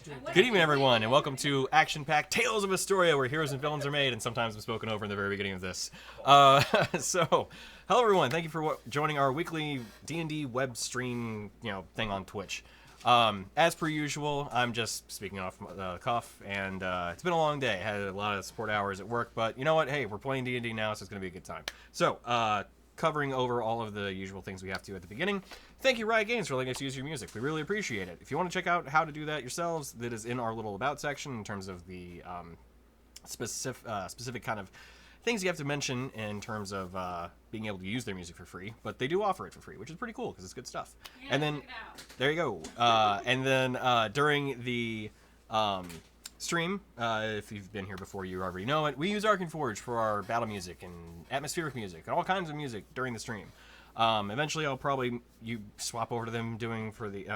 Good evening, everyone, and welcome to Action Pact Tales of Istoria, where heroes and villains are made, and sometimes I'm spoken over in the very beginning of this. Hello everyone. Thank you for joining our weekly D&D web stream, thing on Twitch. As per usual, I'm just speaking off the cuff, and it's been a long day. I had a lot of support hours at work, but you know what? Hey, we're playing D&D now, so it's going to be a good time. So, covering over all of the usual things we have to at the beginning. Thank you, Riot Games, for letting us use your music. We really appreciate it. If you want to check out how to do that yourselves, that is in our little About section in terms of the specific kind of things you have to mention in terms of being able to use their music for free. But they do offer it for free, which is pretty cool because it's good stuff. Yeah, and then, there you go. And then during the stream, if you've been here before, you already know it. We use Ark and Forge for our battle music and atmospheric music and all kinds of music during the stream. Eventually, I'll probably swap over to them doing for the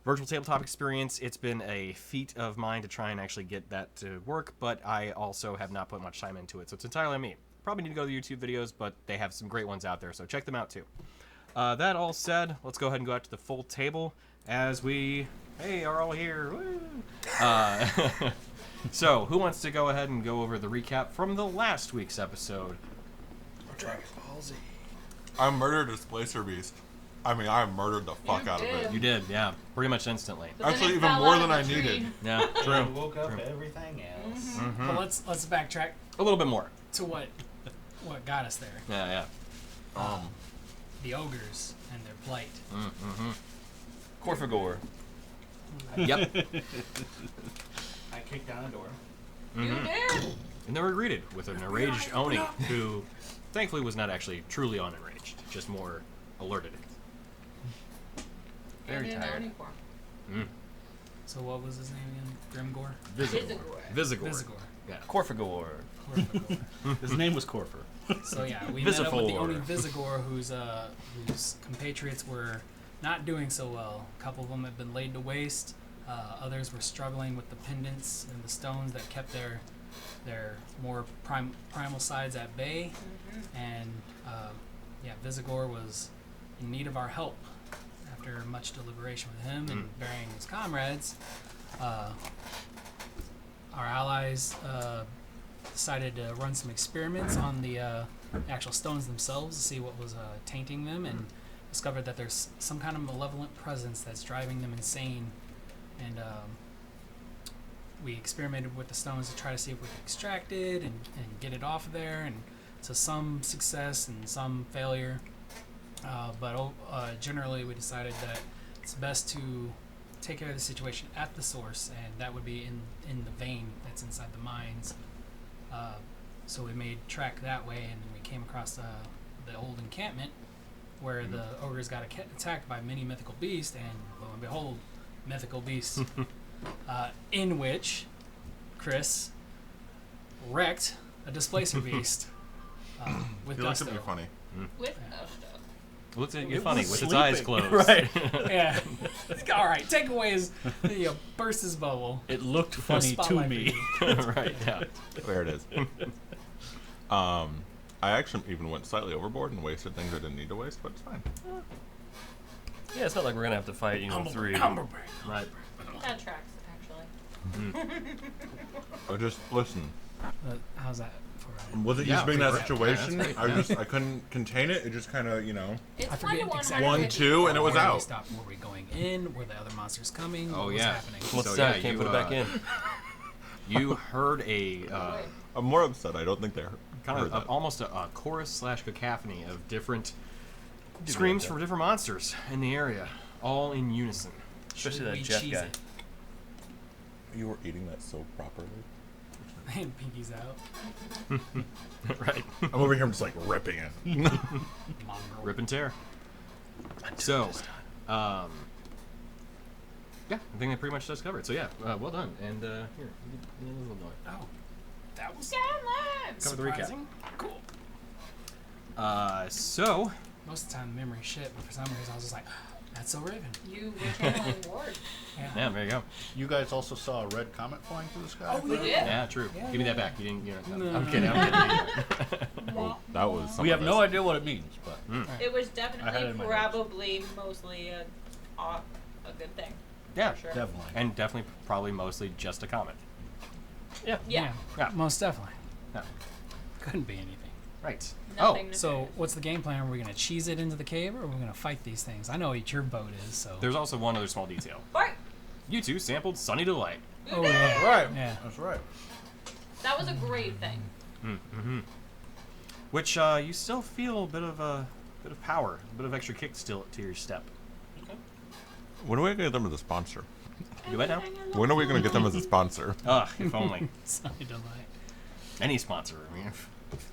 virtual tabletop experience. It's been a feat of mine to try and actually get that to work, but I also have not put much time into it, so it's entirely on me. Probably need to go to the YouTube videos, but they have some great ones out there, so check them out too. That all said, let's go ahead and go out to the full table as we are all here. Woo! So, who wants to go ahead and go over the recap from the last week's episode? Dragon Ball Z. I murdered a Displacer Beast. I mean, I murdered the fuck out of it. You did, yeah. Pretty much instantly. Actually, even more than I needed. Yeah, true. And woke up everything else. Mm-hmm. Well, let's backtrack A little bit more. to what got us there. Yeah. The ogres and their plight. Mm-hmm. Corfagor. Yep. I kicked down a door. Mm-hmm. And they were greeted with an enraged Oni, who thankfully was not actually truly unenraged, just more alerted. Very tired. Mm. So what was his name again? Grimgor? Visigour. Yeah. Corfagor. His name was Corfer. So yeah, we met up with the Visifor. Oni Visigour, whose compatriots were not doing so well. A couple of them had been laid to waste. Others were struggling with the pendants and the stones that kept their more primal sides at bay. And Visigour was in need of our help. After much deliberation with him and burying his comrades, our allies decided to run some experiments on the actual stones themselves to see what was tainting them, and discovered that there's some kind of malevolent presence that's driving them insane. And we experimented with the stones to try to see if we could extract it and get it off of there, and to some success and some failure. But generally we decided that it's best to take care of the situation at the source, and that would be in the vein that's inside the mines. So we made track that way, and we came across the old encampment where the ogres got attacked by many mythical beasts, and lo and behold, mythical beasts, in which Chris wrecked a displacer beast with He looks gusto. at me funny. With Looks at you It funny was with its eyes sleeping. closed. Right. Yeah. All right. Take away his burst his bubble. It looked funny to Spotlight me. for you. Right, yeah. There it is. I actually even went slightly overboard and wasted things I didn't need to waste, but it's fine. Yeah, it's not like we're gonna have to fight, three. Right. That tracks, actually. I just listen. How's that for? Was it Yeah, just being that pretty situation? great. Yeah, I that's I couldn't contain it. It just kind of It's I fun forget to exactly. 1, 2, and it was Where did we out. stop? Were we going in? Were the other monsters coming? Oh, What was yeah. happening? What's So, that? yeah, Can't you, put it back in. You heard a I'm more upset. I don't think they're kind of almost a chorus / cacophony of different screams from different monsters in the area, all in unison. Especially Should that we Jeff cheese guy. it? You were eating that so properly. And Pinky's out. Right. I'm over here. I'm just like ripping it. Mongrel. Rip and tear. So, yeah, I think that pretty much does cover it. So yeah, well done. And here, give me a little noise. Oh, that was Cover the recap. surprising. Cool. So Most of the time, the memory shit, but for some reason, I was just like, "That's so Raven." You were channeling Ward. yeah, there you go. You guys also saw a red comet flying through the sky? Oh, we did. Yeah, true. Yeah, Give me that yeah. back. You didn't. No. No. I'm kidding. Oh, that was. Some We of have no it. idea what it means, but It was I had it definitely in my notes. probably mostly a good thing. Yeah, For sure. Definitely. and definitely probably mostly just a comet. Yeah. Yeah. Yeah. Most definitely. Yeah. Couldn't be anything. Right. Nothing So nefarious. what's the game plan? Are we gonna cheese it into the cave, or are we gonna fight these things? I know what your boat is, so. There's also one other small detail. Right. You two sampled Sunny Delight. Oh yeah. Right. Yeah. That's right. That was a great thing. Mm-hmm. Which you still feel a bit of power, a bit of extra kick still to your step. When are we gonna get them as a sponsor? You what now? Everything I When are we love. gonna get them as a sponsor? Ugh, if only. Sunny delight. Any sponsor. I mean,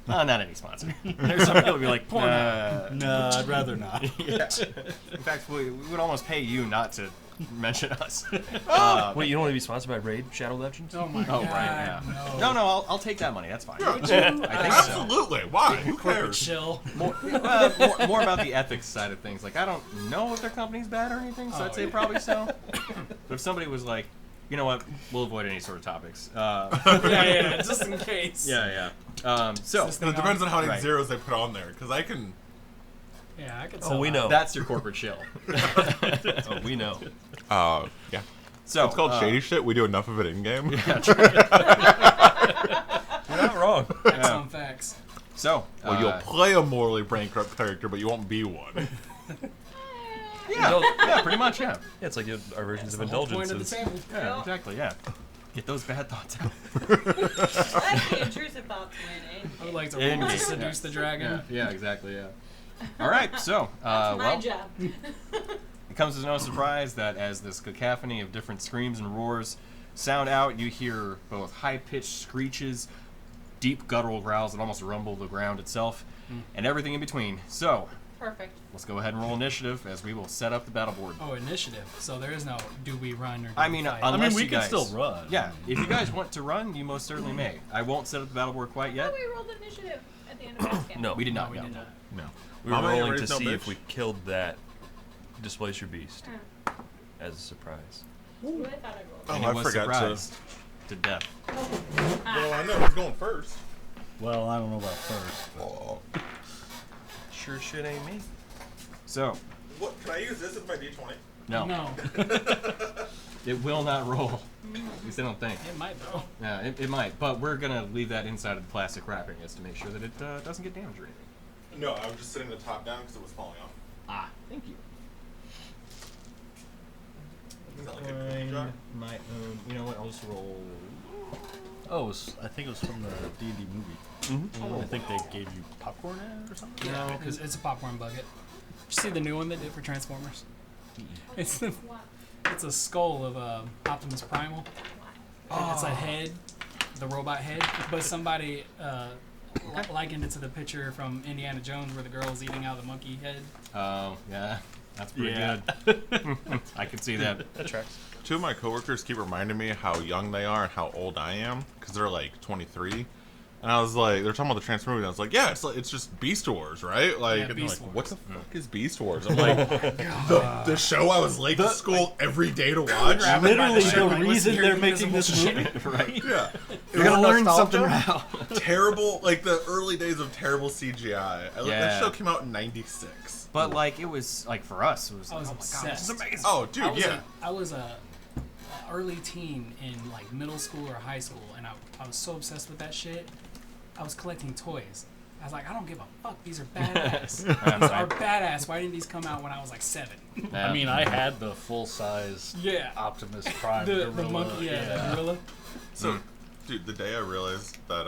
not any sponsor. There's some people who be like, No, I'd rather not. yeah. In fact, we would almost pay you not to mention us. Wait, you don't want to be sponsored by Raid Shadow Legends? Oh my Oh, god. right, yeah. No. No, I'll take that money. That's fine. Yeah, I think so. absolutely. Why? Who Corporate cares? chill. More about the ethics side of things. Like, I don't know if their company's bad or anything, so Oh, I'd say yeah. probably so. But if somebody was like, you know what, we'll avoid any sort of topics. yeah, just in case. Yeah. So This It depends on how many Right. zeros they put on there, because I can. Yeah, I could. Oh, sell we out. know. that's your corporate chill. Oh, we know. Yeah. So It's called shady shit. We do enough of it in game. Yeah, true. You're not wrong. Facts on facts. So Well, you'll play a morally bankrupt character, but you won't be one. yeah, pretty much, yeah. Yeah, it's like our versions of The whole point indulgences. of the table. Yeah, Yeah. exactly, yeah. Get those bad thoughts out. That's the intrusive thoughts win. I would like to In roll to game. seduce the dragon. Yeah, exactly, yeah. All right, so That's my well, job. it comes as no surprise that as this cacophony of different screams and roars sound out, you hear both high-pitched screeches, deep guttural growls that almost rumble the ground itself, and everything in between. So, Perfect. let's go ahead and roll initiative as we will set up the battle board. Oh, initiative. So there is no do we run or do I we mean, fight. unless we you can guys, still run. Yeah, if you guys want to run, you most certainly may. I won't set up the battle board quite Oh, yet. we rolled initiative at the end of last game. No, We did no, not. we no. did not. No. we were Mama ain't rolling to raised no see if bitch. we killed that displacer beast Oh. as a surprise. Ooh, I thought I rolled. And Oh, he I was forgot surprised to death. Well, I know who's going first. Well, I don't know about first. Oh. Sure shit ain't me. So, What? Can I use this as my D20? no, No, it will not roll. At least I don't think. it might though. Yeah, it might, but we're gonna leave that inside of the plastic wrapping just to make sure that it doesn't get damaged or anything. No, I was just sitting the top down because it was falling off. Ah, thank you. Is that like a cookie jar? My own. You know what? I'll just roll. Oh, I think it was from the D&D movie. I think they gave you popcorn in it or something. Yeah, it's a popcorn bucket. Did you see the new one they did for Transformers? It's the, What? it's a skull of Optimus Primal. It's a head, the robot head. But somebody likened it to the picture from Indiana Jones where the girl is eating out of the monkey head. Oh, yeah. That's pretty Yeah. good. I can see that. That tracks. Two of my coworkers keep reminding me how young they are and how old I am because they're like 23. And I was like, they're talking about the Transformers movie. And I was like, yeah, it's just Beast Wars, right? Like, Yeah, and they're Beast like, Wars. what the fuck is Beast Wars? I'm like, the show I was late to school every day to watch. Literally Shit, the like, reason what's they're the making this invisible movie. Right. Yeah, You're gonna learn something nostalgia? now. terrible. Like the early days of terrible CGI. Yeah. That show came out in '96. But like, it was like for us, it was. I was oh my god, this is obsessed. amazing. Oh, dude, yeah. I was a early teen in like middle school or high school, and I was so obsessed with that shit. I was collecting toys. I was like, I don't give a fuck. These are badass. These are badass. Why didn't these come out when I was like 7? Yeah. I mean, I had the full-size Yeah. Optimus Prime The gorilla. monkey, the gorilla. So, dude, the day I realized that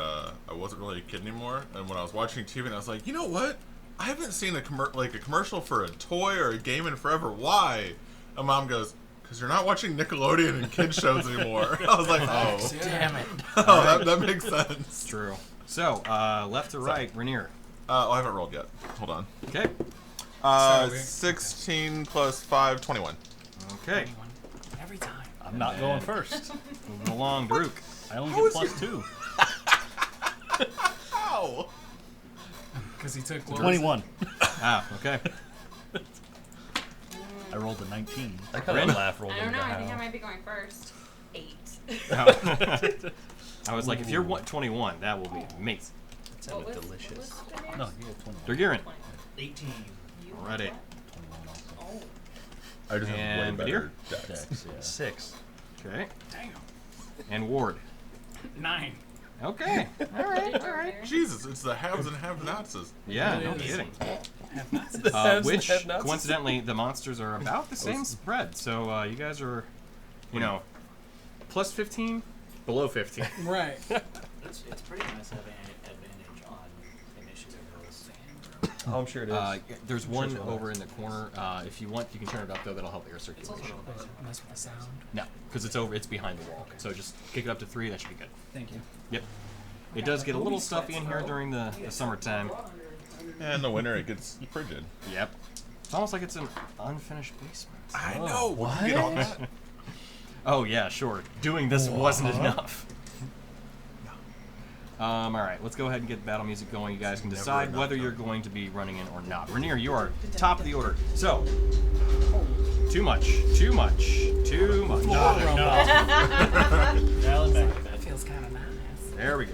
I wasn't really a kid anymore, and when I was watching TV, and I was like, you know what? I haven't seen a commercial for a toy or a game in forever. Why? And Mom goes, because you're not watching Nickelodeon and kids shows anymore. I was like, oh, Damn it. oh, that makes sense. True. So, left to right, Rainier. I haven't rolled yet. Hold on. Okay. Sorry, 16 plus 5, 21. Okay. Every time. I'm not going first. Moving along, Daruk. I only get plus 2. Ow! Because he took 21. Ah, okay. I rolled a 19. I kind Ren? of laugh rolled I don't into know. I think I how. might be going first. 8. I was like, if you're 21, that will be amazing. That sounded delicious. the name? No, you get 21. Dargirin. 18. You Alrighty. what? 21 also. Oh. I just have And way better Badir? decks. Yeah. 6. Okay. Damn. And Ward. 9. Okay. All right. Jesus, it's the haves and have-nots. Yeah, It no is. kidding. The haves and Which, have-nots. coincidentally, the monsters are about the same spread. So you guys are, plus 15, below 15. Right. It's pretty nice having an advantage on initiative rolls. Oh, I'm sure it is. There's sure one it's well over in the corner. If you want, you can turn it up though. That'll help air It's also circulation. real nice. Mess with the sound. No, because it's over. It's behind the wall. So just kick it up to 3. That should be good. Thank you. Yep. It does get a little stuffy in here during the summertime. And in the winter, it gets frigid. Yep. It's almost like it's an unfinished basement. I know. What? Get all that. Oh yeah, sure. Doing this wasn't enough. All right, let's go ahead and get battle music going. You guys can Never decide enough whether time. you're going to be running in or not. Rainier, you are top of the order. So, too much. Dial it back. That feels kind of nice. There we go.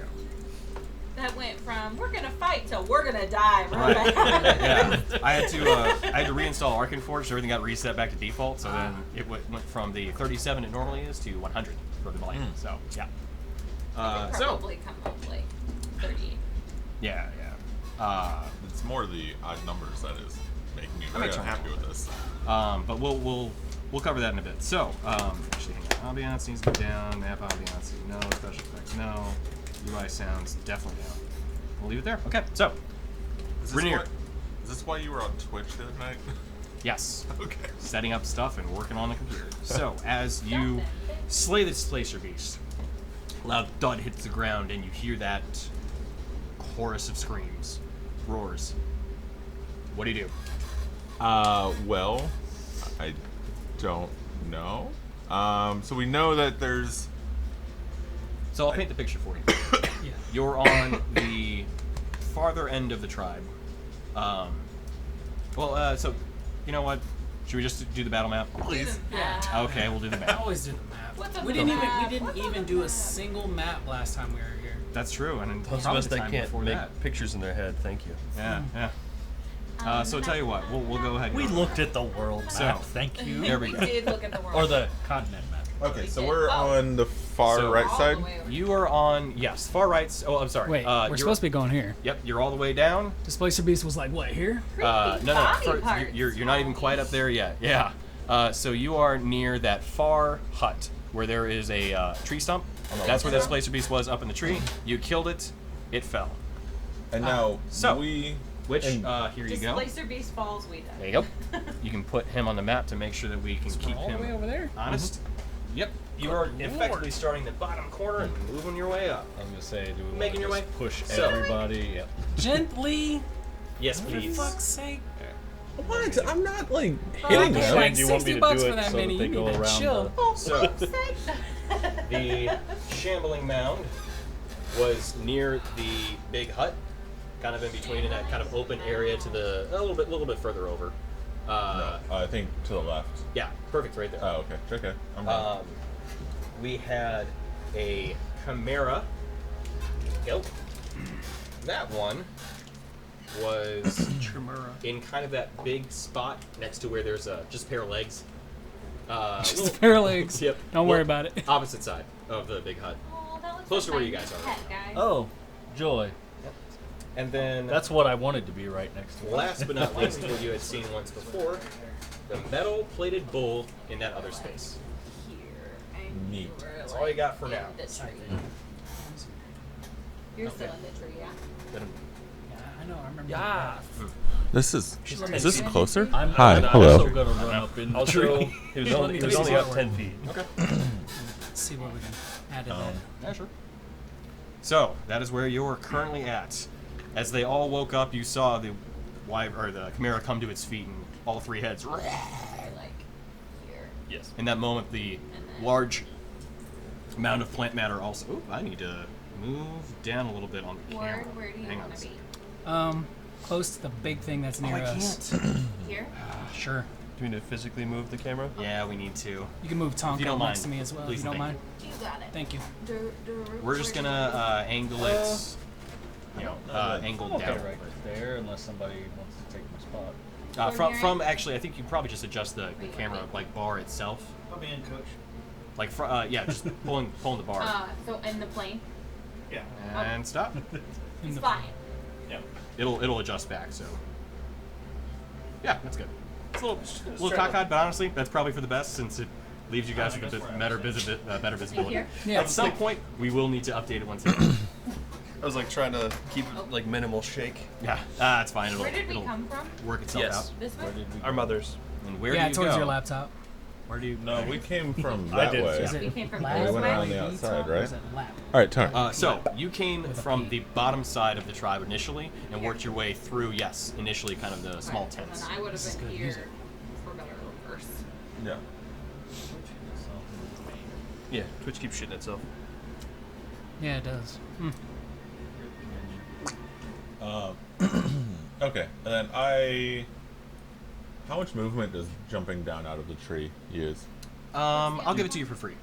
That went from we're gonna fight to we're gonna die. Right. Right. Yeah. I had to reinstall Arcane Forge, so everything got reset back to default. So then it went from the 37 it normally is to 100 for the volume. So yeah. So Probably come up like 30. yeah. It's more the odd numbers that is making me very makes sense. unhappy with this. But we'll cover that in a bit. So actually, hang on. Ambiance needs to be down. Map ambiance, no. Special effects, no. UI sounds definitely down. We'll leave it there. Okay. So Is this Rainier. Is this why you were on Twitch the other night? yes. Okay. Setting up stuff and working on the computer. So as you slay the Displacer Beast, a loud thud hits the ground and you hear that chorus of screams, roars. What do you do? Well, I don't know. So we know that there's. So I'll paint the picture for you. Yeah. You're on the farther end of the tribe. So you know what? Should we just do the battle map? Please. Okay, we'll do the I map. always do the map. What's up We with didn't the even map? we didn't What's up even with do the a single map last time we were here. That's true, and Those of probably us the that time can't before make that. pictures in their head, thank you. Yeah. So tell you what, we'll go ahead. And We go. looked at the world So- map. Thank you. There we We go. did look at the world. Or the continent map. Okay, so did. we're Oh. on the far So- right All side. the way over. You are on far right. Oh, I'm sorry. Wait, we're you're- supposed to be going here. Yep, you're all the way down. Displacer Beast was like, what, here? No. body fir- parts. you're not even quite up there yet. Yeah. So you are near that far hut where there is a tree stump. That's where that Displacer Beast was, up in the tree. You killed it. It fell. And now so- we. Which And- here you go. Displacer Beast falls, we die. There you go. You can put him on the map to make sure that we can keep all the way him over there. honest. Yep. You are effectively starting the bottom corner and moving your way up. I was gonna say, do we Making your wanna way? just push So- everybody? Yep. Gently, Yes, for please. fuck's sake. What? I'm not like I hitting paid them. like Do you want me 60 to bucks do for it that so mini. that they You go need to around chill. So the shambling mound was near the big hut, kind of in between in that kind of open area to the a little bit further over. No, I think to the left. Yeah, perfect, right there. Oh, okay. I'm done. We had a chimera. Yep. That one was in kind of that big spot next to where there's just a pair of legs. Just a pair of legs. Yep. Don't worry Well, about it. Opposite side of the big hut. Oh, that looks Close to like where you my guys are. pet, guys. Oh, joy. And then That's what I wanted to be right next to. last but not least, what you had seen once before, the metal-plated bull in that other space. Here. And Neat. you were, That's all you got for in now. the tree. You're still in the tree, yeah? Yeah, I know. I remember. Yeah. This is. Is this closer? I'm Hi, I'm hello. also gonna run up in the Also, tree. he was only up 10 feet. Let's see what we can add to that. Yeah, sure. So that is where you're currently at. As they all woke up, you saw the chimera come to its feet, and all three heads. Like here. Yes. In that moment, the large mound of plant matter also. Ooh, I need to move down a little bit on the camera. Where do you Hang on want a to be? second. Close to the big thing that's near I us. can't. Here? Sure. Do we need to physically move the camera? Yeah, we need to. You can move Tonka If you don't next mind, to me as well. please If you don't and mind. thank You got it. Thank you. We're just gonna angle it. Angle I'm okay down. right there, unless somebody wants to take my spot. From actually, I think you probably just adjust the camera like bar itself. Put me in, coach. Like yeah, just pulling the bar So in the plane, Yeah. and stop. it's fine. Yeah. It'll adjust back. So yeah, that's good. It's a little Straight cockeyed, but honestly, that's probably for the best since it leaves you guys with a bit better visibility. Here? Yeah. At some point, we will need to update it once again. I was like trying to keep it like minimal shake. Yeah, it's fine. Where did we it'll come from? work itself Yes. out. This way? Our mothers. And where Yeah, do you towards go? your laptop. Where do you? No, we came from I that did, way. too. Is We it came from lap? this went way? around the outside, Or right? is it lap? All right, turn. So you came With a from P. the bottom side of the tribe initially, and worked your way through. Yes, initially kind of the small Right, and tents. then I would This is have been good here music. for better or worse. Yeah. Yeah, Twitch keeps shitting itself. Yeah, it does. Okay, and then how much movement does jumping down out of the tree use? I'll give it to you for free.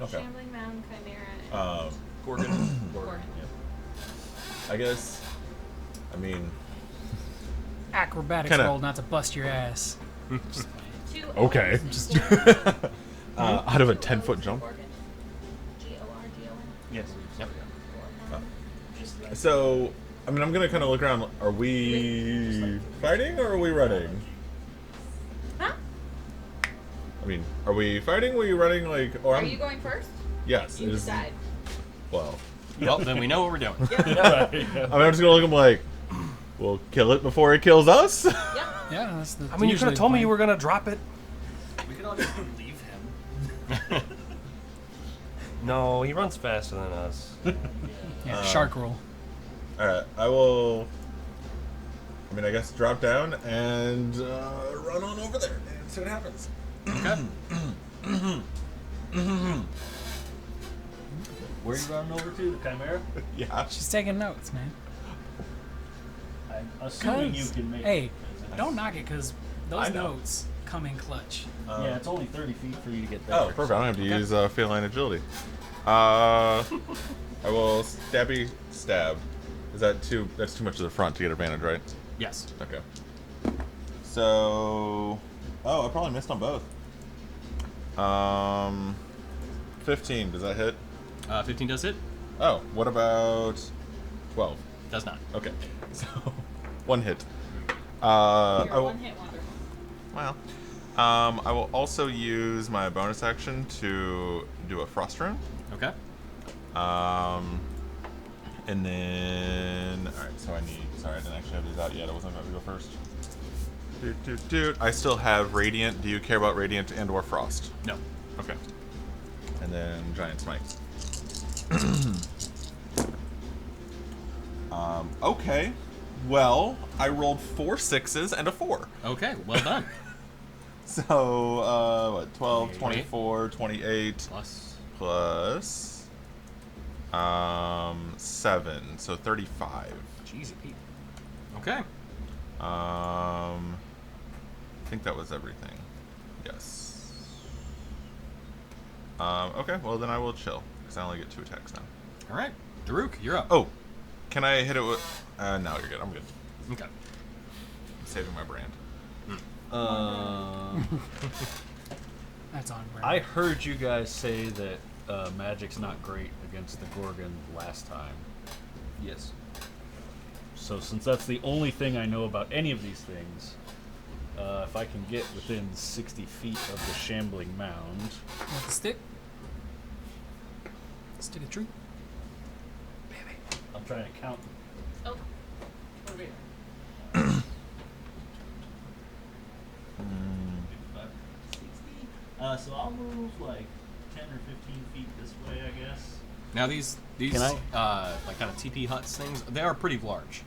Okay. Shambling Mound, Chimera, and Gorgon. Gorgon. I guess. I mean, Acrobatics Kinda- roll not to bust your ass. Two okay. Just Out of a 10-foot jump. Gorgon. G-O-R-G-O-N. Yes. Yep. So, I mean, I'm gonna kind of look around. Are we fighting or are we running? Huh? I mean, are we fighting? Are we running? Like, or Are I'm, you going first? yes. You is- decide. Well, Well, then we know what we're doing. I mean, I'm just gonna look at him like, we'll kill it before it kills us. Yep. yeah, that's the. I mean, you could have told me you were gonna drop it. We could all just leave him. No, he runs faster than us. Yeah, shark roll. All right, I will. I mean, I guess drop down and run on over there and see what happens. Where are you running over to? The Chimera? Yeah. She's taking notes, man. I'm assuming you 'Cause- can make hey, it. 'cause it's- don't knock it, because those I know. notes come in clutch. Yeah, it's only 30 feet for you to get there. Oh, perfect. I don't have to use feline agility. I will stabby stab. Is that too? That's too much to the front to get advantage, right? Yes. Okay. So, I probably missed on both. 15. Does that hit? 15 does hit. Oh, what about 12? Does not. Okay. So, one hit. I You're a will, one-hit wonder. well, I will also use my bonus action to do a frost rune. Okay. And then, all right. So sorry, I didn't actually have these out yet. I wasn't about to go first. I still have radiant. Do you care about radiant and/or frost? No. Okay. And then giant smite. Okay. Well, I rolled 4 6s and a 4. Okay. Well done. So, what? 12, 28. 24, 28 Plus. plus 7, so 35. Jeez, Pete. Okay. I think that was everything. Yes. Okay, well then I will chill because I only get 2 attacks now. All right. Daruk, you're up. Oh, can I hit it with? No, you're good. I'm good. Okay. I'm saving my brand. That's on brand. I heard you guys say that magic's not great against the Gorgon last time. Yes. So since that's the only thing I know about any of these things, if I can get within 60 feet of the shambling mound, Want the stick? Stick of truth. I'm trying to count. Oh. Over here. So I'll move like 10 or 15 feet this way, I guess. Now these Can like kind of TP huts things, they are pretty large.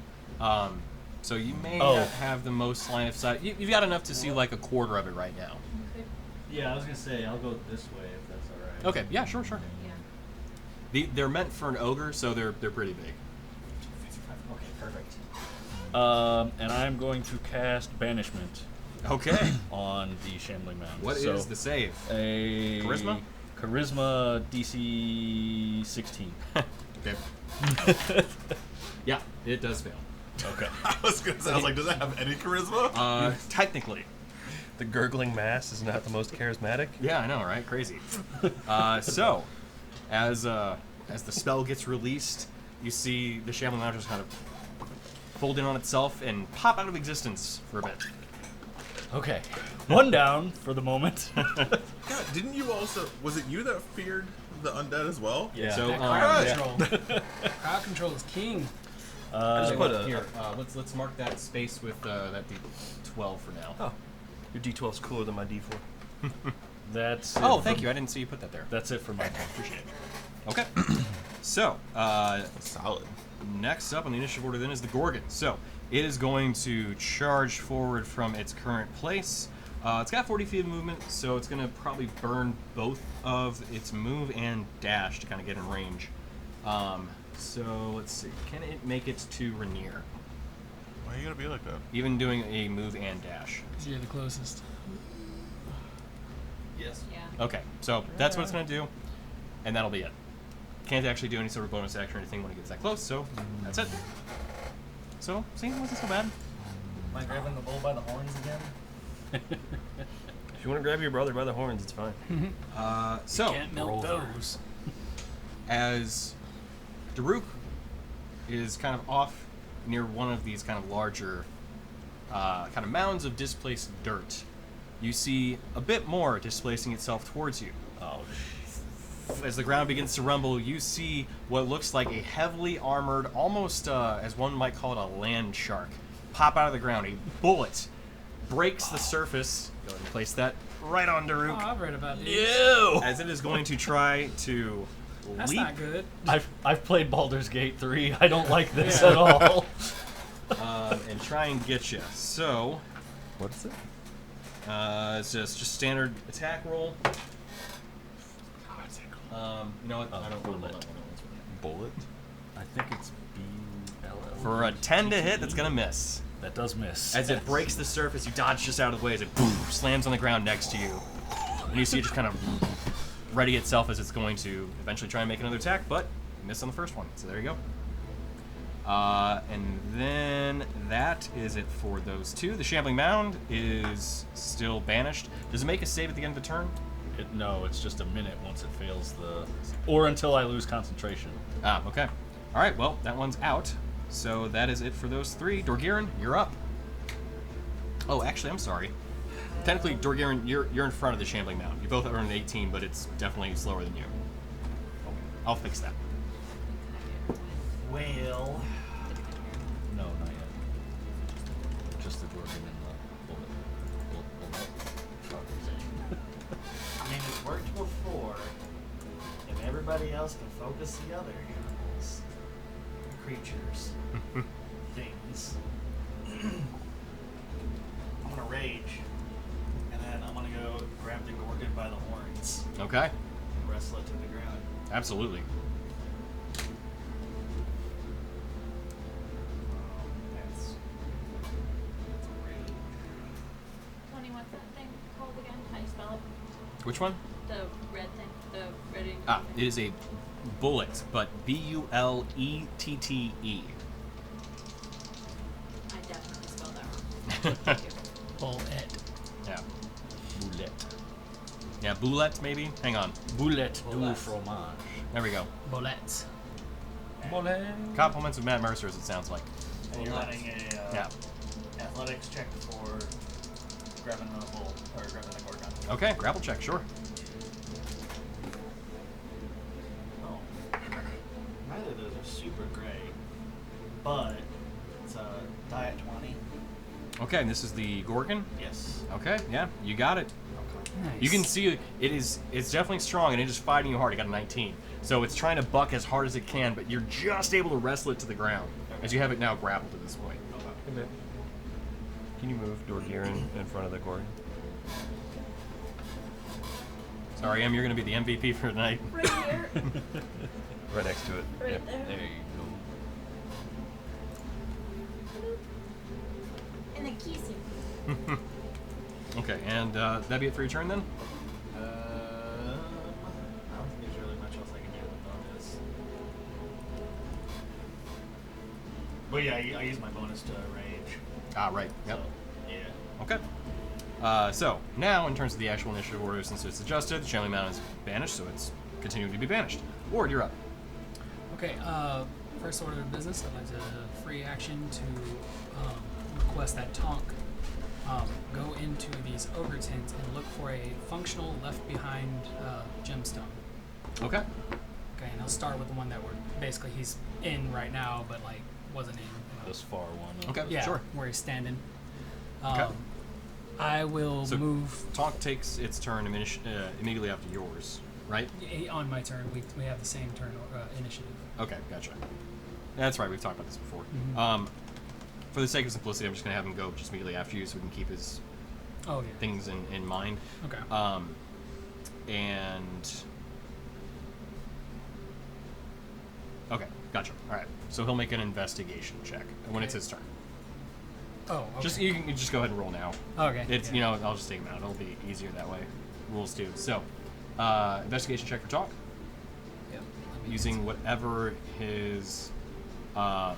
So you may Oh. not have the most line of sight. You've got enough to see like a quarter of it right now. Okay. Yeah, I was gonna say I'll go this way if that's all right. Okay. Yeah. Sure. Sure. Yeah. They're meant for an ogre, so they're pretty big. Okay, perfect. And I'm going to cast Banishment Okay. on the shambling mound. What so is the save? a Charisma? Charisma DC 16. Okay. Yeah, it does fail. Okay. I was gonna say, I was like, does that have any charisma? Technically. The gurgling mass is not the most charismatic. Yeah, I know, right? Crazy. So, as the spell gets released, you see the shambling mound just kind of fold in on itself and pop out of existence for a bit. Okay. One down for the moment. God, didn't you also? Was it you that feared the undead as well? Yeah. So, That crowd yeah. control. Crowd control is king. Just put a- Here, let's mark that space with that D12 for now. Oh, your D12's cooler than my D4. That's Oh, it thank for- you. I didn't see you put that there. That's it for my turn. Appreciate it. Okay. So, Solid. next up on the initiative order then is the Gorgon. So, it is going to charge forward from its current place. It's got 40 feet of movement, so it's going to probably burn both of its move and dash to kind of get in range. So, let's see. Can it make it to Rainier? Why are you gonna be like that? Even doing a move and dash. 'Cause you're the closest. Yes. Yeah. Okay, so that's what it's going to do, and that'll be it. Can't actually do any sort of bonus action or anything when it gets that close, so that's it. So, see, it wasn't so bad. Am I grabbing the bull by the horns again? If you want to grab your brother by the horns, it's fine. So, Can't milk those. as Daruk is kind of off near one of these kind of larger kind of mounds of displaced dirt, you see a bit more displacing itself towards you. Oh, As the ground begins to rumble, you see what looks like a heavily armored, almost as one might call it a land shark, pop out of the ground. A bullet breaks the surface. Go ahead and place that right on Oh, Daruk. I've read about these. Ew! As it is going to try to That's leap not good. I've played Baldur's Gate 3. I don't like this at all. and try and get you. So, What is it? it's just standard attack roll. You know what? I don't roll that one. Bullet. I think it's B-L-L. For a 10 to hit, that's gonna miss. That does miss. As it breaks the surface, you dodge just out of the way as it boom, slams on the ground next to you. And you see it just kind of ready itself as it's going to eventually try and make another attack, but miss on the first one. So there you go. And then that is it for those two. The Shambling Mound is still banished. Does it make a save at the end of the turn? No, it's just a minute once it fails the... Or until I lose concentration. Ah, okay. All right, well, that one's out. So that is it for those three. Dorgirin, you're up. Oh, actually, I'm sorry. Technically, Dorgirin, you're in front of the Shambling Mound. You both earned an 18, but it's definitely slower than you. I'll fix that. Well, No, not yet. Just the Gorgon and the bullet. I mean, it's worked before. If everybody else can focus the other animals, creatures, things, I'm gonna rage, and then I'm gonna go grab the Gorgon by the horns Okay, and wrestle it to the ground. absolutely. That's rage. 20, what's that thing called again? How do you spell it? Which one? The red thing. The red. Ah, it is a bullet, but Bullette. I definitely spelled that wrong. Thank you. Bullet. Yeah. Boulette. Yeah, boulette maybe? Hang on. Boulette du Boulette. fromage. There we go. Bullets. Compliments of Matt Mercer, as it sounds like. And you're running a Yeah. athletics check for grabbing the bull or grabbing the Gorgon. Okay, grapple check, sure. Oh. Neither of those are super great, but it's a die at 20. Okay, and this is the Gorgon? Yes. Okay, yeah, you got it. Nice. You can see it's definitely strong and it is fighting you hard. You got a 19. So it's trying to buck as hard as it can, but you're just able to wrestle it to the ground as you have it now grappled to this point. Okay. Can you move Dorgirin in front of the Gorgon? Sorry, Em, you're going to be the MVP for tonight. Right here. Right next to it. Right Yep. there. There you And a kissing. Okay, and that'd be it for your turn then? I don't think there's really much else I can do with this. But yeah, I use my bonus to range. Ah, right. Yep. So, yeah. Okay. So now, in terms of the actual initiative order, since it's adjusted, the Shambling Mountain is banished, so it's continuing to be banished. Ward, you're up. Okay, first order of business, I'd like to free action to request that Tonk go into these ogre tents and look for a functional left behind gemstone. Okay. Okay, and I'll start with the one that basically he's in right now, but like wasn't in. This far one. Okay. Yeah, Sure. where he's standing. Okay. I will So- move Talk takes its turn immediately after yours, right? on my turn. We have the same turn initiative. Okay, gotcha. That's right. We've talked about this before. Mhm. For the sake of simplicity, I'm just gonna have him go just immediately after you, so we can keep his Oh yeah. things in mind. Okay. And okay, gotcha. All right. So he'll make an investigation check when it's his turn. Oh. Okay. Just you can just go ahead and roll now. Okay. It's yeah. I'll just take him out. It'll be easier that way. Rules too. So, investigation check for Talk. Yeah. Using whatever his I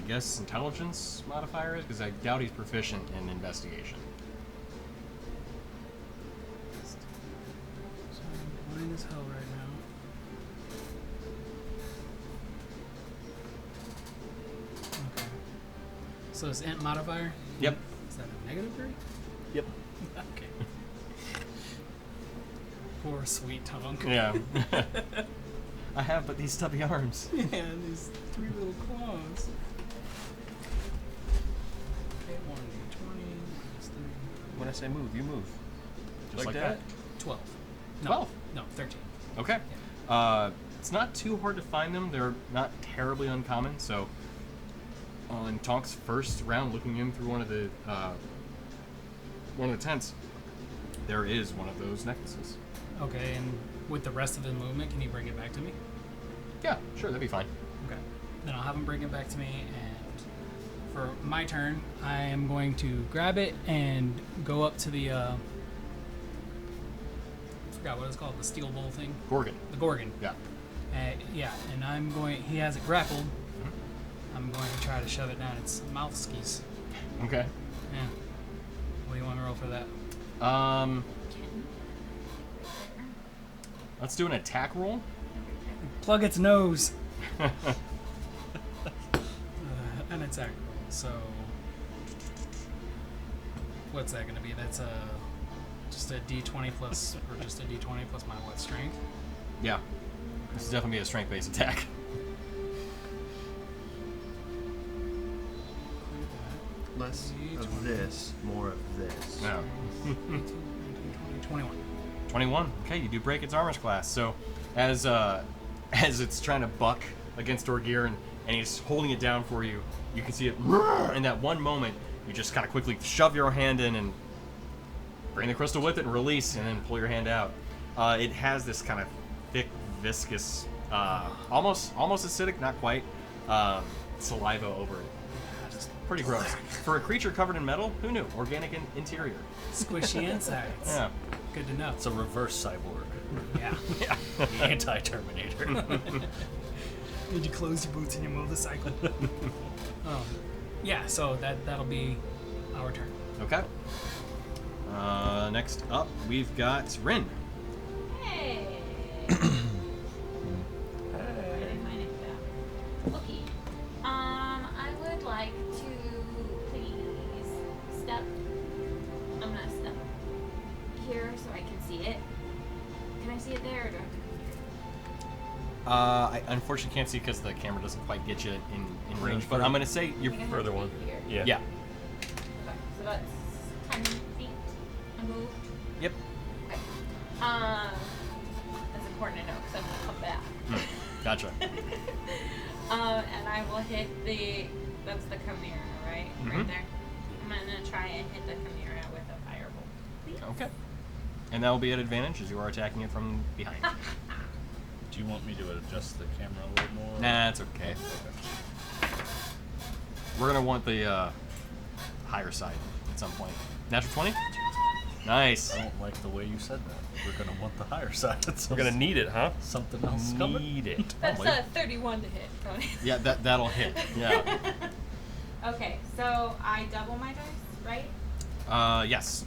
guess intelligence modifier is, because I doubt he's proficient in investigation. So I'm blind as hell right now. Okay. So it's int modifier? Yep. Is that a -3? Yep. Okay. Poor sweet Tonk. Yeah. I have but these stubby arms. Yeah, and these 3 little claws. Okay, 1d20 minus 3. When I say move, you move. Just Like like that? 12. No, 12? No, 13. Okay. It's not too hard to find them. They're not terribly uncommon. So, in Tonk's first round, looking in through one of the tents, there is one of those necklaces. Okay, and with the rest of the movement, can you bring it back to me? Yeah, sure, that'd be fine. Okay. Then I'll have him bring it back to me, and for my turn, I am going to grab it and go up to the, I forgot what it's called, the steel bowl thing? Gorgon. The Gorgon. Yeah. Yeah, and I'm going, he has it grappled. I'm going to try to shove it down its mouth skis. Okay. Yeah. What do you want to roll for that? Let's do an attack roll. Plug its nose. An attack roll. So, what's that going to be? That's just a d20 plus, or just a d20 plus my what, strength? Yeah. This is definitely a strength-based attack. Less of this, more of this. Yeah. 21. 21. Okay, you do break its armor class. So, as it's trying to buck against Orgear and he's holding it down for you, you can see it. In that one moment, you just kind of quickly shove your hand in and bring the crystal with it and release, and then pull your hand out. It has this kind of thick, viscous, almost acidic, not quite, saliva over it. Just pretty gross. For a creature covered in metal, who knew? Organic interior. Squishy insides. Yeah. Good to know. It's a reverse cyborg. Yeah. The anti-Terminator. Did you close your boots and your motorcycle? Yeah, so that'll be our turn. Okay. Next up, we've got Rin. Hey. Where did I find it? Yeah. Okay. I would like to please step. I'm gonna step here so I can see it. Can I see it there, or do I have to come here? I unfortunately can't see because the camera doesn't quite get you in range, but I'm going to say you're I think I have further to one. be here. Yeah. Yeah. Okay, so that's 10 feet. I moved. Yep. Okay. That's important to know because I'm gonna come back. Gotcha. And I will hit that's the Chimera, right? Mhm. Right there. I'm gonna try and hit the Chimera with a firebolt. Please. Okay. And that will be at advantage as you are attacking it from behind. Do you want me to adjust the camera a little more? Nah, it's okay. We're going to want the higher side at some point. Natural 20? Nice. I don't like the way you said that. We're gonna want the higher side. We're gonna need it, huh? something else coming. Need it. That's Probably. 31 to hit, Tony. Yeah, that'll hit. Yeah. Okay, so I double my dice, right? Yes.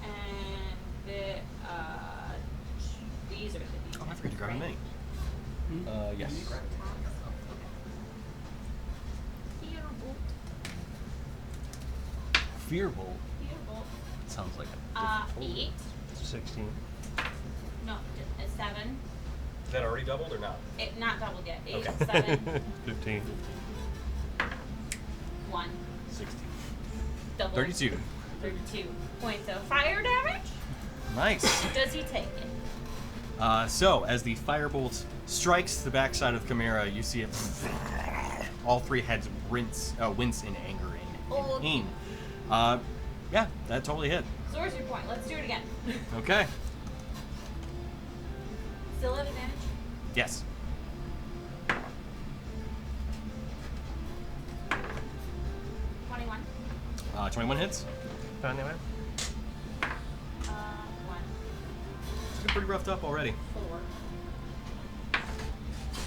And these are the d10s, Oh, I forgot to grab a right? mini. Yes. Fearbolt. Fearbolt. Fearbolt. Sounds like a 8. 16. No, 7. Is that already doubled or not? Not doubled yet. 8, Okay. 7, 15. 1. 16. Double. 32. 32 points of fire damage. Nice. Does he take it? So, as the firebolt strikes the backside of Chimera, you see it. All three heads wince in anger Oh. and pain. Yeah, that totally hit. Sorcery point. Let's do it again. Okay. Still at advantage? Yes. $21. 21 hits. Found it, man? 1, It's been pretty roughed up already. 4,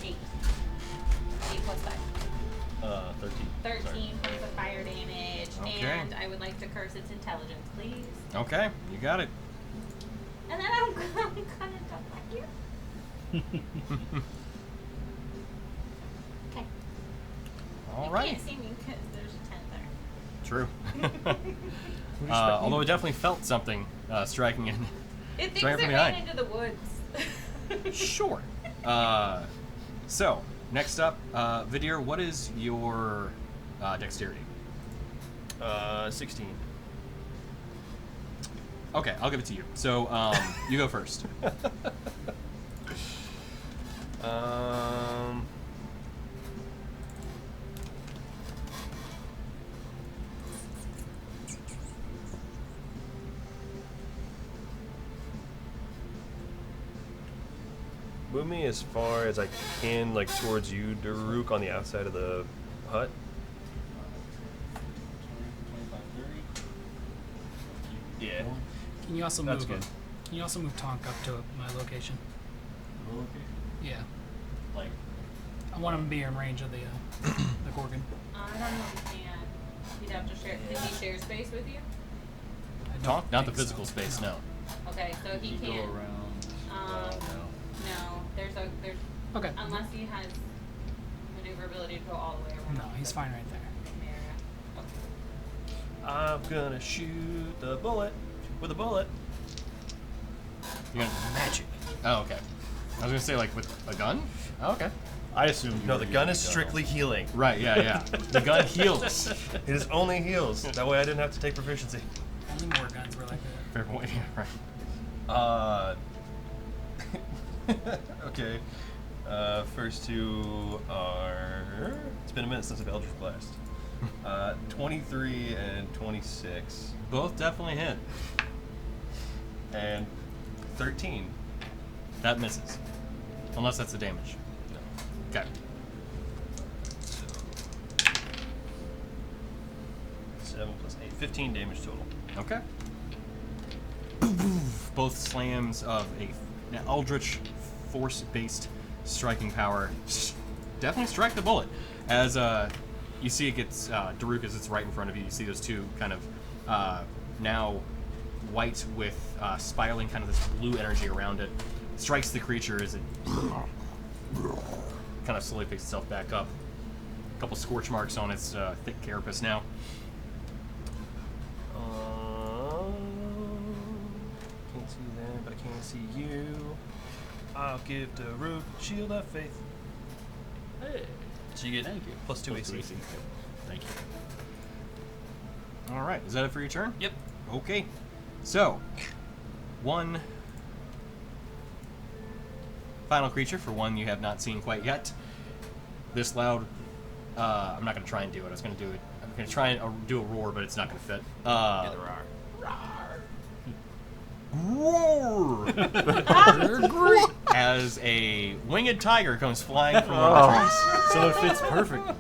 8. 8 plus 5. 13. 13 points of fire damage. Okay. And I would like to curse its intelligence, please. Okay, you got it. And then I'm gonna duck back here. Okay. All You right. can't see me because there's a tent there. True. Although it definitely felt something striking in. It thinks Striking it from ran behind. into the woods. Sure. So, next up, Vidir, what is your dexterity? 16. Okay, I'll give it to you. So, you go first. Move me as far as I can, like towards you, Daruk, on the outside of the hut. 25, 30. Yeah. Can you also That's move? good. Can you also move Tonk up to my location? Yeah, Like, I want him to be in range of the Gorgon. I don't know if he can. He'd have to share. Does he share space with you? I don't Talk? Not the think so. physical space, no. Okay, so he you go can't. around. No. There's Okay. unless he has maneuverability to go all the way around. No, he's the fine right there. same area. Okay. I'm gonna shoot the bullet with a bullet. You're gonna magic. Oh, okay. I was gonna say like with a gun. Oh, okay. I assume. No, the gun is strictly healing. Right. Yeah. The gun heals. It is only heals. That way I didn't have to take proficiency. Only more guns were like that. Fair point. Yeah, right. Okay. First two are. It's been a minute since I've Eldritch Blast. 23 and 26. Both definitely hit. And 13. That misses. Unless that's the damage. No. Okay. So. 7 plus 8. 15 damage total. Okay. Both slams of an eldritch force-based striking power definitely strike the bullet. As you see it gets Daruk as it's right in front of you. You see those two kind of now white with spiraling kind of this blue energy around it. Strikes the creature as it kind of slowly picks itself back up. A couple scorch marks on its thick carapace now. Can't see them, but I can see you. I'll give Daruk Shield of Faith. Hey. So you get Thank you. plus 2 AC. Thank you. All right, is that it for your turn? Yep. Okay. So, one final creature for one you have not seen quite yet. This loud. I'm not going to try and do it. I was going to do it. I'm going to try and do a roar, but it's not going to fit. Roar! As a winged tiger comes flying from one of the trees. So it fits perfectly.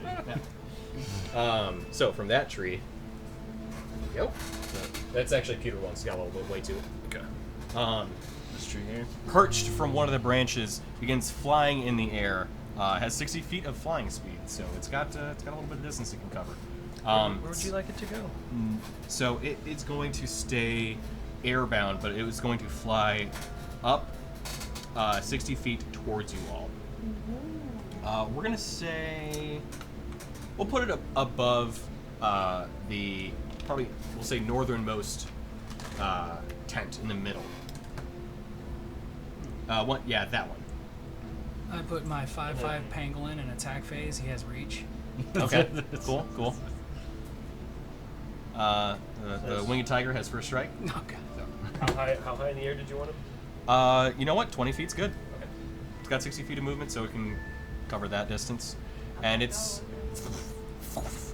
So from that tree, there we go. That's actually Pewter One's got a little bit way to it. Okay. This tree here. perched from one of the branches, begins flying in the air. Has 60 feet of flying speed, so it's got a little bit of distance it can cover. Where would you like it to go? So it's going to stay airbound, but it was going to fly up 60 feet towards you all. We're gonna say we'll put it above the probably we'll say northernmost tent in the middle. One, yeah, that one. I put my 5/5 pangolin in attack phase. He has reach. Okay, cool. The winged tiger has first strike. Oh god. How high in the air did you want him? You know what? 20 feet's good. It's got 60 feet of movement, so it can cover that distance. And it's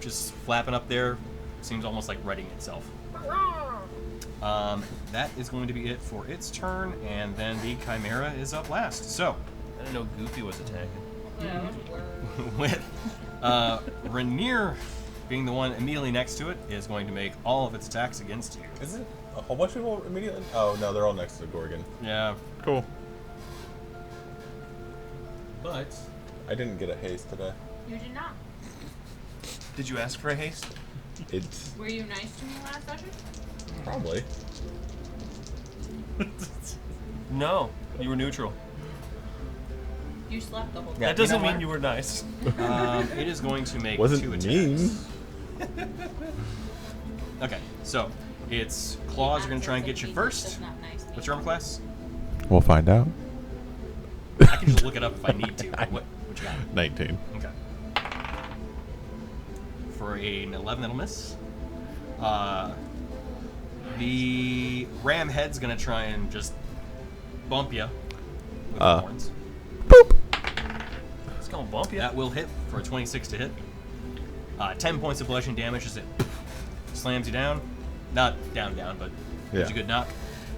just flapping up there. Seems almost like readying itself. That is going to be it for its turn, and then the Chimera is up last. So, I didn't know Goofy was attacking. with Rainier being the one immediately next to it, is going to make all of its attacks against you. Is it a whole bunch of people immediately? Oh no, they're all next to Gorgon. Yeah. Cool. But I didn't get a haste today. You did not. Did you ask for a haste? It's Were you nice to me last session? probably. No, you were neutral. You slept the whole time. Yeah, That doesn't you know mean what? you were nice. It is going to make Wasn't 2 attacks. mean. Okay, so its claws are going to try and get you first. That's not nice. What's your armor class? We'll find out. I can just look it up if I need to. What you got? 19. Okay. For an 11, that'll miss. The ram head's gonna try and just bump you with the horns. It's gonna bump you. That will hit for a 26 to hit. 10 points of bludgeoning damage as it slams you down. Not down, but gives you a good knock.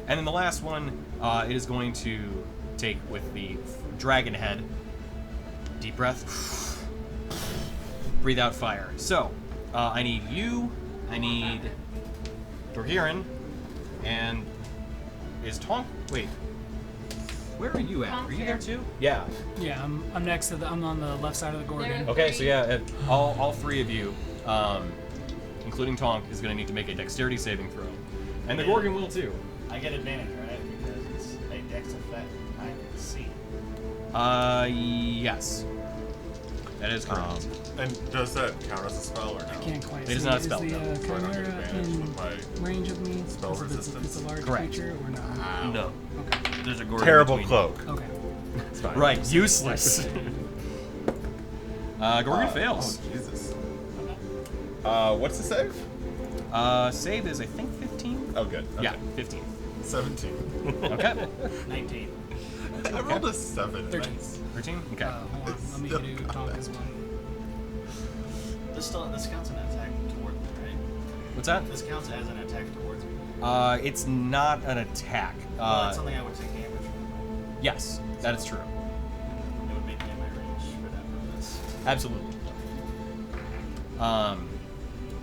And then the last one, it is going to take with the dragon head. Deep breath. Breathe out fire. So, I need you. I need Dorgiran. And is Tonk? Wait. Where are you at? Tonk's Are you here. there too? Yeah. Yeah, I'm next to I'm on the left side of the Gorgon. Okay, so yeah, all 3 of you, including Tonk, is going to need to make a dexterity saving throw. And the Gorgon will too. I get advantage, right? Because it's a dex effect. I can see. Yes. That is correct. And does that count as a spell or no? I can't quite It see. is not a spell, Is no. the So I don't get Chimera advantage in with my range of me? spell If it's resistance? a large Correct. creature or not? No. Okay. There's a Gorgon Terrible between cloak. Okay. It's fine. Right, useless. Gorgon fails. Oh, Jesus. What's the save? Save is, I think, 15? Oh, good. Okay. Yeah, 15. 17. Okay. 19. I rolled a 7. 13. Nice. 13? Okay. Hold on. Let me Still do got Tonk that. as well. This counts an attack towards me, right? What's that? This counts as an attack towards me. It's not an attack. Well, that's something I would take damage from. Yes, that is true. It would make me in my range for that purpose. Absolutely.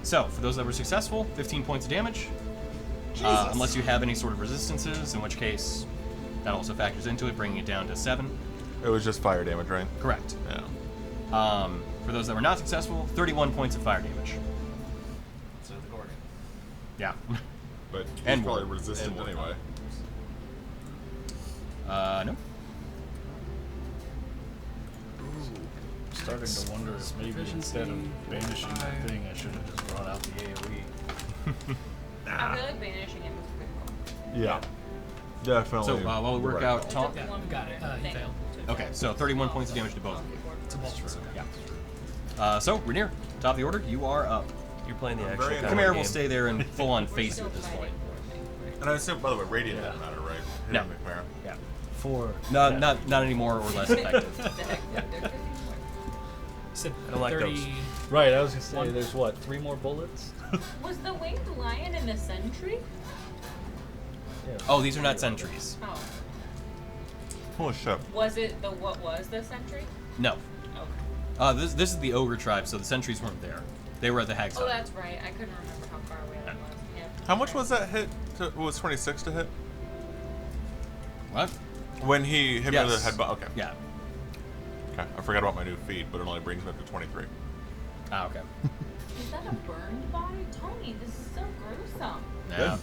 So, for those that were successful, 15 points of damage. Unless you have any sort of resistances, in which case that also factors into it, bringing it down to 7. It was just fire damage, right? Correct. Yeah. For those that were not successful, 31 points of fire damage. So the Gorgon. Yeah. But he's And probably more. resistant And more. anyway. No. Starting to wonder if maybe instead of banishing that thing, I should have just brought out the AoE. I feel like banishing him was critical. Yeah. Definitely. So, while we work right out call. Tonk. Yeah, got it. He Thing. failed. Okay, so 31 points of damage to both of you. It's a bolt. Yeah. So, Rainier, top of the order, you are up. You're playing the I'm actual very kind of Chimera game. will stay there and full on We're face you still at this fighting point. for things, And I assume, by the way, radiant doesn't matter, right? No. Hitting McMara. Yeah. For No, not any more or less effective. right? The heck, they're 54. Said I don't like 30. those. right, I was gonna say One. there's what 3 more bullets. Was the winged lion in the sentry? Oh, these are not sentries. Oh. Holy shit. Was it the what was the sentry? No. Okay. This is the ogre tribe, so the sentries weren't there. They were at the hag's Oh, hut. that's right. I couldn't remember how far away that was. Yeah. How much was that hit? Was 26 to hit? What? When he hit me with Yes. the headbutt. Okay. Yeah. Okay. I forgot about my new feat, but it only brings me up to 23. Ah, okay. Is that a burned body? Tony, this is so gruesome. Yeah.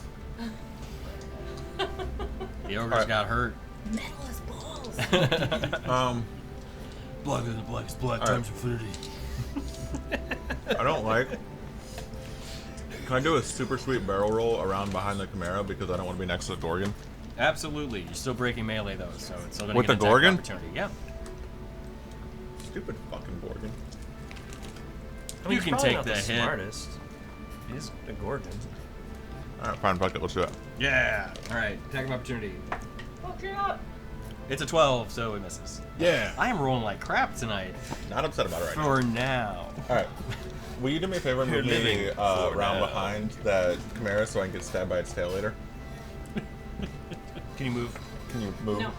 The ogres Alright. got hurt. Metal as balls. Blood is the blackest blood Alright. times infinity. I don't like. Can I do a super sweet barrel roll around behind the Chimera because I don't want to be next to the Gorgon? Absolutely. You're still breaking melee though, so it's still gonna With get the an attack Gorgon? opportunity. Yeah. Stupid fucking Gorgon. I mean, you can take the hit. smartest. He's a Gorgon. Alright, fine, fuck it, let's do it. Yeah. All right. Attack of opportunity. Fuck it up. It's a 12, so it misses. Yeah. I am rolling like crap tonight. Not upset about it right now. For now. Alright. Will you do me a favor and You're move me living for around now. behind that Chimera so I can get stabbed by its tail later? Can you move? Can you move? No.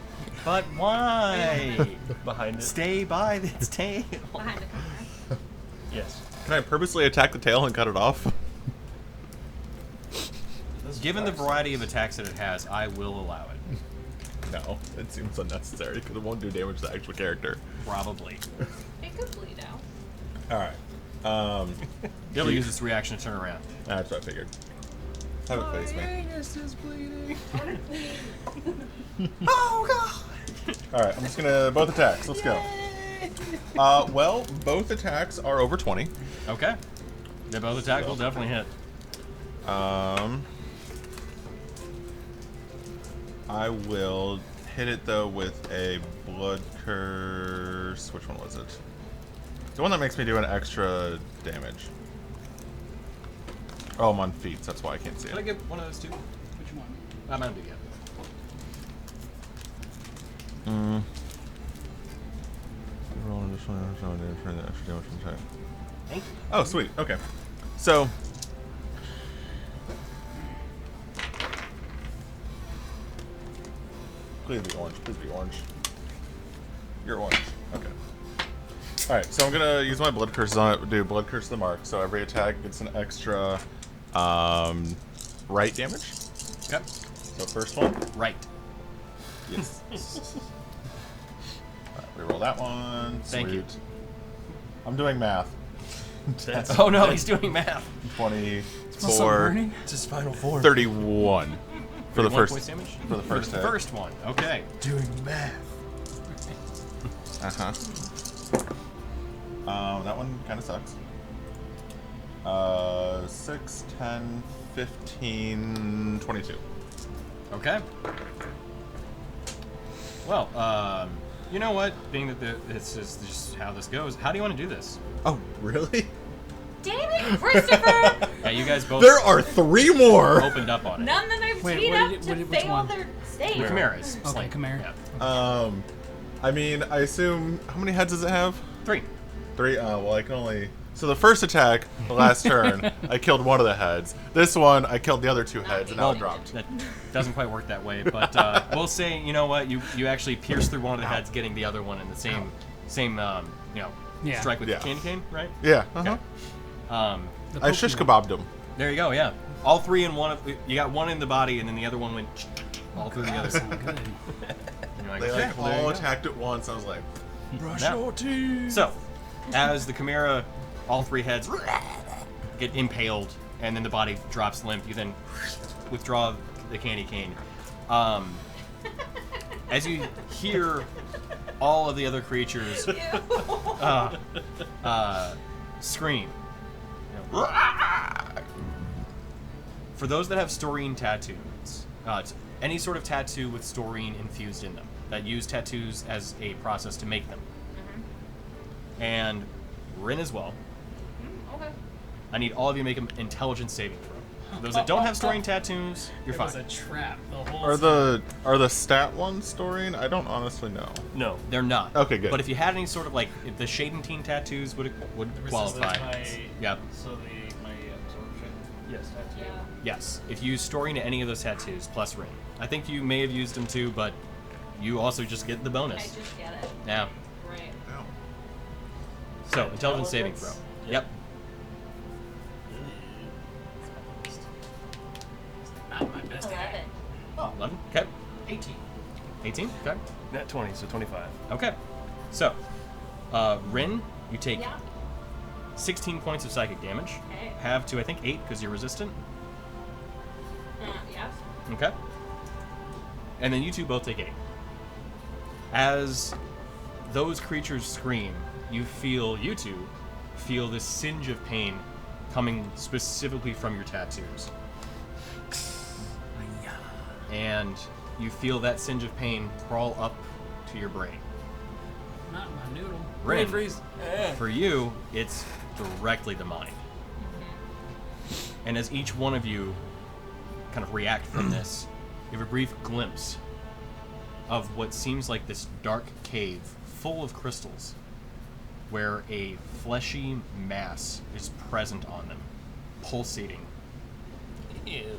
But why? Behind it. Stay by its tail. Behind the camera. Yes. Can I purposely attack the tail and cut it off? Given the variety of attacks that it has, I will allow it. No, it seems unnecessary because it won't do damage to the actual character. Probably. It could bleed out. Alright. Be able to use this reaction to turn around. That's what I figured. Have it face me. Anus is bleeding. Oh god! Alright, I'm just gonna both attacks. Let's go. Well, both attacks are over 20. Okay. They both attack will definitely hit. I will hit it though with a blood curse. Which one was it? The one that makes me do an extra damage. Oh, I'm on feats. That's why I can't see Can I it. get one of those two? Which one? I'm gonna do it. Roll an additional damage, no damage, turn the extra damage from attack. Thank you. Oh, sweet. Okay. So. Please be orange. Please be orange. You're orange. Okay. Alright, so I'm gonna use my blood curses on it, do blood curse to the mark, so every attack gets an extra right damage. Yep. So first one. Right. Yes. Alright, reroll that one. Thank you. Sweet. I'm doing math. That's Oh no, he's doing math. 24, It's his final form. 31 for the 31 first points damage? for the first hit. First one. Okay. Doing math. That one kind of sucks. 6, 10, 15, 22. Okay. Well, you know what? Being that this is just how this goes, how do you want to do this? Oh, really? Damn it, Christopher! Yeah, you guys both There are 3 more. opened up on it. None that I've Wait, seen what up did- to what did- which fail one? their state. The Chimera's. Okay, Slate. Chimera. Yeah. I mean, I assume how many heads does it have? 3. 3. Well, I can only. So the first attack, the last turn, I killed one of the heads. This one, I killed the other 2 heads, and now it dropped. That doesn't quite work that way, but we'll say, you know what? You actually pierced through one of the heads, getting the other one in the same Yeah. strike with Yeah. the candy cane, right? Yeah. Okay. The I shish Pokemon. kebabbed him. There you go. Yeah. All 3 in one. You got one in the body, and then the other one went all through the other side. Good. And you're like, They okay, like well, there you all go. attacked at once. I was like, Brush Yeah. your teeth. So, as the Chimera, all 3 heads get impaled, and then the body drops limp, you then withdraw the candy cane. As you hear all of the other creatures scream. You know, for those that have Storine tattoos, any sort of tattoo with Storine infused in them, that use tattoos as a process to make them. And Rin as well. Okay. I need all of you to make an intelligence saving throw. Those that don't have Storine tattoos, you're It fine. was a trap. The whole are time. the stat ones storing? I don't honestly know. No. They're not. Okay, good. But if you had any sort of like, if the Shadentine tattoos would qualify. Yep. So my absorption. Yes. Yeah. Yes. If you use Storine to any of those tattoos, plus Rin. I think you may have used them too, but you also just get the I bonus. just get it. Yeah. Right. So, intelligence saving throw. Yep. Not my best. 11. 11. Okay. 18. 18? Okay. Nat 20, so 25. Okay. So, Rin, you take Yeah. 16 points of psychic damage. Okay. Have to, I think, 8 because you're resistant. Yes. Okay. And then you two both take 8. As those creatures scream, you two feel this singe of pain coming specifically from your tattoos. And you feel that singe of pain crawl up to your brain. Not my noodle. Rin, freeze. for you, it's directly the mind. And as each one of you kind of react from this, you have a brief glimpse of what seems like this dark cave full of crystals, where a fleshy mass is present on them, pulsating, Ew.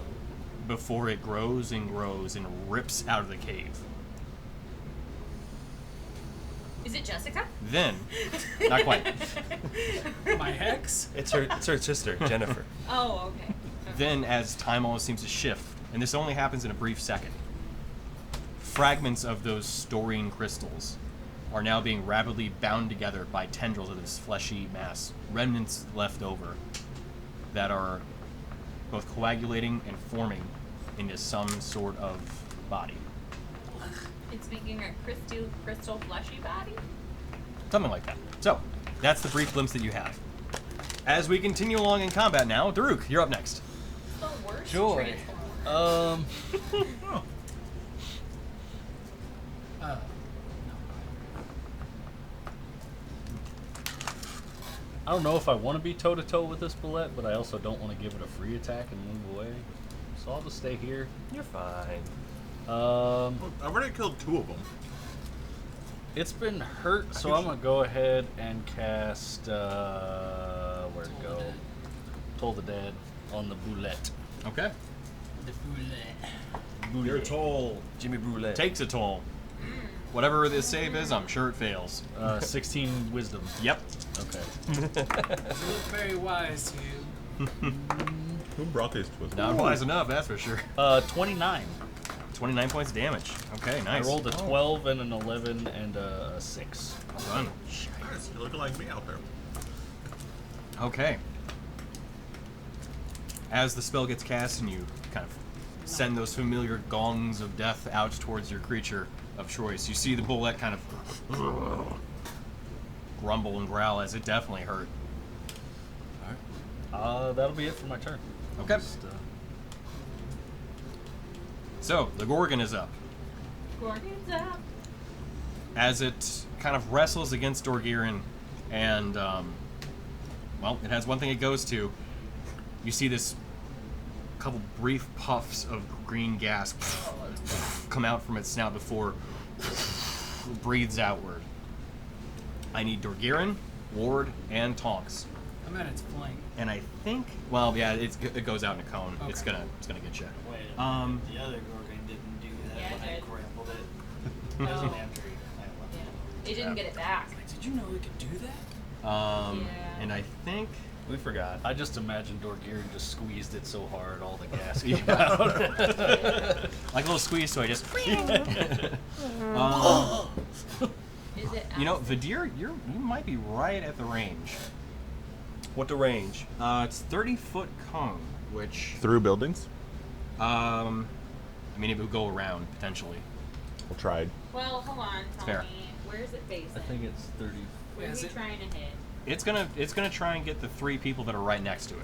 before it grows and grows and rips out of the cave. Is it Jessica? Then, not quite, My hex? It's her sister, Jennifer. Oh, okay. then as time almost seems to shift, and this only happens in a brief second, fragments of those storine crystals are now being rapidly bound together by tendrils of this fleshy mass, remnants left over that are both coagulating and forming into some sort of body. It's making a crystal fleshy body? Something like that. So, that's the brief glimpse that you have. As we continue along in combat now, Daruk, you're up next. The worst Joy. transformer. No. I don't know if I want to be toe-to-toe with this bullet, but I also don't want to give it a free attack and move away. So I'll just stay here. You're fine. Well, I've already killed 2 of them. It's been hurt, so I'm going to go ahead and cast, where'd it go? Toll the Dead on the boulette. Okay. The boulette. Your toll Jimmy Brulette. takes a toll. Whatever this save is, I'm sure it fails. 16 wisdom. Yep. Okay. You look very wise to you. Who brought these twists? Not wise enough, that's for sure. 29. 29 points of damage. Okay, nice. I rolled a 12 and an 11 and a 6. Well done. Nice, you're looking like me out there. Okay. As the spell gets cast and you kind of send those familiar gongs of death out towards your creature of choice, you see the bullet kind of grumble and growl as it definitely hurt. That'll be it for my turn. Okay. Just, So, the Gorgon is up. Gorgon's up. As it kind of wrestles against Dorgirin, and, well, it has one thing it goes to. You see this couple brief puffs of green gas come out from its snout before it breathes outward. I need Dorgirin, Ward, and Tonks. I'm at its flank. And I think, well, yeah, it goes out in a cone. Okay. It's gonna get you. Wait a minute. The other Gorgon didn't do that Yeah, when it I did. grappled it. That was No. an after It didn't get it back. Like, did you know we could do that? Yeah. And I think, We forgot. I just imagined Dorgirin just squeezed it so hard all the gas Yeah. came out. like a little squeeze toy, just. Is it? You know, acid? Vidir, you might be right at the range. What the range? It's 30-foot cone, which Through buildings? I mean, it would go around potentially. Well, tried. Well, hold on. Tell Fair. me, where's it facing? I think it's 30. Where Is are we it- trying to hit? It's gonna try and get the 3 people that are right next to it,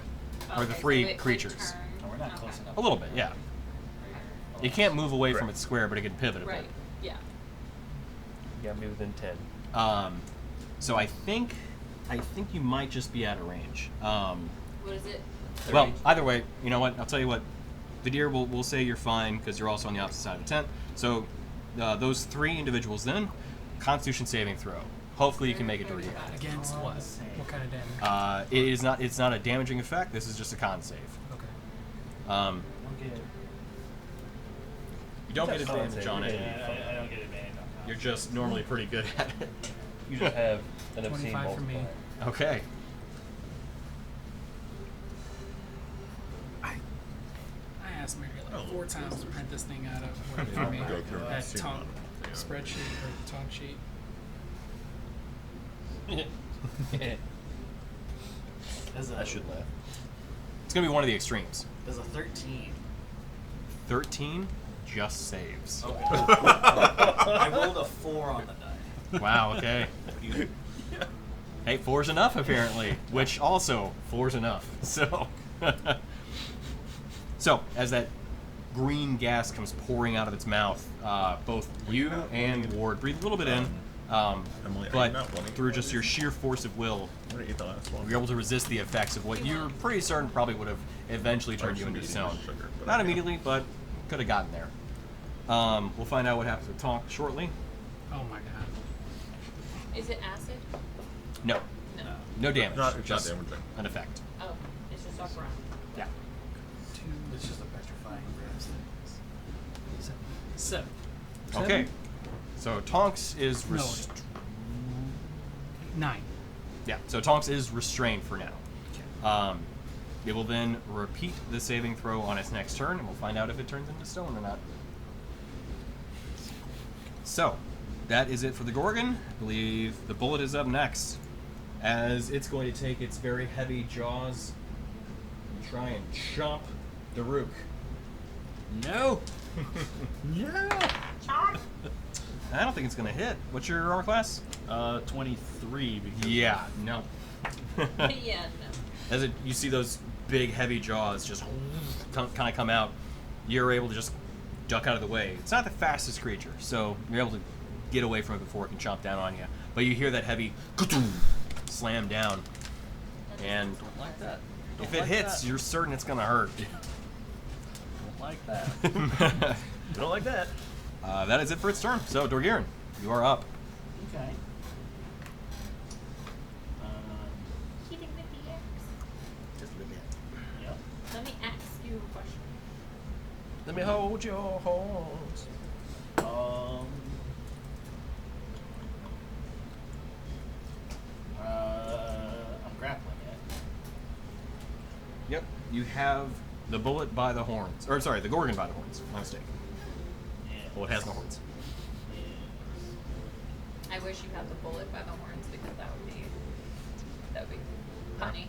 or the Okay, 3 so it could creatures. turn- No, we're not okay. close enough. A little bit, yeah. It can't move away from Correct. its square, but it can pivot a Right. bit. Yeah. You got me within 10. So I think you might just be out of range. What is it? Well, either way, you know what? I'll tell you what. Vidir will say you're fine because you're also on the opposite side of the tent. So those 3 individuals then, Constitution saving throw. Hopefully you can make it, Dorgirin. Against what? What kind of damage? It is not. It's not a damaging effect. This is just a con save. Okay. Don't get it. You don't get That's advantage fine. on it. I don't get advantage on that. You're just normally pretty good at it. You just have an obscene 25 for me. multiplier. Okay. I asked Mary like Oh, 4 times to print this thing out of work Yeah, for me. go through and That see tongue. about spreadsheet or talk sheet. I should laugh. It's gonna be one of the extremes. There's a 13. 13 just saves. Okay. I rolled a 4 on the die. Wow. Okay. Hey, 4's enough apparently. Which also 4's enough. So. So as that green gas comes pouring out of its mouth, both you and Ward breathe a little bit in, but through just your sheer force of will, I'm gonna eat the last one. you're able to resist the effects of what you're pretty certain probably would have eventually turned you into stone. Sugar, but Not immediately, but could have gotten there. We'll find out what happens with Tonk shortly. Oh my god. Is it acid? No, No. no damage. It's not just damaging. an effect. Oh, it's just off around. Yeah. It's just a petrifying grass. 7. Okay. So Tonks is No. 9. yeah. So Tonks is restrained for now. It will then repeat the saving throw on its next turn, and we'll find out if it turns into stone or not. So, that is it for the Gorgon. I believe the bullet is up next, as it's going to take its very heavy jaws and try and chomp Daruk. No. No. I don't think it's going to hit. What's your armor class? 23. Because Yeah, no. Yeah, no. As you see those big, heavy jaws just kind of come out, you're able to just duck out of the way. It's not the fastest creature, so you're able to get away from it before it can chomp down on you. But you hear that heavy slam down, and Don't like that. if it hits, you're certain it's going to hurt. Don't like that. Don't like that. That is it for its turn. So, Dorgirin, you are up. Okay. Hitting with the axe. Just a little bit. Yep. Let me ask you a question. Let me hold your horns. I'm grappling it. Yep. You have the bullet by the horns. Or, sorry, the Gorgon by the horns. My mistake. Yeah. Well, it has no horns. I wish you had the bullet by the horns because that would be funny.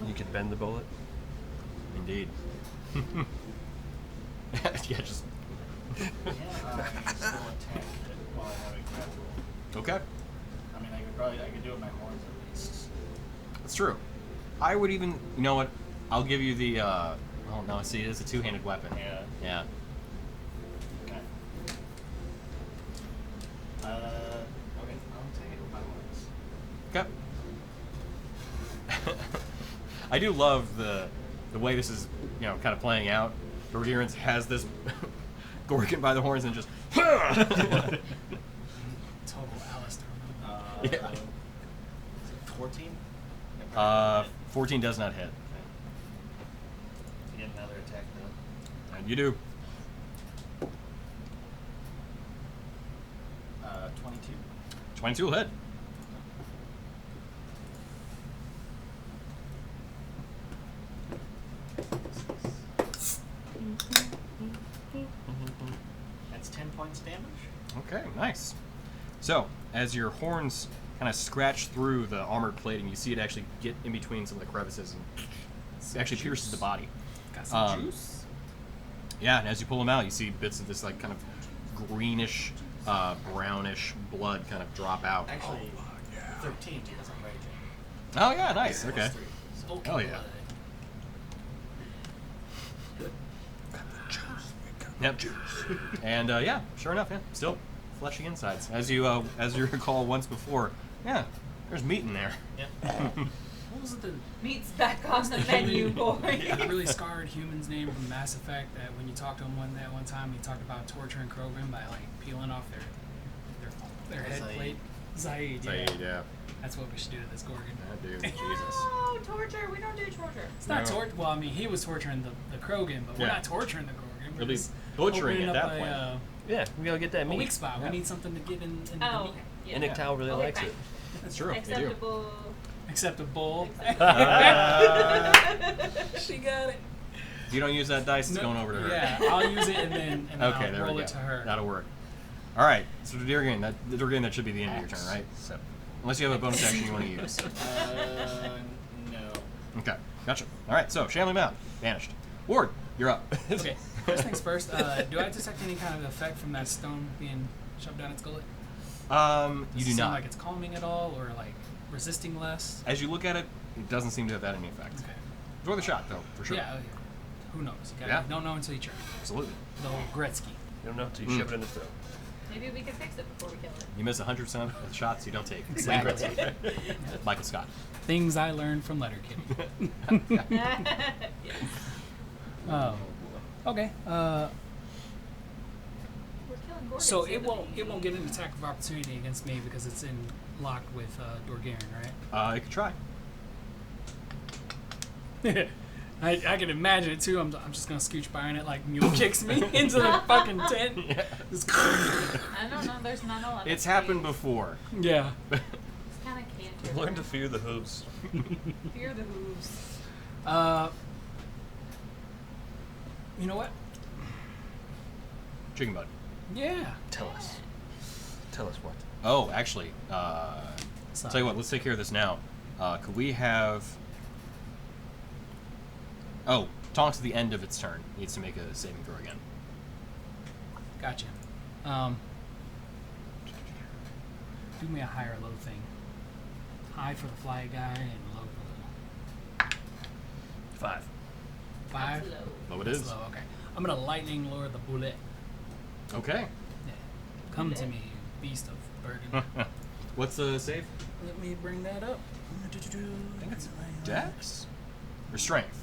You could bend the bullet. Indeed. Yeah, just... Yeah, I still attack it while I have a grapple. Okay. I mean, I could do it with my horns at least. That's true. I would even... You know what? I'll give you the... oh, no, see, it is a two-handed weapon. Yeah. Yeah. Okay. Okay, I'll take it with my horns. Okay. I do love the way this is, kind of playing out. Dorgirin has this Gorgon by the horns and just... Total Alistair. Yeah. Is it 14? 14 does not hit. Okay. You get another attack though. And you do. 22. 22 will hit. That's 10 points damage. Okay, nice. So, as your horns kind of scratch through the armored plating, you see it actually get in between some of the crevices and it actually pierces the body. Got some juice. Yeah, and as you pull them out, you see bits of this like kind of greenish, brownish blood kind of drop out. Actually, 13 because I'm raging. Oh yeah, nice. Plus Okay. 3. Smoky Hell yeah. blood. Yep. And yeah, sure enough, yeah, still fleshy insides. As you recall once before, yeah, there's meat in there. Yep. What was it the Meat's back on the menu, boy. the really scarred human's name from Mass Effect that when you talked to him one time, he talked about torturing Krogan by like peeling off their head Zaid. plate. Zaid, yeah. Zaid, yeah. That's what we should do to this Gorgon. That dude, Jesus. No, torture. We don't do torture. It's not No. torture. Well, I mean, he was torturing the Krogan, but we're Yeah. not torturing the Gorgon. We're At least just butchering opening at up that a, point. Yeah, we gotta get that a meat. weak spot. Yeah. We need something to get in the Oh, meat. okay. Yeah. And Ictal really Okay, likes fine. it. That's true. They do. Acceptable. Except a bull. Acceptable. She got it. If you don't use that dice, it's going over to her. Yeah, I'll use it and then Okay, I'll there roll we it go. to her. That'll work. All right. So Durgan, that should be the end of your turn, right? 7. Unless you have a bonus action you want to use. No. Okay, gotcha. All right. So Shanley Mound vanished. Ward, you're up. Okay, first things first. Do I detect any kind of effect from that stone being shoved down its gullet? You Does do it seem not. like it's calming at all, or like resisting less? As you look at it, it doesn't seem to have had any effect. Okay. It's worth a shot, though, for sure. Yeah. Who knows? You Yeah. don't know until you try. Absolutely. The old Gretzky. You don't know until you shove it in his throat. Maybe we can fix it before we kill it. You miss 100% of the shots you don't take. Exactly. Michael Scott. Things I learned from Letterkenny. Yes. Oh. Okay. We're killing Gordon. So it won't get an attack of opportunity against me because it's in locked with Dorgaren, right? You can try. I can imagine it too. I'm just gonna scooch by and it like mule kicks me into the fucking tent. Just I don't know. There's not a lot. It's of happened space. before. yeah. It's kind of canter. Learn to fear the hooves. Fear the hooves. You know what? Chicken butt. Yeah. Tell us. Tell us what. Oh, actually, So, tell you what, let's take care of this now. Could we have... Oh, Tonks at the end of its turn needs to make a saving throw again. Gotcha. Do me a high or low thing. High for the fly guy and low for the 5. 5. That's low. Low it That's is. low. Okay. I'm gonna lightning lure the bullet. Okay. Yeah. Come to me, you beast of burden. What's the save? Let me bring that up. I think it's Dex? Or Strength?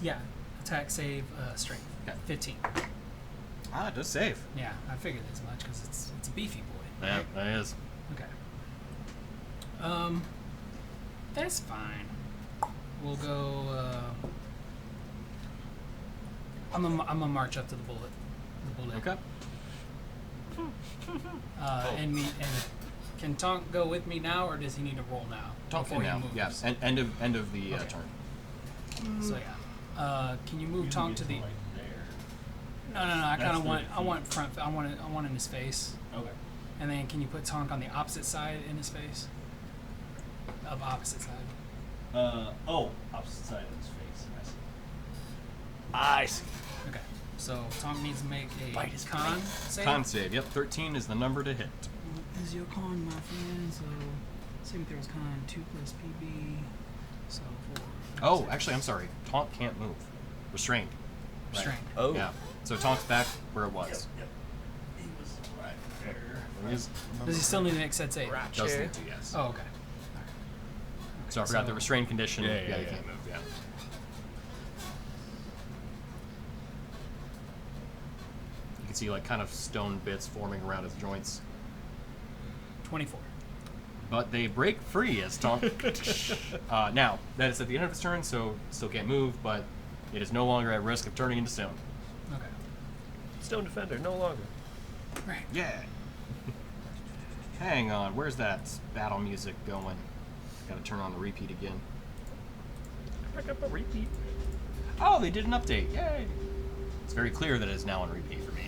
Yeah. Attack, save, strength. Okay. 15. Ah, it does save. Yeah, I figured as much because it's a beefy boy. Yeah, that is. Okay. That's fine. We'll go. I'm gonna march up to the bullet. The bullet. Okay. And can Tonk go with me now, or does he need to roll now? Tonk before can he now. moves? Yes. End of the Okay. turn. So yeah. Can you move Tonk to the? No. I kind of want. I want front. I want it. I want in his face. Okay. And then can you put Tonk on the opposite side in his face? Of opposite side. Opposite side of his face. I see. Okay. So Tonk needs to make a Bite his con save. Con save. Yep, 13 is the number to hit. What is your con, my friend? So saving throws con 2 plus PB. So 4. Oh, actually, I'm sorry. Tonk can't move. Restrained. Right. Strength. Oh. Yeah. So Tonk's back where it was. Yep. He was right there. He is- Does he still need to make said save? does need to, yes. Oh, okay. So I forgot the so- restrained condition. Yeah, he yeah. can't move. Yeah. You can see like kind of stone bits forming around his joints, 24. but they break free as Tonk. Now that is at the end of his turn, so still can't move, but it is no longer at risk of turning into stone. Okay. Stone Defender, no longer. Right. Yeah. Hang on, where's that battle music going? Gotta turn on the repeat again. Back up a repeat. Oh, they did an update. Yay! It's very clear that it is now on repeat for me.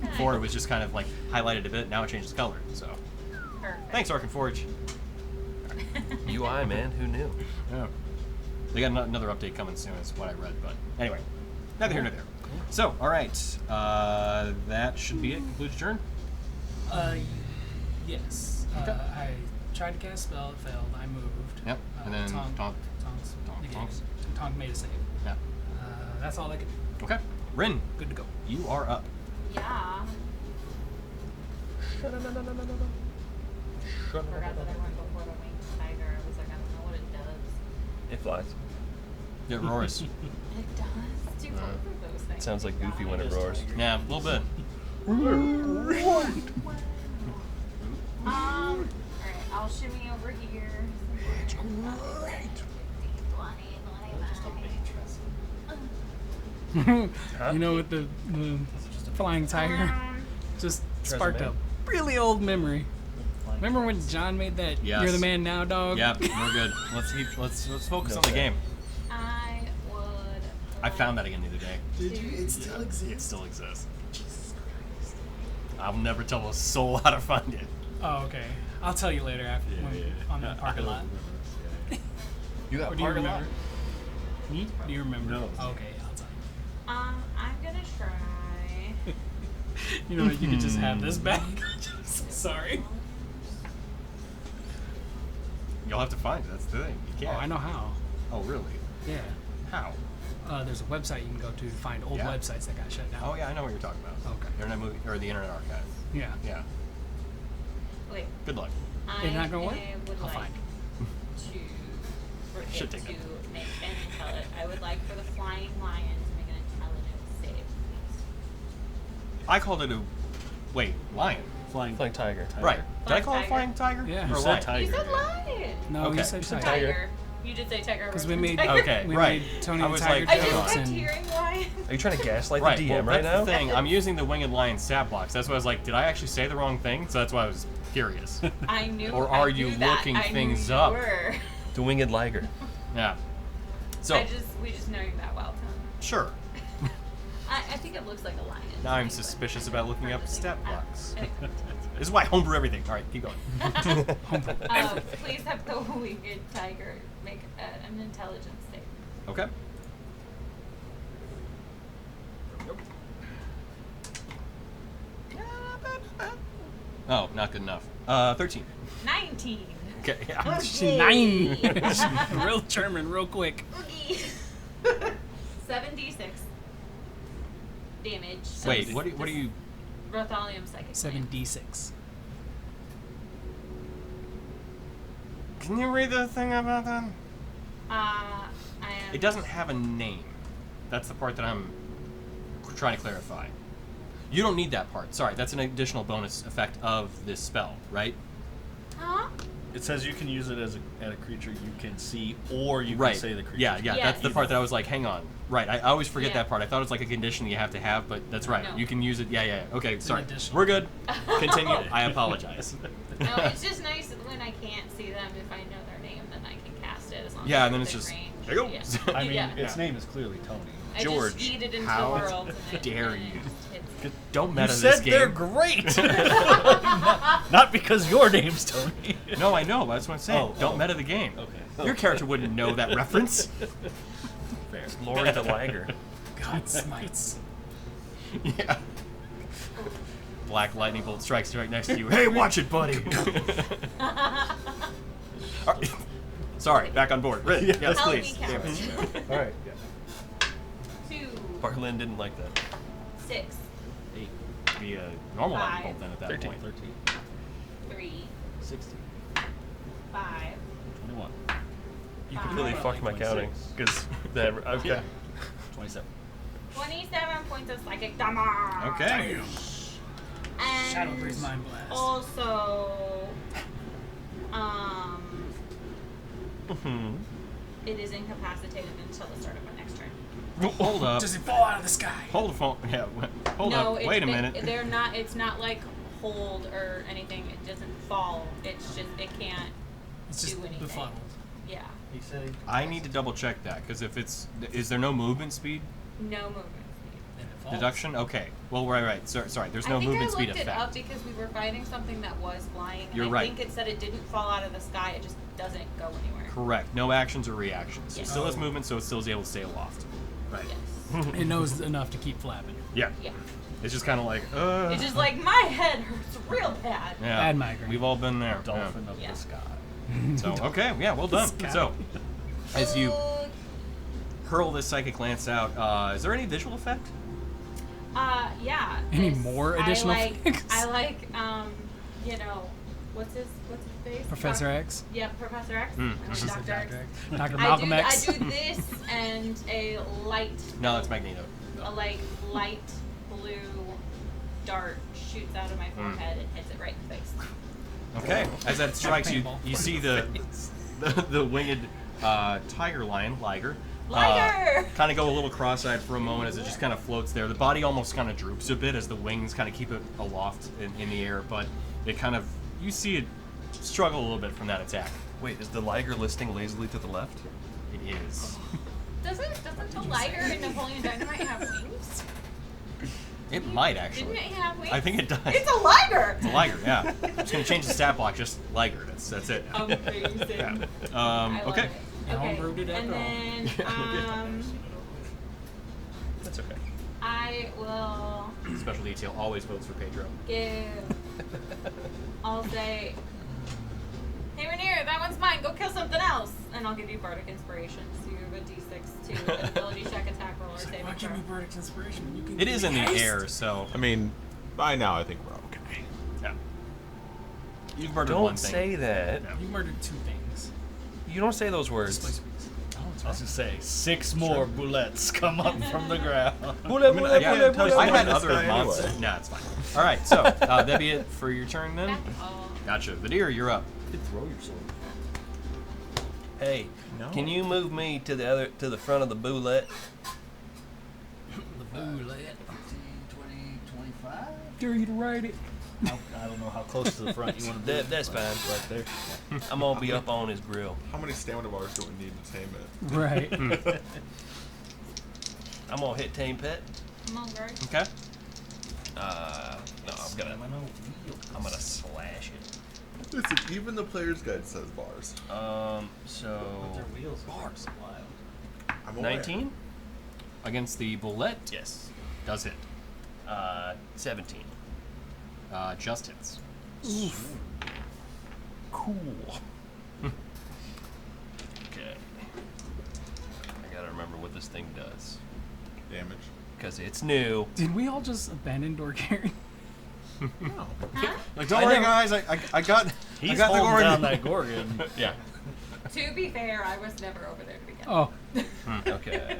Before it was just kind of like highlighted a bit, now it changes color. So Perfect. thanks, Ark and Forge. UI, man, who knew? Yeah. They got another update coming soon, is what I read, but anyway. Neither here nor there. So, alright. That should be it. Conclude your turn. Yes. Okay. I tried to cast spell, it failed. I moved. Yep. And then Tonk Tonk. Tonk made a save. Yeah. That's all I could do. Okay. Rin, Good to go. you are up. Yeah. Forgot that I went before the winged tiger. I was like, I don't know what it does. It flies. Get roars. It does. Do both of those things. Sounds like Goofy when it roars. Yeah, a little bit. Alright, I'll shimmy over here. It's great. 20, You know, with the flying tiger, just sparked man. a really old memory. Remember when John made that Yes. "You're the Man Now" dog? Yep, we're good. Let's focus on the game. I would I found that again the other day. Did you? It still It exists. still exists. I'll never tell a soul how to find it. Oh, okay. I'll tell you later after on the parking lot. You got Or do you parking lot? remember? Me? Do you remember? No. Oh, okay, I'll tell I'm gonna try. you. You know, you could just have this back. Sorry. You'll have to find it. That's the thing. You Oh, can't. I know how. Oh, really? Yeah. How? There's a website you can go to find old Yeah. websites that got shut down. Oh, yeah, I know what you're talking about. Okay. Internet movie or the Internet Archive. Yeah. Yeah. Wait. Good luck. I It's not gonna work? would I'll like find to for it Should to take it. make an intelligence. I would like for the flying lion to make an intelligence save, please. I called it a lion. Flying Flying tiger. Right. Did I Flying call it tiger. flying tiger? Yeah. Or You said lion? tiger. You said yeah. lion. No, Okay. you said said tiger. Tiger. You did say tiger. Because we're we made tiger. Okay, we right. made Tony I the was Tiger like- I just jokes kept and hearing lion. Are you trying to gaslight Right. the Well, DM right that's now? the thing. I'm using the winged lion stat blocks. That's why I was like, did I actually say the wrong thing? So that's why I was curious. I knew. Or I are knew you that. looking I knew things you up? Were. The winged liger. Yeah. So We just know you that well, Tom. sure. I think it looks like a lion. Now I'm to me, but suspicious about looking up stat I don't- blocks. anyway. This is why I homebrew everything. All right, keep going. Please have the winged tiger make an intelligence save. Okay. Oh, not good enough. 13. 19. Okay. Yeah. Nine. Real German, real quick. Oogie. 76 damage. So Wait, this- what do you? Rothalium psychic. 7d6. Can you read the thing about that? I am. It doesn't have a name. That's the part that I'm trying to clarify. You don't need that part. Sorry, that's an additional bonus effect of this spell, right? Huh? It says you can use it as at a creature you can see, or you Right. can say the creature. Yeah. Yes. That's the part that I was like, hang on. Right. I always forget Yeah. that part. I thought it was like a condition that you have to have, but that's right. No. You can use it. Yeah. Okay. Sorry. additional. We're good. Continue. I apologize. No, it's just nice when I can't see them. If I know their name, then I can cast it as long Yeah, as and then it's it's within just, range. there you go. Yeah. I mean, Yeah. its name is clearly Tony. I George, just feed it into how the world. And it- dare and you. it's- Don't You meta this said game. they're great. Not because your name's Tony. No, I know. That's what I'm saying. Oh, Don't oh. meta the game. Okay. Your character wouldn't know that reference. Fair. Lori the liger. God smites. Yeah. Black lightning bolt strikes right next to you. Hey, watch it, buddy. All right. Sorry, back on board. Right. Yes, Help please. me Damn count. it. All right. 2, Barlin didn't like that. 6, Be a normal lightning 5, bolt then at that 13. point. 13. 3, 60. 5. 21. You completely fucked my counting. Because that. Okay. Yeah. 27. 27 points of psychic damage. Okay. And Shadow Breeze Mind Blast. also, Mhm. it is incapacitated until the start of my next turn. Hold up. Does it fall out of the sky? Hold the phone. Yeah. Hold no, up. Wait a minute. They're not. It's not like hold or anything. It doesn't fall. It's just it can't It's just do anything. befuddled. Yeah, He said he I need to double check that because if it's, is there no movement speed no movement speed. Then it falls. deduction? Okay. Well, right. Sorry. There's no I think movement I speed looked it effect. up because we were fighting something that was flying. And You're I right. think it said it didn't fall out of the sky. It just doesn't go anywhere. Correct. No actions or reactions. It Yes. still has movement, so it still is able to stay aloft. Right. Yes. It knows enough to keep flapping. Yeah. Yeah. It's just kind of like, It's just like my head hurts real bad. yeah. Bad migraine. We've all been there. Dolphin of Yeah. the sky. Yeah. So okay, yeah, well done. Sky. So, as you Ooh, hurl this psychic lance out, is there any visual effect? yeah. Any this- more additional I like, things? I like, you know, what's his face? Professor X. Yeah, Professor X. Mm. I mean, Dr. X. Dr. Malcolm X. I do this and a light. No, it's Magneto. A like light blue dart shoots out of my forehead and hits it right in the face. Okay, as that strikes you, Paintball. you see the winged tiger lion, liger. Liger! Kind of go a little cross-eyed for a moment as it just kind of floats there. The body almost kind of droops a bit as the wings kind of keep it aloft in the air, but it kind of, you see it struggle a little bit from that attack. Wait, is the liger listing lazily to the left? It is. Doesn't the lighter in Napoleon Dynamite have wings? It might actually. Didn't it have wings? I think it does. It's a liger. It's a liger, yeah. I'm just gonna change the stat block, just liger. That's it. Amazing. Yeah. I love Okay. it. Now I'm Okay. rooted And after then That's okay. I will Special detail always votes for Pedro. give. I'll say, hey Rainier, that one's mine. Go kill something else, and I'll give you bardic inspiration. So you have a D6 to ability check, attack roll, or saving Why give me throw. Bardic Inspiration when you can It give is me in the haste? air, so I mean, by now I think we're okay. yeah. You've murdered Don't one thing. say that. You murdered 2 things. You don't say those words. Spice Weeks. I was gonna say 6 more bullets come up from the ground. Yeah, I had this other guy monsters. anyway. Nah, it's fine. All right, so that'd be it for your turn then. That's all. Gotcha. Vadir, you're up. You could throw your sword. Hey, No. can you move me to the front of the boulette? The boulette. 20, 25? Dare you to ride it. I don't know how close to the front you want to be. That's fine. Right there. I'm gonna be up on his grill. How many stamina bars do we need to tame it? Right. I'm gonna hit tame pet. Come on, Gary. Okay. No, I'm gonna slash it. Listen, even the player's guide says bars. So Their wheels are so wild. I'm aware. 19. Against the bullet, Yes. does hit. 17. Just hits. Cool. Okay. I gotta remember what this thing does. Damage. Because it's new. Did we all just abandon Dorkaren? No. Huh? Like, don't worry, guys. I got. He's I got the holding Gorgon. down that Gorgon. Yeah. To be fair, I was never over there to begin. Oh. Okay.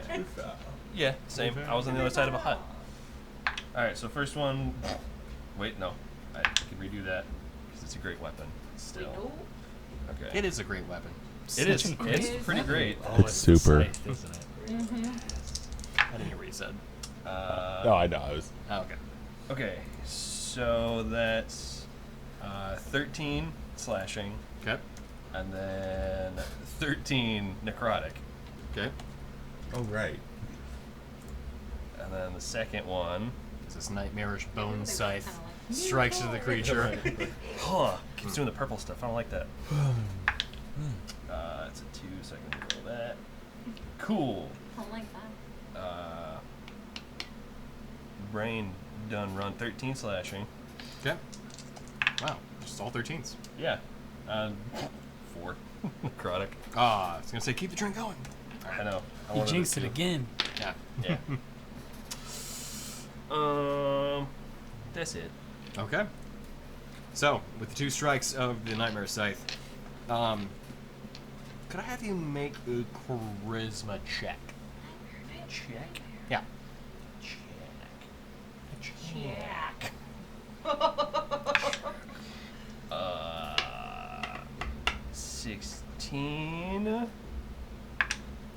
Yeah, same. I was on the other side of a hut. Alright, so first one. Wait, no. I can redo that. Because it's a great weapon. Still. Okay. It is a great weapon. It is. Such a It's great pretty weapon. great. Oh, It's the super. scythe, isn't it? Mm-hmm. I didn't hear what you said. No, I know. I was. Oh, okay. Okay, so that's 13 slashing, Okay. and then 13 necrotic, Okay. Oh, right. and then the second one, This nightmarish bone They scythe kinda like, strikes into the creature. keeps doing the purple stuff. I don't like that. It's a 2, so I can roll that. Cool. I don't like that. Brain done run 13 slashing. Okay. Wow. Just all 13s. Yeah. 4 necrotic. Ah, I was gonna say keep the train going. I know. I You wanted jinxed it to. again. Yeah. Yeah. That's it. Okay. So, with the 2 strikes of the Nightmare Scythe, could I have you make a charisma check? Check. Yeah. Jack. 16.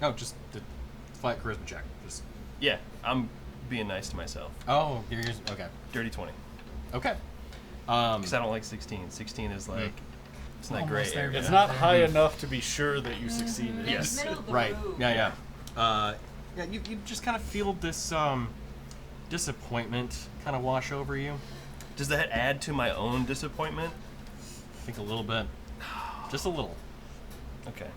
Oh, just the flat charisma check. Just. Yeah, I'm being nice to myself. Oh, you're okay. Dirty 20. Okay. Because I don't like 16. 16 is like, it's not Almost great. there, area. It's not high enough to be sure that you succeeded. Yes. Middle of the Right. road. Yeah. Yeah. You just kind of feel this disappointment kind of wash over you. Does that add to my own disappointment? I think a little bit. Just a little. Okay.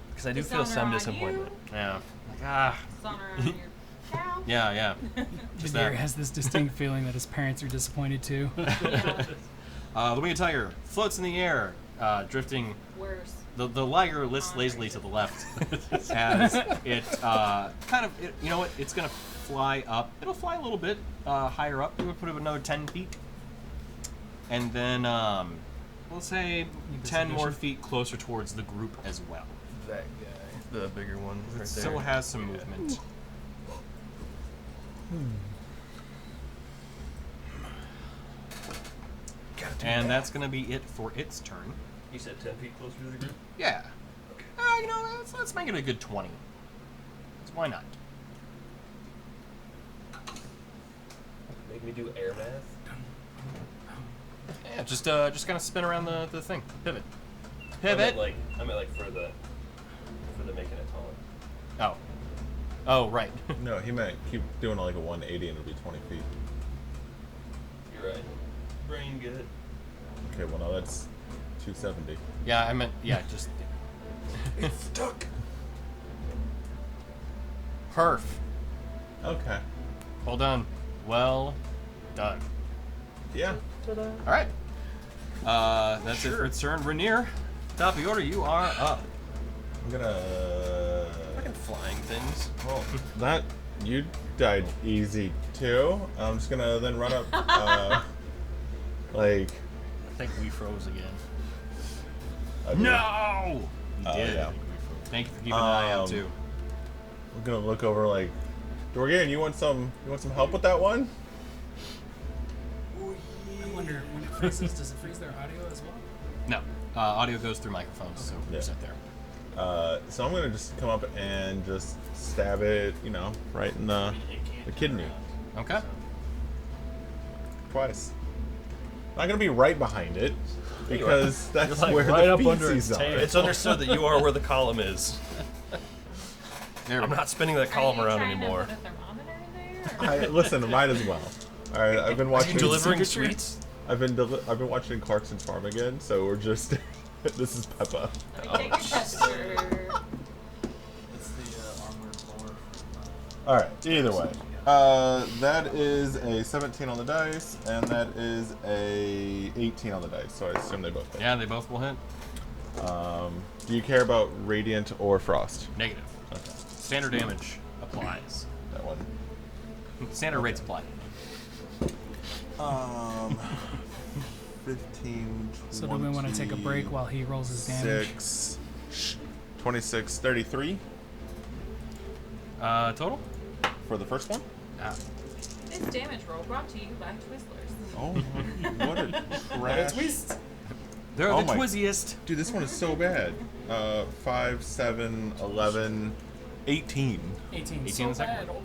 Because I do Dishonor feel some on disappointment. Yeah. Like, Dishonor on your cow. Yeah. Just that. Vadir has this distinct feeling that his parents are disappointed too. Yeah. The winged tiger floats in the air, drifting. Worse. The liger lists lazily to the left as it you know what? It's gonna fly up. It'll fly a little bit higher up. We'll put it another 10 feet, and then we'll say 10 more position? feet closer towards the group as well. That guy. The bigger one right It there. still has some movement. And that's gonna be it for its turn. You said 10 feet closer to the group? Yeah. You know, let's make it a good 20. So why not? Make me do air math? Yeah, just kind of spin around the thing. Pivot. I Pivot. meant like for the making it taller. Oh. Oh, right. No, he meant keep doing like a 180 and it'll be 20 feet. You're right. Brain good. Okay, well now that's 270. Yeah, I meant, yeah, just. It's stuck. Perf. Okay. Hold on. Well done. Yeah. All right. That's it for its turn. Rainier, top of the order, you are up. I'm gonna. Fucking flying things. Well, that you died easy too. I'm just gonna then run up. Like. I think we froze again. No! You Oh, did. yeah. Thank you for keeping an eye out, Um, too. I'm gonna look over like. Dorgan, you want some help with that one? I wonder when it freezes, does it freeze their audio as well? No. Audio goes through microphones, so Yeah. you're set there. So I'm gonna just come up and just stab it, right in the kidney. Okay. Twice. Not gonna be right behind it because that's You're, like, where right the up under feces its are. tail. It's understood that you are where the column is. There we I'm go. not spinning that column Are you around trying anymore. To put a thermometer in there? Or? Listen, might as well. All right, I've been watching. Delivering Signature? sweets? I've been watching Clarkson's Farm again, so we're just. This is Peppa. Let me take your temperature. It's the armored core from, All right. Either way, that is a 17 on the dice, and that is a 18 on the dice. So I assume they both hit. Yeah, they both will hit. Do you care about radiant or frost? Negative. Okay. Standard damage applies. That one. Standard rates apply. 15, So do we want to take a break while he rolls his damage? 26, 33 Total? for the first one. This damage roll brought to you by Twizzlers. Oh, what a trash. They're Oh the my- twizziest. Dude, this one is so bad. 5, 7, 11, 18. 18. 18 So the second bad. one.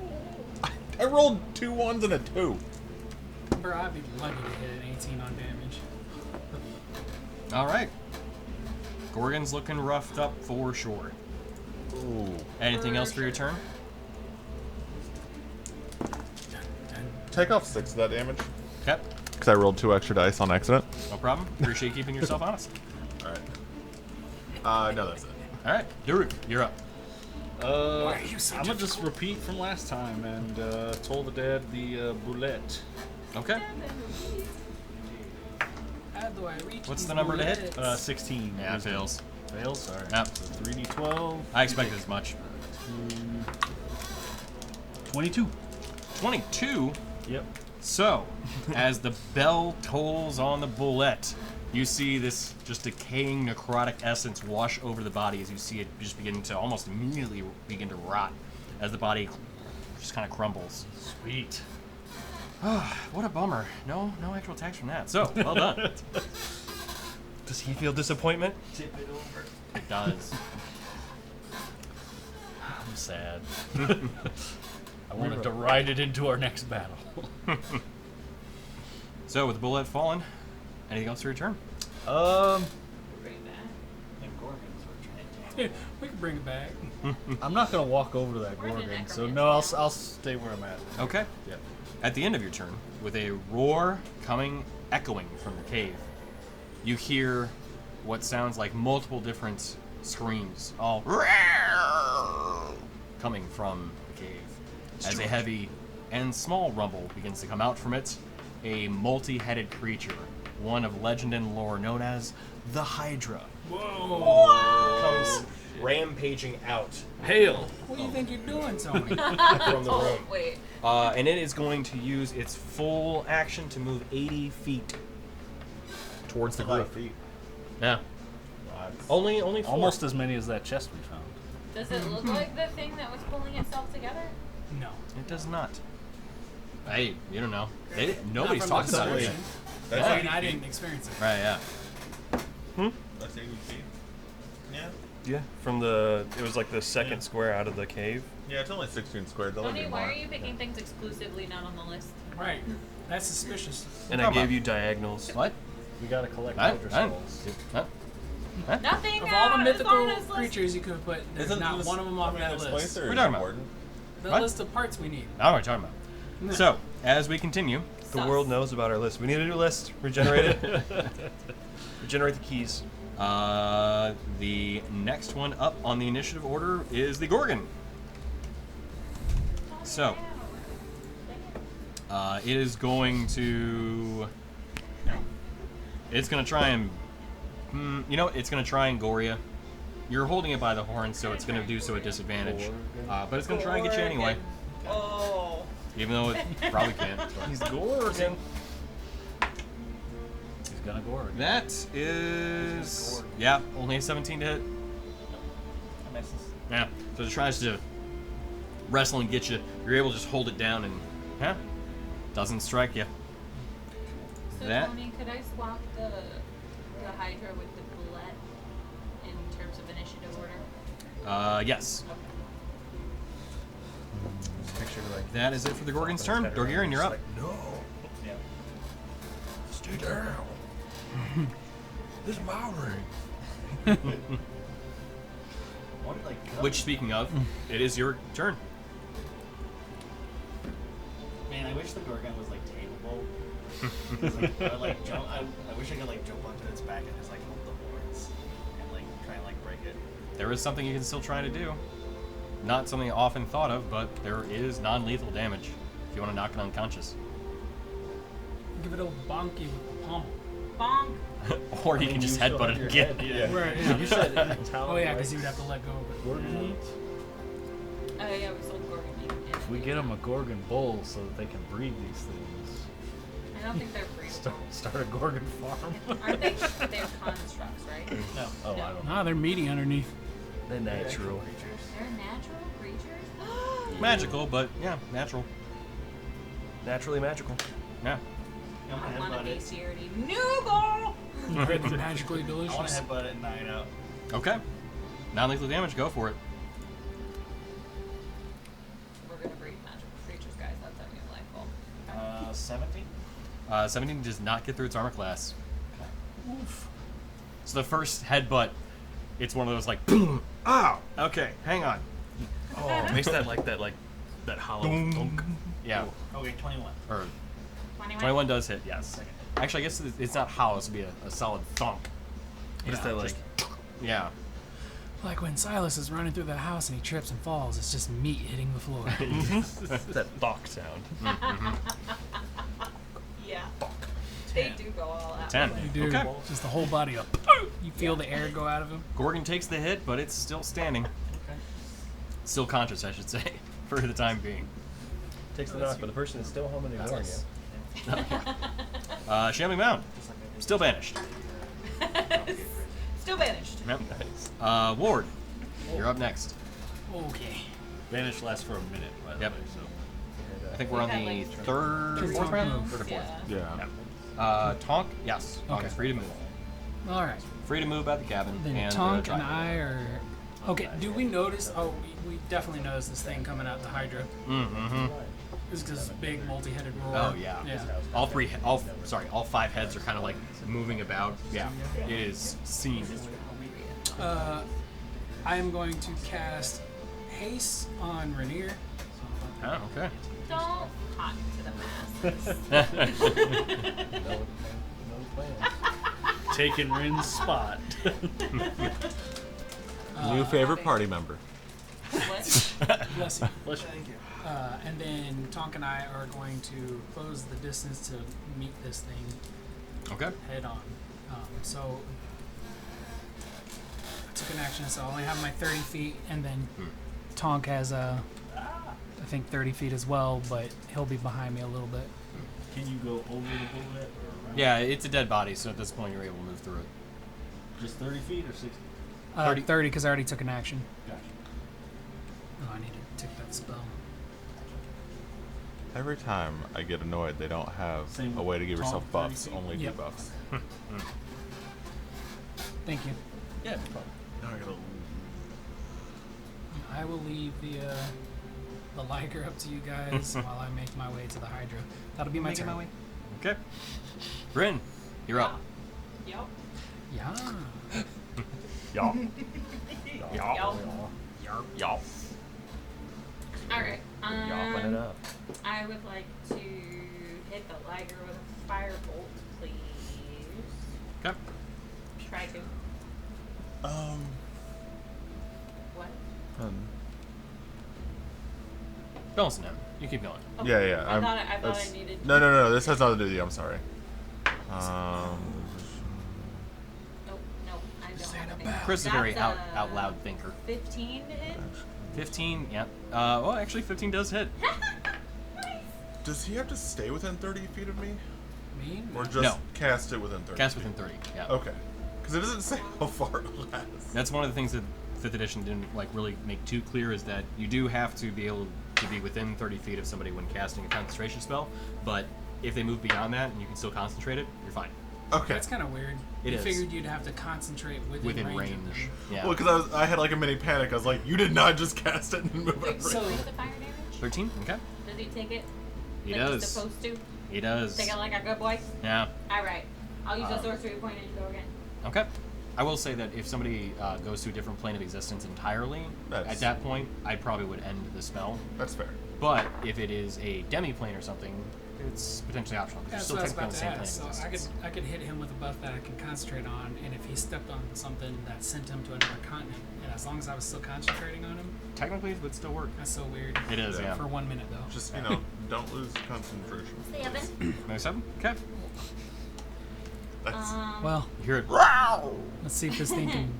I rolled 2 1s and a 2. Bro, I'd be lucky to hit an 18 on damage. All right. Gorgon's looking roughed up for sure. Ooh. Anything else for your turn? Take off 6 of that damage. Okay. Because I rolled 2 extra dice on accident. No problem. Appreciate keeping yourself honest. Alright. No, that's it. All right. Duruk, you're up. I'm gonna just repeat from last time and told the dad the boulette. Okay. How do I reach What's these the number to hit? bullets? 16. Yeah, it fails. Fails. Sorry. Yep. So 3d12. I expected as much. 22. 22. Yep. So, as the bell tolls on the bullet, you see this just decaying necrotic essence wash over the body as you see it just begin to almost immediately begin to rot as the body just kind of crumbles. Sweet. What a bummer. No actual attacks from that. So, well done. Does he feel disappointment? Tip it over. It does. I'm sad. I wanted to ride it into our next battle. So, with the bullet fallen, anything else to return? Bring that. Yeah, we can bring it back. I'm not gonna walk over to that We're the Gorgon, so necromancer no, now. I'll stay where I'm at. Okay. Yep. At the end of your turn, with a roar echoing from the cave, you hear what sounds like multiple different screams, all coming from the cave. As a heavy and small rumble begins to come out from it, a multi-headed creature, one of legend and lore known as the Hydra, comes rampaging out Hail! What do you think you're doing, Tony? from the Oh, room. wait. And it is going to use its full action to move 80 feet towards the group. Yeah. Only 4. Almost as many as that chest we found. Does it look like the thing that was pulling itself together? No. It does not. Hey, you don't know. Nobody's Not from talking the about it. description. That's I mean, I didn't experience it. Right, yeah. That's 80 feet. Yeah. Yeah. From it was like the second square out of the cave. Yeah, it's only 16 squared. That'll Tony, be why more. are you picking things exclusively not on the list? Right. That's suspicious. And I gave you diagonals. What? We gotta collect I- Elder I- Scrolls. Huh? Nothing Of all the is mythical on this list. creatures you could put, there's not one of them off that this list. place or We're is talking it about- important? The What? list of parts we need. I don't know what you're talking about. So, as we continue, The world knows about our list. We need a new list. Regenerate it. Regenerate the keys. the next one up on the initiative order is the Gorgon. So, it is going to... It's going to try and... it's going to try and gore you. You're holding it by the horn, so it's going to do so at disadvantage. But it's going to try and get you anyway. Oh. Even though it probably can't. He's Gorgon. He's gonna gore. That is... Yeah, only a 17 to hit. That misses. Yeah, so it tries to wrestle and get you. You're able to just hold it down and... doesn't strike you. So That- Tony, could I swap the Hydra with the bullet in terms of initiative order? Yes. Okay. Picture like That is it for the Gorgon's turn. Dorgiran, you're up. No. Yeah. Stay down. This is my ring. What, like, Which, speaking of, it is your turn. Man, I wish the Gorgon was like tameable. I wish I could like jump onto its back and just like hold the horns and like try and like break it. There is something you can still try to do. Not something often thought of, but there is non-lethal damage if you want to knock it unconscious. Give it a bonky with the pommel. Bonk. Or you can just headbutt it again. Yeah. Right, yeah. You said Italian. Oh yeah, because you would have to let go of it. Gorgon meat. Oh yeah, we sold Gorgon meat. If we get them a Gorgon bull so that they can breed these things, I don't think they're breedable. start a Gorgon farm. Aren't they? They're constructs, right? No. Oh, I don't know. Nah, they're meaty underneath. They're natural. They're natural creatures. Magical, but yeah, natural. Naturally magical. Yeah. I'm I gonna want a headbutt it. bestiarity. Noogle! They're magically I want delicious. to headbutt it and knock it out. Okay. Non-lethal damage, go for it. We're gonna breed magical creatures, guys. That's our new life goal. 17. 17 does not get through its armor class. Oof. So the first headbutt, it's one of those like, boom, ow, okay, hang on. Oh, makes that hollow thunk. Yeah, Okay, 21. or 21. 21 does hit, yes. Actually, I guess it's not hollow, it's to be a solid thump. What is that like? Yeah. Like when Silas is running through the house and he trips and falls, it's just meat hitting the floor. That thok sound. Yeah. They do go all out. 10. You do. Okay. Just the whole body up. You feel the air go out of him. Gorgon takes the hit, but it's still standing. Still conscious, I should say, for the time being. Takes the knock, but the person is still home and ignoring you. Shambling Mound, still banished. Still banished. Yep. Nice. Ward, you're up next. Okay. Vanish lasts for a minute, by the Yep. way, so. I think we're on We the had, like, third, Two fourth round? rounds. Third or fourth. Yeah. Yeah. Tonk, yes. Tonk Okay. is free to move. All right. Free to move out the cabin. Then and Tonk drive. and I are. Okay. Do we notice? Oh, we definitely notice this thing coming out the Hydra. Mm-hmm. It's this big multi-headed roar. Oh yeah. Yeah. All 5 heads are kind of like moving about. Yeah. It is seen. I am going to cast Haste on Rainier. Oh, okay. Don't talk to the masses. No plans. Taking Rin's spot. New favorite party member. What? Bless you. Bless you. And then Tonk and I are going to close the distance to meet this thing Okay. head on. So I took an action, so I only have my 30 feet, and then Tonk has I think 30 feet as well, but he'll be behind me a little bit. Can you go over the bullet or around? Yeah, it's a dead body, so at this point you're able to move through it. Just 30 feet or 60? 30 because I already took an action. Gotcha. Oh, I need to take that spell. Every time I get annoyed, they don't have Same a way to give yourself taunt, buffs, 30 feet? only Yep. debuffs. Thank you. Yeah, no problem. Now I gotta I will leave the Liger up to you guys while I make my way to the Hydra. That'll be my Making turn. my way. Okay. Bryn, you're up. Yup. Yeah. Y'all. Yup. Y'all. All right. Yopping it up. I would like to hit the liger with a firebolt, please. Okay. Try to. What? Balancing him. You keep going. Oh, Yeah. I thought I needed. No. This has nothing to do with you. I'm sorry. Nope, no, I don't. have anything. Chris is a very That's out loud thinker. 15 to hit. 15, yep. Well, actually, 15 does hit. Does he have to stay within 30 feet of me? Me? Or just No. cast it within 30 Cast feet? within 30, yeah. Okay. Because it doesn't say how far it lasts. That's one of the things that 5th edition didn't like really make too clear is that you do have to be able to be within 30 feet of somebody when casting a concentration spell, but if they move beyond that and you can still concentrate it, you're fine. Okay. That's kind of weird. It you is. figured you'd have to concentrate within range. of them. Yeah. Well, because I had like a mini panic. I was like, you did not just cast it and move Wait, it. So- what's the fire damage? 13, okay. Does he take it? He like does. He's supposed to? He does. Take it like a good boy? Yeah. Alright. I'll use a sorcery point and go again. Okay. I will say that if somebody goes to a different plane of existence entirely, at that point, I probably would end the spell. That's fair. But if it is a demi-plane or something, it's potentially optional. You're That's still what I was technically on about the to same plane ask. of So existence. I could hit him with a buff that I can concentrate on, and if he stepped on something that sent him to another continent, and as long as I was still concentrating on him, Technically, it would still work. that's so weird. It is, yeah. For 1 minute though. Just, don't lose concentration. 7. Maybe 7? Okay. That's, Well, You hear it. let's see if this thing can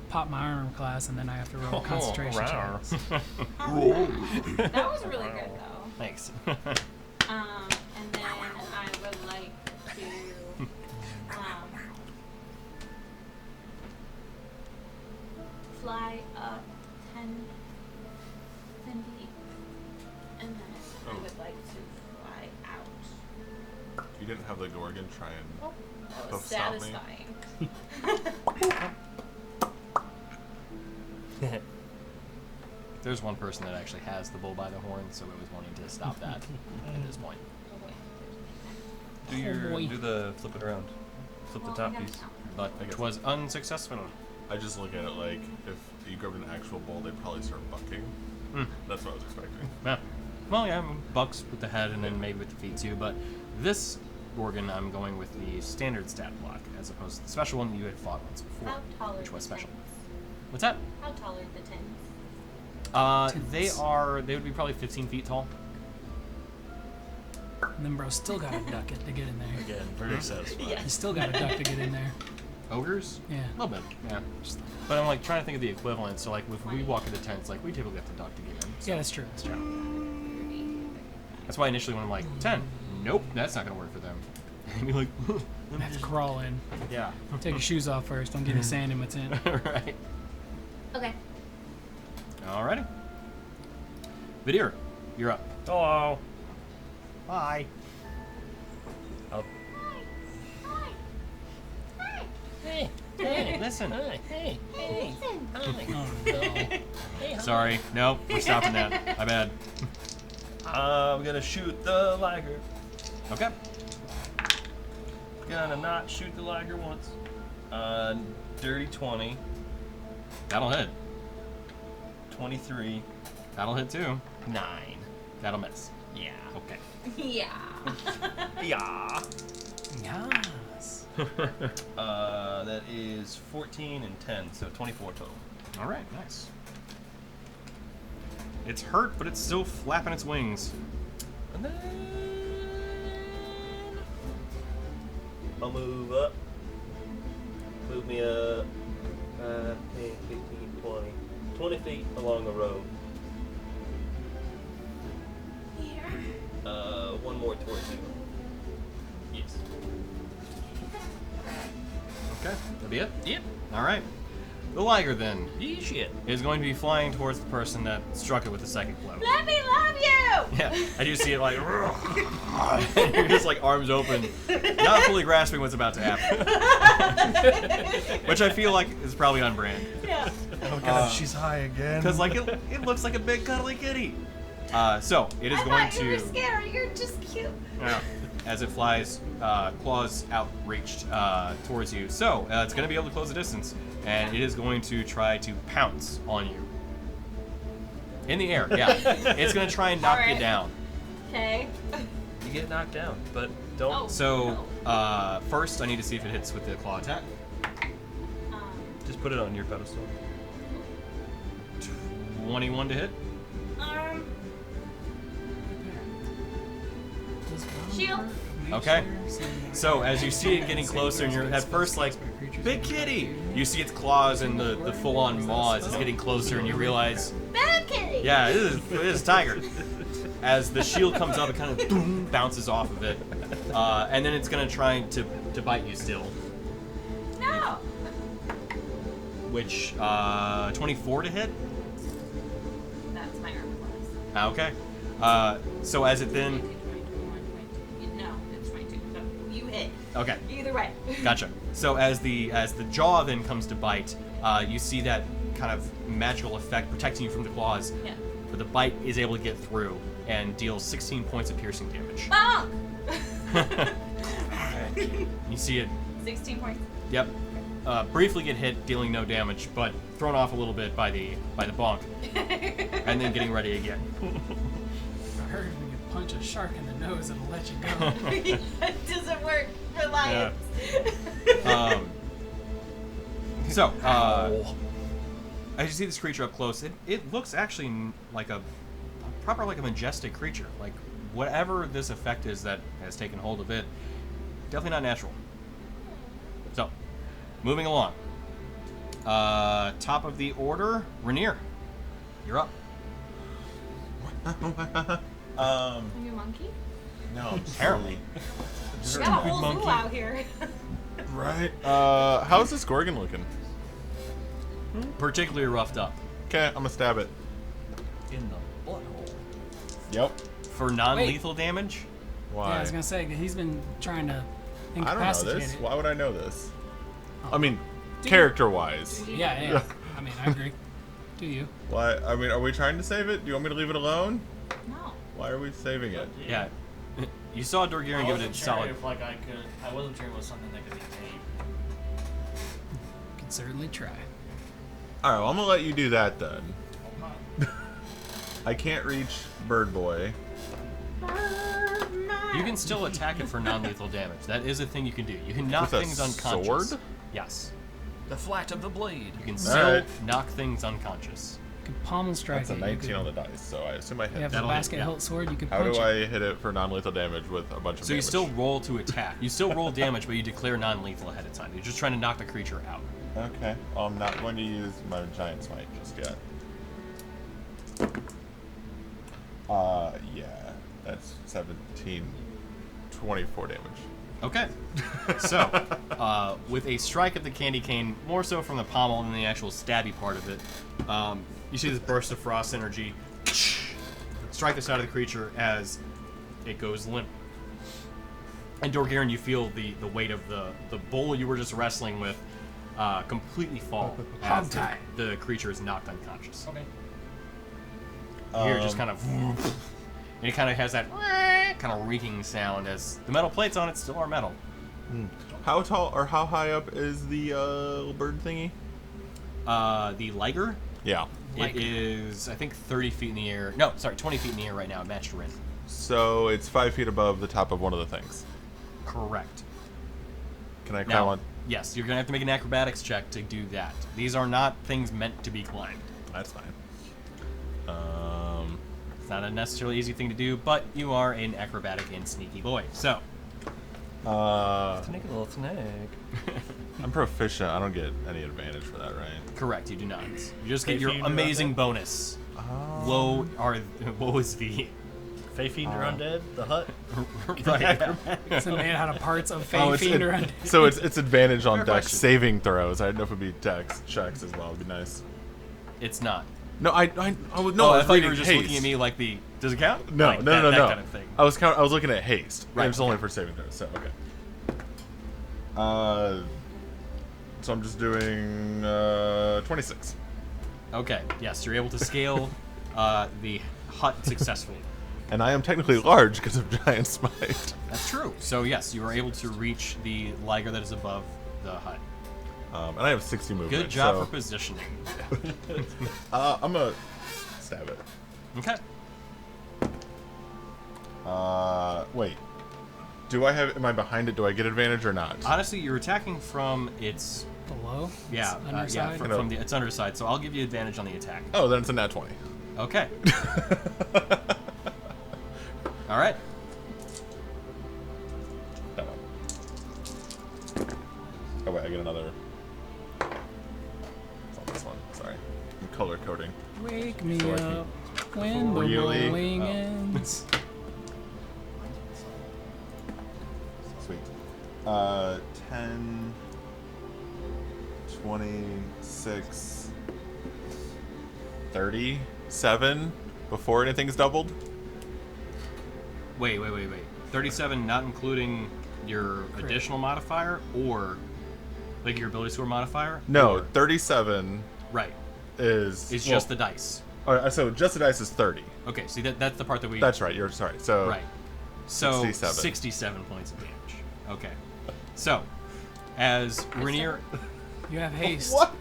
pop my armor class, and then I have to roll concentration rawr. checks. That was really good though. Thanks. And then I would like to fly up 10 feet. And then I would like to fly out. you didn't have the Gorgon try and Oh, that was Both stop me. satisfying. There's one person that actually has the bull by the horn, so I was wanting to stop that at this point. Oh, wait. Do the flip it around. Flip the Well, I top gotta piece. count. But it was unsuccessful. I just look at it like if you grabbed an actual bull, they'd probably start bucking. Hmm. That's what I was expecting. Yeah. Well, yeah, bucks with the head and then maybe with the feet too. But this Gorgon, I'm going with the standard stat block as opposed to the special one that you had fought once before, How tall are which was the special. tents? What's that? How tall are the tents? They would be probably 15 feit tall. And then bro still got to duck it to get in there. Again, very satisfying. You still got to duck to get in there. Ogres? Yeah. A little bit, yeah. But I'm like trying to think of the equivalent. So like if we walk into tents, like we typically have to duck to get in. So Yeah, that's true. That's true. that's why initially when I'm like 10, nope, that's not gonna work for them. And you're like, I have to crawl in. yeah, Take your shoes off first. Don't get any sand in my tent. right. Okay. Alrighty. Vidir, you're up. Hello. Bye. Up. Hi. Hi. Hey. Hey, listen. Hey. Hey. Hey. Oh no. Sorry, nope, we're stopping that. My bad. I'm gonna shoot the liger. Okay. Gonna not shoot the liger once. Dirty 20. That'll hit. 23. That'll hit too. 9. That'll miss. Yeah. Okay. Yeah. Yeah. Yes. That is 14 and 10, so 24 total. Alright, nice. It's hurt, but it's still flapping its wings. And then I'll move up. Move me up 5, 10, 15, 20. 20 feet along the road. Here. One more towards you. Yes. Okay, that'll be it? Yep. Alright. The liger then Yeah, shit. is going to be flying towards the person that struck it with the second blow. Let me love you. Yeah, I do see it like, and you're just like arms open, not fully grasping what's about to happen. Which I feel like is probably on brand. Yeah. Oh god, she's high again. Because like it looks like a big cuddly kitty. So it is I going thought you were to, scary. You're just cute. as it flies, claws outreached towards you. So it's going to be able to close the distance, and it is going to try to pounce on you. In the air, yeah. It's gonna try and knock you Alright. down. Okay. You get knocked down, but don't. Oh. So, first I need to see if it hits with the claw attack. Just put it on your pedestal. 21 to hit. Shield. Okay. So as you see it getting closer, and you're at first like, big kitty. You see its claws and the full-on maws is getting closer, and you realize, Bad kitty. yeah, it is a tiger. As the shield comes up, it kind of boom, bounces off of it, and then it's gonna try to bite you still. No. Which 24 to hit. That's my armor class. Okay. So as it then. 22, no, it's 22. So you hit. Okay. Either way. Gotcha. So as the jaw then comes to bite, you see that kind of magical effect protecting you from the claws. Yeah. But the bite is able to get through and deals 16 points of piercing damage. Bonk. You see it. 16 points. Yep. Briefly get hit, dealing no damage, but thrown off a little bit by the bonk, and then getting ready again. I heard when you punch a shark in the nose, it'll let you go. It doesn't work for lions. So, as you see this creature up close, it looks actually like a majestic creature. Like whatever this effect is that has taken hold of it, definitely not natural. So, moving along. Top of the order, Rainier. You're up. Are you a monkey? No, I'm just Apparently. We got a whole zoo out here. Right. How's this Gorgon looking? Particularly roughed up. Okay, I'm gonna stab it. In the butthole. Yep. For non-lethal damage? Why? Yeah, I was gonna say he's been trying to I don't know incapacitate this. it. Why would I know this? Oh. I mean, Do you- character-wise. Yeah. I mean, I agree. Do you? Why? I mean, are we trying to save it? Do you want me to leave it alone? No. Why are we saving it? Yeah. You saw Dorgirian I give it a wasn't sure solid. if like I wasn't sure it was something that could be made. Can certainly try. All right, well, I'm gonna let you do that then. I can't reach Bird Boy. You can still attack it for non-lethal damage. That is a thing you can do. You can knock With a things unconscious. sword? Yes. The flat of the blade. You can still Alright. knock things unconscious. You can pommel strike That's a it. 19 on the dice, so I assume I You hit. have the That'll hit, basket yeah. hilt sword. You can How punch do it. I hit it for non-lethal damage with a bunch of So you damage? still roll to attack. You still roll damage, but you declare non-lethal ahead of time. You're just trying to knock the creature out. Okay. I'm not going to use my giant smite just yet. Yeah. That's 17, 24 damage. Okay. So, with a strike of the candy cane, more so from the pommel than the actual stabby part of it, you see this burst of frost energy strike the side of the creature as it goes limp. And Dorgarian, you feel the weight of the bowl you were just wrestling with completely fall as the creature is knocked unconscious. Okay. You hear just kind of, and it kind of has that kind of reeking sound as the metal plates on it still are metal. How tall or how high up is the little bird thingy? The liger, Yeah. it is I think 30 feet in the air. No, sorry, 20 feet in the air right now. Matched to Rin. So it's 5 feet above the top of one of the things. Correct. Can I climb Now, on? yes, you're gonna have to make an acrobatics check to do that. These are not things meant to be climbed. That's fine. It's not a necessarily easy thing to do, but you are an acrobatic and sneaky boy. So, Snake, a little snake. I'm proficient. I don't get any advantage for that, right? correct, you do not. You just get Hey, your Fiend, amazing you're bonus. Woe is the Fey Fiend or Undead? The hut? right. It's made out of parts of Fey Oh, Fiend or Undead. so it's advantage on Fair dex question. saving throws. I didn't know if it'd be dex checks as well. It'd be nice. It's not. No, I was No, no. I was thought you reading were just haste. looking at me like the. Does it count? No, Like no, that no. kind of thing. I was looking at haste. Right, It's only for saving throws. So okay. So I'm just doing 26. Okay. Yes, you're able to scale the hut successfully. And I am technically large because of giant smite. That's true. So yes, you are able to reach the liger that is above the hut. And I have 60 movement. Good job so, for positioning. I'm gonna stab it. Okay. Wait. Am I behind it? Do I get advantage or not? Honestly, you're attacking from its Below? yeah, It's underside? from the its underside. So I'll give you advantage on the attack. Oh, then it's a nat 20. Okay. All right. Oh wait, I get another. It's on this one. Sorry, I'm color coding. Wake me So I up when the really- rolling oh. ends. Sweet. 10, 26, 37 before anything's doubled. Wait. 37, not including your additional modifier, or like your ability score modifier. No, Or- 37 right. is It's just the dice. so just the dice is 30. Okay, see that's the part that we. That's right. You're sorry. So right. So 67. 67 points of damage. Okay. So, as Rainier, You have haste. What?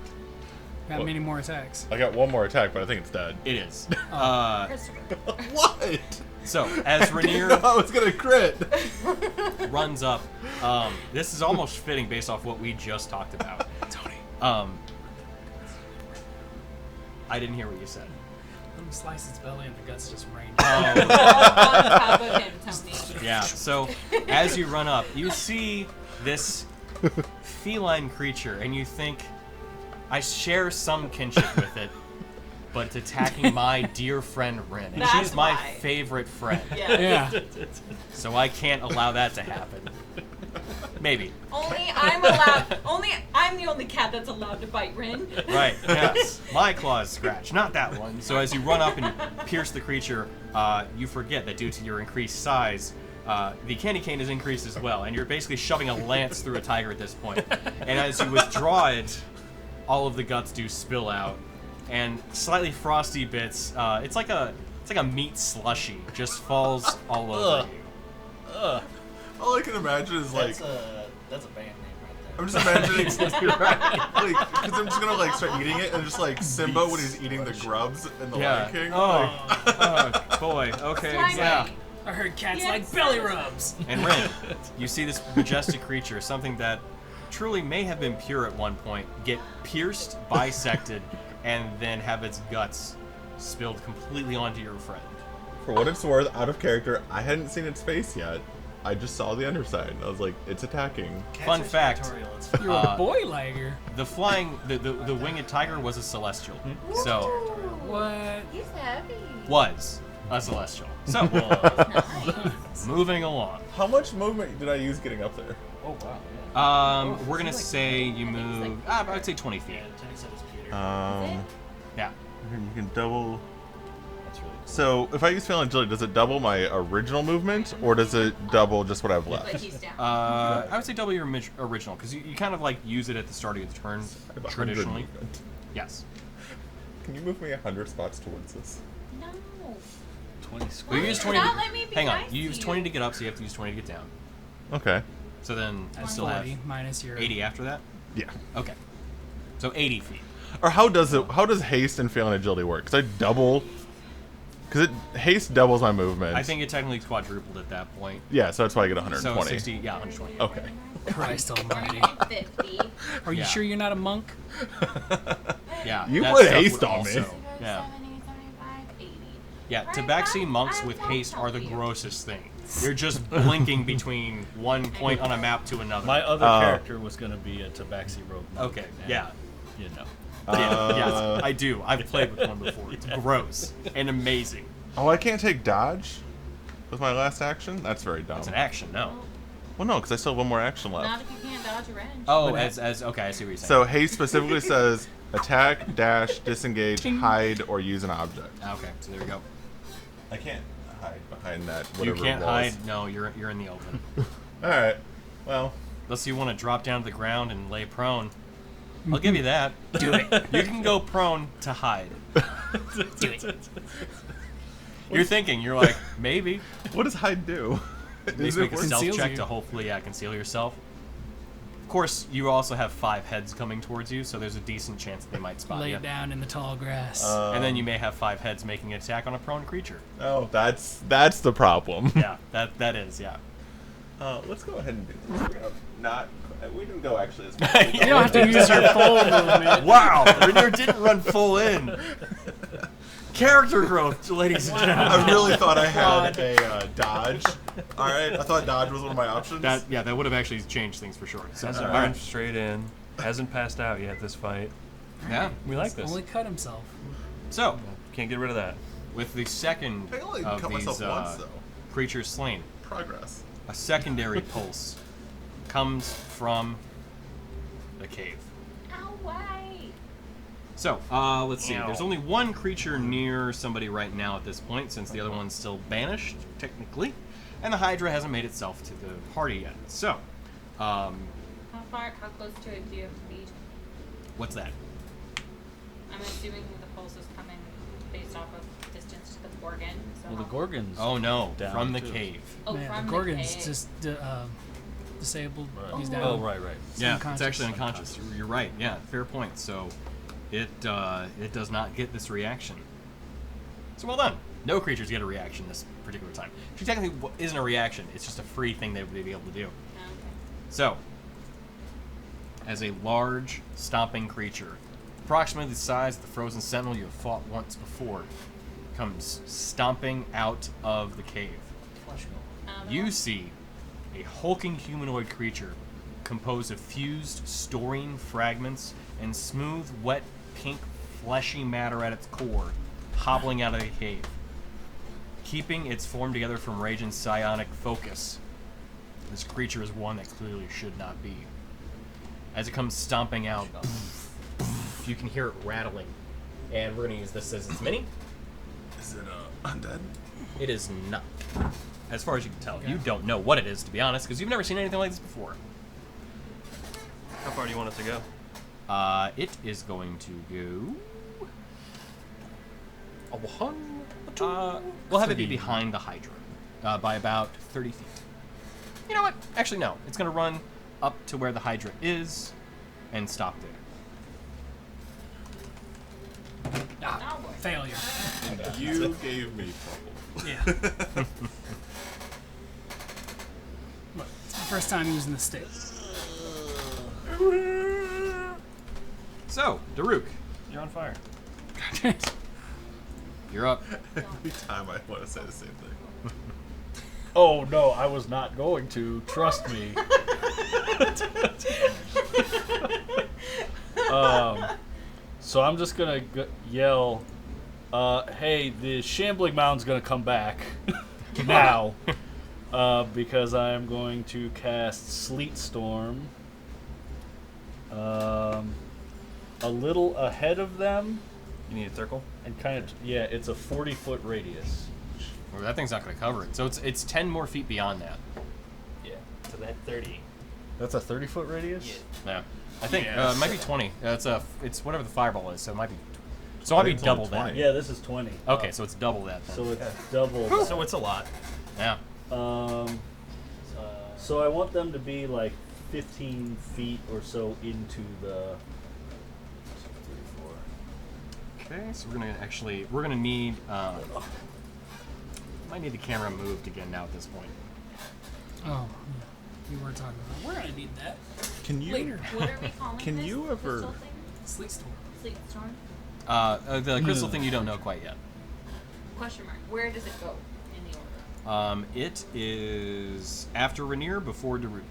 Got What? many more attacks. I got one more attack, but I think it's dead. it is. Christopher. What? So as I Rainier was gonna crit. runs up, this is almost fitting based off what we just talked about. Tony. I didn't hear what you said. Let me slice its belly and the guts just rain. On top of him, Tony. Yeah. So as you run up, you see this feline creature, and you think, I share some kinship with it, but it's attacking my dear friend Rin, and That's she's my why. favorite friend. Yeah. So I can't allow that to happen. Maybe. I'm the only cat that's allowed to bite Rin. Right, yes. My claws scratch, not that one. So as you run up and pierce the creature, you forget that due to your increased size, the candy cane is increased as well, and you're basically shoving a lance through a tiger at this point. And as you withdraw it, all of the guts do spill out, and slightly frosty bits. It's like a meat slushy, just falls all over you. All I can imagine is like That's a band name right there. I'm just imagining like because I'm just gonna like start eating it and just like Simba when he's eating the grubs in the Yeah. Lion King. Oh boy. Okay. Slimy. Yeah. I heard cats Yeah, like belly rubs. And Rin, you see this majestic creature, something that truly may have been pure at one point, get pierced, bisected, and then have its guts spilled completely onto your friend. For what it's worth, out of character, I hadn't seen its face yet. I just saw the underside. I was like, it's attacking. Cats Fun are fact. territorial, it's fine. You're a boy lagger. The flying, the winged tiger was a celestial. So, What? He's heavy. was a celestial. So, Nice. moving along. How much movement did I use getting up there? Oh wow. Yeah. We're gonna say you I think it's move, like- I would say 20 feet. Yeah, Tony said it's Peter. Yeah. You can double. That's really cool. So if I use Feeling Agility, does it double my original movement, or does it double just what I've But left? he's down. I would say double your original, because you kind of like use it at the start of your turn, I have 100 traditionally. movement. Yes. Can you move me 100 spots towards this? No. 20 Well, squares. you use 20 Not to, let me be hang on, nice you to use you. 20 to get up, so you have to use 20 to get down. Okay. So then you That's still have 40 minus your 80 after that? Yeah. Okay. So 80 feet. Or how does haste and Feeling Agility work? Because I double. Because haste doubles my movement. I think it technically quadrupled at that point. Yeah, so that's why I get So 120. 60, yeah, 120. Okay. Christ almighty. 50. Are you Yeah. sure you're not a monk? Yeah. You that put stuff haste would on me. also- Yeah. 70, 75, 80. Yeah, Right, Tabaxi I'm- monks I'm with not haste are the helping you. grossest thing. You're just blinking between one point on a map to another. My other character was gonna be a Tabaxi rogue. monk, Okay, and, yeah. You know. Yeah, yes, I do. I've played with one before. It's gross and amazing. Oh, I can't take dodge with my last action? That's very dumb. It's an action, no. Well, no, because I still have one more action left. Not if you can't dodge a wrench. Oh, But as okay, I see what you're saying. So haste specifically says attack, dash, disengage, Ting. hide, or use an object. Okay, so there we go. I can't hide behind that. You Whatever can't it was. hide. No, you're in the open. All right. Well, Unless you want to drop down to the ground and lay prone. I'll give you that. Do it. You can go prone to hide. Do it. You're thinking, you're like, maybe. what does hide do? At least Is it make a worth- stealth Conceals check you. to hopefully conceal yourself. Of course, you also have 5 heads coming towards you, so there's a decent chance that they might spot Lay you. it down in the tall grass. And then you may have 5 heads making an attack on a prone creature. Oh, that's the problem. Yeah, that is, yeah. Let's go ahead and do this. We're gonna not. We didn't go actually as much. You don't have to use your full movement. Wow, Rainier didn't run full in. Character growth, ladies and gentlemen. I really thought I had a dodge. All right, I thought dodge was one of my options. That would have actually changed things for sure. So, Hasn't run straight in. Hasn't passed out yet this fight. yeah. We like this. Only cut himself. So, Can't get rid of that. with the second I only of cut these myself once though. creatures slain, Progress. a secondary pulse comes from the cave. Ow, why? So, let's see. Ow. There's only one creature near somebody right now at this point, since the other one's still banished, technically. And the Hydra hasn't made itself to the party yet. So, How close to it do you have to be? what's that? I'm assuming the pulse is coming based off of distance to the Gorgon. So Well, the how- Gorgon's. Oh no, down from the too. cave. Oh, Man, from the Gorgon's cave. just disabled. Right. He's down. Oh, right. It's Yeah, unconscious. it's actually unconscious. You're right. Yeah, fair point. So, it does not get this reaction. So well done. No creatures get a reaction this particular time. Which technically isn't a reaction. It's just a free thing they would be able to do. Oh, okay. So, as a large, stomping creature, approximately the size of the frozen sentinel you have fought once before, comes stomping out of the cave. You see a hulking humanoid creature composed of fused storine fragments and smooth, wet, pink, fleshy matter at its core, hobbling out of the cave. Keeping its form together from rage and psionic focus, this creature is one that clearly should not be. As it comes stomping out, you can hear it rattling. And we're going to use this as its mini. Is it undead? It is not. As far as you can tell. You don't know what it is, to be honest, because you've never seen anything like this before. How far do you want it to go? It is going to go... we'll have it be behind the Hydra by about 30 feet. You know what? Actually, no. It's going to run up to where the Hydra is and stop there. Ah, failure. You gave me trouble. Yeah. Look, it's the first time using the stick. So, Daruk, You're on fire. you're up. Every time I want to say the same thing. Oh no, I was not going to. Trust me. So I'm just gonna yell, "Hey, the shambling mound's gonna come back now," because I'm going to cast Sleet Storm. A little ahead of them, You need a circle? and kind of it's a 40-foot radius. Well, that thing's not going to cover it. So it's 10 more feet beyond that. Yeah. So that 30. That's a 30-foot radius. Yeah. I think Yes. it might be 20. It's whatever the fireball is, so it might be. So it might be It's only double that. 20. Yeah, this is 20. Okay, so it's double that then. So it's double. So it's a lot. Yeah. So I want them to be like 15 feet or so into the. Okay, so we're gonna need. Might need the camera moved again now at this point. Oh, you were talking about. We're gonna need that Can you? later. What are we calling Can this? you ever- Crystal thing? Sleep storm. Sleep storm? The crystal thing you don't know quite yet. Question mark. Where does it go in the order? It is after Rainier, before Daruk.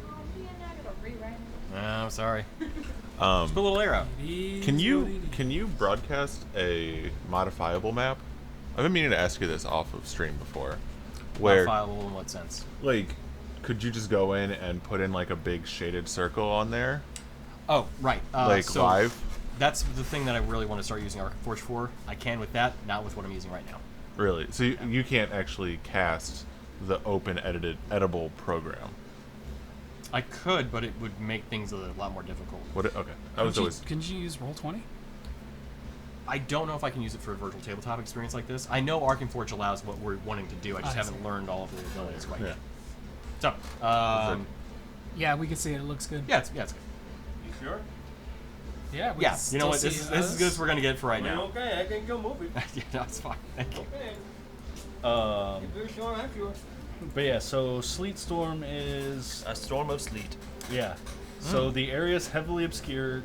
Oh, yeah, now I gotta rewrite it. Oh, sorry. Put a little arrow. Can you broadcast a modifiable map? I've been meaning to ask you this off of stream before. Where Modifiable in what sense? like could you just go in and put in like a big shaded circle on there? Oh, right. Like so live? That's the thing that I really want to start using Arcforge for. I can with that, not with what I'm using right now. Really? So you can't actually cast the open editable program. I could, but it would make things a lot more difficult. Okay. I was always Can you use Roll20? I don't know if I can use it for a virtual tabletop experience like this. I know Arcforge allows what we're wanting to do. I just I haven't see. learned all of the abilities quite Yeah. yet. So, Yeah, we can see it. It looks good. Yeah, it's good. You sure? Yeah, we Yeah, can you know still what? This see is as good as we're gonna get for right now. Okay, I can go move it. Yeah, no, it's fine. Thank you. Okay. You're sure, I'm sure. But yeah, so Sleet Storm is A storm of sleet. yeah. So the area is heavily obscured.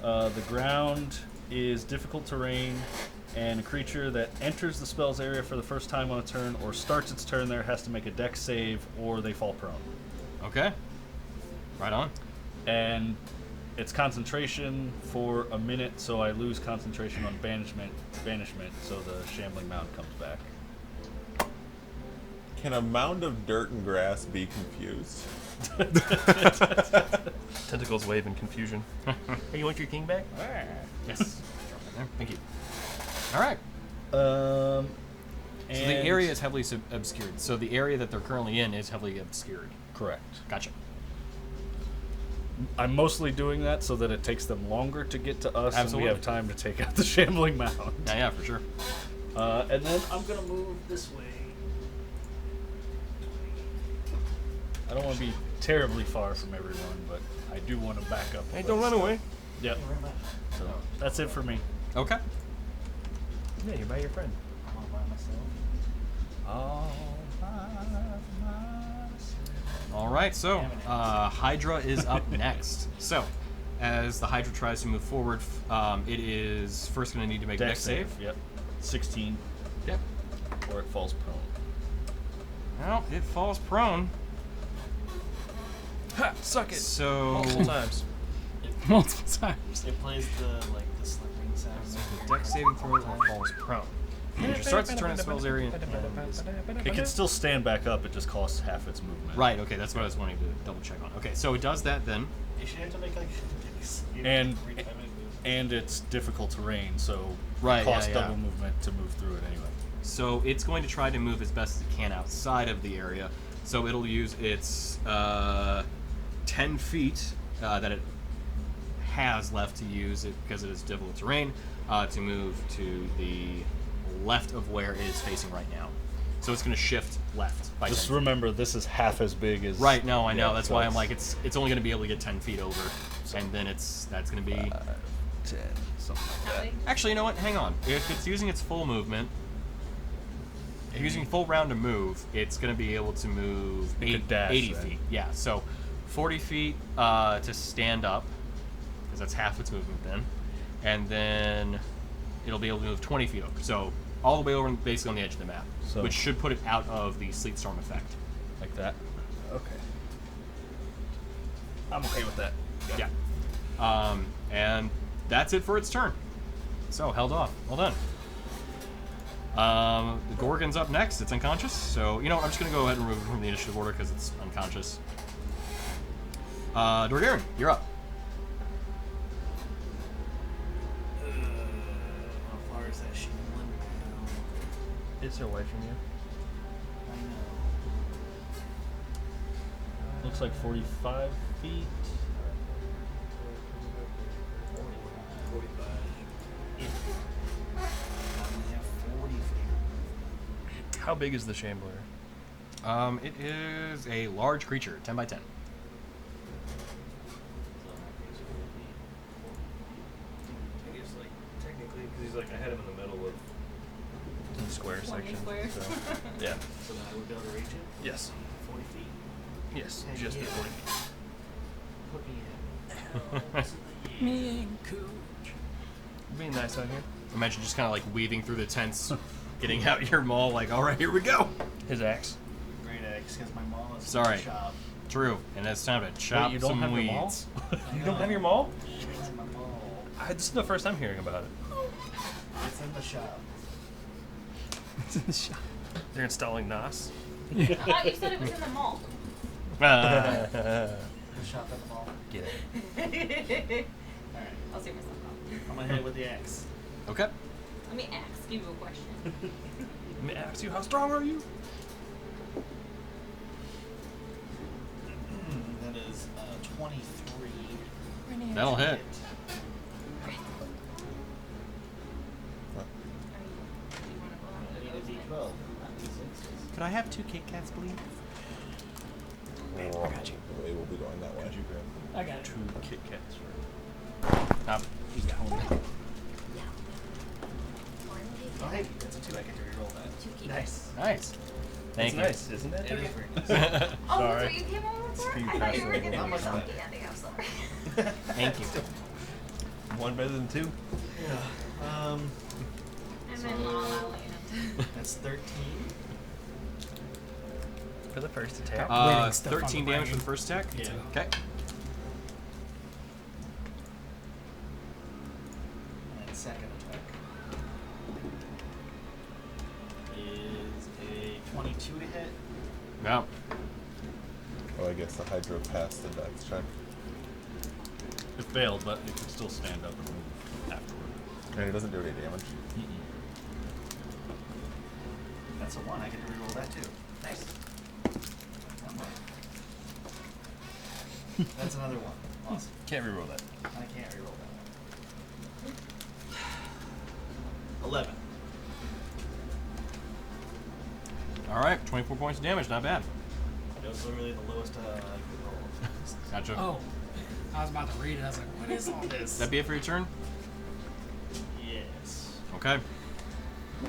The ground is difficult terrain, and a creature that enters the spell's area for the first time on a turn or starts its turn there has to make a dex save or they fall prone. Okay. Right on. And it's concentration for a minute, so I lose concentration on banishment, so the shambling mound comes back. Can a mound of dirt and grass be confused? Tentacles wave in confusion. Hey, you want your king back? Yes. Drop it there. Thank you. All right. So the And- area is heavily obscured. So the area that they're currently in is heavily obscured. correct. Gotcha. I'm mostly doing that so that it takes them longer to get to us, Absolutely. and we have time to take out the shambling mound. Yeah, for sure. And then I'm gonna move this way. I don't want to be terribly far from everyone, but I do want to back up. a Hey, little. don't run away. Yep. So that's it for me. Okay. Yeah, you're by your friend. I'm all by myself. All All right. So Hydra is up next. So as the Hydra tries to move forward, it is first going to need to make a dex save. Yep. 16, Yep. or it falls prone. Well, it falls prone. Ha! Suck it. So Multiple times. Multiple times. It plays the slipping sound. dex saving throw or falls prone. Creature starts to turn its spell's area. It can still stand back up. It just costs half its movement. Right. Okay, that's what I was wanting to double check on. Okay, so it does that then. You should have to make like And- every time it moves. And it's difficult terrain, so Right, it costs yeah, yeah. double movement to move through it anyway. So it's going to try to move as best as it can outside of the area. So it'll use its 10 feet that it has left to use it because it is difficult terrain to move to the left of where it is facing right now. So it's going to shift left by Just 10 feet. remember, this is half as big as. Right, no, I know. Yeah, That's so why I'm like, it's only going to be able to get 10 feet over. And then that's going to be... 10, something like that. Actually, you know what? Hang on. If it's using its full movement, if it's using full round to move, it's going to be able to move It could dash 80 then. feet. Yeah, so 40 feet to stand up, because that's half its movement then. And then it'll be able to move 20 feet over. So all the way over basically on the edge of the map, So- which should put it out of the Sleet Storm effect. Like that. Okay. I'm okay with that. Yeah. And that's it for its turn. So, held off. Well done. The Gorgon's up next. It's unconscious. So, you know what? I'm just going to go ahead and remove it from the initiative order because it's unconscious. Dorgaren, you're up. How far is that shambling now? Is there away from you? I know. Looks like 45 feet. 45. I only have 40 feet. How big is the shambler? It is a large creature, 10 by 10. I guess, like, technically, because he's, like, I had him in the middle of the square 20 section. squares. So, yeah. So that I would be able to reach it? Yes. 40 feet? Yes. Heck Just yeah. at 40 feet. Put me in. Me and Cooch. Being nice out here. Imagine just kind of like weaving through the tents, getting out your maul, like, all right, here we go. His axe. Great axe, because my mom is Sorry. shop. True. And it's time to chop you don't some have your weeds. maul? You don't have your maul? It's in my mall. This is the first time hearing about it. It's in the shop. It's in the shop. They're installing NOS. I thought you said it was in the mall. The shop at the mall. Get it. Alright. I'll see myself out. I'm gonna hit it with the axe. Okay. Let me ask you a question. Let me ask you, how strong are you? That is 23. That'll hit. I need a D12. Not D6s. Could I have 2 Kit Kats, please? I got you. way, we'll be going that way. Could you grab I got it. 2 Kit Kats? Or... He's got one. Yeah. One Oh, hey, that's a 2. I get to reroll that. two keys. Nice. Nice. Thank you. Nice, isn't it? It is very nice. Oh, that's Sorry. what you came over for? Speed I thought you were pressure. gonna Not be much something better. ending. I'm sorry. Thank you. One better than 2. Yeah. I'm in La La Land. That's 13. For the first attack. Winning stuff on 13 the damage brain. for the first attack. Yeah. Okay. And second attack is a 22 to hit. Yeah. Oh, I guess the Hydro passed the dex check. It failed, but it could still stand up and move afterward. And it doesn't do any damage. That's a 1. I get to reroll that too. Nice. That's another 1. Awesome. Can't reroll that. I can't reroll that one. 11. All right. 24 points of damage. Not bad. It was literally the lowest I could roll. Gotcha. Oh, I was about to read it. I was like, what is all this? That be it for your turn? Yes. Okay.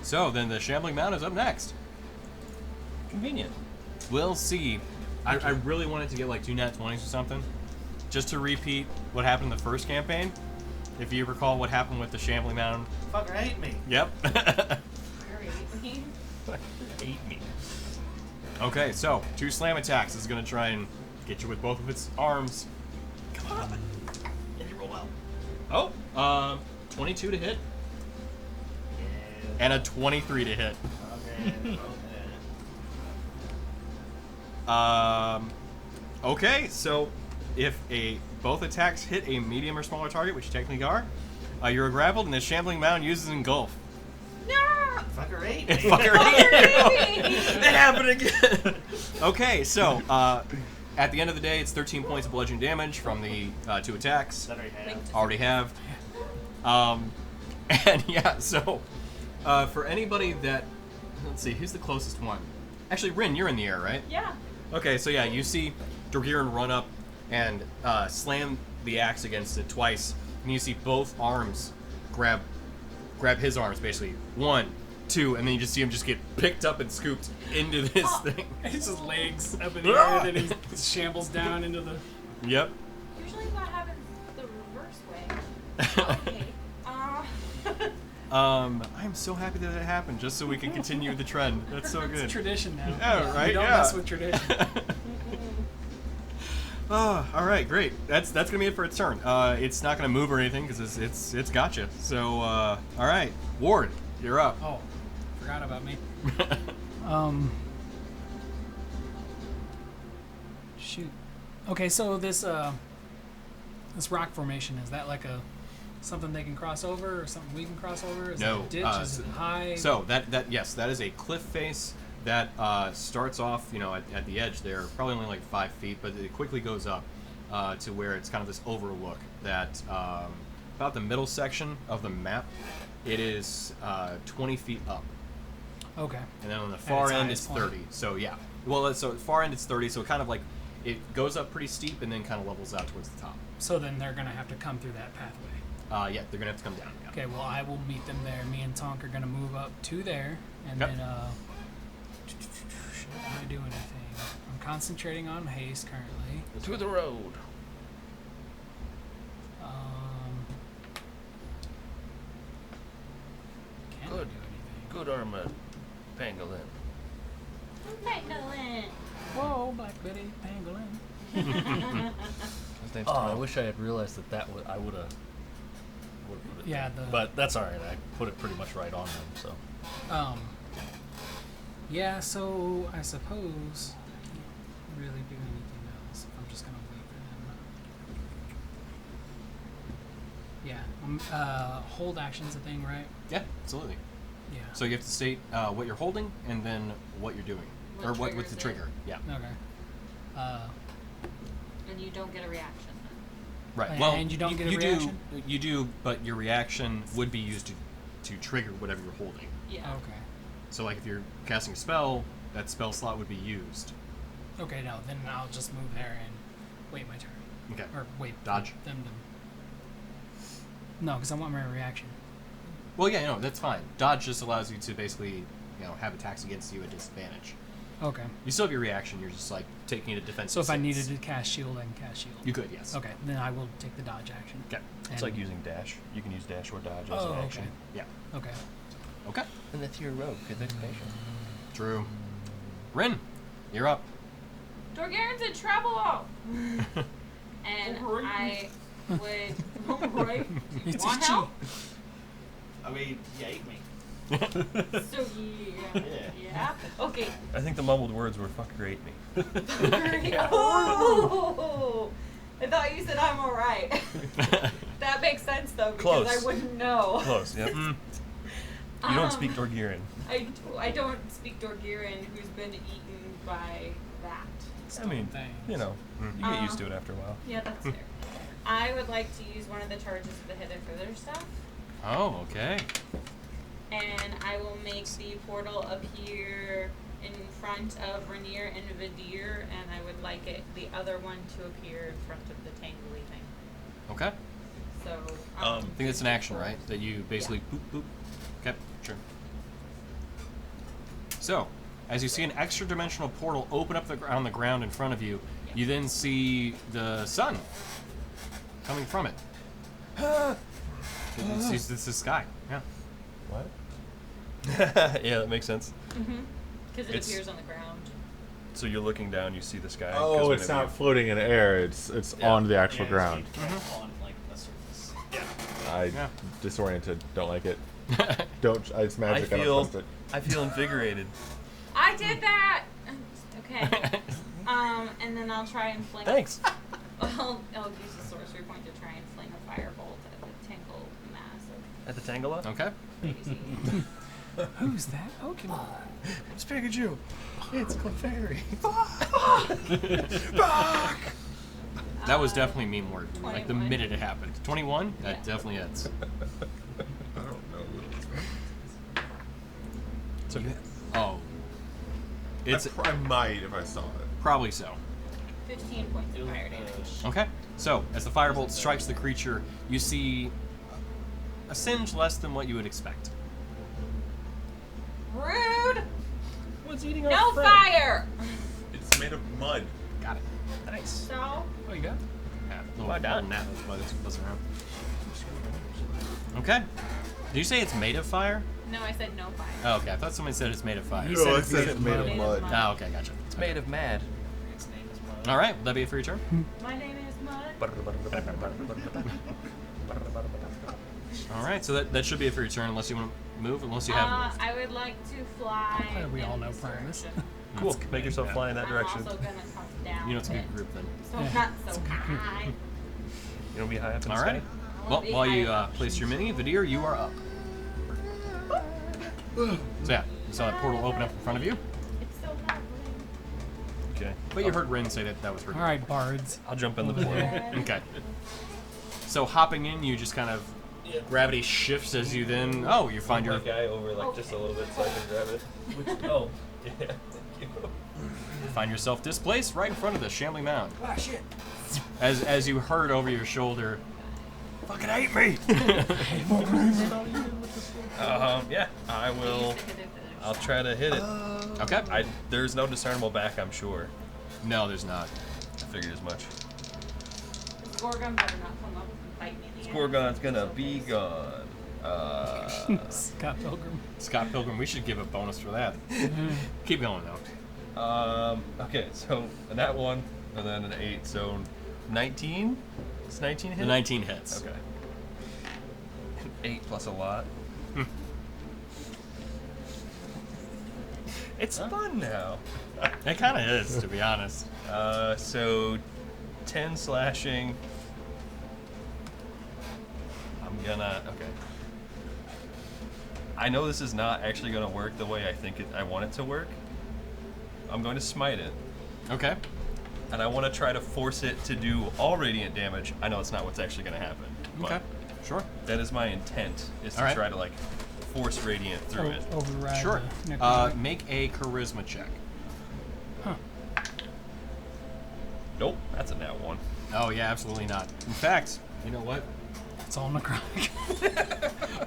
So then the Shambling Mound is up next. Convenient. We'll see. I really wanted to get like 2 nat 20s or something, just to repeat what happened in the first campaign. If you recall what happened with the Shambling Mound. Fucker hate me. Yep. Very. Ate me. Okay, so 2 slam attacks is gonna try and get you with both of its arms. Come on. And you roll well. Oh, 22 to hit Yeah. and a 23 to hit. Okay. Okay, so if both attacks hit a medium or smaller target, which you technically are, you're grappled, and the Shambling Mound uses Engulf. No! Fucker hate me. Fucker. It happened again. Okay, so at the end of the day, it's 13 points of bludgeoning damage from the 2 attacks. That already Already have. have. And yeah, so for anybody that, let's see, who's the closest one? Actually, Rin, you're in the air, right? Yeah. Okay, so yeah, you see Dorgiran run up and slam the axe against it twice, and you see both arms grab his arms, basically. 1, 2, and then you just see him just get picked up and scooped into this thing. It's just legs up in the air, and then he shambles down into the. Yep. Usually that happens the reverse way. Okay. I'm so happy that it happened, just so we can continue the trend. That's so It's good. tradition now. Yeah, right, We don't yeah. mess with tradition. Oh, all right, great. That's gonna be it for its turn. It's not gonna move or anything because it's gotcha. So all right, Ward, you're up. Oh, forgot about me. Shoot. Okay, so this rock formation, is that like something they can cross over, or something we can cross over? Is No, it a ditch? Is it high? So yes, that is a cliff face that starts off, at the edge there, probably only like 5 feet, but it quickly goes up to where it's kind of this overlook that about the middle section of the map, it is 20 feet up. Okay. And then on the far its end highest it's point. 30. So yeah. Well, so far end it's 30, so it kind of like it goes up pretty steep and then kind of levels out towards the top. So then they're gonna have to come through that pathway. Yeah, they're gonna have to come down. Yeah. Okay, well I will meet them there. Me and Tonk are gonna move up to there, and Yep. then should I do anything? I'm concentrating on haste currently. To the road. Can't Good. do anything. Good armor, pangolin. Pangolin. Whoa, Black Betty, pangolin. His name's Oh, I Tom. wish I had realized that I would have. Yeah, But that's all right. I put it pretty much right on them. So. Yeah, so I suppose I can't really do anything else if I'm just gonna wait for them. Yeah, hold action's a thing, right? Yeah, absolutely. Yeah. So you have to state what you're holding and then what you're doing, or what's the triggers it. trigger. Yeah. Okay. And you don't get a reaction then. Right. And Well, you don't get a you reaction? do. You do, but your reaction would be used to trigger whatever you're holding. Yeah. Okay. So like if you're casting a spell, that spell slot would be used. Okay, no, then I'll just move there and wait my turn. Okay. Or wait. Dodge. Them. No, because I want my reaction. Well, yeah, no, that's fine. Dodge just allows you to basically, have attacks against you at disadvantage. Okay. You still have your reaction. You're just like taking a defensive. So if I stance. needed to cast shield, I can cast shield. you could, yes. Okay, then I will take the dodge action. Okay. It's like using dash. You can use dash or dodge as Oh, an action. Yeah. Okay. Okay. And that's your rogue. Good education. True. Rin, you're up. Dorgaren's in trouble. And I would. Right. It's Want itchy. help? I mean, yeah, eat me. So yeah. Okay. I think the mumbled words were "fuck or ate me." Oh, I thought you said I'm alright. That makes sense though because Close. I wouldn't know. Close. Yep. You don't speak Dorgiran. I don't speak Dorgiran, who's been eaten by that. I mean, Thing. you get used to it after a while. Yeah, that's fair. I would like to use one of the charges of the Hidden Further stuff, Oh, okay. and I will make the portal appear in front of Rainier and Vidir, and I would like the other one to appear in front of the tangly thing. Okay. So, I think that's an action, right? That you basically boop, boop. Okay, sure. So, as you see an extra dimensional portal open up on the ground in front of you, you then see the sun coming from it. It's the sky. Yeah. What? Yeah, that makes sense. because it It's- appears on the ground. So you're looking down, you see the sky. Oh, 'cause it's whenever not floating in air. It's Yeah. on the actual Yeah, ground. it's on like a surface. I Yeah. disoriented. Don't like it. Don't. It's I magic. I don't feel, trust it. I feel invigorated. I did that. Okay. And then I'll try and fling. Thanks. I'll use the sorcery point to try and fling a firebolt at the tangled mass of At the Tangela? Okay. crazy. Who's that? Oh, come on. It's Pikachu. It's Clefairy. That was definitely meme word. Like the 21. minute it happened. 21? That Yeah. definitely hits. I don't know what this means. It's okay. Oh. It's I might if I saw it. probably so. 15 points of fire damage. Okay. So, as the firebolt strikes the creature, you see a singe less than what you would expect. Rude! What's eating No fire! It's made of mud. Got it. Nice. So, Oh, you got it? Yeah, Well little done. gnat was around. Okay. Did you say it's made of fire? no, I said no fire. Oh, okay. I thought somebody said it's made of fire. You No, said it it's says made it's of made mud. of Made of mud. mud. Oh, okay. Gotcha. It's made of mad. Its name is Mud. All right. Will that be it for your turn? My name is Mud. All right. So that should be it for your turn, unless you want to move, unless you have moved. I would like to fly. glad we all in know this Primus. direction. Cool. Make yourself fly in that direction. I'm also gonna come down. You know it's a a good bit. group then. So Yeah. not so high. You don't be high up in the All right. sky? Well, be while you high. place your mini, Vidir, you are up. So yeah, you saw that portal open up in front of you, It's so lovely. Okay. but you heard Rin say that was her. All right, bards. I'll jump in the portal. Okay. So hopping in, you just kind of gravity shifts as you then. Oh, you find your guy over like just a little bit so I can grab it. Oh, yeah. Thank you. find yourself displaced right in front of the shambling mound. Ah shit! As you heard over your shoulder, fucking hate me. Yeah, I will. I'll try to hit it. Okay. There's no discernible back, I'm sure. No, there's not. I figured as much. Gorgon better not come up and fight me. in the end. Gorgon's gonna be gone. Scott Pilgrim. Scott Pilgrim, we should give a bonus for that. Keep going though. Okay, so that one, and then an 8, so 19? It's 19 hit? The 19 hits. Okay. 8 plus a lot. It's fun now. It kind of is, to be honest. So 10 slashing. I'm gonna. Okay. I know this is not actually gonna work the way I want it to work. I'm going to smite it, Okay. and I want to try to force it to do all radiant damage. I know it's not what's actually gonna happen. But Okay. Sure. that is my intent, is to All right. try to like force radiant through it. Override. Sure. the necromancy. Make a charisma check. Huh. Nope, that's a nat 1. Oh yeah, absolutely not. In fact, you know what? It's all necrotic.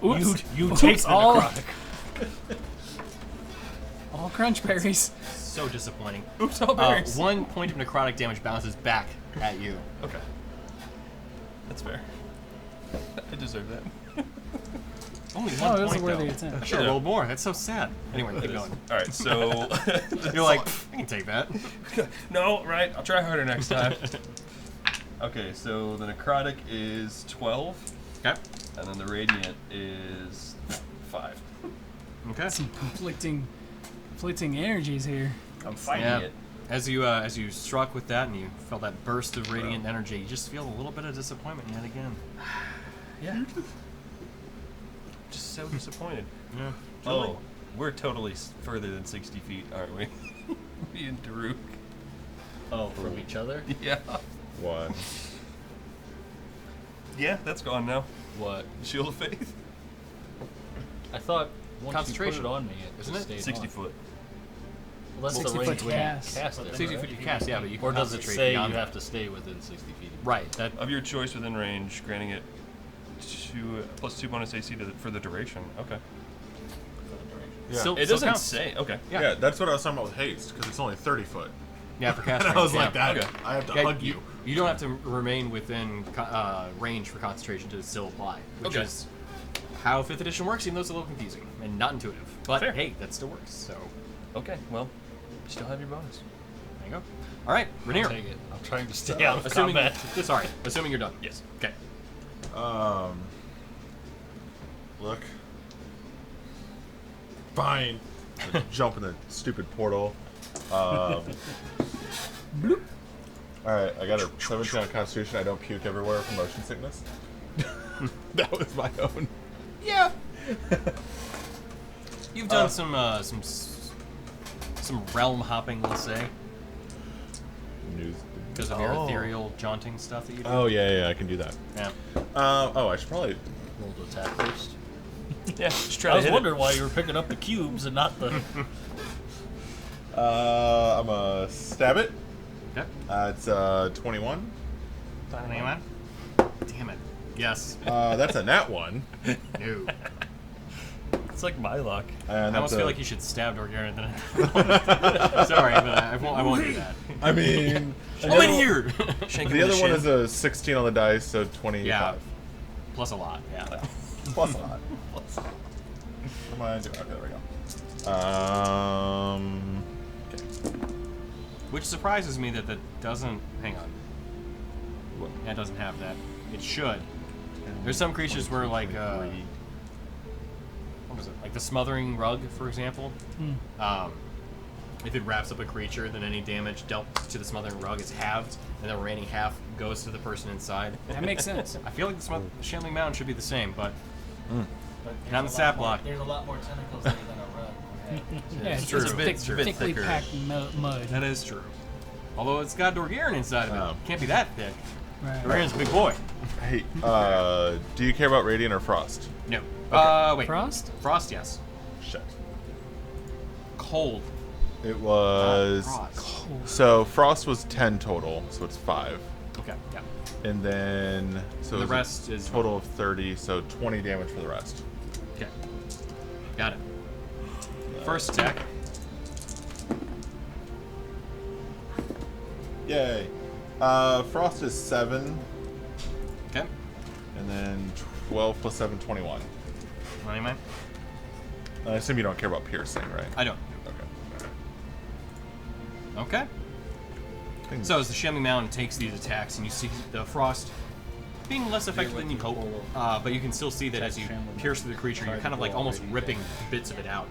Oops. You Oops, take the all, necrotic. all crunch berries. So disappointing. Oops, all berries. 1 point of necrotic damage bounces back at you. Okay. That's fair. I deserve that. Only Oh, 1 it was a point worthy though. attempt. I should have rolled more. That's so sad. Anyway, keep going. Alright, so. You're like, I can take that. No, right? I'll try harder next time. Okay, so the necrotic is 12, Okay. and then the radiant is 5. Okay. Some conflicting energies here. I'm fighting Yeah. it. As you struck with that and you felt that burst of radiant energy, you just feel a little bit of disappointment yet again. Yeah. Just so disappointed. Yeah. Oh, we're totally further than 60 feet, aren't we? Me and Daruk. Oh, from each other? Yeah. 1. Yeah, that's gone now. What? Shield of Faith. I thought once you put Concentration. it on me, Isn't just it? stayed 60 on. foot. Well, that's 60 the foot range when you cast. cast it. 60 foot you cast, yeah, but you can Or does it concentrate say you beyond have that. to stay within 60 feet? Right. That. Of your choice within range, granting it +2 bonus AC for the duration. Okay. Yeah. Still, It still doesn't counts. say. Okay. Yeah. That's what I was talking about with haste, because it's only 30 foot. Yeah, for cast And I was range, like, yeah. that. Okay. I have to Yeah, hug you. You don't have to remain within range for concentration to still apply, which Okay. is how 5th edition works, even though it's a little confusing and not intuitive. But Fair. hey, that still works. So Okay. Well, you still have your bonus. there you go. All right, Rainier. Take it. I'm trying to stay out of Assuming, combat. sorry, assuming you're done. Yes. Okay. Look. Fine. Jump in the stupid portal. Alright, I got a 17 on Constitution. I don't puke everywhere from motion sickness. That was my own. Yeah. You've done some realm hopping, let's say, News. because of your ethereal jaunting stuff that you do. Oh, yeah, I can do that. Yeah. I should probably. Roll to attack first. Yeah. Just try I to was hit wondering why you were picking up the cubes and not the. I'm a stab it. Okay. It's 21. Damn it. Yes. That's a nat 1. No. It's like my luck. And I almost that's feel a- like you should stab Dorgarian then. Sorry, but I won't do that. I mean, I'm in here! Shank him the in other one shin. is a 16 on the dice, so 25. Yeah. Plus a lot, yeah. Plus a lot. Come on, okay, there we go. Okay. Which surprises me that doesn't. Hang on. Yeah, it doesn't have that. It should. There's some creatures where, like, what was it? Like the smothering rug, for example. If it wraps up a creature, then any damage dealt to the smothering rug is halved, and the remaining half goes to the person inside. That makes sense. I feel like the Shambling Mound should be the same, but But Not in the sap block. There's a lot more tentacles than a rug. Yeah, It's it's, true. it's It's a thick, bit- bit thickly thicker. packed mud. that is true. Although it's got Dorgarian inside of it. Oh. Can't be that thick. Right. Dorgarian's a big boy. Hey, do you care about Radiant or Frost? No. Wait. Frost? Frost, yes. Shit. Cold. It was. Frost. So Frost was 10 total, so it's 5. Okay, yeah. And then. So The it was a rest is- Total of 30, so 20 damage for the rest. Okay. Got it. First attack. Yay. Frost is 7, Okay. and then 12 plus 7, 21. Anyway, I assume you don't care about piercing, right? I don't. Okay. Okay. So as the Shambling Mound takes these attacks, and you see the frost being less effective than you hope, but you can still see that as you pierce through the creature, you're kind of like almost ripping bits of it out.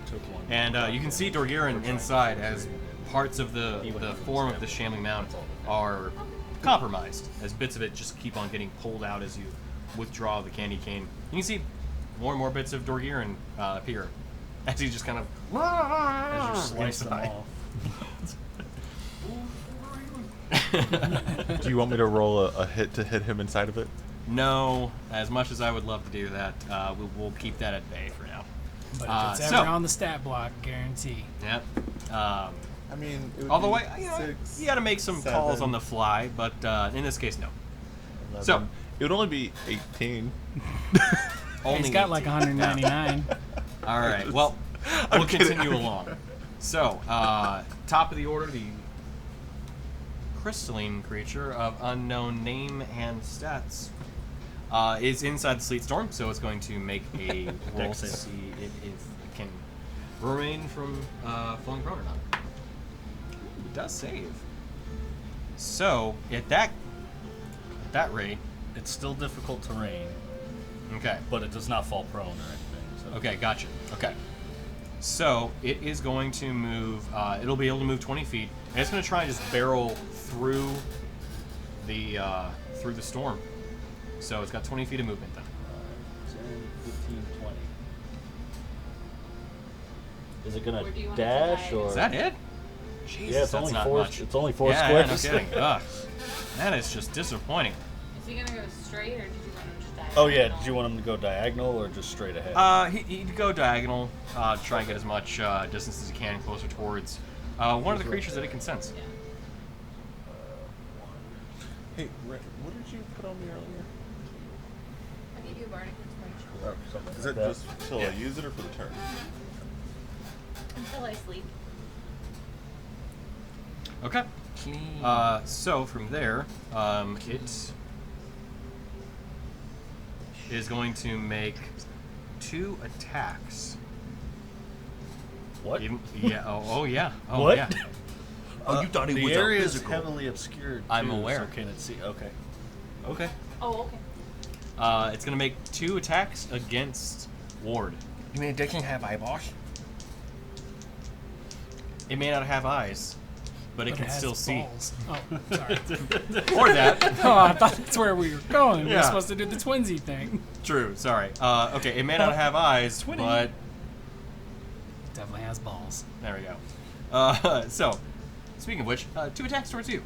And you can see Dorgarian inside as parts of the form of the Shambling Mound are compromised, as bits of it just keep on getting pulled out as you withdraw the candy cane. You can see more and more bits of Dorgarian appear as he just kind of As you slice them inside. off. Do you want me to roll a hit to hit him inside of it? No, as much as I would love to do that, we'll keep that at bay for now. But if it's so- ever on the stat block, guarantee. Yep. I mean, it would Although be you got to make some calls on the fly, but in this case, no. 11. So it would only be 18. only He's got like 18. 199. All right. Well, we'll continue along. So, top of the order, the crystalline creature of unknown name and stats is inside the sleet storm, so it's going to make a roll to see if it can remain from falling prone or not. It does save. So, at that rate, It's still difficult terrain, okay. but it does not fall prone or anything. So. Okay, gotcha. Okay. So it is going to move. It'll be able to move 20 feet, and it's going to try and just barrel through the storm. So it's got 20 feet of movement then. 10, 15, 20. Is it Or gonna do you want to dash try- or? Is that it? Jesus, Yeah, it's that's only not four. much. It's only 4 Yeah, squares. no kidding. Ugh. That is just disappointing. Is he gonna go straight, or did you want him to just diagonal? Oh yeah. Did you want him to go diagonal or just straight ahead? He'd go diagonal, try and get as much distance as he can closer towards one of the creatures that it can sense. Yeah. Hey, Rick, what did you put on me earlier? I gave you a bardic inspiration. Is it that. just till I use it or for the turn? Until I sleep. Okay. So from there, it is going to make 2 attacks. What? Yeah. Oh yeah. Oh What? yeah. Oh, you thought he the was area a is physical. heavily obscured. I'm too, aware. So can it see? Okay. Okay. Oh, okay. It's gonna make 2 attacks against Ward. You mean it can have eyeballs? It may not have eyes, but it But can has still see. balls. Oh, sorry. Or that. Oh, I thought that's where we were going. We Yeah. were supposed to do the twinsy thing. True. Sorry. Okay. It may not have eyes, but Definitely has balls. there we go. So, speaking of which, 2 attacks towards you.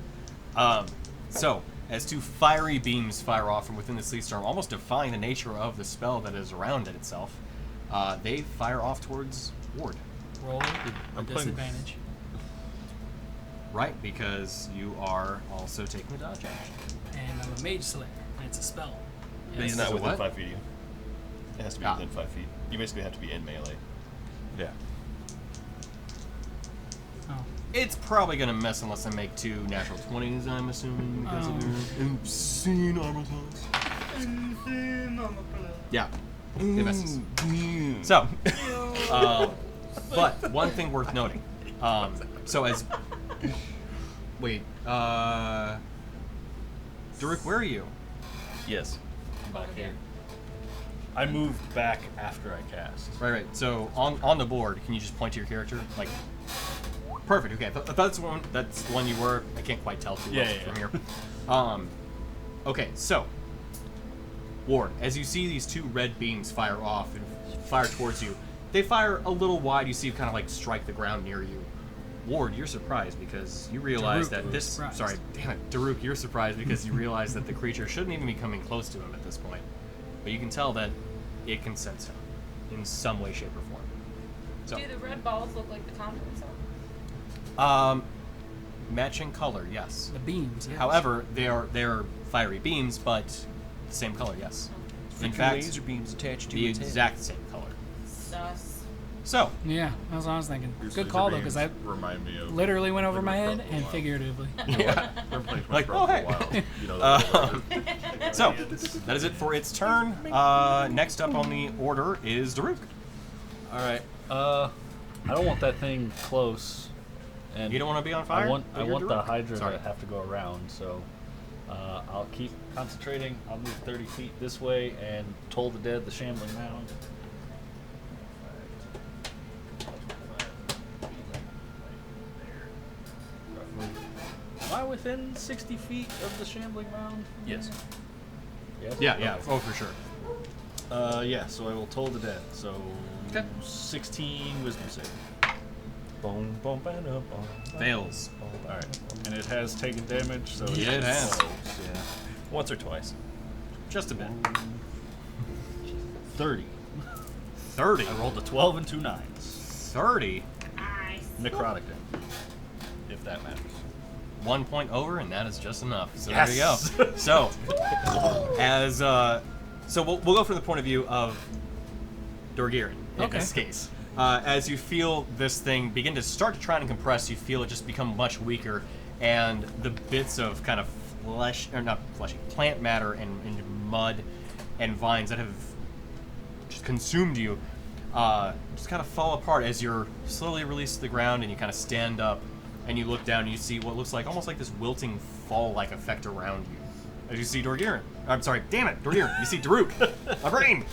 So, as 2 fiery beams fire off from within the sleet storm, almost defying the nature of the spell that is around it itself, they fire off towards Ward. Roll I'm with playing- disadvantage. Right, because you are also taking the dodge action. And I'm a mage slayer, and it's a spell. But he's Yes. not So within what? 5 feet of you. It has to be Ah. within 5 feet. You basically have to be in melee. Yeah. Oh. It's probably going to miss unless I make 2 natural 20s, I'm assuming, because of your obscene armor class. Yeah, it misses. So, but one thing worth noting. So as... Wait, Daruk, where are you? Yes. Back here. I moved back after I cast. Right. So on the board, can you just point to your character? Like, perfect. Okay, that's one. That's the one you were. I can't quite tell too well from here. Okay, so Ward, as you see these 2 red beams fire off and fire towards you, they fire a little wide. You see, kind of like strike the ground near you. Ward, you're surprised because you realize Daruk that was this. surprised. Sorry, damn it, Daruk, you're surprised because you realize that the creature shouldn't even be coming close to him at this point. But you can tell that it can sense him in some way, shape, or form. So, Do the red balls look like the conduit itself? matching color, yes. The beams, yes. However, they are fiery beams, but the same color, yes. In fact, laser beams attached to the its head. exact same color. Sus. So, Yeah, that's what I was thinking. These Good laser call, though, beams because I remind me of literally went over like my head Breath of the and Wild. figuratively. yeah. Like, oh, hey. You know, that So, that is it for its turn. Next up on the order is Daruk. All right. I don't want that thing close. And You don't want to be on fire? I want But you're the Daruk. Hydra Sorry. to have to go around. So I'll keep concentrating. I'll move 30 feet this way and Toll the Dead, the Shambling Mound. Am I within 60 feet of the Shambling Mound? Yes. Yes? Yeah, yeah. Okay. Oh, for sure. Yeah, so I will Toll the Dead. So Okay. 16 Wisdom save. Boom, boom, ba, da, boom, ba, Fails. Alright. And it has taken damage, so Yeah, it has. Yeah. Once or twice. Just a bit. 30. 30. I rolled a 12 and 2 9s. 30. Nice. Necrotic damage. if that matters. 1 point over, and that is just enough. So Yes! there you go. So, so we'll go from the point of view of Dorgirin in Okay. this case. As you feel this thing begin to start to try and compress, you feel it just become much weaker, and the bits of kind of flesh, or not fleshy, plant matter and mud and vines that have just consumed you just kind of fall apart as you're slowly released to the ground, and you kind of stand up and you look down and you see what looks like almost like this wilting fall-like effect around you. As you see Dorgirin. I'm sorry, damn it, Dorgirin. You see Daruk. My brain.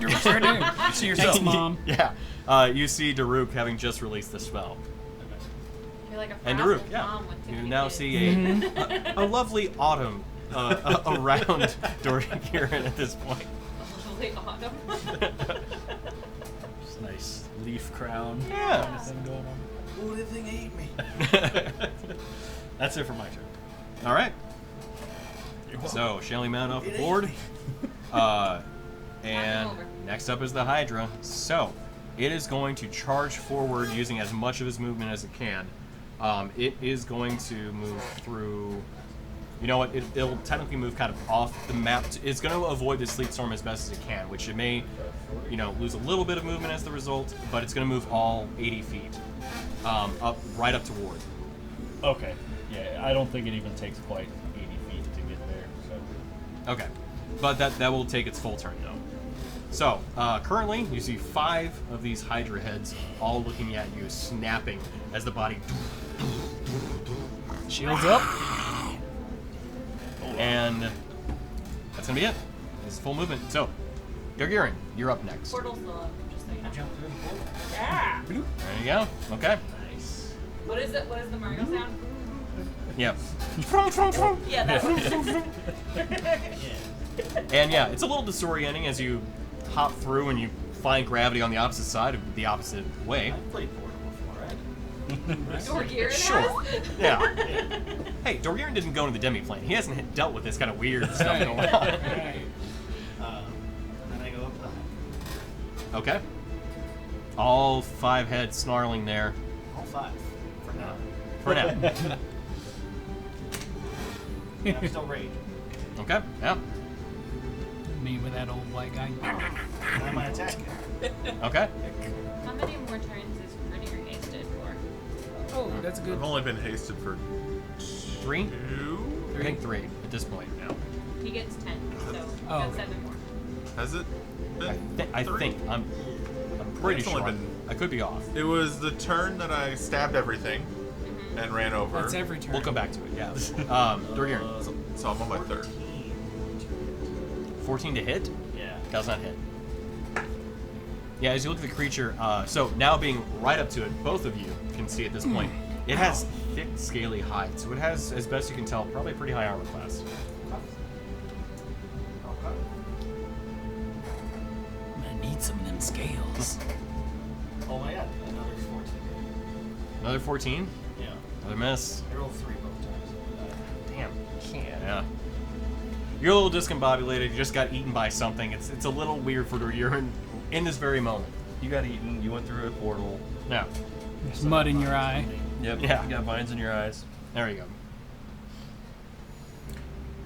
You're sure do. You see yourself, Mom. Yeah. You see Daruk having just released the spell. You're like a And frazzled Daruk, yeah. mom with two You now kids. see a lovely autumn around Dorgirin at this point. Lovely autumn. Just a nice leaf crown. Yeah. Kind of thing going on. Oh, that thing ate me. That's it for my turn. All right. So, Shelly Mount off the board. And over. next up is the Hydra. So, it is going to charge forward using as much of its movement as it can. It is going to move through... You know what? It'll technically move kind of off the map. It's going to avoid the sleet storm as best as it can, which it may, lose a little bit of movement as the result, but it's going to move all 80 feet right up toward. Okay. Yeah, I don't think it even takes quite 80 feet to get there. So. Okay, but that will take its full turn though. So currently, you see 5 of these Hydra heads all looking at you, snapping as the body. Shields up. And that's gonna be it. This is full movement. So, Dorgirin, you're up next. Portal's still up, just so you know. Jump through the portal. Yeah. There you go. Okay. Nice. What is it? What is the Mario sound? Yeah. Yeah, that's Yeah. And yeah, it's a little disorienting as you hop through and you find gravity on the opposite side of the opposite way. I've played Portal before, right? Dorgirin Sure. has? Yeah. Hey, Dorgirin didn't go into the demi-plane. He hasn't dealt with this kind of weird stuff going on. Right. Then I go up the Okay. All 5 heads snarling there all 5 for now. for now. And I'm still raging. Okay. Yeah. Me with that old white guy. And I might attack it. Okay. How many more turns is Rainier hasted for? Oh, that's a good. I've only been hasted for 3? 2. I think 3 at this point now. He gets 10, so he Oh, got okay. 7 more. Has it been? I 3? think I'm pretty It's sure. only been- I could be off. It was the turn that I stabbed everything and ran over. That's every turn. We'll come back to it. Yeah. Dorgirin, So I'm on my 3rd. 14 to hit. Yeah. Does not hit. Yeah, as you look at the creature, so now being right up to it, both of you can see at this point, it has thick, scaly hide. So it has, as best you can tell, probably a pretty high armor class. I'm gonna need some of them scales. Oh my god, another 14. Another 14. Yeah. Another miss. I rolled 3 both times. Damn. Yeah. You're a little discombobulated. You just got eaten by something. It's a little weird for Dorgirin in this very moment. You got eaten. You went through a portal. Yeah. There's mud in your eye. Yep. Yeah. You got vines in your eyes. There you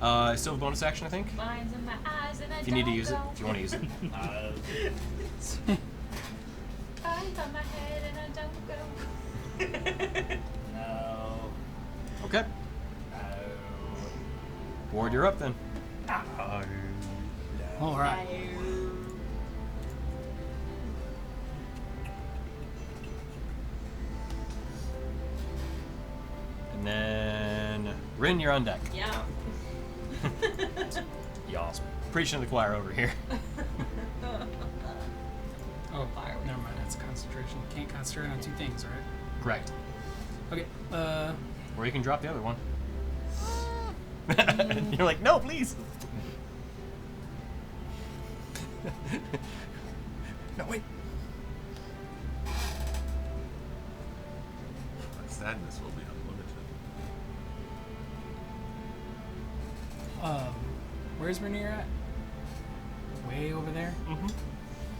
go. Still have a bonus action, I think. Lines in my eyes and I If you need to don't use it, go. if you want to use it. Eyes on my head and I don't go. No. Okay. Ward, you're up then. All right. And then Rin, you're on deck. Yeah. Y'all preaching to the choir over here. Oh, never mind. That's concentration. Can't concentrate on 2 things, right? Correct. Okay. Or you can drop the other one. You're like, no, please. No, wait. My sadness will be unlimited. Where's Rainier at? Way over there.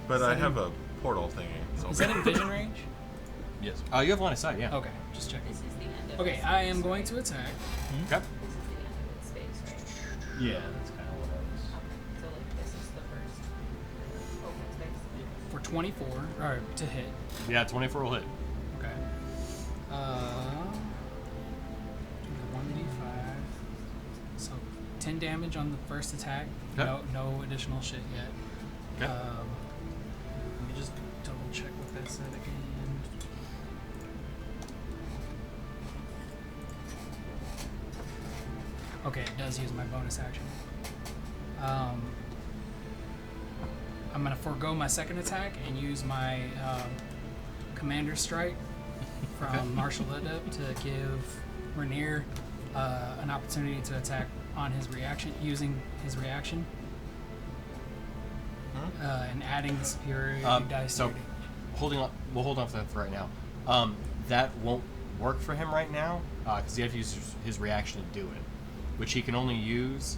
But Is I that have a portal thingy. So Is that in vision range? Yes. You have line of sight, yeah. Okay, just checking. This is the end of Okay, its I am space, going right? to attack Okay. This is the end of its space, right? Yeah, that's kind of what I was. Okay, so like this is the first open space. for 24, or to hit. Yeah, 24 will hit. Okay. Do the 1d5. So 10 damage on the first attack. Okay. No additional shit yet. Okay. Let me just double check what that said again. Okay, it does use my bonus action. I'm gonna forego my second attack and use my Commander Strike from Martial Adept to give Rainier an opportunity to attack on his reaction, using his reaction, and adding the superiority dice. So, rating. we'll hold on to that for right now. That won't work for him right now because he has to use his reaction to do it, which he can only use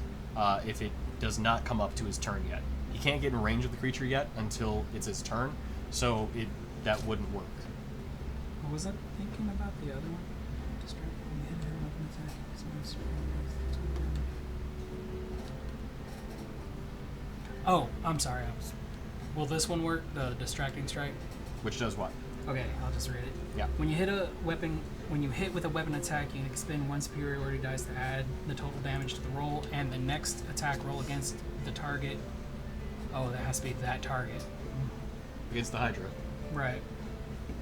if it does not come up to his turn yet. He can't get in range of the creature yet until it's his turn, so that wouldn't work. What was I thinking about the other one? Distract from the hit or weapon attack. Oh, I'm sorry. Will this one work? The distracting strike. Which does what? Okay, I'll just read it. Yeah. When you hit with a weapon attack, you can expend one superiority dice to add the total damage to the roll, and the next attack roll against the target. Oh, that has to be that target. Against the Hydra. Right.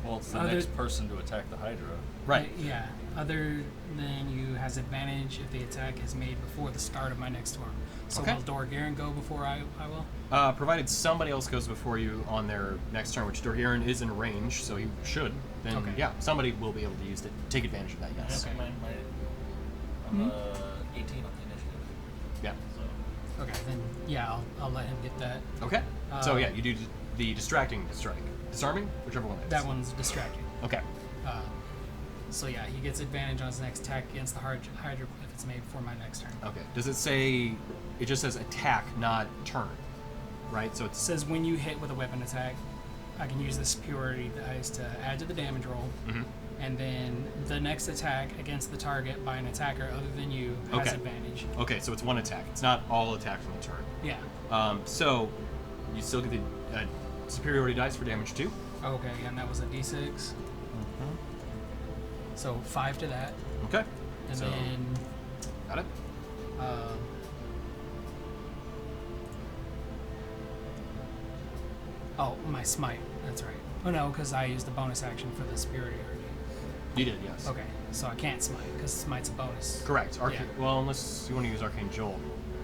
Well, it's the Other- next person to attack the Hydra. Right. Yeah. Other than you has advantage if the attack is made before the start of my next turn. So Okay. will Dorgaren go before I will? Provided somebody else goes before you on their next turn, which Dorhiran is in range, so he should. Then Okay. yeah, somebody will be able to use it, take advantage of that. Yes. Okay. I'm 18 on the initiative. Yeah. So Okay, then yeah, I'll let him get that. Okay. So Uh, yeah, you do the distracting strike, disarming, whichever one it is. That one's distracting. Okay. So yeah, he gets advantage on his next attack against the Hydra if it's made before my next turn. Okay. Does it say? It just says attack, not turn, right? So It it's says when you hit with a weapon attack, I can use the superiority dice to add to the damage roll, Mhm. and then the next attack against the target by an attacker other than you has Okay. advantage. okay. So it's one attack. It's not all attacks on the turn. Yeah. So you still get the superiority dice for damage too. Okay, and that was a d6. So 5 to that, Okay. and So then got it. oh, my smite. That's right. Oh no, because I used the bonus action for the superiority. You did, yes. Okay, so I can't smite because smite's a bonus. Correct. Yeah. Well, unless you want to use Arcane Jolt.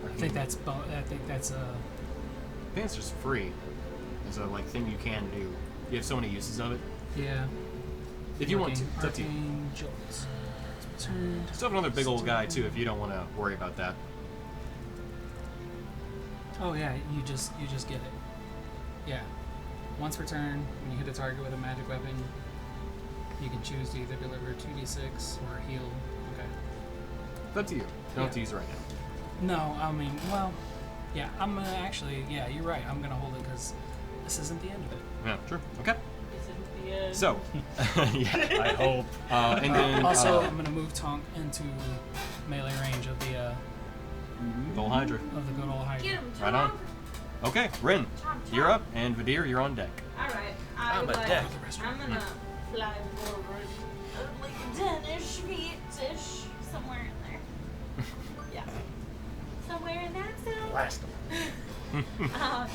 I think that's I think it's just free. It's a thing you can do. You have so many uses of it. yeah. If you want to, it's up to you. Arcane Jolt. Returned. Still have another big old guy too. If you don't want to worry about that. Oh yeah, you just get it. Yeah. Once per turn, when you hit a target with a magic weapon, you can choose to either deliver 2d6 or heal. Okay. It's up to you. You don't have to Yeah. use it right now. No, I mean, well, yeah, I'm gonna actually, yeah, you're right. I'm gonna hold it because this isn't the end of it. Yeah, sure. Okay. Isn't the end. So, yeah. I hope. And then Also, I'm gonna move Tonk into melee range of the Gold Hydra. good old Hydra. Get him, Right on. Tom. Okay, Rin, Chomp, you're chomp. up, and Vadir, you're on deck. Alright, I'm a deck. I'm gonna fly forward like 10-ish feet-ish, somewhere in there. Yeah. Somewhere in that zone. Blast him.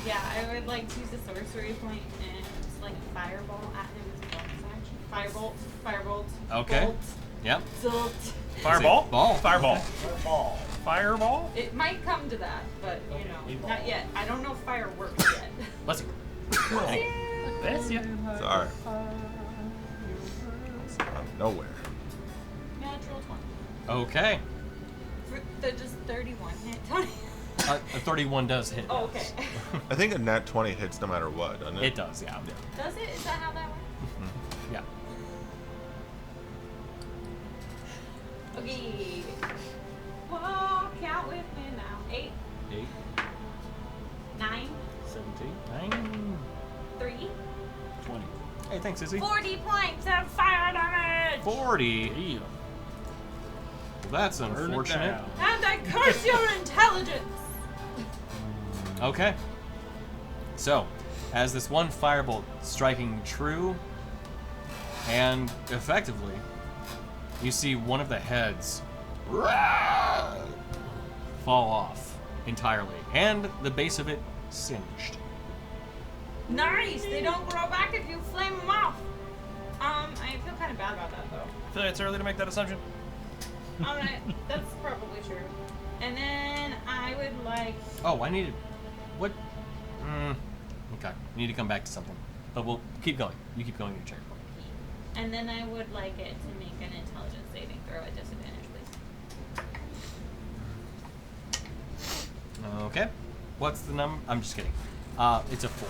Yeah, I would like to use the sorcery point and just like fireball at him as a bonus action. Firebolt. Okay. Bolt, Yep. Zolt. Fireball? Ball. Fireball. ball. Fireball? It might come to that, but you know, not yet. I don't know if fire works yet. Let's go. That's yeah. Sorry. Out of nowhere. Natural 20. Okay. Does 31 hit, Tony? A 31 does hit. Oh, yes. okay. I think a nat 20 hits no matter what, doesn't it? It does, yeah. Does it? Is that how that works? Yeah. Okay. Whoa, count with me now. 8, 8, 9, 17, 9, 3, 20. Hey, thanks, Izzy. 40 points of fire damage! 40. Damn. Well, that's Burn it unfortunate. down. And I curse your intelligence! Okay. So, as this one firebolt striking true and effectively, you see one of the heads fall off entirely, and the base of it singed. Nice! They don't grow back if you flame them off. I feel kind of bad about that though. I feel like it's early to make that assumption. Alright, that's probably true. And then I would like. Oh, I needed. What? Okay. You need to come back to something. But we'll keep going. You keep going to your checkpoint. And then I would like it to make an intelligence saving throw at disadvantage, please. Okay. What's the number? I'm just kidding. It's a 4.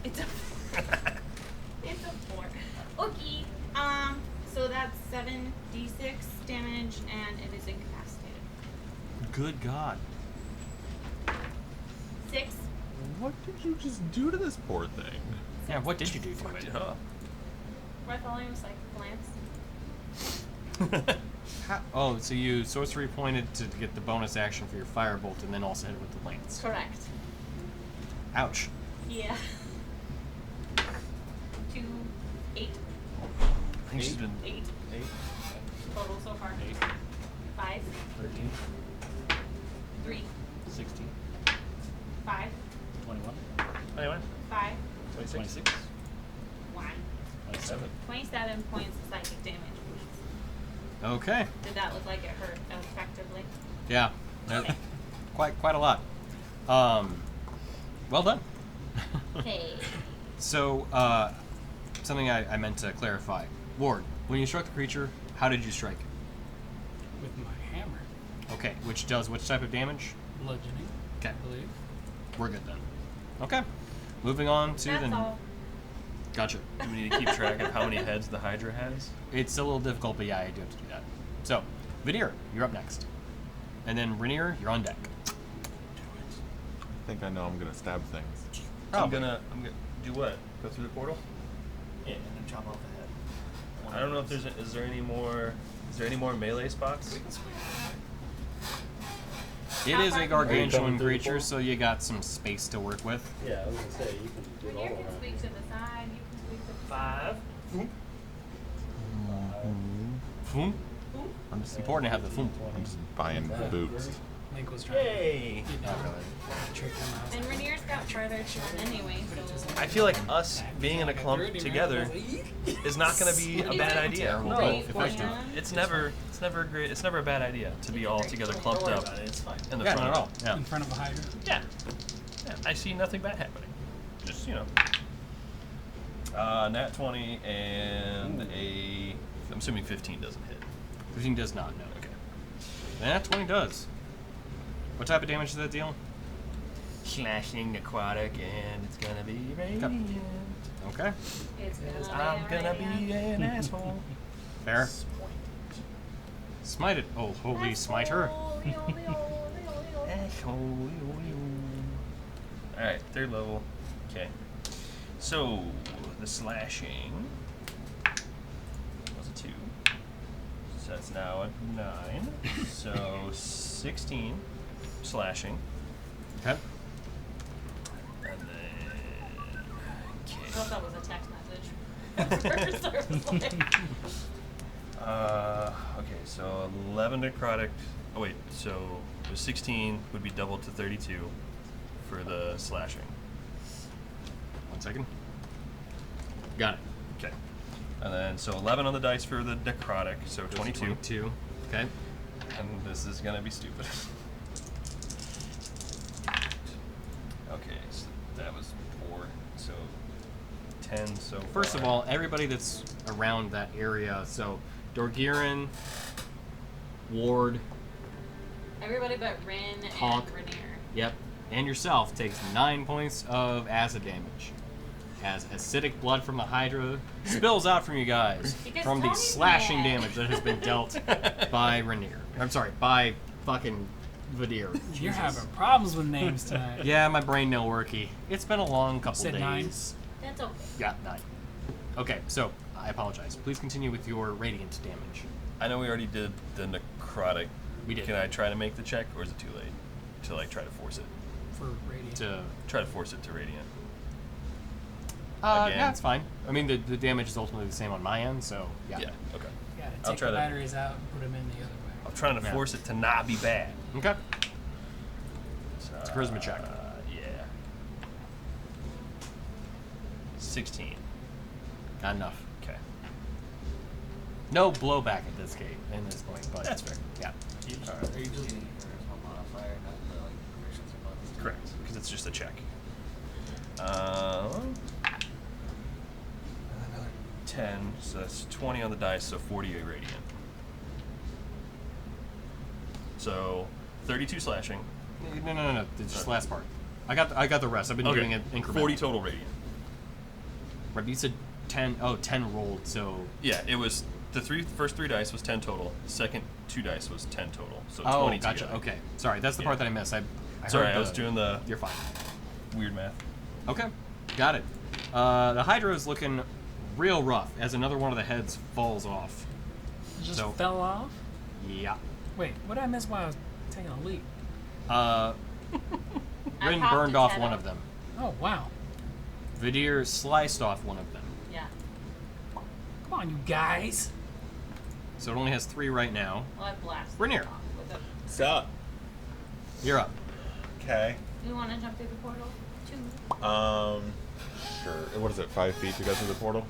It's a it's a 4. Okay. So that's 7d6 damage, and it is incapacitated. Good God. 6. What did you just do to this poor thing? Yeah, what did you do to Wait, it? huh? Bartholomew's like glance. Oh, so you sorcery pointed to get the bonus action for your firebolt and then also hit it with the lance. Correct. Ouch. Yeah. 2, 8. I think she's been 8 8, total so far. 8, 5, 13, 3, 16, 5, 21, Anyway, 5, 26, 1. 27. 27 points of psychic damage, please. Okay. Did that look like it hurt effectively? Yeah. Quite a lot. Well done. Okay. So, something I meant to clarify. Ward, when you struck the creature, how did you strike it? With my hammer. Okay, which does which type of damage? Bludgeoning, Okay, I believe. we're good then. Okay. Moving on to That's the. all. Gotcha. do we need to keep track of how many heads the Hydra has? It's a little difficult, but yeah, I do have to do that. So, Vidir, you're up next. And then Rainier, you're on deck. I think I know I'm gonna stab things. I'm gonna do what? Go through the portal? Yeah, and then chop off the head. I don't know if is there any more melee spots? We can swing. It is a Coming gargantuan through the creature, portal? so you got some space to work with. Yeah, I was gonna say, you can do it all Rainier can around. speak to the side. You can speak to the 5. Foom. It's important to have the foom. I'm just buying boots. Link was trying Yay! to trick them out. And Rainier's got further to run anyway, so. I feel like us being in a clump together is not going to be a bad idea. No, Wait for effective. him. It's never great. It's never a bad idea to be all together clumped Don't worry up about it, it's fine. in the Yeah, front. not at all. Yeah. In front of a Hydra. Yeah. I see nothing bad happening. Just nat 20 and I'm assuming 15 doesn't hit. 15 does not, no. Okay. That 20 does. What type of damage does that deal? Slashing, necrotic, and it's gonna be radiant. Okay. It's Because gonna I'm gonna be an asshole. Fair. Smite it. Oh, holy smiter. Asshole. Alright, 3rd level. Okay. So, the slashing was a 2. So that's now a 9. So, 16 slashing. Okay. And then. I thought Okay. that was a text message. First, I was like, Okay, so 11 necrotic. Oh, wait, so it was 16 would be doubled to 32 for the slashing. 1 second. Got it. Okay. And then, so 11 on the dice for the necrotic, so 22. 22. Okay. And this is gonna be stupid. Okay, so that was 4, so 10 so First of far. all, everybody that's around that area, so Dorgiran, Ward, everybody but Rin Honk. and Rainier. yep, and yourself takes 9 points of acid damage. As acidic blood from the Hydra spills out from you guys Because from the Tony's slashing mad. damage that has been dealt by Rainier. I'm sorry, by fucking Vidir. You're having problems with names tonight. Yeah, my brain no worky. It's been a long couple Said days. 9. That's okay. Yeah, 9. Okay, so I apologize. Please continue with your radiant damage. I know we already did the necrotic. We did. Can I try to make the check, or is it too late to like try to force it? For radiant. To Try to force it to radiant. yeah, Again? that's fine. I mean, the damage is ultimately the same on my end, so yeah. Yeah. Okay. You gotta I'll take try the to- batteries out and put them in the other way. I'm trying to Yeah. force it to not be bad. Okay. It's a charisma check. Yeah. 16. Not enough. Okay. No blowback at this point, but That's fair. Yeah. Are you just getting charisma modifier, not the like proficiency bonus? Correct. Because it's just a check. 10, so that's 20 on the dice, so 48 radiant. So 32 slashing. No. It's just the last part. I got the rest. I've been doing it incremental. 40 total radiant. Right, you said 10. Oh, 10 rolled. So. Yeah, it was the first three dice was 10 total. The second 2 dice was 10 total. So Oh, 20 gotcha. together. Okay. Sorry, that's the part that I missed. I Sorry, heard I was doing the You're fine. weird math. Okay, got it. The Hydra is looking real rough as another one of the heads falls off. It just So- fell off? Yeah. Wait, what did I miss while I was taking a leap? Rin popped burned its off head one off. of them. Oh, wow. Vidir sliced off one of them. Yeah. Come on, you guys. So it only has 3 right now. Well, I blasted Rainier. it off with a... Stop. You're up. Okay. You want to jump through the portal? 2. Sure. What is it? 5 feet to go through the portal.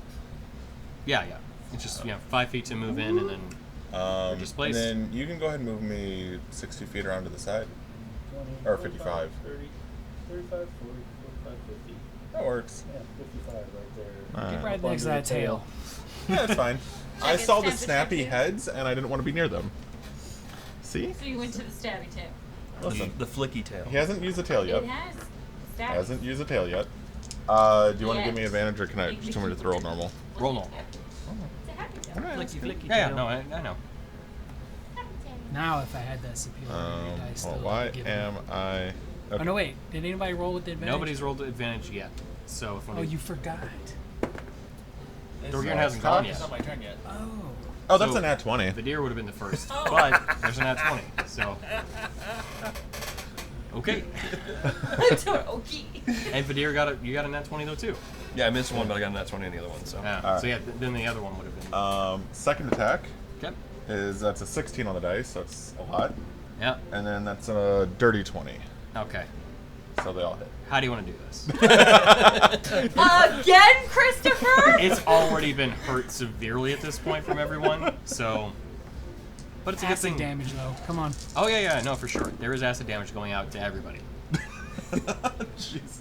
Yeah. It's just 5 feet to move in, and then And displaced. then you can go ahead and move me 60 feet around to the side. Or 55. 30, 35, 40, 45, 50. That works. Yeah, 55 right there. Alright. Right next to that tail. Yeah, that's fine. I Check it, saw the stab it, snappy check it. heads, and I didn't want to be near them. See? So you went to the stabby tail. Listen, The flicky tail. he hasn't used the tail yet. It has stabby. Hasn't used the tail yet. Do you want to give me advantage, or can I just want me to throw normal? roll normal. It's a happy tail. Flicky Yeah, no, I know. Happy tail. Now, if I had that superior dice, Well, still why I'd give it. am I? Oh, no, wait. Did anybody roll with the advantage? Nobody's rolled advantage yet. So if one Oh, of you forgot. Dorgan hasn't gone It's yet. not my turn yet. Oh. Oh, that's So- a nat 20. Vidir would have been the first, Oh. but there's a nat 20. So. Okay. Okay. And Vidir you got a nat 20 though too. Yeah, I missed one, but I got a nat 20 on the other one. So So yeah, then the other one would have been. Second attack Okay. that's a 16 on the dice, so it's a lot. Yeah. And then that's a dirty 20, Okay. so they all hit. How do you want to do this? Again, Christopher? It's already been hurt severely at this point from everyone, so. But it's a good Acid thing. damage, though. Come on. Oh yeah, no, for sure. There is acid damage going out to everybody. Jeez.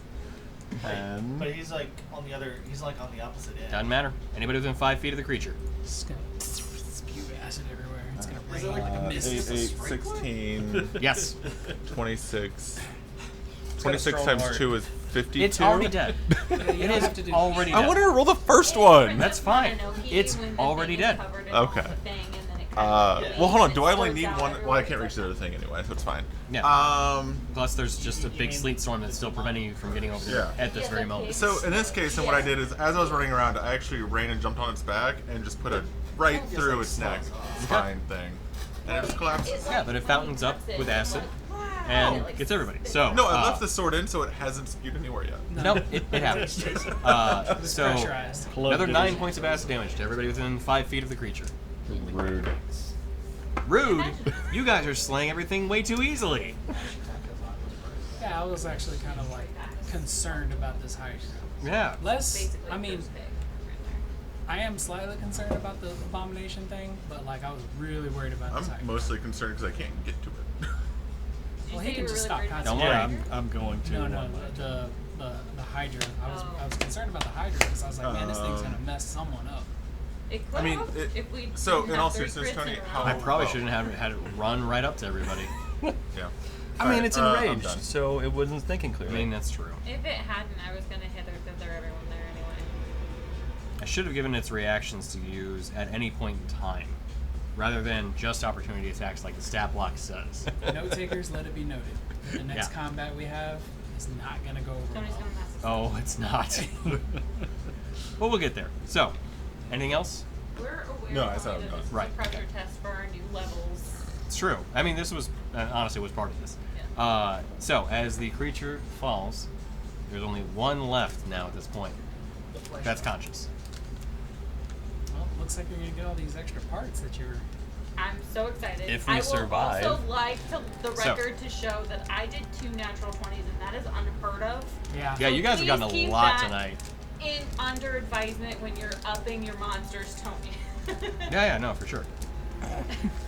And But he's like on the other. He's like on the opposite end. Doesn't matter. Anybody within 5 feet of the creature. Just gonna spew acid everywhere. It's gonna Is rain it like a mist. 8, 16, Yes. 26. got a 26 strong times heart. 2 is 52. It's already dead. Yeah, you It don't is have to do already I dead. wanted to roll the first one. That's fine. It's already dead. Okay. Well, hold on. Do I only need one? Well, I can't reach the other thing anyway, so it's fine. Yeah. Plus, there's just a big mean- sleet storm that's still preventing you from getting over there Yeah. at this very moment. So in this case, then what I did is, as I was running around, I actually ran and jumped on its back and just put it right through its neck spine thing, and it just collapses. Yeah, but it fountains up with acid and gets everybody. So No, I left the sword in, so it hasn't spewed anywhere yet. No, it happens. So pressurized. another 9 points of acid damage to everybody within 5 feet of the creature. Rude. Rude. You guys are slaying everything way too easily. Yeah, I was actually kind of like concerned about this Hydra. Yeah. Less, I mean, I am slightly concerned about the abomination thing, but like I was really worried about this I'm Hydra. mostly concerned because I can't get to it. Well, he can just stop Don't constantly. worry. Yeah, I'm going to. No, the Hydra. I was concerned about the Hydra because I was like, man, this thing's gonna mess someone up. I mean, so in all seriousness, Tony, how- I probably shouldn't have had it run right up to everybody. Yeah. I mean, Alright, it's I'm enraged, done. so it wasn't thinking I clearly. mean, that's true. If it hadn't, I was gonna hit everyone there anyway. I should have given its reactions to use at any point in time, rather than just opportunity attacks like the stat block says. Note takers, let it be noted. The next Yeah. combat we have is not gonna go over Tony's well. gonna mess us up. Oh, it's not. But we'll get there. So, anything else? We're aware No, I said I'm that done. this is Right, a pressure okay. test for our new levels. It's true. I mean, this was honestly was part of this. Yeah. So, as the creature falls, there's only one left now at this point. That's conscious. Well, looks like you're gonna get all these extra parts that you're. I'm so excited. If we I survive. will also like the So- record to show that I did 2 natural 20s, and that is unheard of. Yeah. Yeah, you guys have gotten Please a keep lot that tonight. In under advisement when you're upping your monster's tone. Yeah, no, for sure.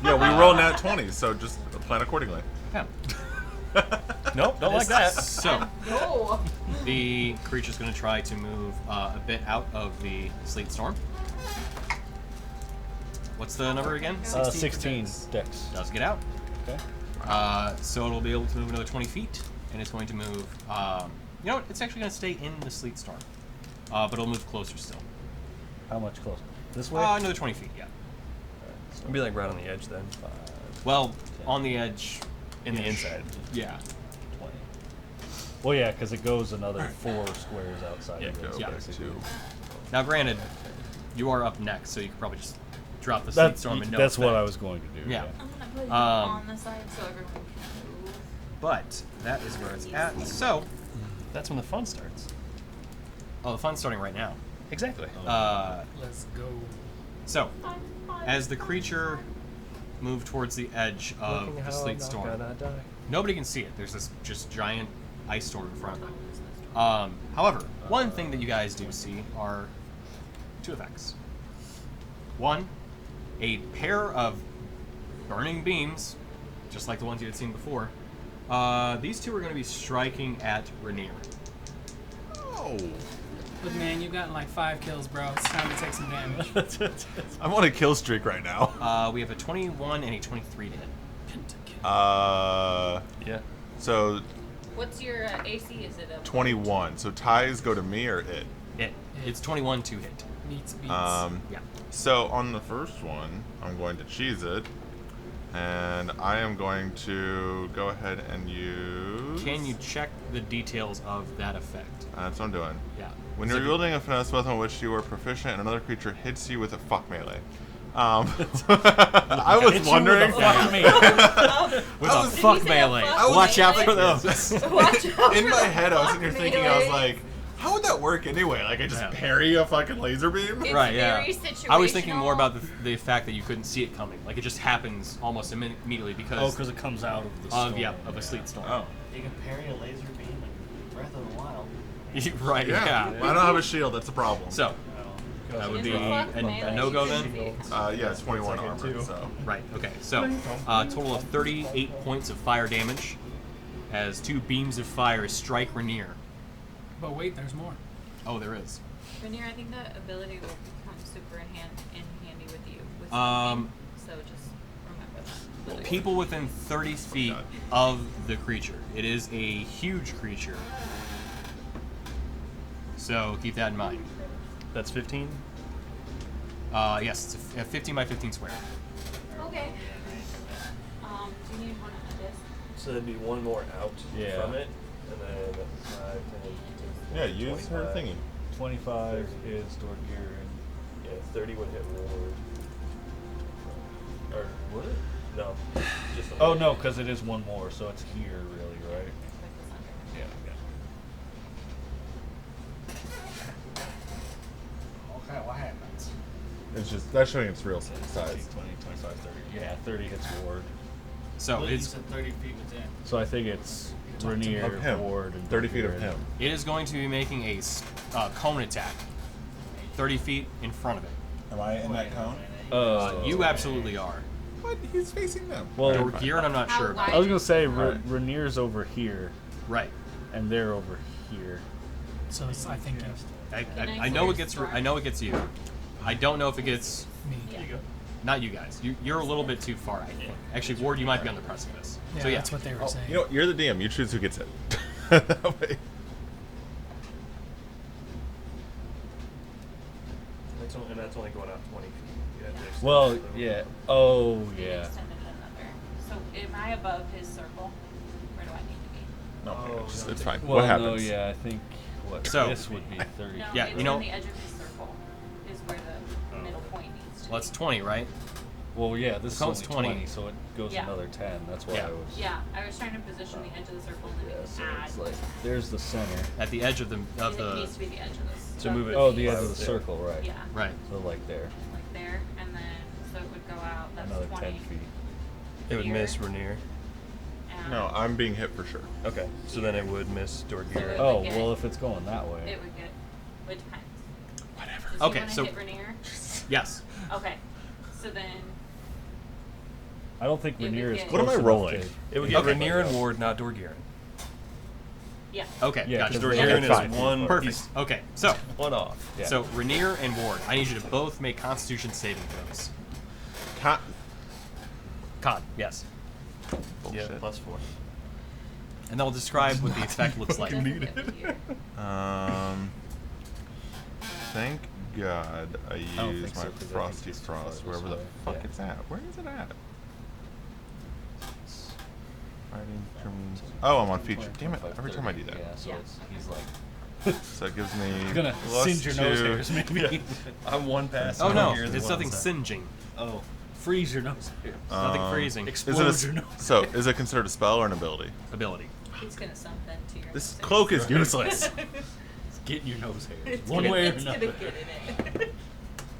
Yeah, we roll nat 20s, so just plan accordingly. Yeah. Nope, don't like that. So, No. the creature's going to try to move a bit out of the sleet storm. What's the number again? 16 dex. Does get out. Okay. So it'll be able to move another 20 feet, and it's going to move. You know what? It's actually going to stay in the sleet storm, but it'll move closer still. How much closer? This way? Another 20 feet. Yeah. It'll be like right on the edge then. Well, on the edge. In the inside. Yeah. 20. Well, yeah, because it goes another 4 squares outside Yeah, of it. Go Yeah. back to. Now, granted, you are up next, so you could probably just drop the sleet storm and no That's what effect. I was going to do. Yeah. I'm gonna put you Um, on the side so everyone can move. But that is where it's at. So, That's when the fun starts. oh, the fun's starting right now. Exactly. Let's go. So, as the creature moved towards the edge of the sleet storm, nobody can see it. There's this just giant ice storm in front of it. However, one thing that you guys do see are 2 effects. One, a pair of burning beams, just like the ones you had seen before. These 2 are going to be striking at Rainier. Oh. Look, man, you've gotten like 5 kills, bro. It's time to take some damage. I'm on a kill streak right now. We have a 21 and a 23 to hit. Yeah. So What's your AC? Is it a 21. So ties go to me or it? It's 21 to hit. Meets beats. Yeah. So on the first one, I'm going to cheese it, and I am going to go ahead and use. Can you check the details of that effect? That's what I'm doing. Yeah. When So you're if you- wielding a finesse weapon on which you are proficient, and another creature hits you with a fuck melee. I was wondering. Fuck me. with I a was- fuck Did he say a melee. fuck Watch out melee? for those. Watch out In for my the head, I was sitting here thinking, I was melee. like, how would that work anyway? Like, I just Yeah. parry a fucking laser beam? It's Right, yeah. very I was thinking more situational. about the fact that you couldn't see it coming. Like, it just happens almost immediately Oh, because because it comes out of the storm. of a sleet storm. Oh. You can parry a laser beam and Breath of the Wild. Right, Yeah. yeah. I don't have a shield, that's a problem. So, Oh. that would Is be the fuck a melee no-go you then? can see? Yeah, it's 21 armor, so. Right, okay. So, total of 38 points of fire damage as 2 beams of fire strike Rainier. But wait, there's more. Oh, there is. Rainier, I think that ability will become super handy with you. With Um, so just remember that. People within 30 feet of the creature. It is a huge creature. So, keep that in mind. That's 15. Yes, it's a 15 by 15 square. Okay. Do you need one of this? So there'd be one more out Yeah. from it, and then 5, 10, Yeah, use her 25. thingy. 25 is toward gear and Yeah, 30 would hit Ward. Or would it? No. Just oh no, because it is one more, so it's here really, right? Yeah. Okay, what happens? It's just, that's showing its real 20, size. 25, 30. Yeah, 30 hits Ward. So, You it's said 30 feet within. So I think it's Rainier, Of him. Ward, and 30 feet of Gear. him. it is going to be making a cone attack 30 feet in front of it. Am I in that cone? You absolutely are. What? He's facing them. Well, Or gear, and I'm not How sure about. wide- I was gonna say Alright. Rainier's over here, Right. and they're over here. So it's, I think I know it gets. I know it gets you. I don't know if it gets. me. Yeah. Not you guys. You're a little bit too far. I think. Actually, Ward, you might be on the precipice. Yeah, So yeah. that's what they were Oh, saying. you know what? You're the DM. You choose who gets it. That way. And that's only going out 20 feet. You have to extend Well, it. yeah. Oh, You yeah. extended another. So am I above his circle? Where do I need to be? No, it's fine. Well, what happens? no, yeah. I think what So- this would be 30. No, Yeah, it's you know- on the edge of his circle. to Well, that's be. 20, right? Well, yeah, this is only Counts 20, 20. so it goes Yeah. another 10. That's why Yeah. I was. Yeah, I was trying to position the edge of the circle and Yeah, then so add. it's like there's the center. At the edge of it needs to be the edge of this. To move it- Oh, the edge Right of the there. circle, right? Yeah, Right. So like there, like there, and then so it would go out. That's another 20. 10 feet. It would Here. miss Rainier. And No, I'm being hit for sure. Okay, so then it would miss So Dorgear. it- Oh, would get- well, if it's going that way. it would get. It depends. Whatever. Does Okay, he so- want to hit Rainier? Yes. Okay, so then I don't think It would Rainier is get- close What am I enough rolling? to- It would get Okay. Rainier and Ward, not Dorgear. yeah. Okay, Yeah, gotcha. 'cause Because Rainier Dorgear is is fine. one. Perfect. He's Okay, so one off. Yeah. so Rainier and Ward, I need you to both make Constitution saving throws. Con, yes. Yeah, Bullshit. +4. And they'll describe what the effect looks like. It doesn't get Rainier. Thank God I don't used think my so, 'cause I think Frosty it's too Frost, far this wherever the way. fuck Yeah. it's at. Where is it at? Fighting criminals. Oh, I'm on feature. Damn it! Every time I do that. Yeah, so Yeah. he's like So it gives me. he's gonna plus singe your nose 2. hairs, maybe. I'm one pass. Oh no, Dorgear is it's one nothing side. singeing. Oh, freeze your nose hairs. Nothing freezing. Is it Explode your nose. so is it considered a spell or an ability? Ability. He's gonna something to your. This nose. cloak is useless. It's getting your nose hairs. It's One gonna- way or it's another. gonna get in it.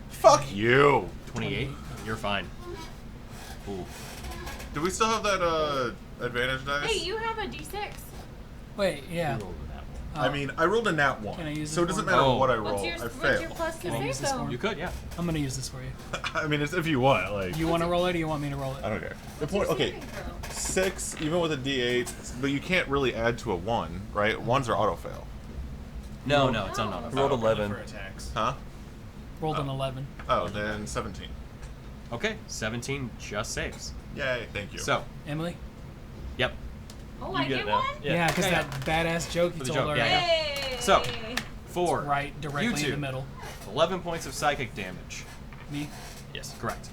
Fuck you. 28. You're fine. Ooh. Do we still have that advantage dice? Hey, you have a D6. Wait, yeah. You rolled an apple. I mean, I rolled a nat 1. Can I use so it this doesn't one? matter Oh. what I What's roll. your, I what's fail. your plus to Can I use save this though? one? You could, yeah. I'm gonna use this for you. I mean, it's if you want. Like, You want to roll it, or you want me to roll it? I don't care. The What's your point. Okay, saving throw? 6, even with a D8, but you can't really add to a 1, right? Ones are auto fail. No, no, it's No. not. Rolled 11. For attacks. Huh? Rolled an 11. Oh, then 17. Okay, 17 just saves. Yay! Thank you. So, Emily? Yep. Oh, You I get get it now. one. Yeah, because Yeah, that badass joke you For the told joke, her. yeah, Hey. So, 4. Right, directly You in two. the middle. 11 points of psychic damage. Me? Yes, correct.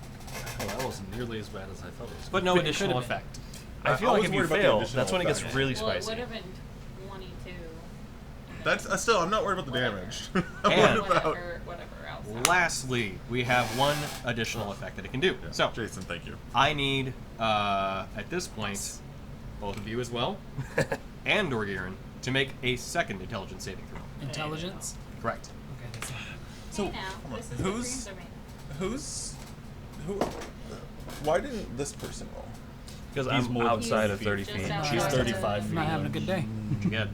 Oh, that wasn't nearly as bad as I thought it was. But no It additional could've been. effect. I feel I like was if you worried about the fail, additional that's when it gets effect. really Well, it spicy. would have been 22. That's still. I'm not worried about the Whatever. damage. I'm And- worried about. Whatever else. Lastly, we have one additional effect that it can do. Yeah, So, Jason, thank you. I need, at this point, both of you as well, and Dorgirin, to make a second intelligence saving throw. Intelligence? Correct. Okay, that's not. So, Hey now, this is who's- what dreams are made. who? Why didn't this person roll? Because He's I'm more than outside of 30 30 feet. feet. Just She's outside. 35 I'm feet. not having a good day. Good.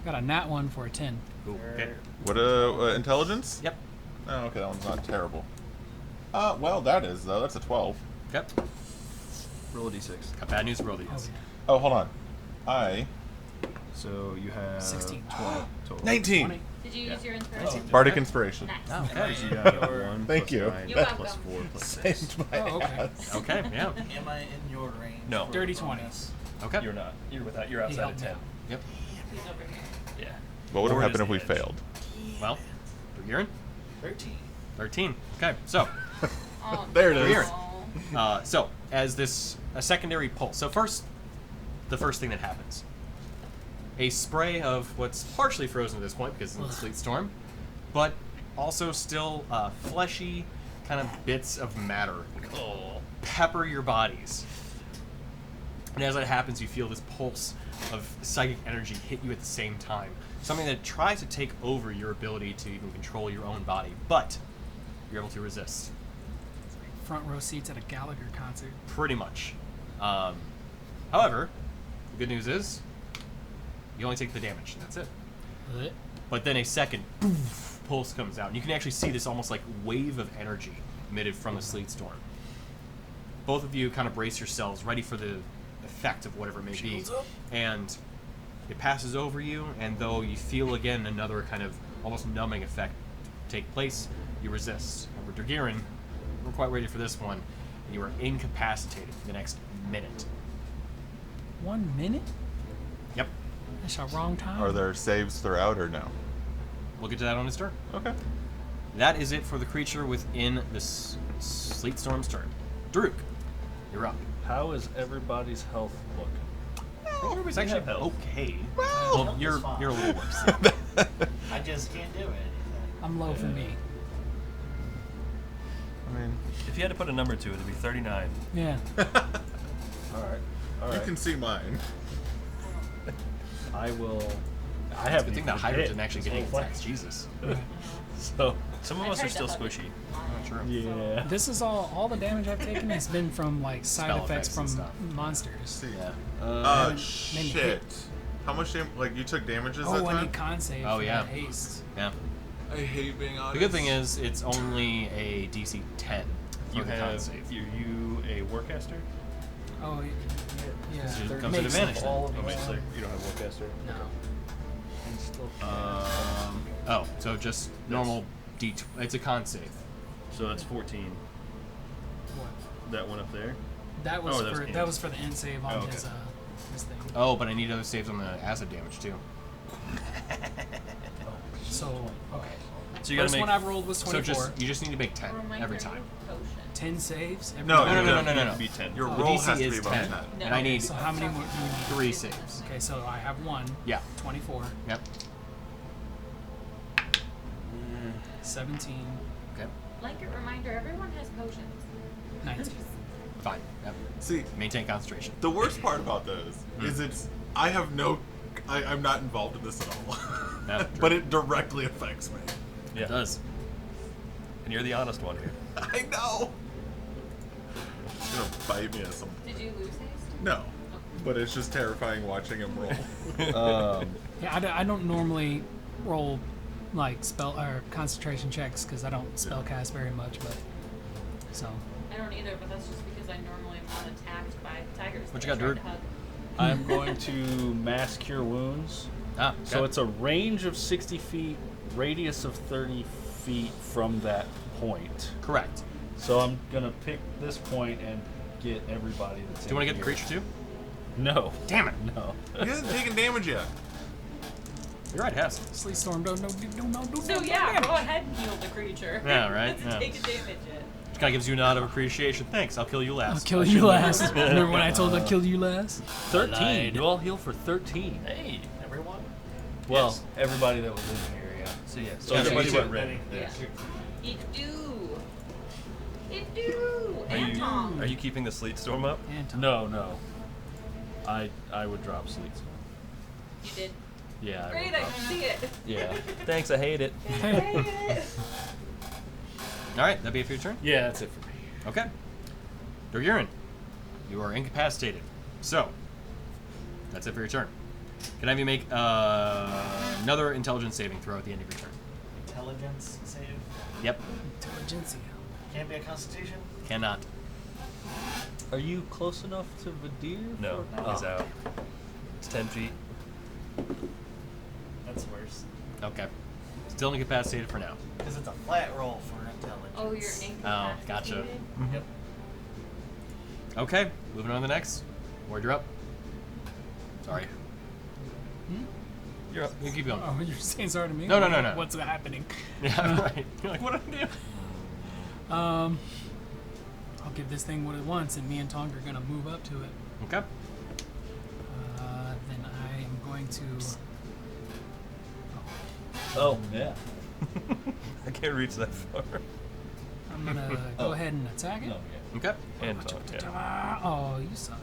Got a nat 1 for a 10. Ooh, okay. What intelligence? Yep. Oh, okay, that one's not terrible. Well, that is though. That's a 12. Yep. Roll a d6. Got bad news for both of you. Oh, yeah. Oh, hold on. I So you have 16. 20 total. 19. 20. Did you use your inspiration? Bardic inspiration. Nice. Oh, okay. You got a 1 Thank plus you. 9 You're plus welcome. 4 plus 6. Saved my Oh, okay. ass. Okay, yeah. Am I in your range? No. for Dirty the 20. bonus? Okay. You're not. You're He outside helped of me 10. out. Yep. He's over here. Yeah. What would have Ward happened is if we the edge. failed? Well, Dorgirin, 13. 13. Okay, so, Oh, There it is. no. so as this a secondary pulse. So first, the first thing that happens, a spray of what's partially frozen at this point because of the sleet storm, but also still fleshy kind of bits of matter pepper your bodies. And as that happens, you feel this pulse of psychic energy hit you at the same time. Something that tries to take over your ability to even control your own body, but you're able to resist. Front row seats at a Gallagher concert. Pretty much. However, the good news is you only take the damage, and that's it. Ugh. But then a second poof, pulse comes out, and you can actually see this almost like wave of energy emitted from the sleet storm. Both of you kind of brace yourselves, ready for the effect of whatever it may be. And it passes over you, and though you feel again another kind of almost numbing effect take place, you resist. And with Dorgirin, we're quite ready for this one, and you are incapacitated for the next minute. 1 minute? Yep. That's a wrong time. Are there saves throughout or no? We'll get to that on his turn. Okay. That is it for the creature within this sleet storm's turn. Daruk, you're up. How is everybody's health looking? Everybody's we actually have health. okay. Well, Well, you're fine. a little worse. I just can't do anything. I'm low for me. I mean, If you had to put a number to it, it'd be 39. Yeah. All right. All You right. can see mine. I will. I It's have a good thing that Hydra didn't actually get any attacks. Jesus. So. Some of I us are tried still to hug squishy. it. Oh, true. Yeah. This is all the damage I've taken has been from like side Spell effects effects from and stuff. monsters. See. Yeah. Shit. How much like you took damages that Oh, I time? need con save. Oh, for yeah. that haste. Yeah. I hate being honest. The good thing is it's only a DC 10 for You the con have. save. Are you a warcaster? Oh, yeah. So it Third comes at makes advantage then. Oh, wait, so you don't have warcaster? No. And still Oh, so just normal D. It's a con save. So that's 14. What? That one up there. That was Oh, that was for int. that was for the end save on Oh, okay. his thing. Oh, but I need other saves on the acid damage too. So okay. So you gotta First make. one I've rolled was So 24. you just need to make 10 Reminder every of time. potion. 10 saves. Every No, time. No, you no. Be 10. Your The roll DC has to is be above 10, 10. and I need So how many more do you need? 3 saves. Okay, so I have one. Yeah. 24. Yep. 17. Okay. Blanket reminder, everyone has potions. 19. Fine. Yep. See, Maintain concentration. the worst part about this is I'm not involved in this at all. Yeah, But it directly affects me. Yeah. It does. And you're the honest one here. I know. It's gonna bite me at some. Did you lose haste? No, but it's just terrifying watching him roll. Yeah, I don't normally roll like spell or concentration checks because I don't spell cast very much, but so I don't either, but that's just because I normally am not attacked by tigers. What that you I got, tried Dirt? to hug. I'm going to mass cure wounds. Ah, So okay. it's a range of 60 feet, radius of 30 feet from that point. correct. So I'm gonna pick this point and get everybody that's. Do you want to get the creature too? No. Damn it. No. He hasn't taken damage yet. You're right, it has. Sleet Storm don't. So yeah, go ahead and heal the creature. Yeah, right? Doesn't Yeah. take a damage yet. Which kind of gives you a nod of appreciation. Thanks. I'll kill you last. I'll kill you last. Remember when I told I killed you last? 13. lied. You all heal for 13. Hey, everyone. Well, Yes. everybody that was in here, yeah. So yeah. So So everybody everybody went went red. Yeah. It do. It do. Are And you Tom. are you keeping the sleet storm up? And No. I would drop sleep. You did. Yeah. Great, I can see it. Yeah. Thanks, I hate it. All right, that'd be it for your turn. Yeah, that's it for me. Okay. Durgurin, you are incapacitated. So, that's it for your turn. Can I have you make another intelligence saving throw at the end of your turn? Intelligence save. Yep. Intelligentsia. Can't be a constitution. Cannot. Are you close enough to Vadir? No, for- he's out. It's 10 feet. That's worse. Okay. Still incapacitated for now. Because it's a flat roll for intelligence. Oh, you're incapacitated. Oh, gotcha. Yep. Okay, moving on to the next. Ward, you're up. Sorry. You're up. You keep going. Oh, you're saying sorry to me? No. What's happening? Yeah, right. You're like, what did I do? I'll give this thing what it wants, and me and Tonk are gonna move up to it. Okay. Then I am going to. Oh, yeah. I can't reach that far. I'm gonna go ahead and attack it. No, yeah. Okay. And Tom, yeah. Oh, you suck.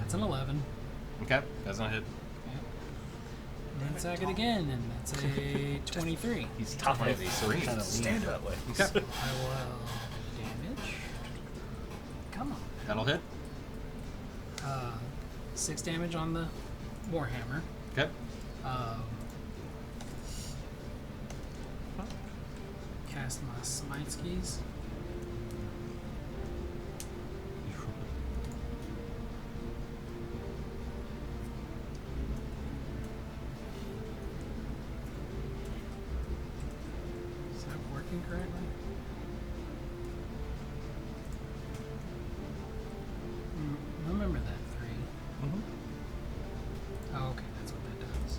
That's an 11. Okay. That's not a hit. Yep. And then attack it again, and that's a 23. He's top heavy, so he kind of leans that way. Okay. I will damage. Come on. That'll hit. 6 damage on the Warhammer. Okay. Cast my smite skis. Is that working correctly? Remember that 3. Oh, okay, that's what that does.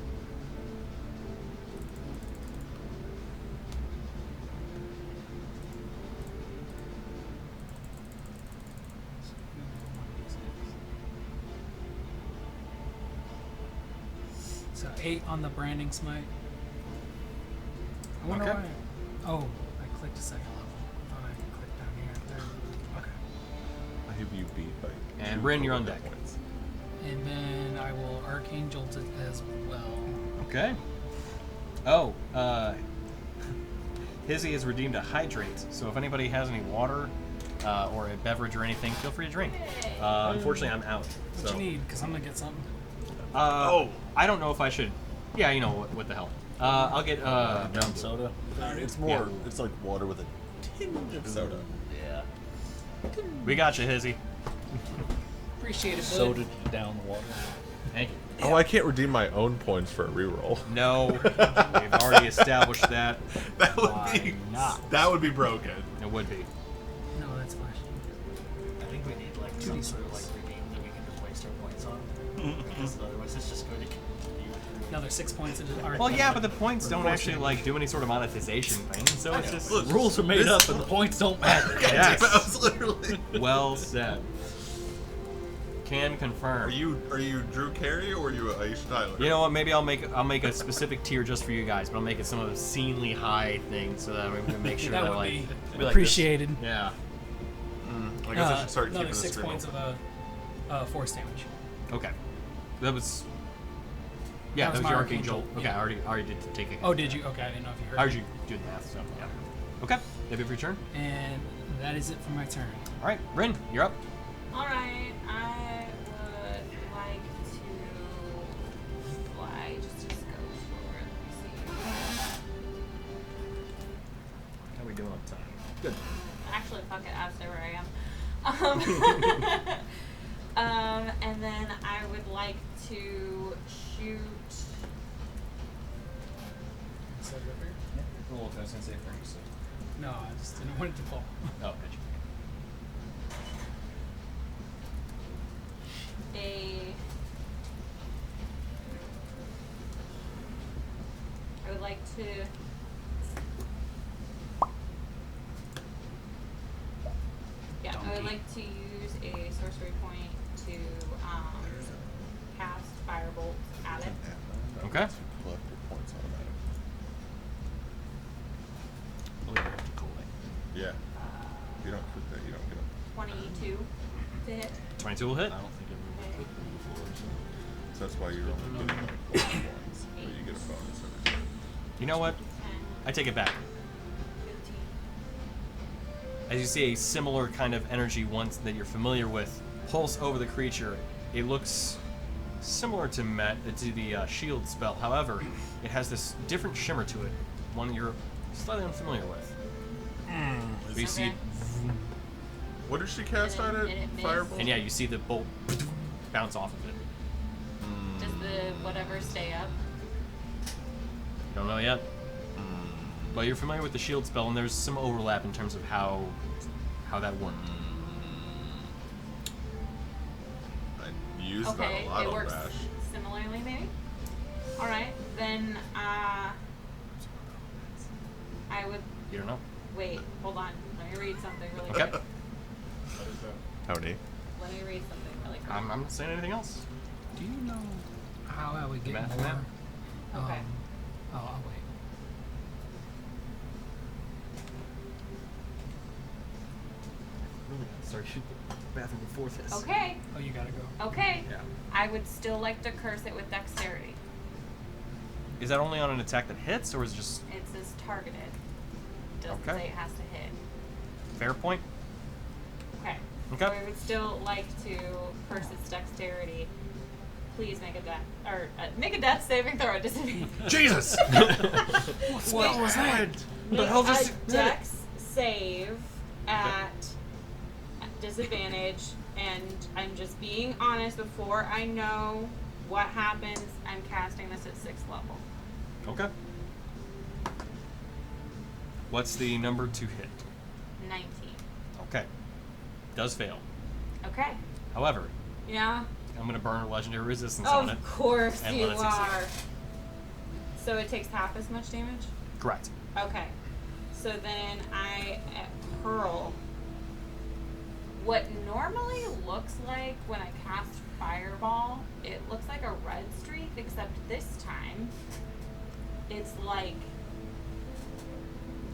So 8 on the branding smite. I wonder Okay. why. Oh, I clicked a second level. have you beat by And 2 Rin, you're on total deck. points. And then I will Arcane Jolt it as well. Okay. Oh, Hizzy has redeemed a hydrate, so if anybody has any water or a beverage or anything, feel free to drink. Unfortunately, I'm out. What So. you need? Because I'm going to get something. I don't know if I should. Yeah, you know what the hell. I'll get Brown soda. It's more. It's like water with a tinge of soda. Yeah. We got you, Hizzy. Appreciate it, bud. Soda down the water. Thank you. Oh, I can't redeem my own points for a reroll. No, we've already established that. That would Why be not? That would be broken. It would be. No, that's fine. I think we need like some sort of like redeem that we can just waste our points on. Because otherwise it's just going to continue. Another 6 points into our. Well, yeah, but the points don't actually like do any sort of monetization thing, so it's just Look, Rules are made up and the points don't matter. Yes. I was literally. well said. Can confirm. Are you Drew Carey or are you Aisha Tyler? You know what? Maybe I'll make a specific tier just for you guys, but I'll make it some of the scenely high things so that we can make sure that that would like be we like appreciated. this. Yeah. I guess I should start keeping Another the 6 stream points open. of force damage. Okay. That was. Yeah, That was that was my your Arcane arcane jolt. Jolt, Okay, yeah. I already did take it. Oh, did you? Okay, I didn't know if you heard. I heard you do the math, so yeah. Okay, that'd be your turn. And that is it for my turn. All right, Rin, you're up. Alright, I would like to fly. Just go forward. Let me see. How are we doing on time? Good. Actually, fuck it, I'll stay where I am. And then I would like to shoot. Is that right here? Cool, I was gonna say for you, so. No, I just didn't want it to fall. Oh, gotcha. I would like to. Yeah, I would Donkey. like to use a sorcery point to cast Firebolt at it. Okay. Collect your points automatic. Yeah. If you don't click that, you don't get them. 22 to hit. 22 will hit. I don't think I've ever clicked them before. So that's why you're only getting like 4 points, but you get a bonus every time. You know what? 10, I take it back. 15. As you see a similar kind of energy once that you're familiar with pulse over the creature, it looks similar to the shield spell. However, it has this different shimmer to it, one you're slightly unfamiliar with. But you see, Okay. What did she cast on Did it? it miss? Firebolt? and yeah, you see the bolt bounce off of it. Does the whatever stay up? You don't know yet, but you're familiar with the shield spell, and there's some overlap in terms of how that worked. I used that Okay, a lot it on works Bash. similarly, maybe. All right, then I would You don't know. wait. Hold on. Let me read something really Okay. quick. How many? Let me read something really quick. I'm not saying anything else. Do you know how I would get Math, more? math. Okay. I'll wait. Really gotta start shooting the bathroom before this. Okay. Oh, you gotta go. Okay. Yeah. I would still like to curse it with dexterity. Is that only on an attack that hits, or is it just It says targeted. It doesn't Okay. say it has to hit. fair point? Okay. Okay. So I would still like to curse its dexterity. Please make a death saving throw at disadvantage. Jesus! What was that? The hell just a dex save at disadvantage, and I'm just being honest. Before I know what happens, I'm casting this at 6th level. Okay. What's the number to hit? 19. Okay. Does fail. Okay. However, Yeah. I'm gonna burn a legendary resistance on it. Of course and you let it succeed. are. So it takes half as much damage? Correct. Okay. So then I hurl what normally looks like when I cast Fireball, it looks like a red streak, except this time it's like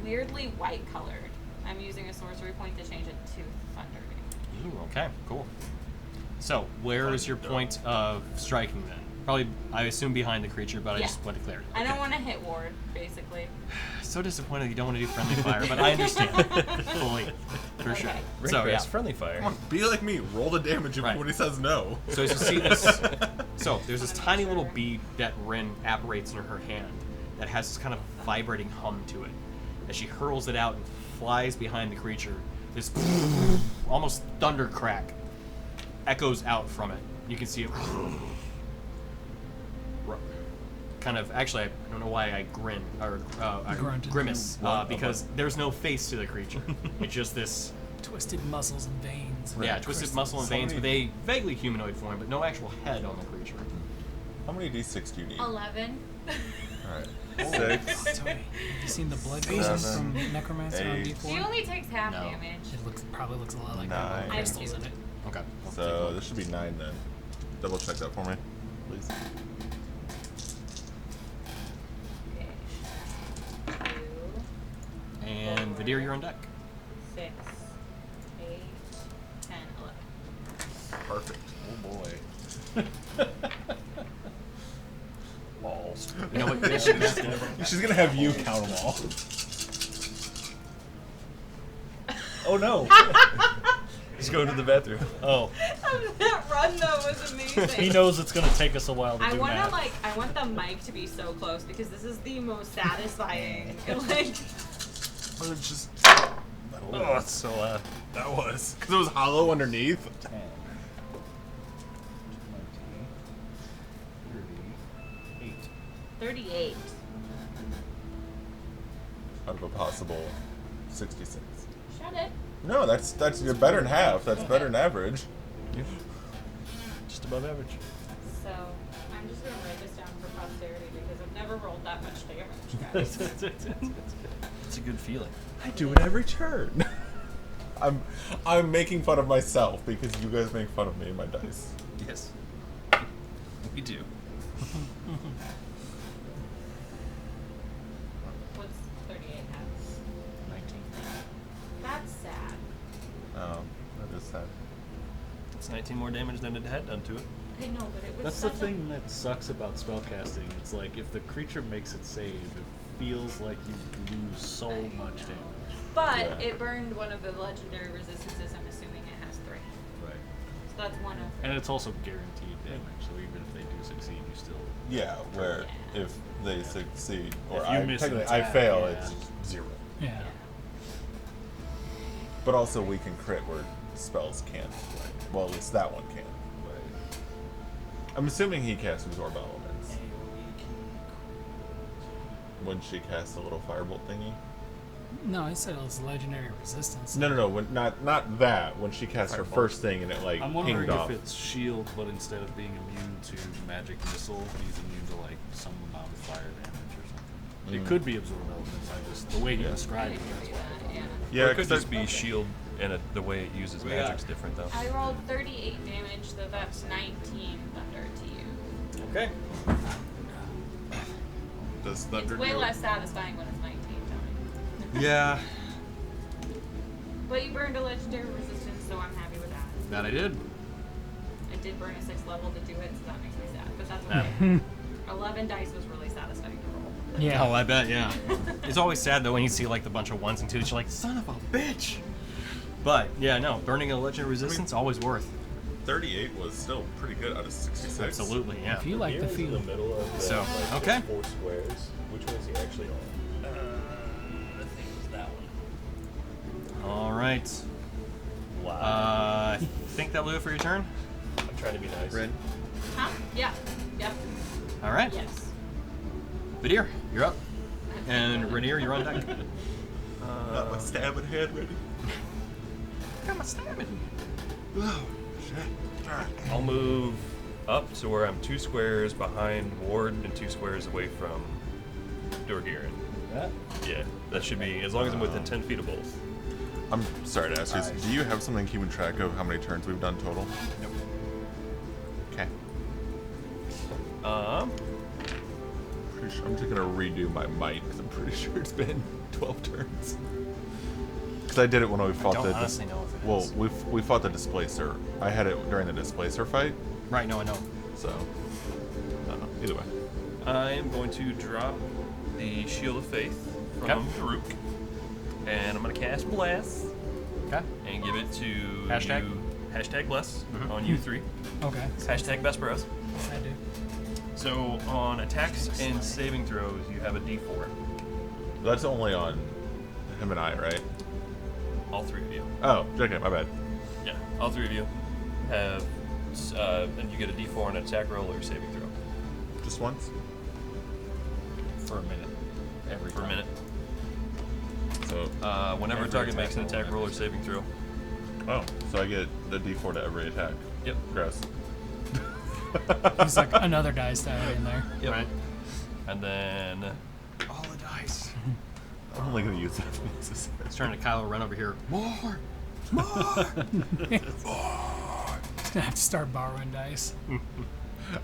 weirdly white colored. I'm using a sorcery point to change it to thunder damage. Ooh, okay, cool. So, where is your point of striking then? Probably, I assume behind the creature, but I Yeah. just want to clear it. I don't want to hit Ward, basically. So disappointed you don't want to do friendly fire, but I understand fully, for sure. Okay. So yeah. friendly fire. Come on, be like me. Roll the damage Right. when he says no. So as you see this, so there's this tiny little bead that Rin apparates in her hand that has this kind of vibrating hum to it. As she hurls it out and flies behind the creature, this almost thunder crack echoes out from it. You can see it kind of, actually, I don't know why I grin, or I Grunted. grimace, because there's no face to the creature. It's just this, Twisted muscles and veins. yeah, twisted muscle and veins with a vaguely humanoid form, but no actual head on the creature. How many d6 do you need? 11. Alright. Tony, 6. have you seen the blood visions Seven, from Necromancer on 8. She D4? only takes half No. damage. It probably looks a lot like Nine. that with crystals in it. Okay. So this should be 9 then. Double check that for me, please. Okay. 2, And Vidir, you're on deck. 6, 8, 10, 11. Perfect. Oh boy. Balls. You know what? She's gonna have you count them all. Oh no. Just go to the bathroom. Oh, That run though was amazing. he knows it's gonna take us a while to I do want math. to I want the mic to be so close because this is the most satisfying. Like, But it's just. Oh, it's so loud. That was. Because it was hollow underneath. 10, 20, 38. 38. Out of a possible 66. Shut it. No, that's you're better than half. That's better than average. Just above average. So I'm just gonna write this down for posterity because I've never rolled that much damage, guys. It's a good feeling. I do it every turn. I'm making fun of myself because you guys make fun of me and my dice. Yes. We do. What's 38 have? 19. That's sad. Oh, that is sad. It's 19 more damage than it had done to it. I know, but it was That's the such thing that sucks about spellcasting. It's like if the creature makes it save, it feels like you lose so much damage. But Yeah. it burned one of the legendary resistances. I'm assuming it has 3. Right. So that's one of. And it's also guaranteed damage, so even if they do succeed, you still. Yeah, where Yeah. if they succeed or If you I miss an technically I attack, fail, yeah. it's 0. Yeah. But also we can crit where spells can't. Well, at least that one can. I'm assuming he casts Absorb Elements. When she casts a little firebolt thingy. No, I said it was legendary resistance. No. When, not that. When she casts her first thing and it like I'm wondering pinged off. if it's shield, but instead of being immune to magic missile, he's immune to like some amount of fire damage or something. It could be absorb elements. I just the way he Yeah. described I it. didn't That's do why. that, yeah. Yeah, Or it could 'cause just be shield, and the way it uses Yeah. magic's different though. I rolled 38 damage, so that's 19 thunder to you. Okay. Does It's Thunder way do- less satisfying when it's 19, Tony. Yeah, But you burned a legendary resistance, so I'm happy with that. that I did. I did burn a 6th level to do it, so that makes me sad. But that's okay. 11 dice was really satisfying to roll. Yeah. Oh, I bet, yeah. It's always sad though when you see like the bunch of 1s and 2s, you're like, son of a bitch. But yeah, no, burning a legendary resistance always worth. 38 was still pretty good out of 66. Absolutely, yeah. If you like the Here is in feel. the middle of the, So, like, okay. 4 squares. Which one's he actually on? I think it was that one. All right. Wow. I think that will do it for your turn. I'm trying to be nice. Red. Huh? Yeah. Yep. All right. Yes. Vidir, you're up. And Rainier, you're on deck. Got my stabbing head ready. Got my stabbing. Oh, shit. Alright. I'll move up to where I'm 2 squares behind Ward and 2 squares away from Dorgirin. That? Yeah, that should be as long as I'm within 10 feet of both. I'm sorry to ask you, do you have something keeping track of how many turns we've done total? Nope. Okay. I'm just gonna redo my might because I'm pretty sure it's been 12 turns. Because I did it when we fought don't the. honestly know if it well, is. we fought the displacer. I had it during the displacer fight, Right, no, I know. so. I don't know. Either way. I am going to drop the Shield of Faith from Okay. Farouk, and I'm going to cast Bless Okay. and give it to Hashtag? you. Hashtag Bless Mhm. on you three. Okay. Hashtag Best Bros. I do. So on attacks and saving throws, you have a D4. That's only on him and I, right? All three of you. Oh, okay, my bad. Yeah, all three of you have, and you get a D4 on an attack roll or saving throw Just once. For a minute. Every for a time. minute. So, Whenever a Every target attack makes an roll, attack roll or every- saving throw. oh, so I get the D4 to every attack. Yep. Gross. There's like another dice to add in there. Yep. Right. And then All the dice. I'm only gonna use that. It's trying to Kylo run over here. More! I have to start borrowing dice.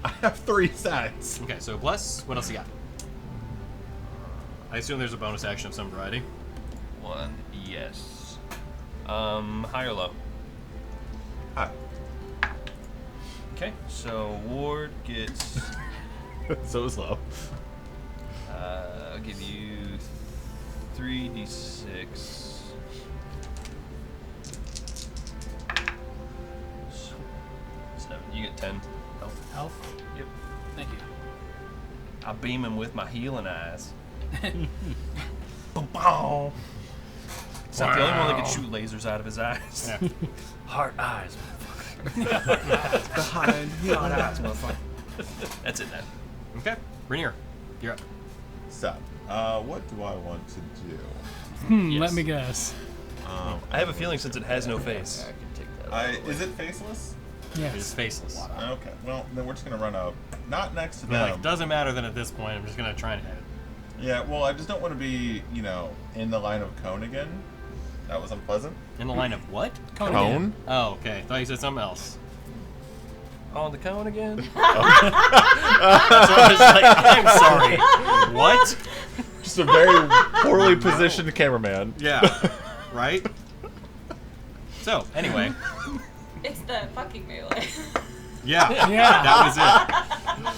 I have 3 sets. Okay, so bless. What else you got? I assume there's a bonus action of some variety. one, yes. High or low? Hi. Okay, so Ward gets. So it's low. I'll give you 3d6. Seven. You get 10. Health. Yep. Thank you. I beam him with my healing eyes. Boom, boom. It's not the only one that can shoot lasers out of his eyes. Yeah. Heart eyes. Behind your eyes, motherfucker. That's it then. Okay. Rainier, you're up. So, what do I want to do? Yes. Let me guess. I have a feeling since it has no face. I can take that. Is it faceless? It is Yes. faceless. Okay. Well, then we're just gonna run up, not next to I mean, them. like, doesn't matter then at this point. I'm just gonna try and hit it. Yeah. Well, I just don't want to be, in the line of cone again. That was unpleasant. In the line of what? Cone? Oh, okay. Thought you said something else. On the cone again? So I was like, I'm sorry. What? Just a very poorly positioned cameraman. Yeah. Right? So, anyway. It's the fucking melee. Yeah. Yeah. That was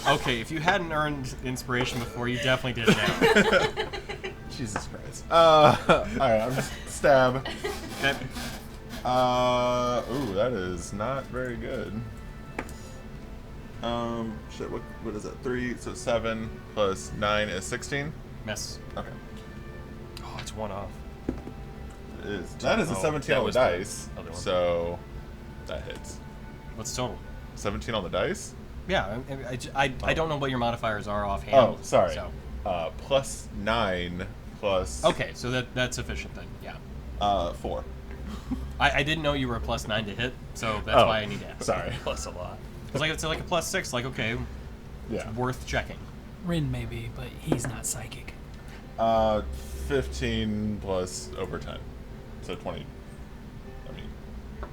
it. Okay, if you hadn't earned inspiration before, you definitely did now. Jesus Christ. Alright, I'm just stab. Okay. Ooh, that is not very good. Shit, what is it? 3, so 7 plus 9 is 16? Miss. Okay. Oh, it's one off. It is. That is a Oh, 17 that on the was the dice. other one. So, that hits. What's total? 17 on the dice? Yeah, I don't know what your modifiers are offhand. Oh, sorry. So. Plus 9 plus Okay, so that's sufficient then. Yeah. 4. I didn't know you were a +9 to hit, so that's Oh, why I need to ask. Sorry. Plus a lot. Because like it's like a +6, like okay, Yeah. worth checking. Rin maybe, but he's not psychic. 15 plus over 10. So 20. I mean,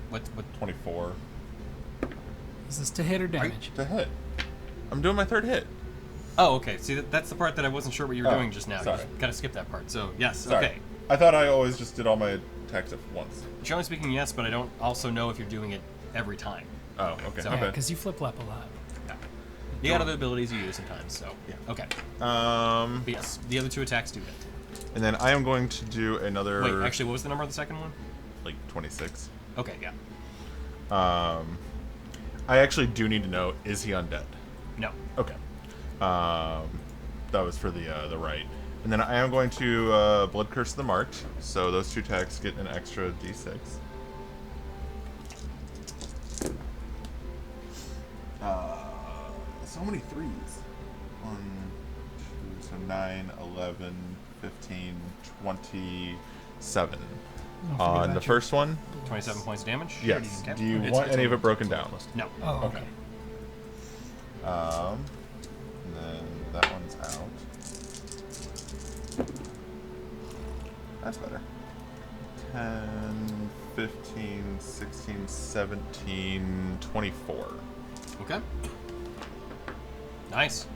What? 24 Is this to hit or damage? to hit. I'm doing my 3rd hit. Oh, okay. See, that's the part that I wasn't sure what you were Oh, doing just now. sorry. You gotta skip that part. So yes, Sorry. okay. I thought I always just did all my attacks at once. Generally speaking, yes, but I don't also know if you're doing it every time. Oh, okay. So- my Yeah, bad. because you flip flop a lot. Yeah. You got other abilities you use sometimes, so yeah. Okay. But yes, the other 2 attacks do hit. And then I am going to do another. Wait, actually, what was the number of the second one? like 26. Okay, yeah. I actually do need to know: is he undead? No. Okay. That was for the right. And then I am going to Blood Curse the Marked, so those 2 attacks get an extra d6. So many 3s. 1, 2, so 9, 11, 15, 27. Don't forget On about the your- first one, 27 points of damage. yes. Okay. Do you It's- want it's any of it almost- broken down? No. Oh, Okay. okay. And then that one's out. That's better. 10, 15, 16, 17, 24. Okay. Nice.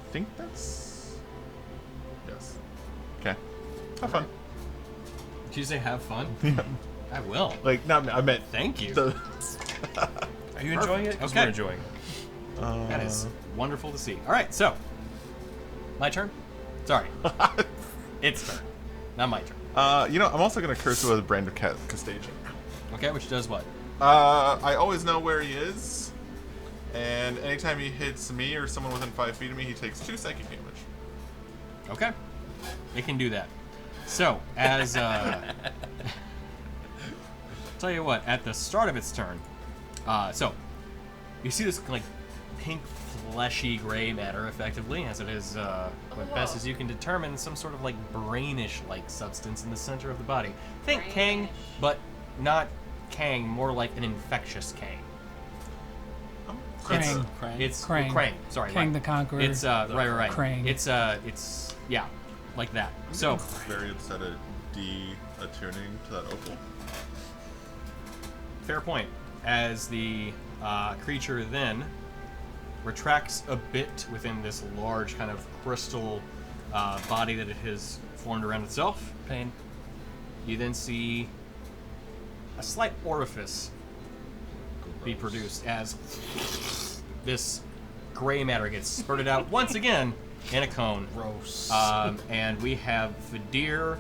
I think that's... Yes. Okay. Have fun. Did you say have fun? I will. Like, not I meant Thank you. the. Are you enjoying it? 'Cause Okay. we're enjoying it. That is wonderful to see. All right, so my turn. Sorry, it's turn, not my turn. You know, I'm also gonna curse with a brand of Castagian. Okay, which does what? I always know where he is, and anytime he hits me or someone within 5 feet of me, he takes 2 psychic damage. Okay, it can do that. So as tell you what, at the start of its turn, so you see this like pink, fleshy gray matter, effectively, as it is, best as you can determine, some sort of like brainish-like substance in the center of the body. Think Kang, but not Kang, more like an infectious Kang. Krang. It's Krang. Krang. Sorry, Kang right. the Conqueror. It's right. Krang. It's yeah, like that. So Very upset at de-attuning to that opal. fair point. As the creature then retracts a bit within this large kind of crystal body that it has formed around itself. Pain. You then see a slight orifice be produced as this gray matter gets spurted out once again in a cone. Gross. And we have Vadir,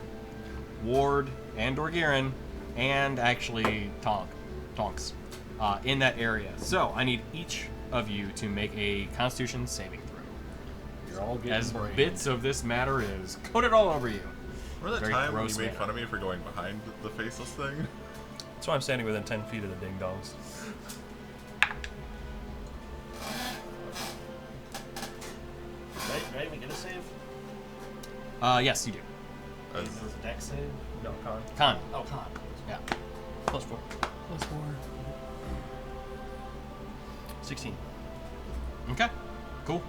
Ward, and Dorgirin, and actually Tonks in that area. So I need each of you to make a Constitution saving throw. You're all getting As brained. bits of this matter is coated all over you. Remember that Very time when gross you made man. fun of me for going behind the faceless thing? That's why I'm standing within 10 feet of the ding dongs. Right? We get a save? Yes, you do. As- Is this a dex save? No, con. Con. Oh, con. Yeah. +4. +4. 16. Okay. Cool.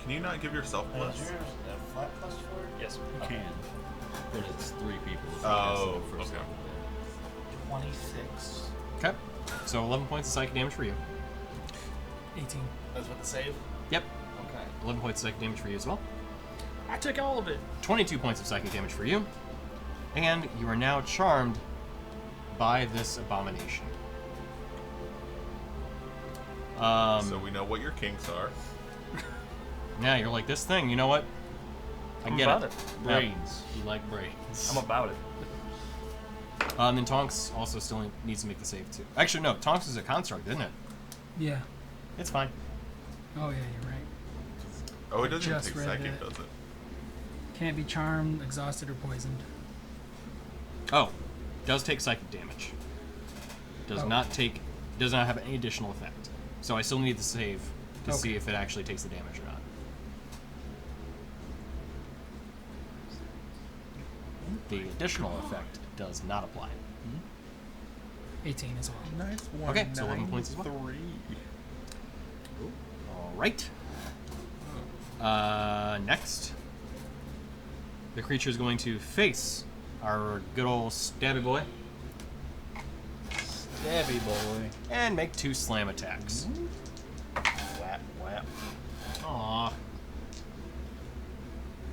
Can you not give yourself Is plus? yours a flat +4? Yes. You can. But it's 3 people. Oh, First okay. 26. Okay. So 11 points of psychic damage for you. 18. That's what the save? Yep. Okay. 11 points of psychic damage for you as well. I took all of it. 22 points of psychic damage for you. And you are now charmed by this abomination. So we know what your kinks are. Yeah, you're like, this thing, you know what? I I'm get about it. it. Brains. You like brains. I'm about it. And then Tonks also still needs to make the save too. Actually, no, Tonks is a construct, isn't it? Yeah. It's fine. Oh, yeah, you're right. Oh, it doesn't even Just take read psychic, that. does it? Can't be charmed, exhausted, or poisoned. Oh, does take psychic damage. Does Oh. does not have any additional effect. So I still need the save to see Okay. if it actually takes the damage or not. The additional effect does not apply. 18 as well. Nice one. Okay, so 11 points as well. 3. All right. Next, the creature is going to face our good old stabby boy Stabby boy. and make 2 slam attacks. Whap, whap. Aww.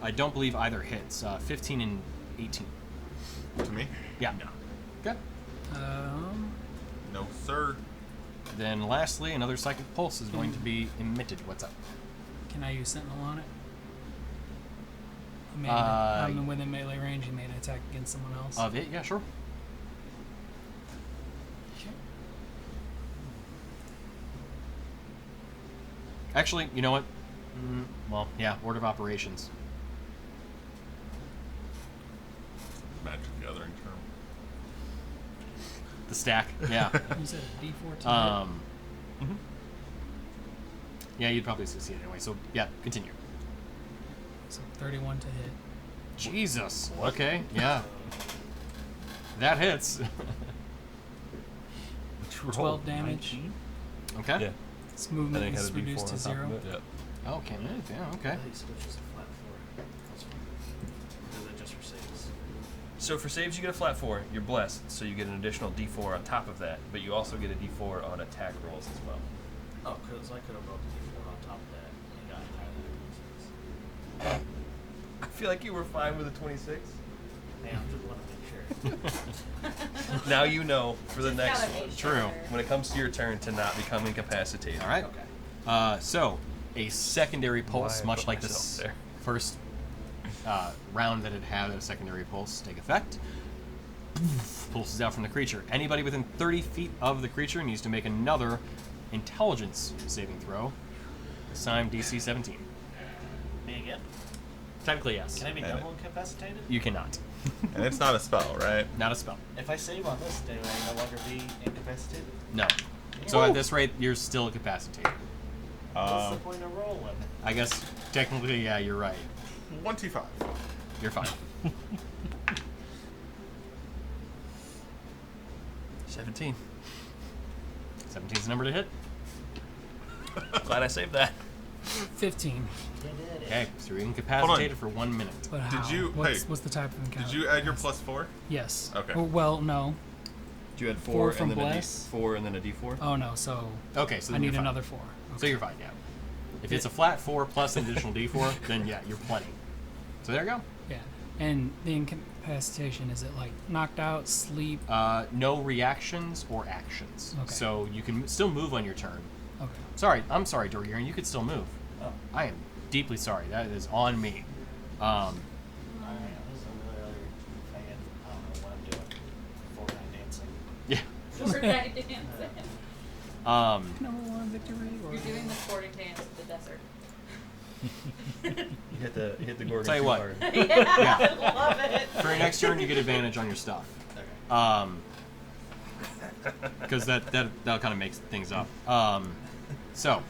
I don't believe either hits. 15 and 18. To me? Yeah. Okay. No, sir. Then lastly, another psychic pulse is going to be emitted. What's up? Can I use Sentinel on it? Uh, I'm within melee range. He made an attack against someone else. Of it? Yeah, sure. Actually, you know what? Well, yeah, order of operations. Magic Gathering term. The stack, yeah. You said a D4 to mhm. Yeah, you'd probably succeed anyway. So yeah, continue. hit. So 31 to hit. Jesus. Okay, yeah. That hits. 12 damage. Okay. Yeah. Its I movement think it is had a D4 reduced to on top 0. of it. Yep. Oh, can't move. Yeah. Okay. I think switches to flat 4. That's fine. Or is it just for saves? So for saves, you get a flat 4. You're blessed, so you get an additional D4 on top of that. But you also get a D4 on attack rolls as well. Oh, because I could have rolled the D4 on top of that and got higher than a 26. I feel like you were fine with a 26. Hey, I'm just want to make sure. Now you know for the Just next gotta one. make True. sure. When it comes to your turn to not become incapacitated. All right. So a secondary pulse, Why I much put like myself this there. first round that it had a secondary pulse take effect. Pulses out from the creature. Anybody within 30 feet of the creature needs to make another intelligence saving throw. This time DC 17. Me again? Technically, yes. Can I be double incapacitated? You cannot. And it's not a spell, right? Not a spell. If I save on this, do I no longer be incapacitated? No. So at this rate, you're still incapacitated. What's the point of rolling? I guess technically, yeah, you're right. 1t5. You're fine. 17. 17 is the number to hit. Glad I saved that. 15. You did it. Okay, so you're incapacitated for 1 minute. But how? you- What's the type of encounter? Did you add your +4? Yes. Okay. Well, no. You had 4 4 from and then Bless? a D4 and then a D4. Oh no. So Okay, so I then need you're fine. another 4. So you're fine, yeah. If it's a flat 4 plus an additional D4, then yeah, you're plenty. So there you go. Yeah. And the incapacitation, is it like knocked out, sleep? No reactions or actions. Okay. So you can still move on your turn. Okay. I'm sorry, Dorgiran, you could still move. Oh. I am deeply sorry. That is on me. Alright, this is a really fan. I don't know what I'm doing. Fortnite dancing. Yeah. Fortnite dancing. Number 1 victory. Or You're doing the sporting dance of the desert. You hit the Gorgon Tell you too what. hard. Yeah, I love it. For your next turn, you get advantage on your stuff. Okay. Because that'll kind of makes things up. So.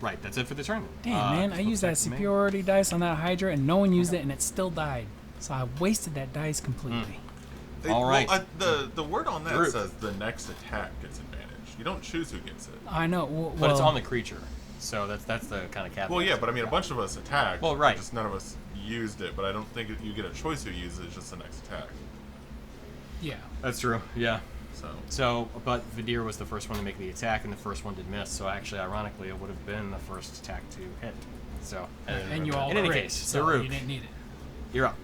Right, that's it for the turn. Damn, man, I looks used like that to me. superiority dice on that Hydra, and no one used it, and it still died. So I wasted that dice completely. All right. The word on that Group. says the next attack gets advantage. You don't choose who gets it. I know. But it's on the creature. So that's the kind of caveat. Well, yeah, but I mean, a bunch of us attacked. Well, right. Just none of us used it. But I don't think you get a choice who uses it. It's just the next attack. Yeah. That's true. Yeah. So But Vidir was the first one to make the attack, and the first one did miss. So actually, ironically, it would have been the first attack to hit. So. And you all in any crit, case, so Daruk, you didn't need it. you're up.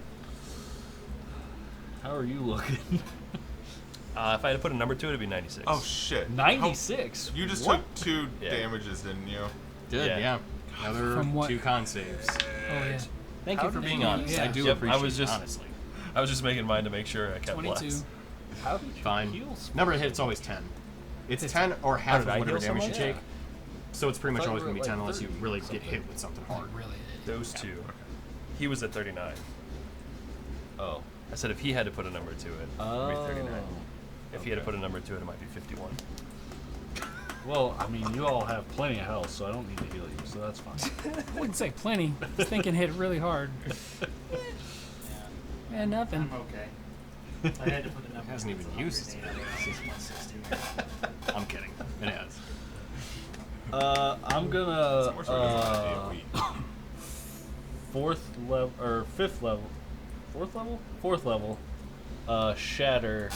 How are you looking? If I had to put a number to it, it'd be 96. Oh shit! 96. You just What? took 2 Yeah. damages, didn't you? Did Yeah. yeah. Another From what? 2 con saves. Oh yeah. Thank How you for did being you- honest. I yeah. do Yep, I appreciate was just- it, honestly. I was just making mine to make sure I kept 22. less. How did you Fine. heal so Number to much? hit, it's always 10. It's 15. 10 or half did of I whatever heal so damage you much? take. So it's pretty much thought always you going to were be at 10 unless you 30 really something. get hit with something hard. Like, really. Those two. He was at 39. Oh. I said if he had to put a number to it, it would be 39. If he had to Okay. put a number to it, it might be 51. Well, I mean, you all have plenty of health, so I don't need to heal you, so that's fine. I wouldn't say plenty. I was thinking hit really hard. Yeah. And nothing. I'm okay. I had to put the number. Hasn't even used it. 6 plus 16. I'm kidding. It has. I'm So gonna we're sort of in a fourth level, shatter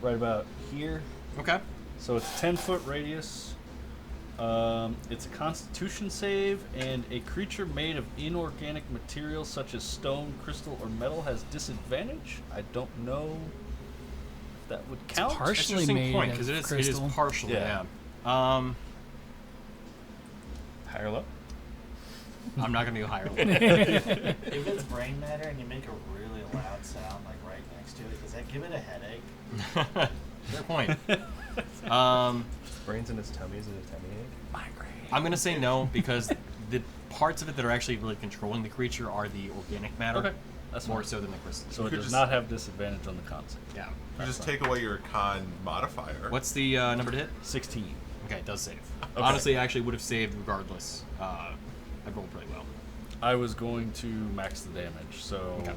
right about here. Okay. So it's 10-foot radius. It's a Constitution save, and a creature made of inorganic materials such as stone, crystal, or metal has disadvantage. I don't know if that would count. partially Interesting made point, of because it is crystal. partially, Yeah. yeah. Higher or low? I'm not going to go higher. If it's brain matter and you make a really loud sound like right next to it, does that give it a headache? Fair point. Brains in his tummy, is it a tummy ache? I'm going to say no, because the parts of it that are actually really controlling the creature are the organic matter. Okay, that's more fine. so than the crystal. So it could does just- not have disadvantage on the con save. Yeah. You just take away your con modifier. What's the number to hit? 16. Okay, it does save. Okay. Honestly, I actually would have saved regardless. I rolled pretty well. I was going to max the damage, so Okay.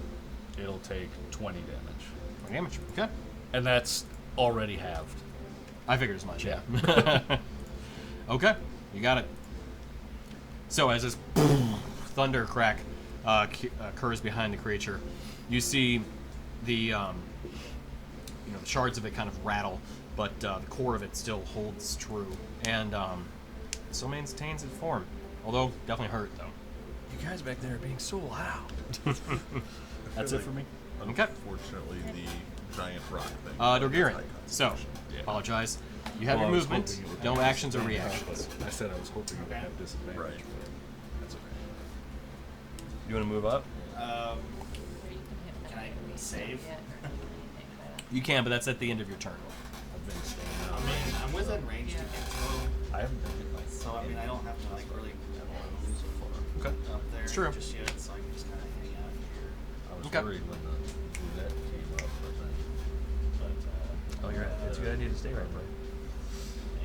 it'll take 20 damage. 20 damage. Okay. And that's already halved. I figured as much, yeah. Okay, you got it. So as this thunder crack occurs behind the creature, you see the the shards of it kind of rattle, but the core of it still holds true, and still maintains its form. Although definitely hurt though. You guys back there are being so loud. That's it for me. Okay. Unfortunately, the giant rock thing. Dorgiran. So, Yeah. apologize. You have Well, your I was movement, hoping it would no have actions or disadvantage, reactions. but I said I was hoping you would have disadvantage. Right. But that's okay. You want to move up? Can I save? You can, but that's at the end of your turn. I've been staying I out. mean, I'm within range to get to him, I haven't been hit by so I mean, I don't have to like really Okay. up there It's true. just yet, so I can just kind of hang out here. I was Okay. worried when the brunette came up, but then But Oh, you're right. It's a good idea to stay right there.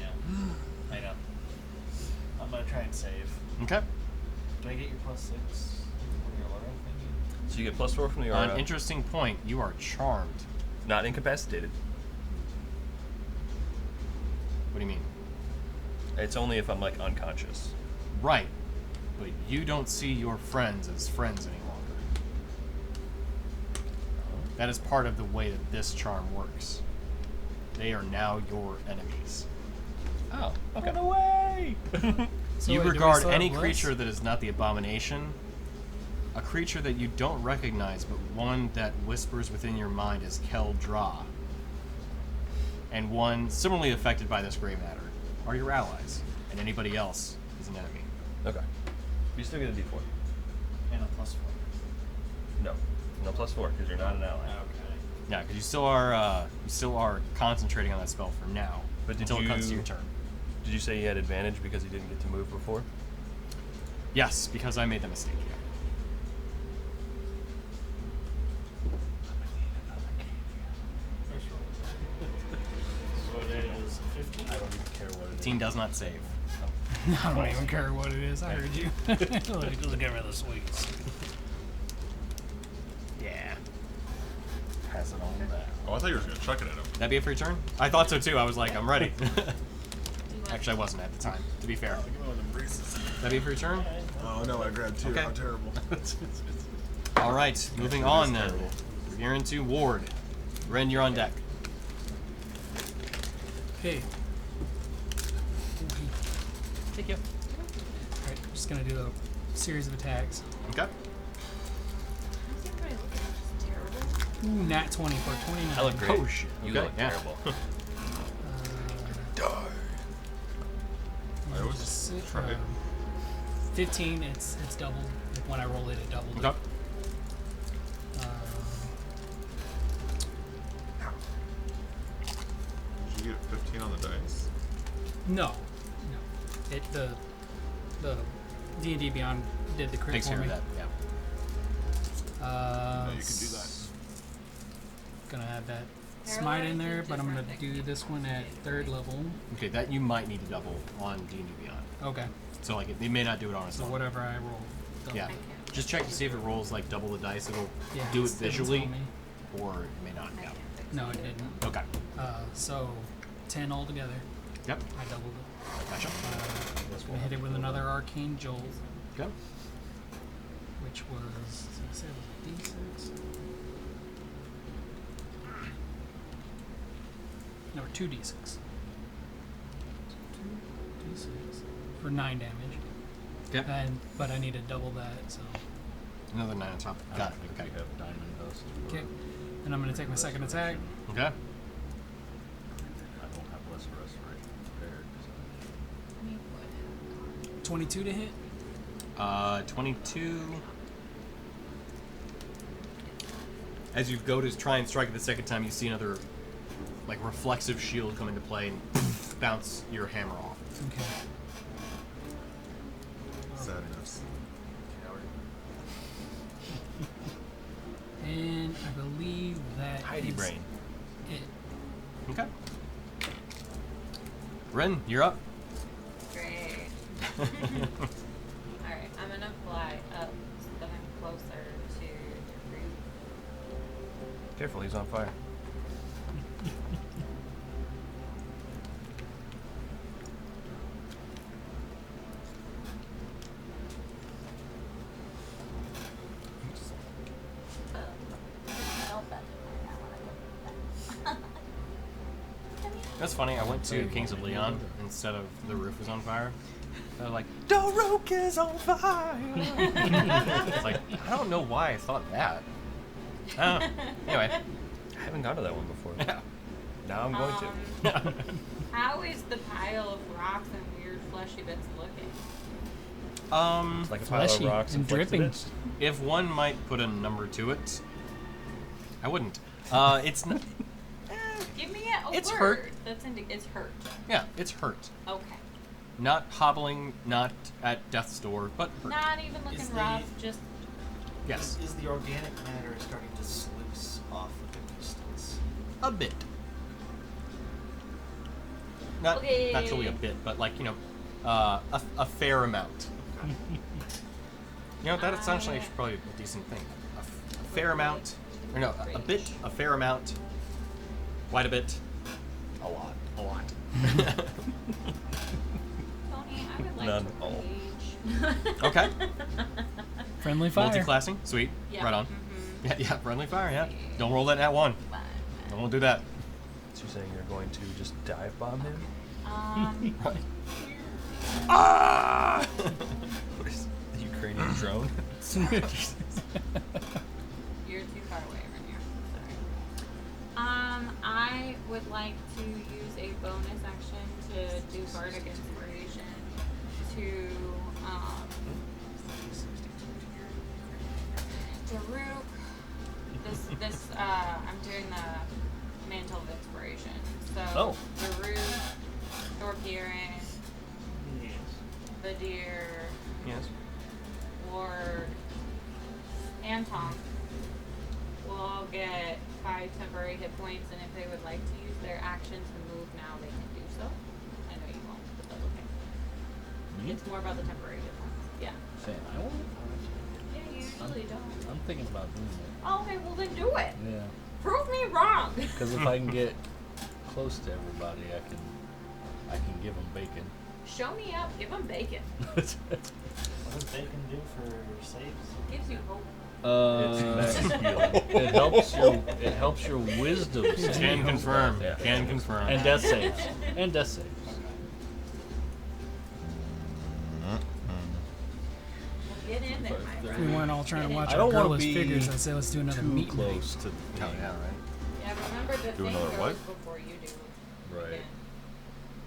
yeah, I know. I'm gonna try and save. Okay. Do I get your +6 from your aura thingy? So you get +4 from the aura. An interesting point. You are charmed. Not incapacitated. What do you mean? It's only if I'm like unconscious. Right. But you don't see your friends as friends any longer. That is part of the way that this charm works. They are now your enemies. Oh, okay. Run away! So You wait, do we regard still have any bliss? creature that is not the abomination, a creature that you don't recognize, but one that whispers within your mind is Kel Dra, and one similarly affected by this gray matter, are your allies, and anybody else is an enemy. Okay. You still get a D4. And a +4. No. No +4 because you're not an ally. Okay. Yeah, because you still are concentrating on that spell for now, But did until it comes to you- your turn. Did you say you had advantage because you didn't get to move before? Yes, because I made the mistake. Yeah. So that is 15. I don't even care what it is. Team does not save. I don't even care what it is. I heard you. Look at the sweets. Yeah. Pass it on down. Oh, I thought you were just gonna chuck it at him. That'd be it for your turn? I thought so too. I was like, I'm ready. Actually, I wasn't at the time, to be fair. Give me one of them braces. That'd be it for your turn? Oh no, I grabbed two. Okay. How terrible. All right, moving on then. We're into Ward. Ren, you're on deck. Okay. Thank you. Alright, I'm just gonna do a series of attacks. Okay. Ooh, nat 20 for 29. I look great. Oh, shit. You Okay, look yeah. terrible. I always Six, try. 15, it's doubled. When I roll it, it doubled. Okay. Did you get 15 on the dice? No. It the D&D Beyond did the crit Takes for care of me. that, yeah. No, you can do that. Gonna add that smite in there, but I'm gonna do this one at 3rd level. Okay, that you might need to double on D&D Beyond. Okay. So, like, it may not do it on its So own. whatever I roll. double. Yeah. Just check to see if it rolls, like, double the dice. It'll Yeah, do it it's- it's visually, on me. or it may not, yeah. No, it didn't. Okay. So 10 altogether. Yep. I doubled it. Gotcha. I hit it with another arcane jolt, Okay. which was, so I said it was a D6. No, 2d6. 2d6 for 9 damage. Yep. But I need to double that, so. Another 9 on top. I Got don't it. think Okay. we have diamond dust. for- Okay. And I'm gonna take my second attack. Okay. I don't have less restoration prepared. 22 to hit. 22. As you go to try and strike it the second time, you see another, like, reflexive shield come into play and bounce your hammer off. Okay. Sadness. And I believe that Heidi is brain. it. Okay. Ren, you're up. Great. Alright, I'm gonna fly up so that I'm closer to the roof. Careful, he's on fire. That's funny. I went to Kings of Leon instead of the roof was on fire. They're like, Daruka's on fire. It's like, I don't know why I thought that. Anyway, I haven't gone to that one before. Now I'm going to. How is the pile of rocks and weird fleshy bits looking? It's like a pile of Fleshy rocks and inflicted dripping. it. If one might put a number to it, I wouldn't. It's not. Give me a It's word. hurt. It's hurt. Yeah, it's hurt. Okay. Not hobbling, not at death's door, but hurt. Not even looking Is rough. Just Yes, Is the organic matter starting to sluice off of the crystals? a bit. Not Okay. not truly a bit, but like a fair amount. That essentially is probably a decent thing. A fair amount, or no, a bit, a fair amount, quite a bit, a lot, a lot. Tony, I would like None. to Oh. rage. Okay. Friendly fire. Multi-classing, sweet, Yeah. right on. Mhm. Yeah, friendly fire, yeah. Don't roll that nat one. I won't do that. So you're saying you're going to just dive bomb him? Right. Ah! What is the Ukrainian drone? You're too far away, Rainier. Sorry. I would like to use a bonus action to do bardic inspiration to Daruk. I'm doing the mantle of inspiration. So Oh. Daruk, Thorkirin, Yes. Vadir, Yes. Ward, and Tom will all get 5 temporary hit points, and if they would like to use their action to move now, they can do so. I know you won't, but that's okay. Me? It's more about the temporary hit points. Yeah. Saying I won't? Yeah, you usually don't. I'm thinking about doing Oh, okay, well then do it. it. Yeah. Prove me wrong. Because if I can get close to everybody, I can give them bacon. Show me up. Give them bacon. What does bacon do for saves? Gives you hope. It helps your wisdom save. Can confirm. Yeah. Can confirm. And death saves. And death saves. Get in there, my If friend. we weren't all trying to watch I our don't wanna girlish be figures, I'd say let's do another Too meet night. close to the Oh, yeah, right. Yeah, remember the Do thing another goes what? before you do. Right. Again.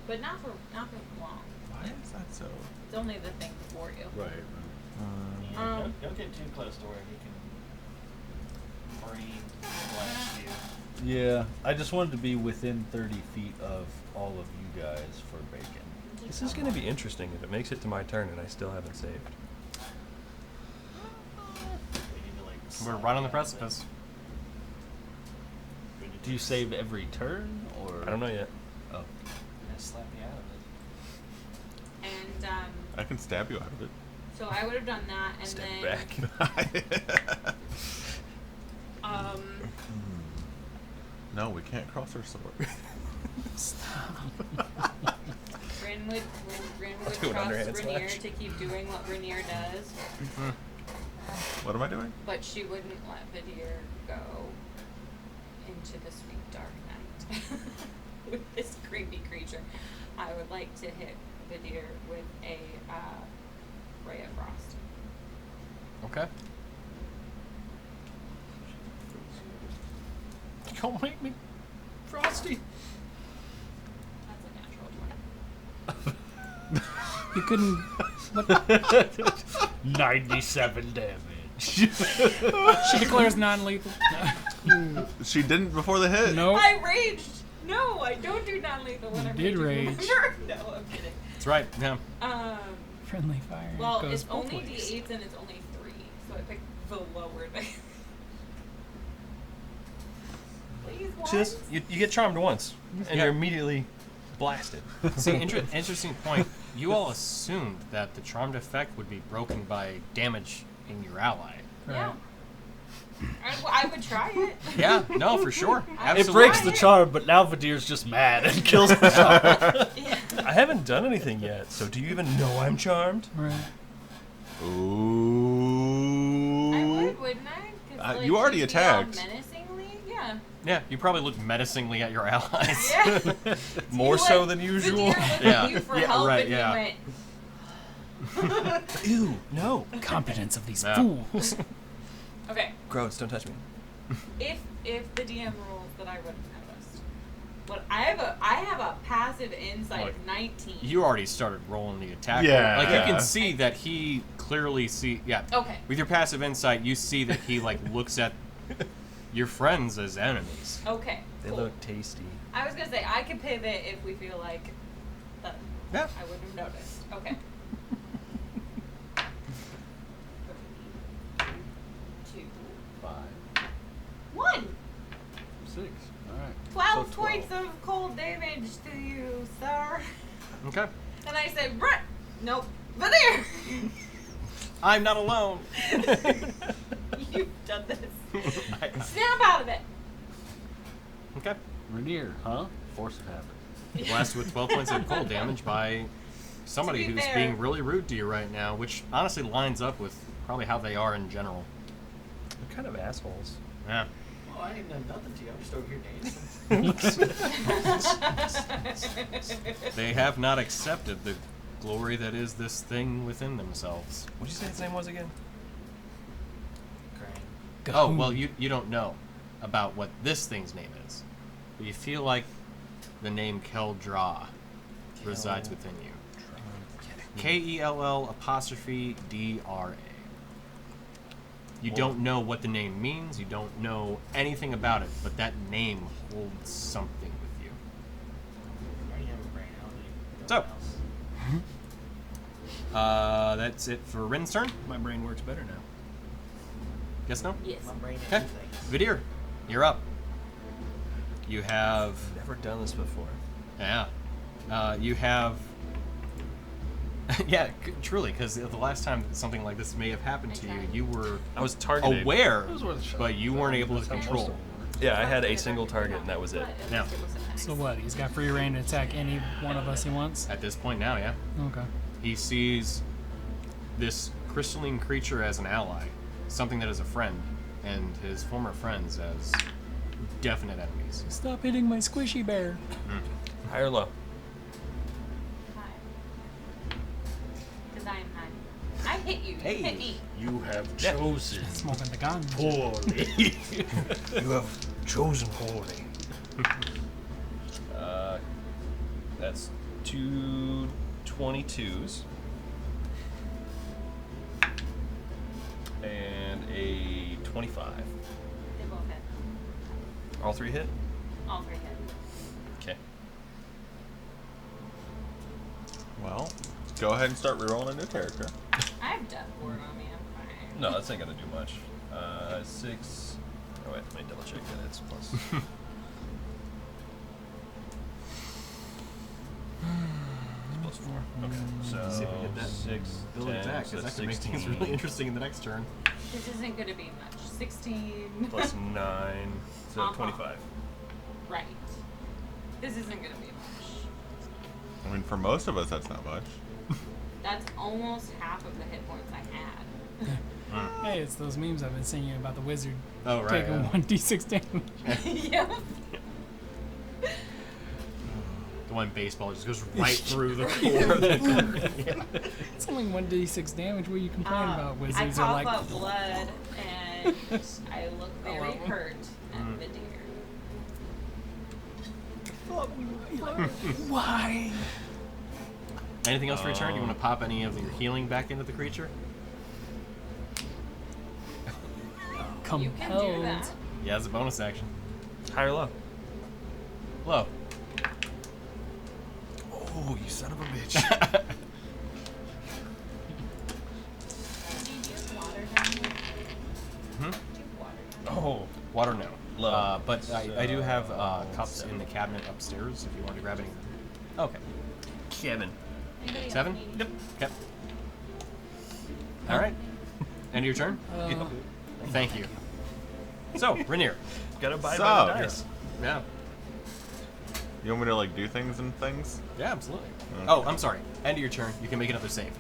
But not for long. Why is that so? It's only the thing before you. Right. Yeah, don't get too close to where he can brain blast you. Yeah, I just wanted to be within 30 feet of all of you guys for bacon. This is going to be interesting if it makes it to my turn and I still haven't saved. We need to, like, We're slap right on the you out of it. precipice. We need Do you to save every turn, or? I don't know yet. Oh. slap you out of it. And I can stab you out of it. so I would have done that, and Step then back. No, we can't cross our sword. Bryn would Do an trust underhand Rainier slash. to keep doing what Rainier does, What am I doing? but she wouldn't let Vadir go into the sweet dark night with this creepy creature. I would like to hit Vadir with a ray of frost. Okay. Don't make me frosty. That's a natural 20. You couldn't. What? 97 damage. She declares non-lethal. She didn't before the hit. No. I raged. No, I don't do non-lethal when You I'm did raging, rage. remember? No, I'm kidding. That's right. Yeah. Friendly fire. Well, goes it's both only ways. D8s and it's only 3, so I picked the lower dice. Please, See this? ones? You get charmed once, and Yeah. you're immediately blasted. See, interesting point. You all assumed that the charmed effect would be broken by damage in your ally. Yeah. I would try it. Yeah, no, for sure. It Absolutely. It breaks the charm, but now Vadir's just mad and kills the charm. Yeah. I haven't done anything yet, so do you even know I'm charmed? Right. Ooh. I would, wouldn't I? 'Cause, like, you already you'd be all attacked. menacingly? Yeah. Yeah, you probably look menacingly at your allies. Yeah. More You, so like, than Vadir usual. looked at Yeah. you for Yeah, help right, and yeah. you went, Ew, no. Competence of these No. fools. Okay. Gross, don't touch me. If the DM rules that I wouldn't noticed. But I have a passive insight of 19. You already started rolling the attack. Yeah. Like, you Yeah. can see that he clearly Okay. With your passive insight, you see that he, like, looks at your friends as enemies. Okay. They cool. look tasty. I was gonna say I could pivot if we feel like that Yeah. I wouldn't have noticed. Okay. 3, 2, 5, 1. 6. All right. 12 So 12. points of cold damage to you, sir. Okay. And I said, Brett. Nope. Veneer. I'm not alone. You've done this. Snap out of it. Okay. Rainier, huh? Force of habit. Blasted with 12 points of cold damage by somebody To be who's fair- being really rude to you right now, which honestly lines up with probably how they are in general. They're kind of assholes. Yeah. Oh, I ain't done nothing to you. I'm just over here dancing. They have not accepted the glory that is this thing within themselves. What'd you say its name was again? Crying. Oh, well, you don't know about what this thing's name is. But you feel like the name Keldra resides within you. Kell''D''R''A. You don't know what the name means, you don't know anything about it, but that name holds something with you. I already have a brain. I don't need So. nothing else. That's it for Rin's turn. My brain works better now. Guess no? Yes. My brain Okay. and things. Vidir, you're up. You have... Never done this before. Yeah. You have... yeah, truly, because the last time something like this may have happened to you, you were I was targeted. aware, It was worth a shot. but you weren't able to That's how most control. of them work. Yeah, I had a single target, and that was it. Yeah. So what? He's got free reign to attack any one of us he wants? At this point now, yeah. Okay. He sees this crystalline creature as an ally, something that is a friend, and his former friends as definite enemies. Stop hitting my squishy bear. High or low? Hi. Because I am high. I hit you. You Hey. hit me. You have chosen Smoking the gun. poorly. You have chosen poorly. That's 2 22s. And a 25. They both hit. All three hit? All 3 hit. Okay. Well, go ahead and start rerolling a new character. I have death ward on me. I'm fine. No, that's not gonna do much. 6. Oh wait, let me double check that it's plus. It's plus 4. Okay, so See if we get that 6, Build 10, attack, so because that could make 16, things really interesting in the next turn. This isn't going to be much. 16. plus 9, so Uh-huh. 25. Right. This isn't going to be much. I mean, for most of us, that's not much. That's almost half of the hit points I had. Hey, it's those memes I've been seeing you about the wizard Oh, right. taking yeah. 1d6 damage. Yep. The one baseball just goes right through the core of the It's only 1d6 damage. What are you complaining about? I Wizards are cough like, up blood and I look very Hello. hurt at the deer. why? Anything else for your turn? Do you want to pop any of your healing back into the creature? You can do Compelled. that. Yeah, it's a bonus action. High or low? Low. Oh, you son of a bitch. Do you use water down here? Hmm? Do you have water down here? Oh, Water, no. Low. But I do have cups seven. in the cabinet upstairs if you want to grab any. Okay. Kevin. Anybody else 7? need- Yep. Okay. All right. End of your turn? Thank you. So, Rainier. Gotta buy So, by the dice. Yeah. You want me to like do things and things? Yeah, absolutely. Okay. Oh, I'm sorry. End of your turn. You can make another save.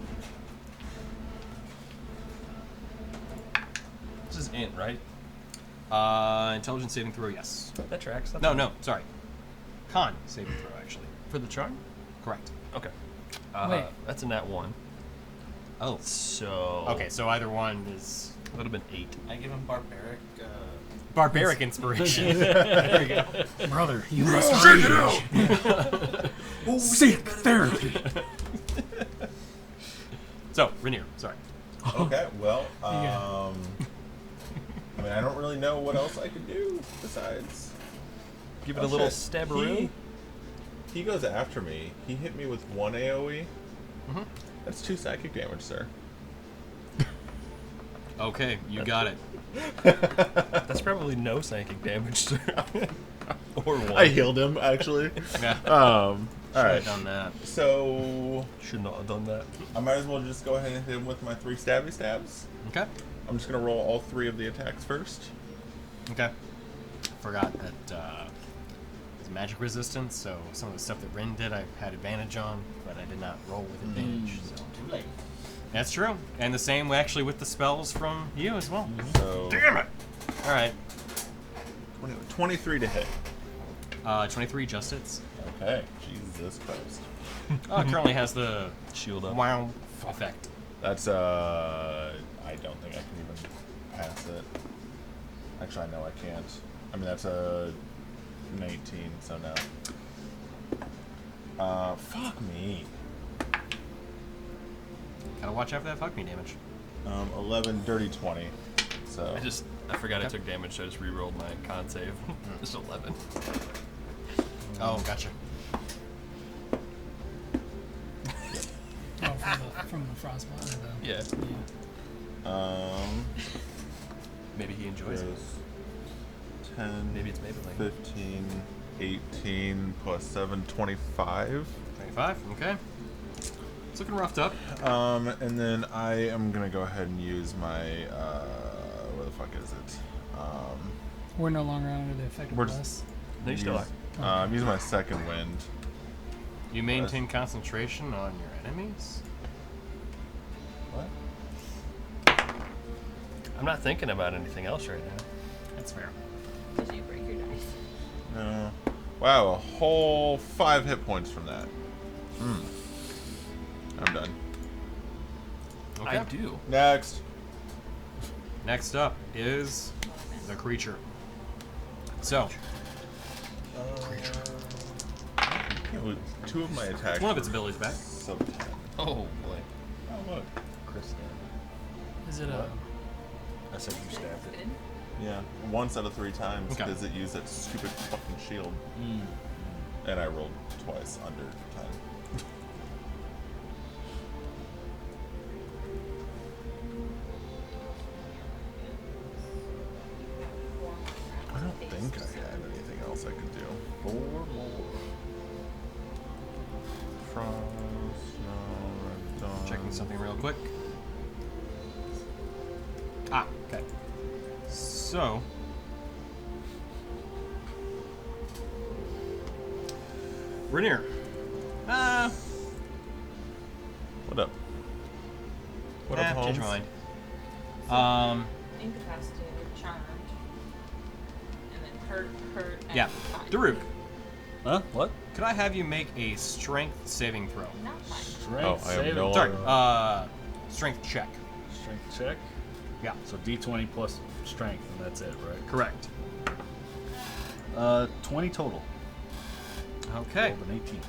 This is int, right? Intelligence saving throw, yes. That tracks. That's No, sorry. Con saving throw, actually. For the charm? Correct. Okay. Wait. That's a nat 1. Oh. So. Okay, so either one is That would have been 8. I give him barbaric. barbaric inspiration. There you go. Brother, you must rage. Seek therapy. So, Rainier, sorry. Okay, well, Yeah. I mean, I don't really know what else I could do besides. Give it a Oh, little shit. stabberoo. He goes after me. He hit me with 1 AoE. Mhm. That's 2 psychic damage, sir. Okay, you got it. That's probably no psychic damage, sir. Or 1. I healed him, actually. Yeah. All Should right. have done that. So Should not have done that. I might as well just go ahead and hit him with my 3 stabby stabs. Okay. I'm just gonna roll all 3 of the attacks first. Okay. Forgot that it's magic resistance, so some of the stuff that Rin did I had advantage on, but I did not roll with advantage. So Too late. that's true. And the same actually with the spells from you as well. So Damn it! Alright. 23 to hit. 23 just hits. Okay. Jesus Christ. It currently has the Shield up. wow effect. That's I don't think I can even pass it. Actually, I know I can't. I mean, that's a 19, so no. Fuck me. Gotta watch out for that fuck me damage. 11, dirty 20. So I forgot I took damage, so I just re-rolled my con save. Just 11. Oh, gotcha. Oh, from the frostbite. Or the, Yeah. yeah. Maybe he enjoys it. goes 10, Maybe it's Maybelline. 15, 18 plus 7, 25. 25, okay. It's looking roughed up. And then I am gonna go ahead and use my where the fuck is it? We're no longer under the effect of We're just- bless. No, you still are. I'm using my second wind. You maintain concentration on your enemies? What? I'm not thinking about anything else right now. That's fair. Did you break your dice? No. Wow, a whole 5 hit points from that. I'm done. Okay. I do. Next. Next up is the creature. So, With 2 of my attacks. one of its abilities back. Sub 10. Oh boy. Oh look. Chris stabbed Is it a? it. I said you stabbed it. Good. Yeah, once out of 3 times Okay. because it used that stupid fucking shield, and I rolled twice under 10. I don't think I had anything else I could do. 4 more. Frost, no, red dawn. Checking something real quick. Ah, okay. So, Rainier. What up? What up, Change Holmes? your mind. Incapacitated, charmed, and then hurt, and Yeah. fine. Daruk, Huh? What? could I have you make a strength saving throw? Not fine. Strength Oh, I am saving no Sorry, longer- strength check. Strength check. Yeah, So D20 plus strength, and that's it, right? correct. 20 total. Okay, Rolled an 18.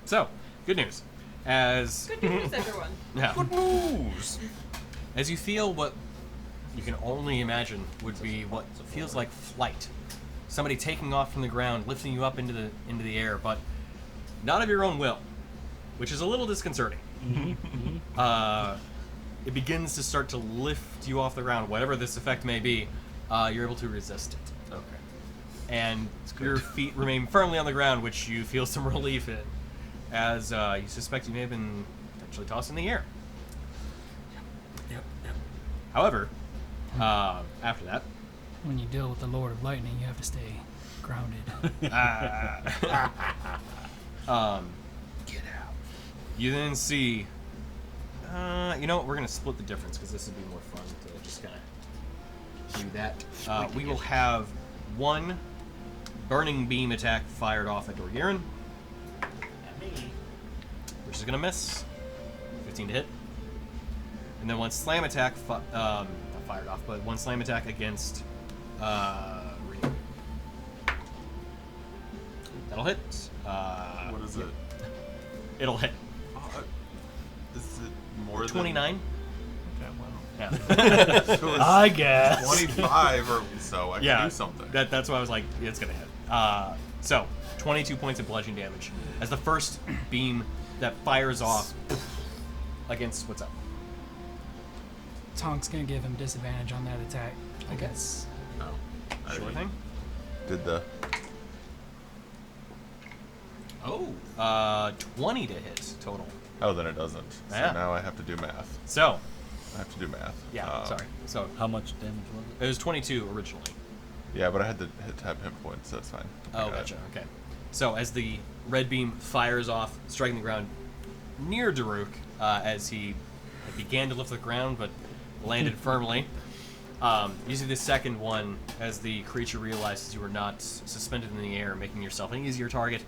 so, good news. As Good news, everyone. yeah, Good news. as you feel what you can only imagine would be what feels like flight, somebody taking off from the ground, lifting you up into the air, but not of your own will, which is a little disconcerting. It begins to start to lift you off the ground, whatever this effect may be. You're able to resist it, Okay. and your feet remain firmly on the ground, which you feel some relief in, as you suspect you may have been actually tossed in the air. Yep. However, after that, When you deal with the Lord of Lightning, you have to stay grounded. Get out. You then see. You know what? We're gonna split the difference because this would be more fun to just kind of do that. We will have 1 burning beam attack fired off at Dorgirin, At me. which is gonna miss. 15 to hit. and then one slam attack, not fired off, but one slam attack against Rainier. That'll hit. What is it? It'll hit. Is it more 29. than? Okay, Yeah. wow. If it was I guess. 25 or so, I Yeah, could do something. That's why I was like, it's gonna hit. So 22 points of bludgeoning damage as the first beam that fires off against what's up. Tonk's gonna give him disadvantage on that attack. I Okay. guess. Oh, I Sure already thing. did the. 20 to hit total. Oh, then it doesn't. So Yeah. now I have to do math. So I have to do math. yeah, sorry. So How much damage was it? it was 22 originally. Yeah, but I had to have hit points, so that's fine. Oh, I got gotcha. it. Okay. So as the red beam fires off, striking the ground near Daruk, as he began to lift the ground but landed firmly. You see the second one as the creature realizes you are not suspended in the air, making yourself an easier target.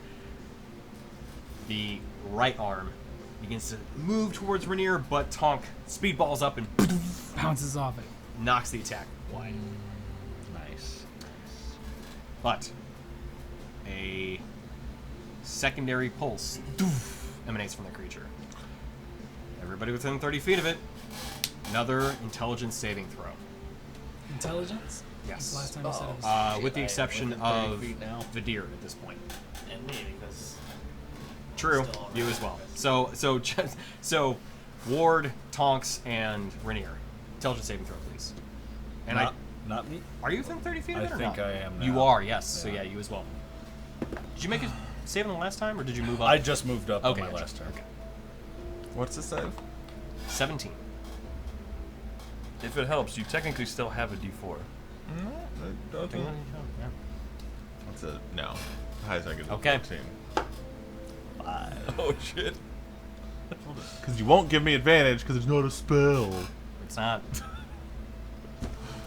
The right arm begins to move towards Rainier, but Tonk speedballs up and Bounces off it. knocks the attack wide. Nice. But a secondary pulse emanates from the creature. Everybody within 30 feet of it, another intelligence saving throw. Intelligence? Yes. That's the last time you said it was. With the I am exception within 30 of feet now. Vidir at this point. And me, because True, Still you around. as well. So Ward, Tonks, and Rainier. Intelligence saving throw, please. And not me. are you within 30 feet of I it or think not? I am You now. are, yes. So Yeah. yeah, you as well. Did you make a save on the last time, or did you move up? I just moved up Okay, on my gotcha. last turn. Okay. What's the save? 17. If it helps, you technically still have a D4. No, I don't think. What's it? No. The highest I get is Okay. 14. Oh shit. Because you won't give me advantage because it's not a spell. It's not.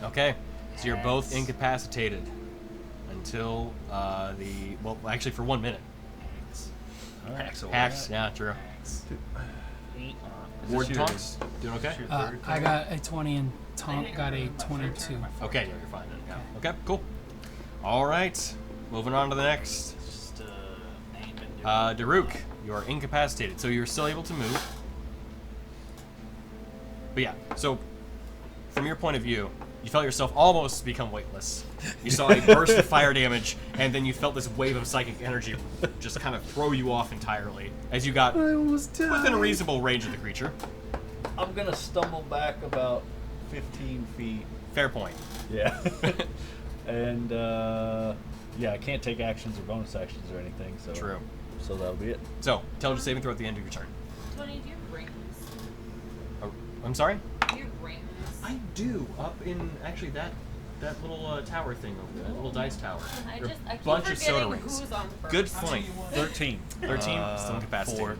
Okay, so you're both incapacitated until actually for 1 minute. Hacks, yeah, true. Ward and Tonks, doing okay? I got a 20 and Tonk got a 22. Okay, yeah, you're fine then. Yeah. Okay, cool. All right, moving on to the next. just name and do Daruk, you are incapacitated, so you're still able to move. But yeah, so from your point of view, you felt yourself almost become weightless. You saw a burst of fire damage, and then you felt this wave of psychic energy just kind of throw you off entirely as you got within a reasonable range of the creature. I'm gonna stumble back about 15 feet. Fair point. Yeah. And yeah, I can't take actions or bonus actions or anything. So True. So that'll be it. So, intelligence saving throw at the end of your turn. Tony, do you have rings? Oh, I'm sorry? Do you have rings? I do, up in actually that little tower thing over there, that little dice tower. I There are just I keep bunch of soda forgetting rings. who's on first. Good point. 13. 13, still incapacitated. 4.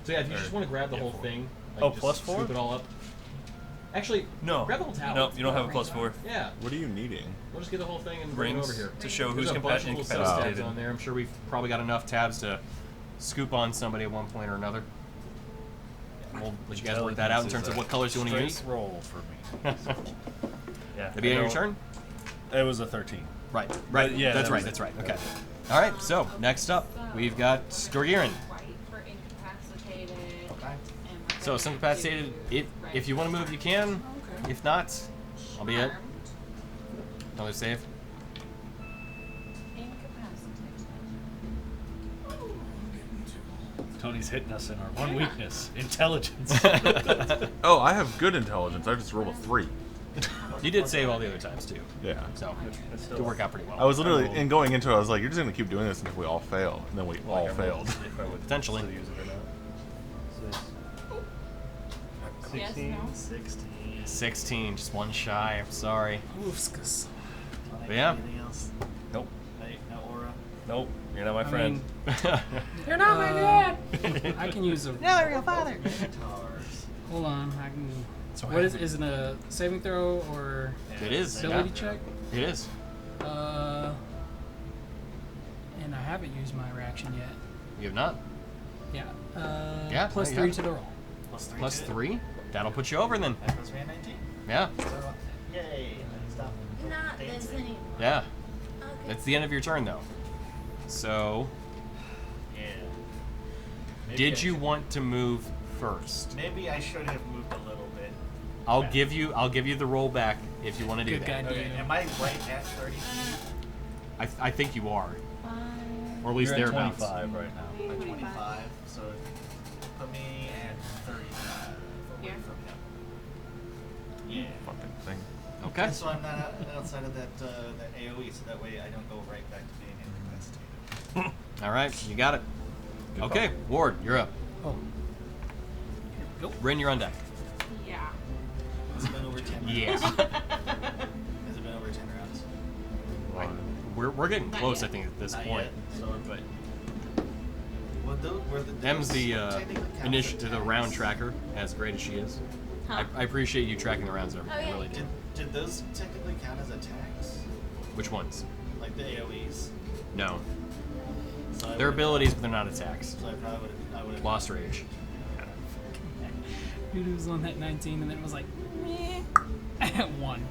So yeah, if you just want to grab the whole four. thing, Oh, just plus 4? scoop it all up. Actually, No. grab the whole tower. No, you don't have a +4. Yeah, What are you needing? we'll just get the whole thing and bring it Rings over here. to show There's who's a bunch of little sub tabs incapacitated. on there. I'm sure we've probably got enough tabs to scoop on somebody at one point or another. We'll let you guys work that out in terms of what colors you want to use. Roll for me. Yeah. The beginning of your turn? It was a 13. Right. yeah, That's that right. was That's it. right. Okay. All right. So next up, we've got Dorgirin. White for incapacitated. Okay. And we're So gonna some incapacitated. do If you want to move, you can. If not, I'll be it. charmed, Another save. incapacitated. Tony's hitting us in our one weakness, intelligence. Oh, I have good intelligence. I just rolled a 3. You did save all the other times too, Yeah. so it did work out pretty well. I was literally, in going into it, I was like, you're just going to keep doing this until we all fail. And then we all failed. If I would Potentially. still use it or not. Yes, no. 16. 16, just one shy. I'm sorry. Oofskus. But yeah. Anything else? Nope. Hey, no aura. Nope. You're not my I friend. mean, you're not my dad. I can use a. No, real father. Minotaurs. Hold on, I can. What is it a saving throw or It is. ability Yeah. check? It is. And I haven't used my reaction yet. You have not. Yeah. Yeah, Plus no, you 3 have. to the roll. Plus 3. Plus to it. 3. That'll put you over then. That puts me at 19. Yeah. So, yay! Stop. Not this dancing. anymore. Yeah. Okay. That's the end of your turn though. So, Yeah. Maybe I did you should- want to move first? Maybe I should have moved a little bit. I'll back. give you the roll back if you want to do Good that. guy. Okay, am I right at 30 feet? I think you are, Fine. or at least You're at thereabouts. 25 right now. At 25, so put me at 35. Here? From him. Yeah. Fucking thing. Okay. And so I'm not outside of that AOE, so that way I don't go right back to being incapacitated. All right, you got it. Good Okay, call. Ward, you're up. Oh. Here we go. Rin, you're on deck. Yeah. Has it been over 10 rounds? Yeah. Has it been over 10 rounds? We're getting Not close, yet. I think, at this Not point. yet. So, but were the M's the technically count as the round attacks? tracker, as great as she is. Huh? I appreciate you tracking the rounds. I Oh, yeah. really do. Did those technically count as attacks? Which ones? Like the AOEs? No, So I they're would've- abilities, but they're not attacks. So I probably would have. Lost rage. Dude was on that 19 and then it was like, meh. At 1.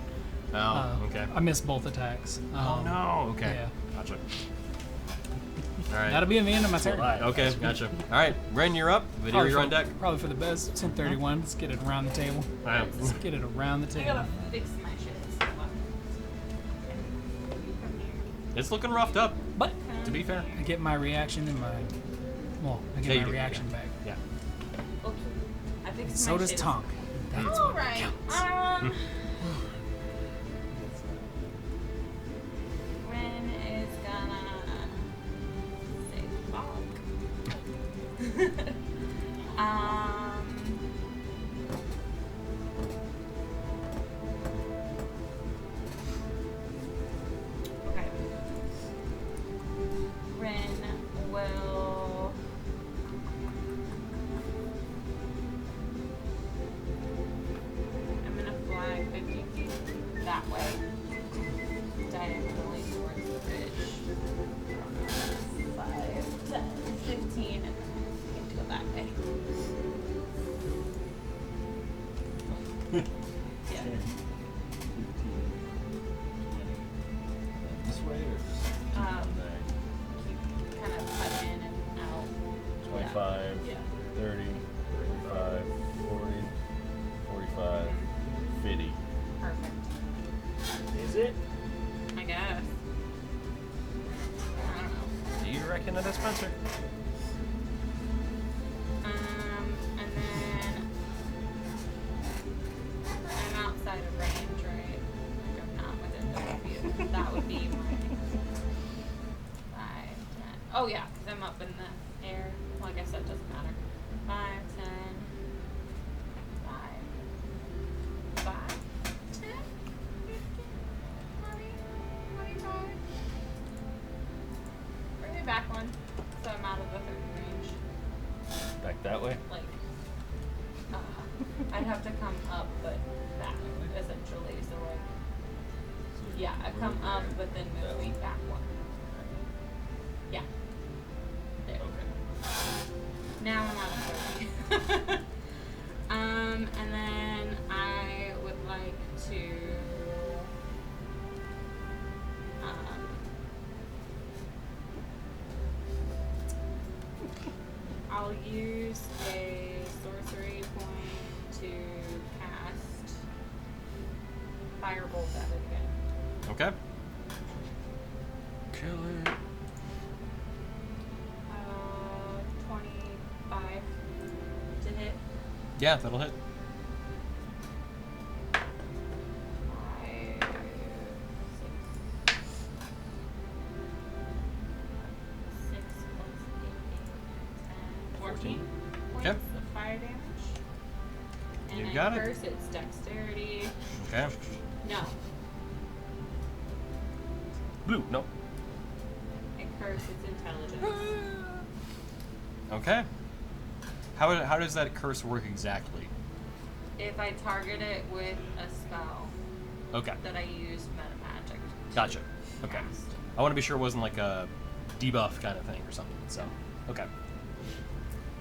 Oh, okay. I missed both attacks. Oh no. Okay. Yeah. Gotcha. All right. That'll be the end of my turn. Okay, gotcha. All right, Ren, you're up. Video, Probably you're for- on deck. Probably for the best. It's 10:31. Let's get it around the table. Let's get it around the I table. gotta fix my shit. It's looking roughed up, But to be fair. I get my reaction in my. Well, I Yeah, get you my do, reaction yeah. back. Yeah. Okay. I fixed And so my does shit. Tonk. That's All what right. counts. Ren is gonna say fuck. Okay. Ren will. I'm gonna fly 50 feet that way, diagonally towards the bridge. 5, 10, 15, and then I can go that way. Yeah. This way or just Um, Keep kind of cut in and out. 25, Yeah. 30, 35, 40, 45, 50. Perfect. Is it? I guess. I don't know. Do you reckon that that's Spencer? And then I'm outside of range, right? Like I'm not within 30 feet. That would be my 5, 10. Oh yeah, because I'm up in the air. Well, I guess that doesn't matter. 5, 10, 5, 10, 15, 20, 25. Bring me back one, so I'm out of the 30 range. Back that way? Like, I'd have to come up, but back, essentially. So, like, yeah, I come up, but then move me back one. Yeah. There. Okay. Now I'm out of 30. And then I would like to, I'll use a sorcery point to cast Firebolt at it again. Okay. Kill it. 25 to hit. Yeah, that'll hit. 5, 6. 6 plus 8, 10, 14 points Okay. of fire damage. And You I got it. curse its dexterity. Okay. No, Blue. No. I curse its intelligence. Okay. How does that curse work exactly? If I target it with a spell Okay. that I use meta magic. to Gotcha. Okay. cast. I want to be sure it wasn't like a debuff kind of thing or something. So. Okay.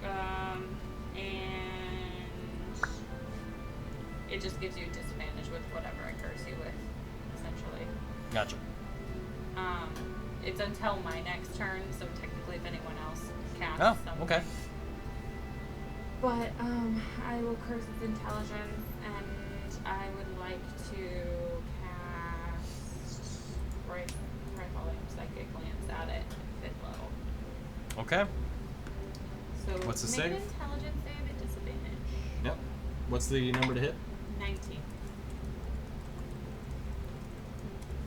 And It just gives you a disadvantage with whatever I curse you with, essentially. Gotcha. It's until my next turn, so technically if anyone else casts Oh, something. okay. But, I will curse its intelligence, and I would like to cast Rifling Psychic Lance at it, 5th level. Okay. So What's the make save? an intelligence save at disadvantage. Yep. What's the number to hit? 19.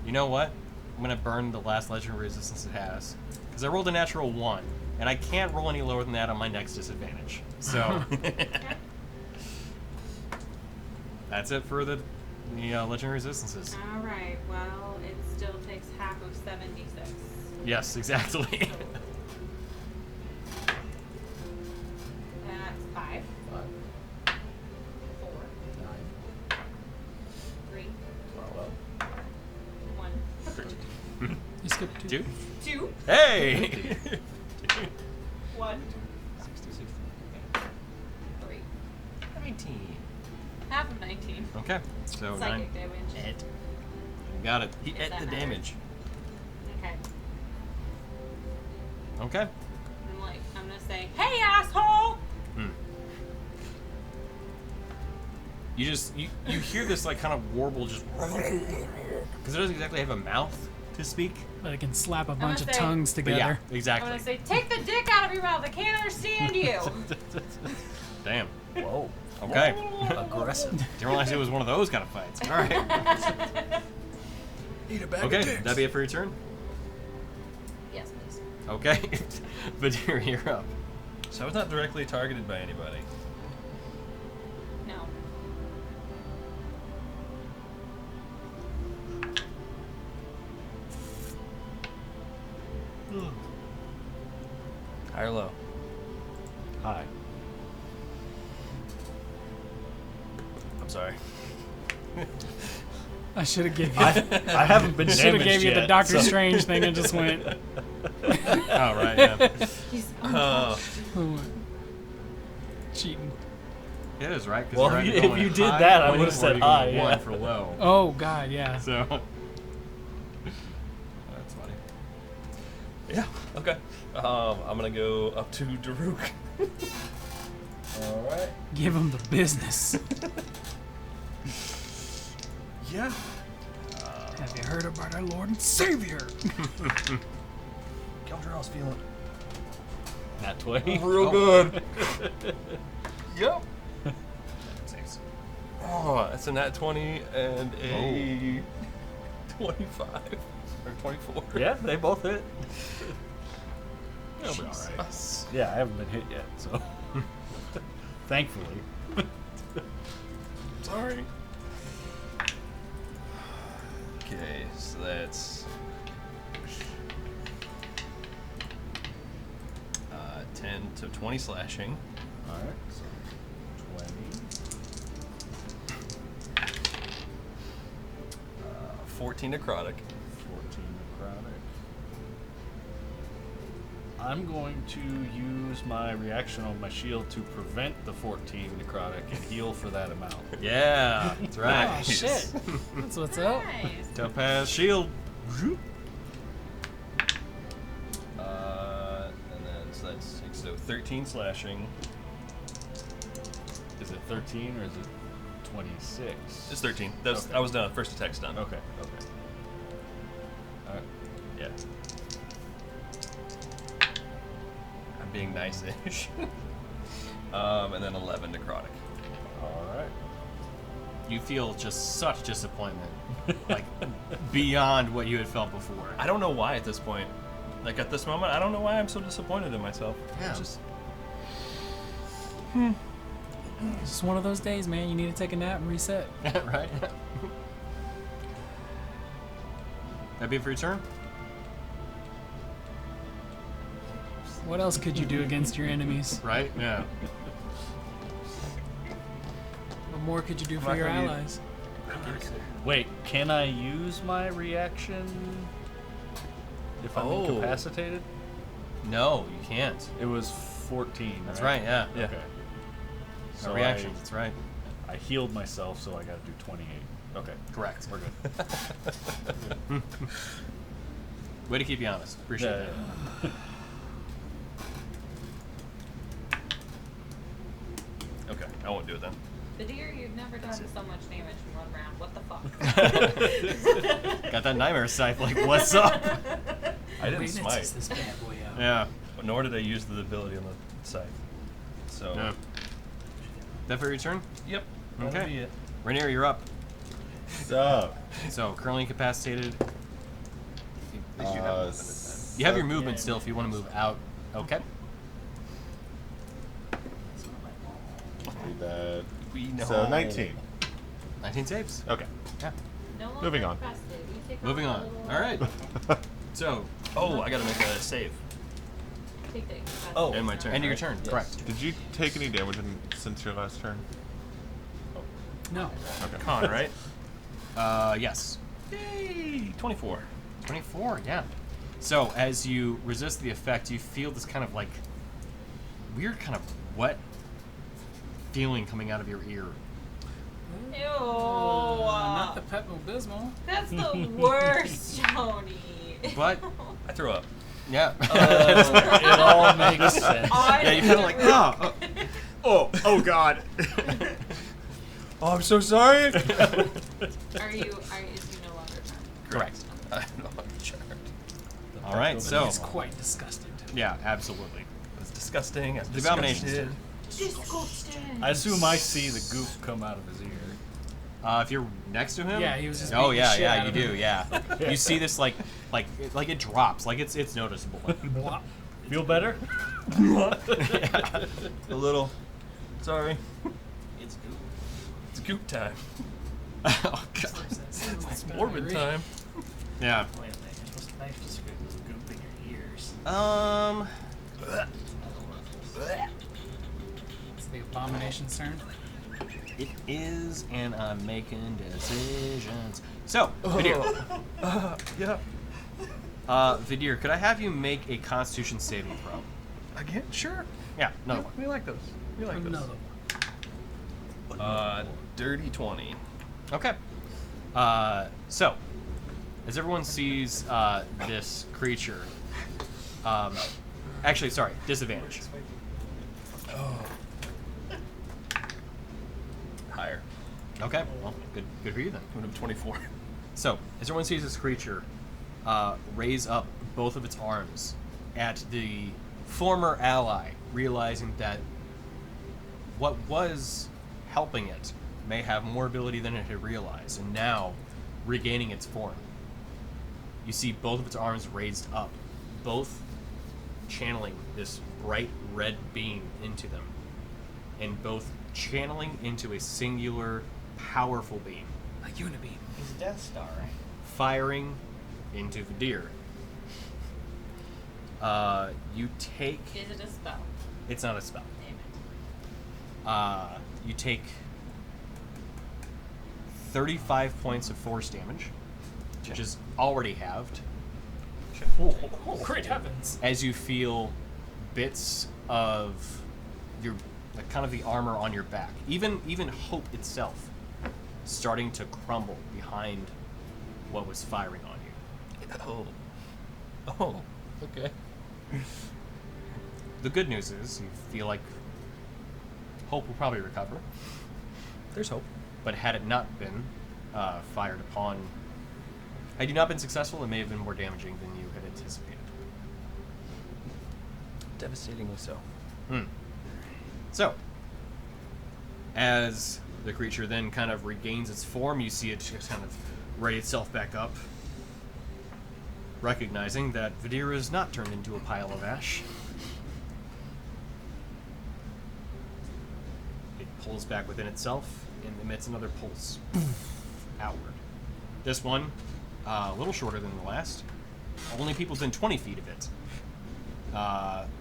You know what? I'm gonna burn the last legendary resistance it has, because I rolled a natural 1, and I can't roll any lower than that on my next disadvantage. So that's it for the legendary resistances. All right. Well, it still takes half of 76. Yes, exactly. That's 5, 4, 3, 1, You skipped 2. 2, Hey! 1, 3. 19. Half of 19. Okay, so 9. Psychic damage. You got it. He If ate that the matters. damage. Okay. Okay. I'm gonna say, hey, asshole! You hear this like kind of warble just because it doesn't exactly have a mouth to speak. But it can slap a bunch of gonna say- tongues But together. yeah, I'm exactly. gonna say, take the dick out of your mouth. I can't understand you. Damn. Whoa. Okay. Aggressive. Didn't realize it was one of those kind of fights. All right. Eat a bag Okay, of dicks. that'd be it for your turn. Yes, please. Okay. But you're up. So I was not directly targeted by anybody. No. High or low? Hi. I'm sorry. I should have given you. I haven't been Should have damaged gave you the yet, Doctor so- Strange thing and just went. Oh right. Yeah. He's Cheating. It is right. 'Cause Well, you're if either you- if going you did high that, I 20 would've or said you're high, going yeah. 1 for low. Oh God, yeah. So that's funny. Yeah. Okay. I'm gonna go up to Daruk. All right. Give him the business. Yeah. Have you heard about our Lord and Savior? Keldrell's feeling Not 20. real good. Yep. Oh, that's a nat 20 and a 25 or 24. Yeah, they both hit. It'll be all right. Jesus. Yeah, I haven't been hit yet, so thankfully. Sorry. Okay, so that's 10 to 20 slashing. All right, so 20, 14 necrotic. 14 necrotic. I'm going to use my reaction on my shield to prevent the 14 necrotic and heal for that amount. Yeah, that's right. Oh shit. That's what's up. nice. Topaz shield. And then so that's so 13 slashing. Is it 13 or is it 26? It's 13. That was, Okay. I was done. First attack's done. Okay. All right. Yeah. I'm being nice-ish. And then 11 necrotic. All right. You feel just such disappointment, like beyond what you had felt before. I don't know why at this point. Like at this moment, I don't know why I'm so disappointed in myself. Yeah. It's just It's just one of those days, man. You need to take a nap and reset. Right? That'd be it for your turn? What else could you do against your enemies? Right? Yeah. What more could you do for not your gonna use- allies? Wait, can I use my reaction if I'm Oh. incapacitated? No, you can't. It was 14. That's right, yeah. Yeah. Okay. No reactions, that's right. I healed myself, so I got to do 28. Okay. Correct. We're good. Way to keep you honest. Appreciate that. Okay, I won't do it then. The deer, you've never done so much damage in one round. What the fuck? Got that nightmare scythe. Like, what's up? I didn't Wait, smite, it's this bad boy out. Yeah. but nor did I use the ability on the side. So, Yeah. That for your turn? yep. That'll Okay. be it. Rainier, you're up. So, So currently incapacitated. At least you have movement this You have your movement still if you want to move out. Okay. read that. time. We know. So 19. 19 saves. Okay. Yeah. No longer Moving on. incapacitated. You take Moving off on. a little- All right. So, Oh, I gotta make a save. Take the incapacitated Oh, and my turn. end of your right? turn. Yes. Correct. Did you take any damage since your last turn? No. Okay. Con, right? Yes. Yay! 24. 24. Yeah. So as you resist the effect, you feel this kind of like weird, kind of wet feeling coming out of your ear. Ew. Not the Pepto-Bismol. That's the worst, Tony. But I threw up. yeah. It all makes sense. Yeah, you feel like oh God. Oh, I'm so sorry. Is you no longer charmed? Correct. I'm not charmed. All right. So He's quite disgusted. yeah, absolutely. It's disgusting. I'm The abomination's disgusted. Disgusting. I assume I see the goop come out of his ear. If you're next to him. Yeah, he was just Oh beating the yeah, shit yeah, out you of do. him. Yeah. You see this like it drops, like it's noticeable. Blop. Feel better? Yeah. A little. Sorry. It's goop. It's goop time. Oh God. It's morbid time. Yeah. Wait a minute, you're supposed to make this goop in your ears. It's the abomination's turn. It is, and I'm making decisions. So, Vidir. Yeah. Vidir, could I have you make a Constitution saving throw? Again? Sure. Yeah, another one. We like those. We like those. Another one. Dirty 20. Okay. So, as everyone sees this creature, actually, sorry, disadvantage. Higher. Okay, well, good for you then. Would have 24. So, as everyone sees this creature raise up both of its arms at the former ally, realizing that what was helping it may have more ability than it had realized, and now regaining its form. You see both of its arms raised up, both channeling this bright red beam into them, and both channeling into a singular, powerful beam, A unibeam. He's a Death Star, right? firing into Vidir. You take... Is it a spell? It's not a spell. Damn it. You take 35 points of force damage, which is already halved, Great heavens. as you feel bits of your, like, kind of the armor on your back, even hope itself, starting to crumble behind what was firing on you. Oh. Okay. The good news is you feel like hope will probably recover, There's hope. but had it not been fired upon, had you not been successful, it may have been more damaging than you had anticipated. Devastatingly so. So, as the creature then kind of regains its form, you see it just kind of ready itself back up, recognizing that Vidir is not turned into a pile of ash. It pulls back within itself and emits another pulse outward. This one, a little shorter than the last. Only people within 20 feet of it.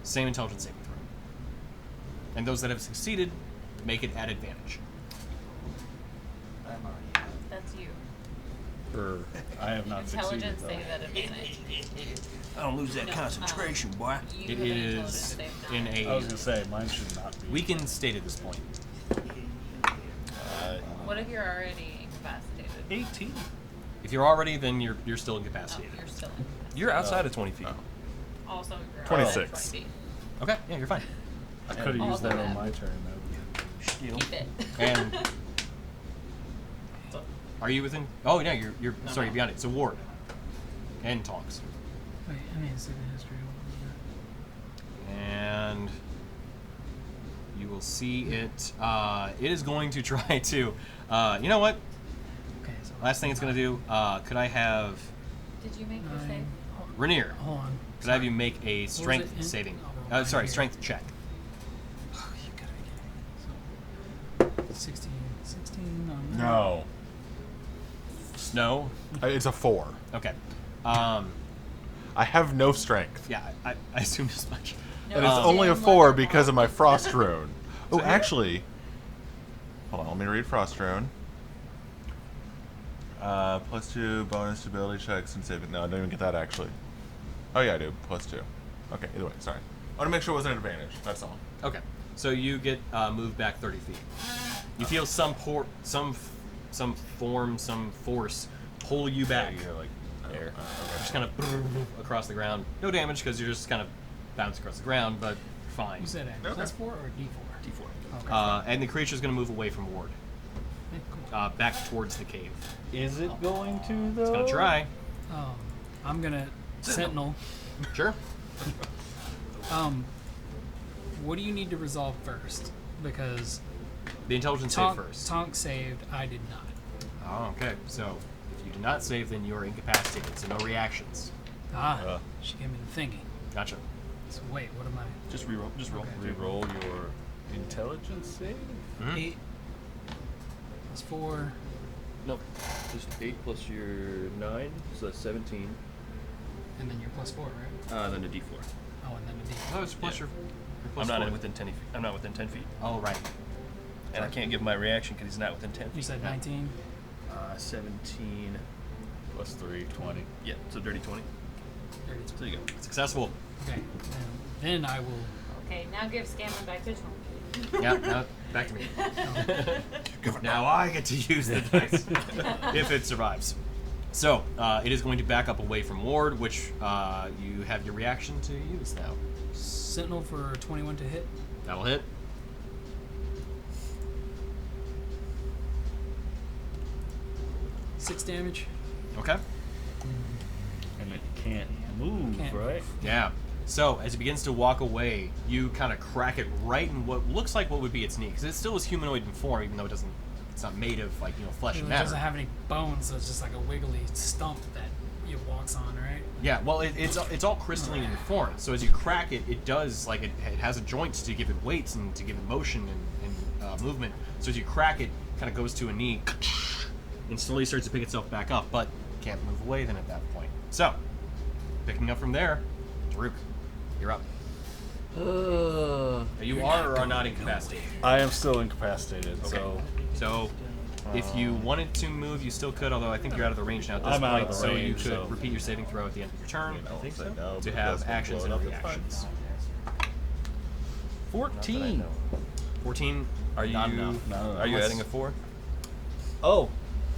Same intelligence saving throw. And those that have succeeded make it at advantage. I'm already. That's you. I have not succeeded. Intelligence though. save at advantage. I don't lose that No, concentration, boy. You It have an is intelligence save in not. a I was gonna say mine should not be. weakened state at this point. What if you're already incapacitated? 18. If you're already, then you're still Oh, incapacitated. you're still incapacitated. You're outside of 20 feet. Also, you're 26. outside 20 feet. Okay, yeah, you're fine. I could have used Also that on that. my turn. Keep it. And are you within? Oh, no, you're sorry, you're beyond it. It's a ward. And Tonks. Wait, I need to see the history. And you will see it. It is going to try to. You know what? Okay, so Last thing it's going to do. Could I have Did you make the save? Rainier? Hold on. Could I have you make a was strength it? saving? Oh, right Sorry, here. strength check. Oh, you gotta get it. So, 16 on that. No. Snow. It's a 4. Okay. I have no strength. Yeah, I assumed as much. And it's No. only a Damn 4 leather because of my frost rune. Oh, So here- actually. Hold on, let me read frost rune. +2 bonus to ability checks and saving. No, I don't even get that actually. Oh yeah, I do. +2. Okay, either way, sorry. I want to make sure it was an advantage. That's all. Okay. So you get moved back 30 feet. You feel some form, some force pull you back. You're like air. Just kind of across the ground. No damage because you're just kind of bounced across the ground, but fine. You said a Okay. +4 or D4? D4. Okay. And the creature's going to move away from Ward, Yeah, cool. back towards the cave. Is it going to, though? It's going to try. I'm gonna Sentinel. Sure. What do you need to resolve first? Because The intelligence save first. Tonk saved, I did not. Oh, okay. So if you do not save, then you are incapacitated. So no reactions. She gave me the thinking. Gotcha. So wait, what am I? Just reroll. Just roll. Okay. Reroll your intelligence save? Mhm. 8 +4. Nope. Just 8 plus your 9, so that's 17. And then you're +4, right? Then a D4. Oh, and then a D. Oh, it's plus Yeah. your I'm not 4. within 10 feet. I'm not within 10 feet, Oh, right. and I can't give my reaction because he's not within 10 feet. You said 19. 17. +3, 20. Yeah, so dirty 20. 32. So there you go. Successful. Okay. Then I will. Okay, now give Scammon back to Trump. Yeah, now back to me. Now I get to use the dice if it survives. So it is going to back up away from Ward, which you have your reaction to use now. Sentinel for 21 to hit. That'll hit. Six damage. Okay. And it can't move, Can't right? Yeah. So as it begins to walk away, you kind of crack it right in what looks like what would be its knee, because it still is humanoid in form, even though it doesn't. It's not made of like flesh It and matter. doesn't have any bones, so it's just like a wiggly stump that it walks on, right? Yeah, well, it's all crystalline in form. So as you crack it, it does like it has a joint to give it weight and to give it motion and movement. So as you crack it, kind of goes to a knee and slowly starts to pick itself back up, but can't move away then at that point. So picking up from there, Daruk, you're up. You are or are not incapacitated. I am still incapacitated, Okay. So if you wanted to move, you still could, although I think you're out of the range now at this I'm point. out of the so you range, could so- repeat your saving throw at the end of your turn I think so. No, to but have that's gonna actions blow and it up, it's fine. reactions. 14. 14. Are you? Not enough. No, Are you unless- adding a 4? Oh,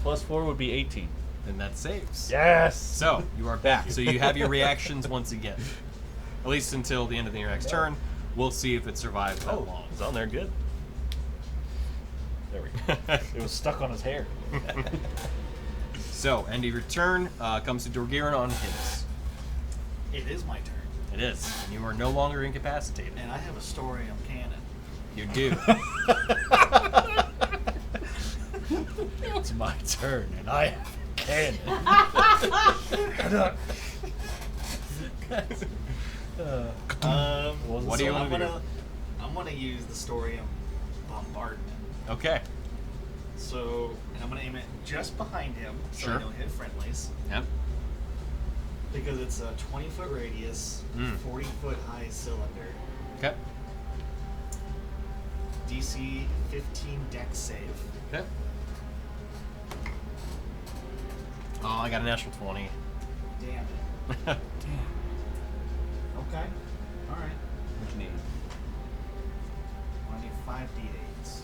+4 would be 18. Then that saves. Yes! So you are back. So you have your reactions once again, at least until the end of your next turn. We'll see if it survives that long. It's on there good. There we go. It was stuck on his hair. So end of your turn comes to Dorgiran on his. It is my turn, It is. And you are no longer incapacitated. and I have a story on canon. You do. It's my turn, and I have a cannon. What do you want to do? I'm gonna use the story of bombardment. Okay. So, and I'm gonna aim it just behind him, so Sure. I don't hit friendlies. Yep. Because it's a 20-foot radius, 40-foot high cylinder, Okay. DC 15 dex save. Okay. Oh, I got a natural 20. Damn it. Damn. Okay. All right. What you need? I need 5 d8s.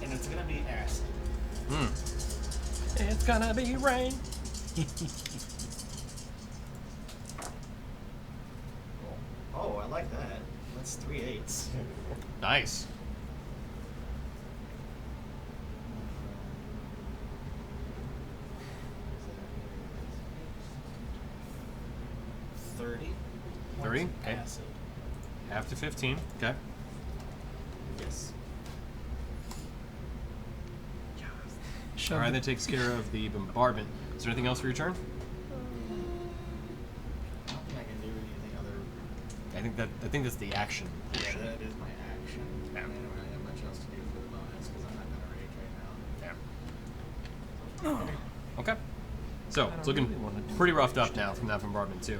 And it's gonna be acid. It's gonna be rain. Oh, I like that. That's 3 8s. Nice. $30. 30. Okay. Acid. Half to 15. Okay. Yes. Shove All right, the- that takes care of the bombardment. Is there anything else for your turn? I don't think I can do anything other. I think that's the action. Yeah, that is my action. I don't really have much else to do for the bonus because I'm not gonna rage right now. Yeah. Okay. So it's looking pretty roughed up now from that bombardment too.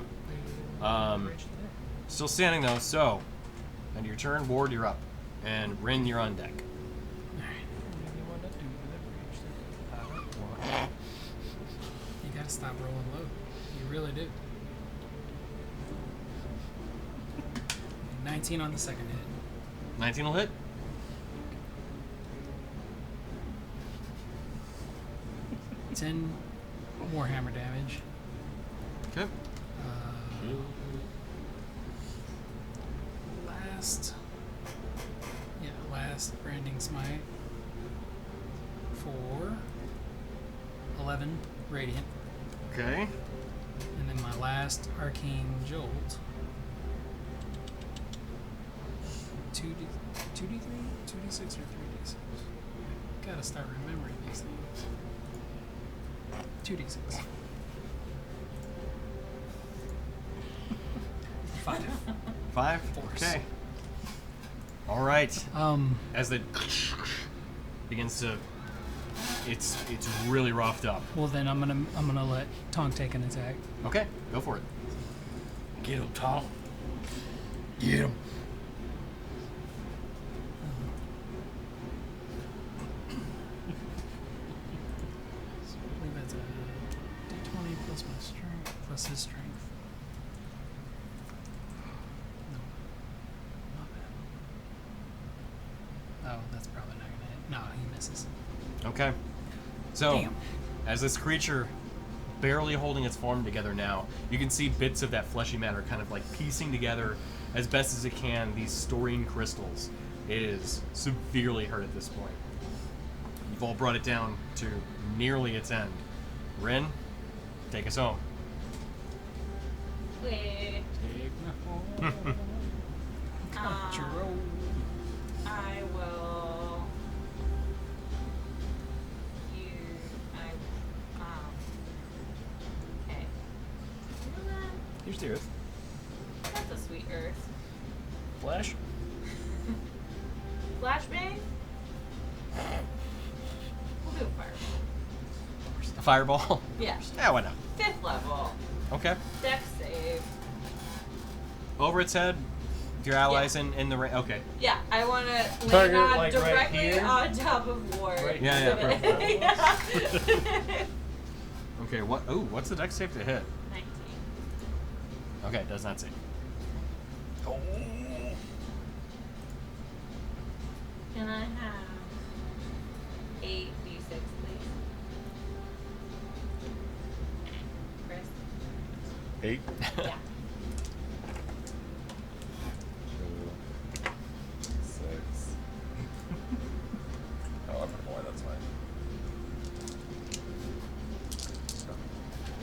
Still standing though. So, end of your turn, Ward, you're up, and Rin, you're on deck. You gotta stop rolling low. You really do. 19 on the second hit. 19 will hit. Ten more hammer damage. Okay. Last branding smite for 11 radiant, Okay. and then my last arcane jolt. 2d3, 2d6 or 3d6. Gotta start remembering these things. 2d6. 5. 5. Force. Okay. All right. Um, As it begins to, it's really roughed up. well then I'm gonna let Tong take an attack. Okay, go for it. Get him, Tom. Get him. So I believe that's a d20 plus my strength plus his strength. No, not bad. Oh, that's probably not gonna hit. No, he misses. Okay. So, Damn. as this creature barely holding its form together now, you can see bits of that fleshy matter kind of like piecing together as best as it can these storine crystals. It is severely hurt at this point. You've all brought it down to nearly its end. Rin, take us home. Wait. Churro. I will. Okay. You know Here's the earth. what? That's a sweet earth. Flash. Flashbang? We'll do a fireball. A fireball. Yeah. Yeah, why not? 5th level. Okay. Dex save. Over its head. Your allies in the ring. Okay. Yeah, I want to land Target, on like, right directly here? on top of Ward. Right Yeah, here. Yeah. Okay. What? Ooh, what's the dex save to hit? 19. Okay, does not save. Can I have 8d6, please? Chris? 8. Yeah. 2, 6. Oh, I'm boy, that's fine.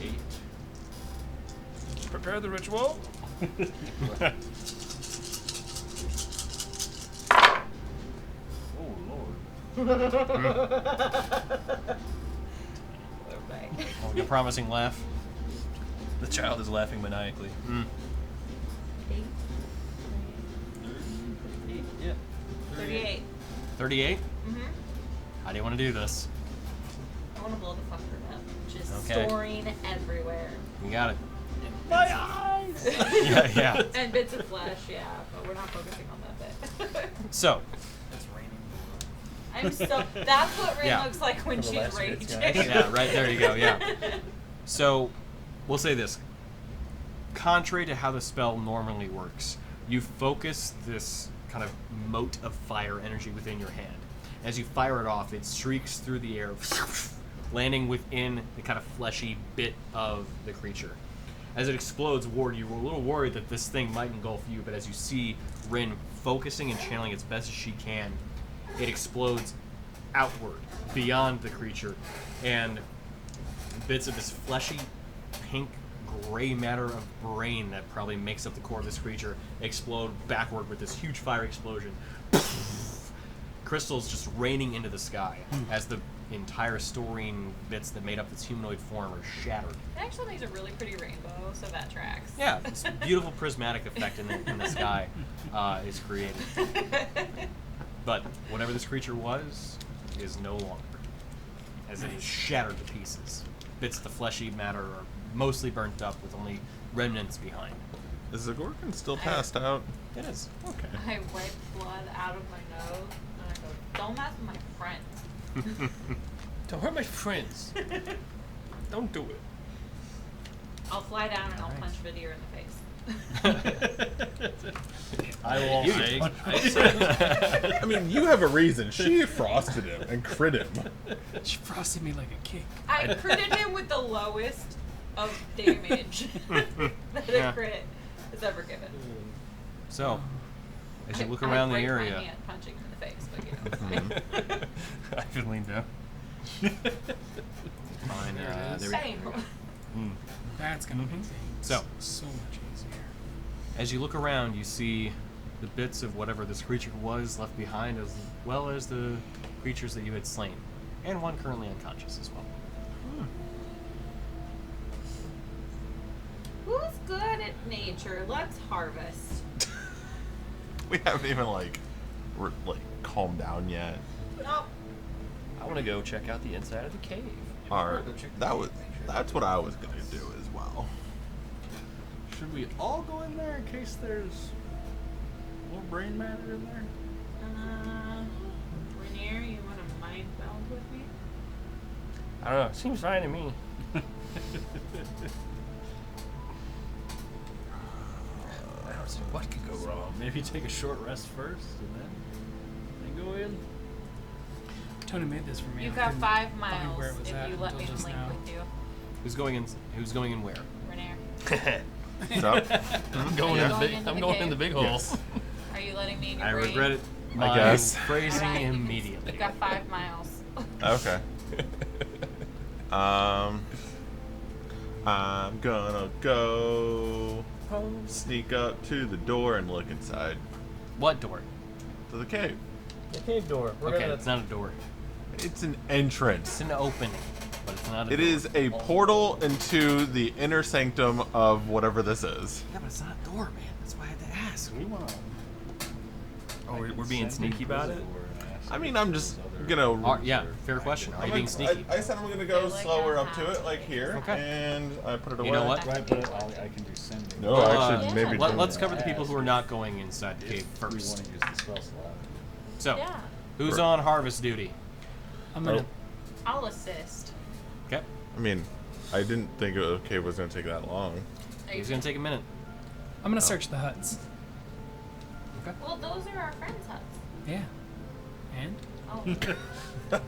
8. Prepare the ritual. Oh, Lord. Oh, your promising laugh. The child is laughing maniacally. 8. Yeah. 38. 38. Mm-hmm. How do you want to do this? I want to blow the fucker up. Just Okay. storing everywhere. You got it. My eyes! Yeah, yeah. And bits of flesh, yeah, but we're not focusing on that bit. So, It's raining. I'm so. That's what Rin Yeah. looks like when For the she's last raging. bits, guys. yeah, right there you go. Yeah. So, we'll say this. contrary to how the spell normally works, you focus this kind of mote of fire energy within your hand. As you fire it off, it streaks through the air, landing within the kind of fleshy bit of the creature. As it explodes, Ward, you were a little worried that this thing might engulf you, but as you see Rin focusing and channeling as best as she can, it explodes outward, beyond the creature, and bits of this fleshy, pink, gray matter of brain that probably makes up the core of this creature explode backward with this huge fire explosion. Crystals just raining into the sky as the entire storine bits that made up this humanoid form are shattered. It actually makes a really pretty rainbow, so that tracks. Yeah, this beautiful prismatic effect in the sky is created. But whatever this creature was is no longer, as it is shattered to pieces. Bits of the fleshy matter are mostly burnt up with only remnants behind. Is the Gorgon still passed out? It is. Okay. I wipe blood out of my nose and I go, don't mess with my friends. Don't hurt my friends. Don't do it. I'll fly down and I'll punch Vidir in the face. I won't say. I mean, you have a reason. She frosted him and crit him. She frosted me like a cake. I critted him with the lowest of damage that Yeah. a crit has ever given. So, as you look I around the break area, my hand punching him in the face, but you know, it's fine. I can lean down. Fine. There we Same. go. That's gonna make things So. so much easier. As you look around, you see the bits of whatever this creature was left behind, as well as the creatures that you had slain, and one currently unconscious as well. Who's good at nature? Let's harvest. We haven't even calmed down yet. Nope. I want to go check out the inside of the cave. That's what I was gonna do as well. Should we all go in there in case there's more brain matter in there? Rainier, you want to mind meld with me? I don't know. It seems fine to me. I don't see what could go wrong. Maybe take a short rest first and then go in. Tony made this for me. You've I got couldn't 5 find miles where it was if at you let me until just link now. with you. Who's going in where? Rainier. So, I'm going Yeah. in the big. Into I'm the going in cave. the big hole. Yes. Are you letting me in your I brain? regret it. My guess. phrasing Alright. immediately. You've got 5 miles. Okay. I'm gonna go sneak up to the door and look inside What door? to the cave. The cave door. Okay, it's not a door. It's an entrance. It's an opening, but it's not a It door. is a portal into the inner sanctum of whatever this is. Yeah, but it's not a door, man. That's why I had to ask. We want to. Oh, we're being sneaky about it. I mean, I'm just gonna. Yeah, fair question. Are you being sneaky? I said I'm gonna go Like slower that. up to it, like here, Okay. and I put it away. You know what? Right, but I can do sending. No, Well, actually, maybe. Let, don't. let's cover the people who are not going inside the cave We want first. to use the spell slot. So, Yeah. who's on harvest duty? I'm gonna. I'll assist. Okay, I mean, I didn't think a cave was gonna take that long. Are you it's gonna take a minute. I'm gonna search the huts. Well, those are our friends' huts. Yeah. And Oh.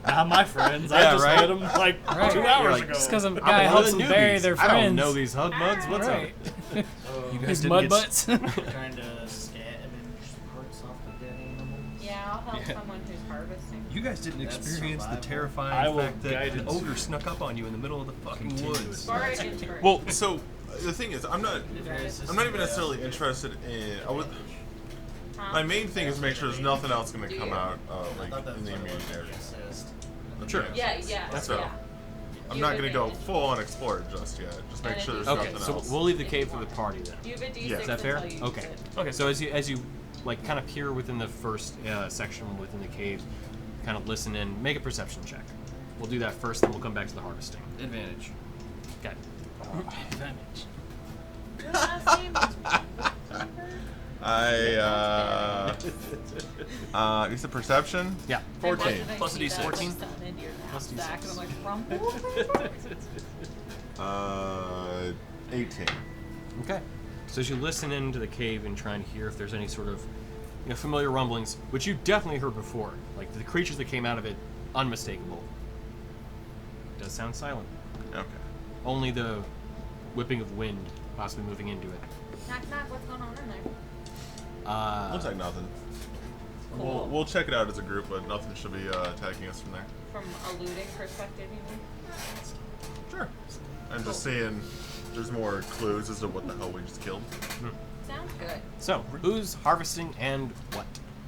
Not my friends. Yeah, I just right? met them like Right. 2 You're hours like, ago. just because a I'm guy one helps of them the bury newbies. their I friends. don't know these hug mugs. What's right. You guys These didn't mud get butts. Trying to scavenge parts off the dead animals. Yeah, I'll help Yeah. someone who's harvesting. You guys didn't That's experience the survival. I terrifying will fact that guide an it ogre to snuck up on you in the middle of the fucking continuous woods. Bardic inspiration. Well, so the thing is, I'm not even necessarily interested in. Huh? My main thing is make sure there's nothing else gonna Do come you? out I like thought that in was the what it was, immediate area. the assist. Sure. Yeah, That's right. yeah. I'm You not have gonna go advantage. full on explore it just yet. Just make And sure if there's you- Okay, nothing so else. we'll leave the cave for the party then. You have a D6 Yeah. Is that fair? until you Okay. use it. Okay, so as you like kind of peer within the first section within the cave, kind of listen in, make a perception check. We'll do that first, then we'll come back to the harvesting. Advantage. Okay. Advantage. Your last name is You said perception? Yeah. 14. Plus a D6. 14. Plus D6. And I'm like, rumble. 18. Okay. So as you listen into the cave and trying to hear if there's any sort of familiar rumblings, which you definitely heard before, like the creatures that came out of it, unmistakable. It does sound silent. Okay. Only the whipping of wind possibly moving into it. Knock, knock. What's going on in there? Looks like nothing. Cool. We'll check it out as a group, but nothing should be attacking us from there. From a looting perspective, you mean? Sure. I'm just seeing there's more clues as to what the hell we just killed. Sounds good. So, who's harvesting and what?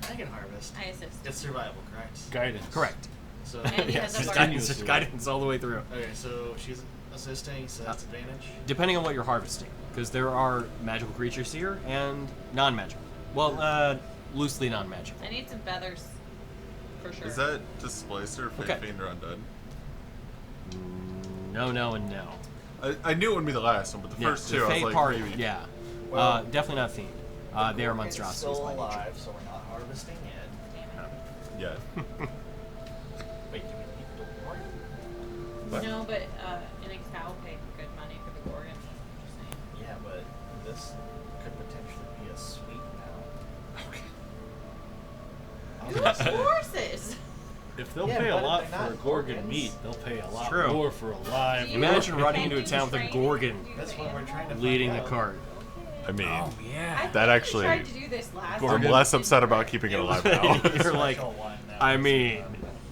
I can harvest. I assist. It's survival, correct? Guidance. Correct. So And he Yes, has a just bar. guidance, guidance all the way through. okay, so she's assisting, so that's advantage. Depending on what you're harvesting, because there are magical creatures here and non-magical. Well, loosely non-magical. I need some feathers. For sure. Is that Displacer, Fate Okay. Fiend, or Undead? No, no, and no. I knew it would be the last one, but the first the two, I was Fey like, part, maybe. yeah. Well, Definitely not Fiend. They are Gorgon's monstrosities still by nature. alive, so we're not harvesting yet. Damn Yeah. Wait, do we need the war? it. What? No, but an Excel paid good money for the Gorgon. Just saying. Yeah, but this could potentially be a sweet now. Who has horses? If they'll Yeah, pay a but lot they're for not Gorgon organs. meat, they'll pay a lot True. more for a live. Do you- Imagine Can running you into a town with a train- Gorgon do That's the what we're trying to animals? leading the out. cart. I mean, Oh I yeah. think That we actually- tried to do this last I'm time. less upset about keeping it alive now. You're like, Special one that I was, mean,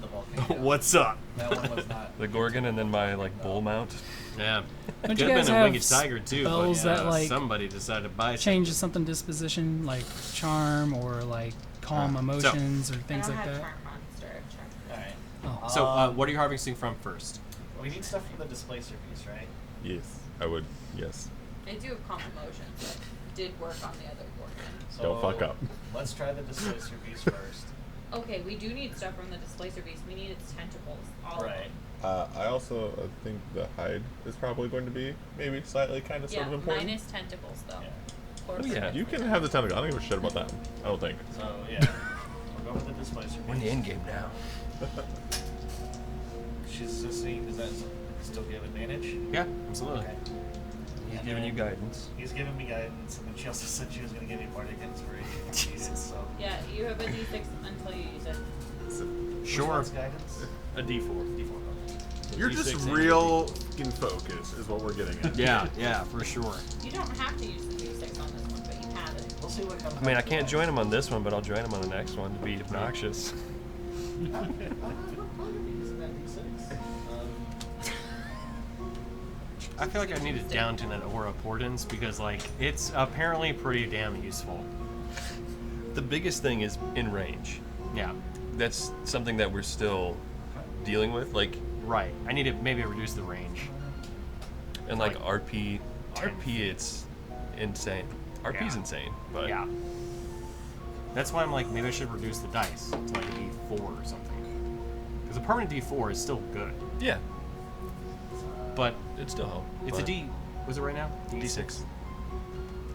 the volcano. what's up? That one was not. The Gorgon and then my like bull mount. Yeah. Don't Could you have guys been a have winged tiger too, but spells that like somebody decided to buy changes something disposition, like charm or like calm emotions or I things don't like have that? charm monster. Charm. Alright. Oh. So, what are you harvesting from first? We need stuff from the displacer piece, right? yes, I would. Yes. I do have calm emotions. That did work on the other Gorgon. So Don't fuck up. Let's try the displacer piece first. Okay, we do need stuff from the displacer beast. We need its tentacles. All of Right. them. I also think the hide is probably going to be maybe slightly kind of sort Yeah, of important. minus tentacles though. Yeah. Or Oh, yeah. something. You can have the tentacle. I don't give a shit about that. I don't think. So yeah, we'll go with the displacer We're in the piece. end game now. She's assisting. Does that still give advantage? Yeah, absolutely. Okay. He's And giving you then guidance. He's giving me guidance, and then she also said she was going to give me bardic inspiration. Jesus. So. Yeah, you have a d6 until you use it. Which Sure. one's guidance? A D4. D4. You're D6 just and real fucking focus, is what we're getting at. Yeah, yeah, for sure. You don't have to use the d6 on this one, but you have it. We'll see what comes. I mean, I up can't next. join him on this one, but I'll join him on the next one to be obnoxious. Using that D6. I feel like I need to down to that aura portents because, like, it's apparently pretty damn useful. The biggest thing is in range. Yeah, That's something that we're still dealing with. Like, right. I need to maybe reduce the range. and like Like RP, 10 it's insane. RP's Yeah. insane, but Yeah. That's why I'm like, maybe I should reduce the dice to like a D4 or something. Because a permanent D4 is still good, yeah, but it still helps. it's a D. Was it right now? D6.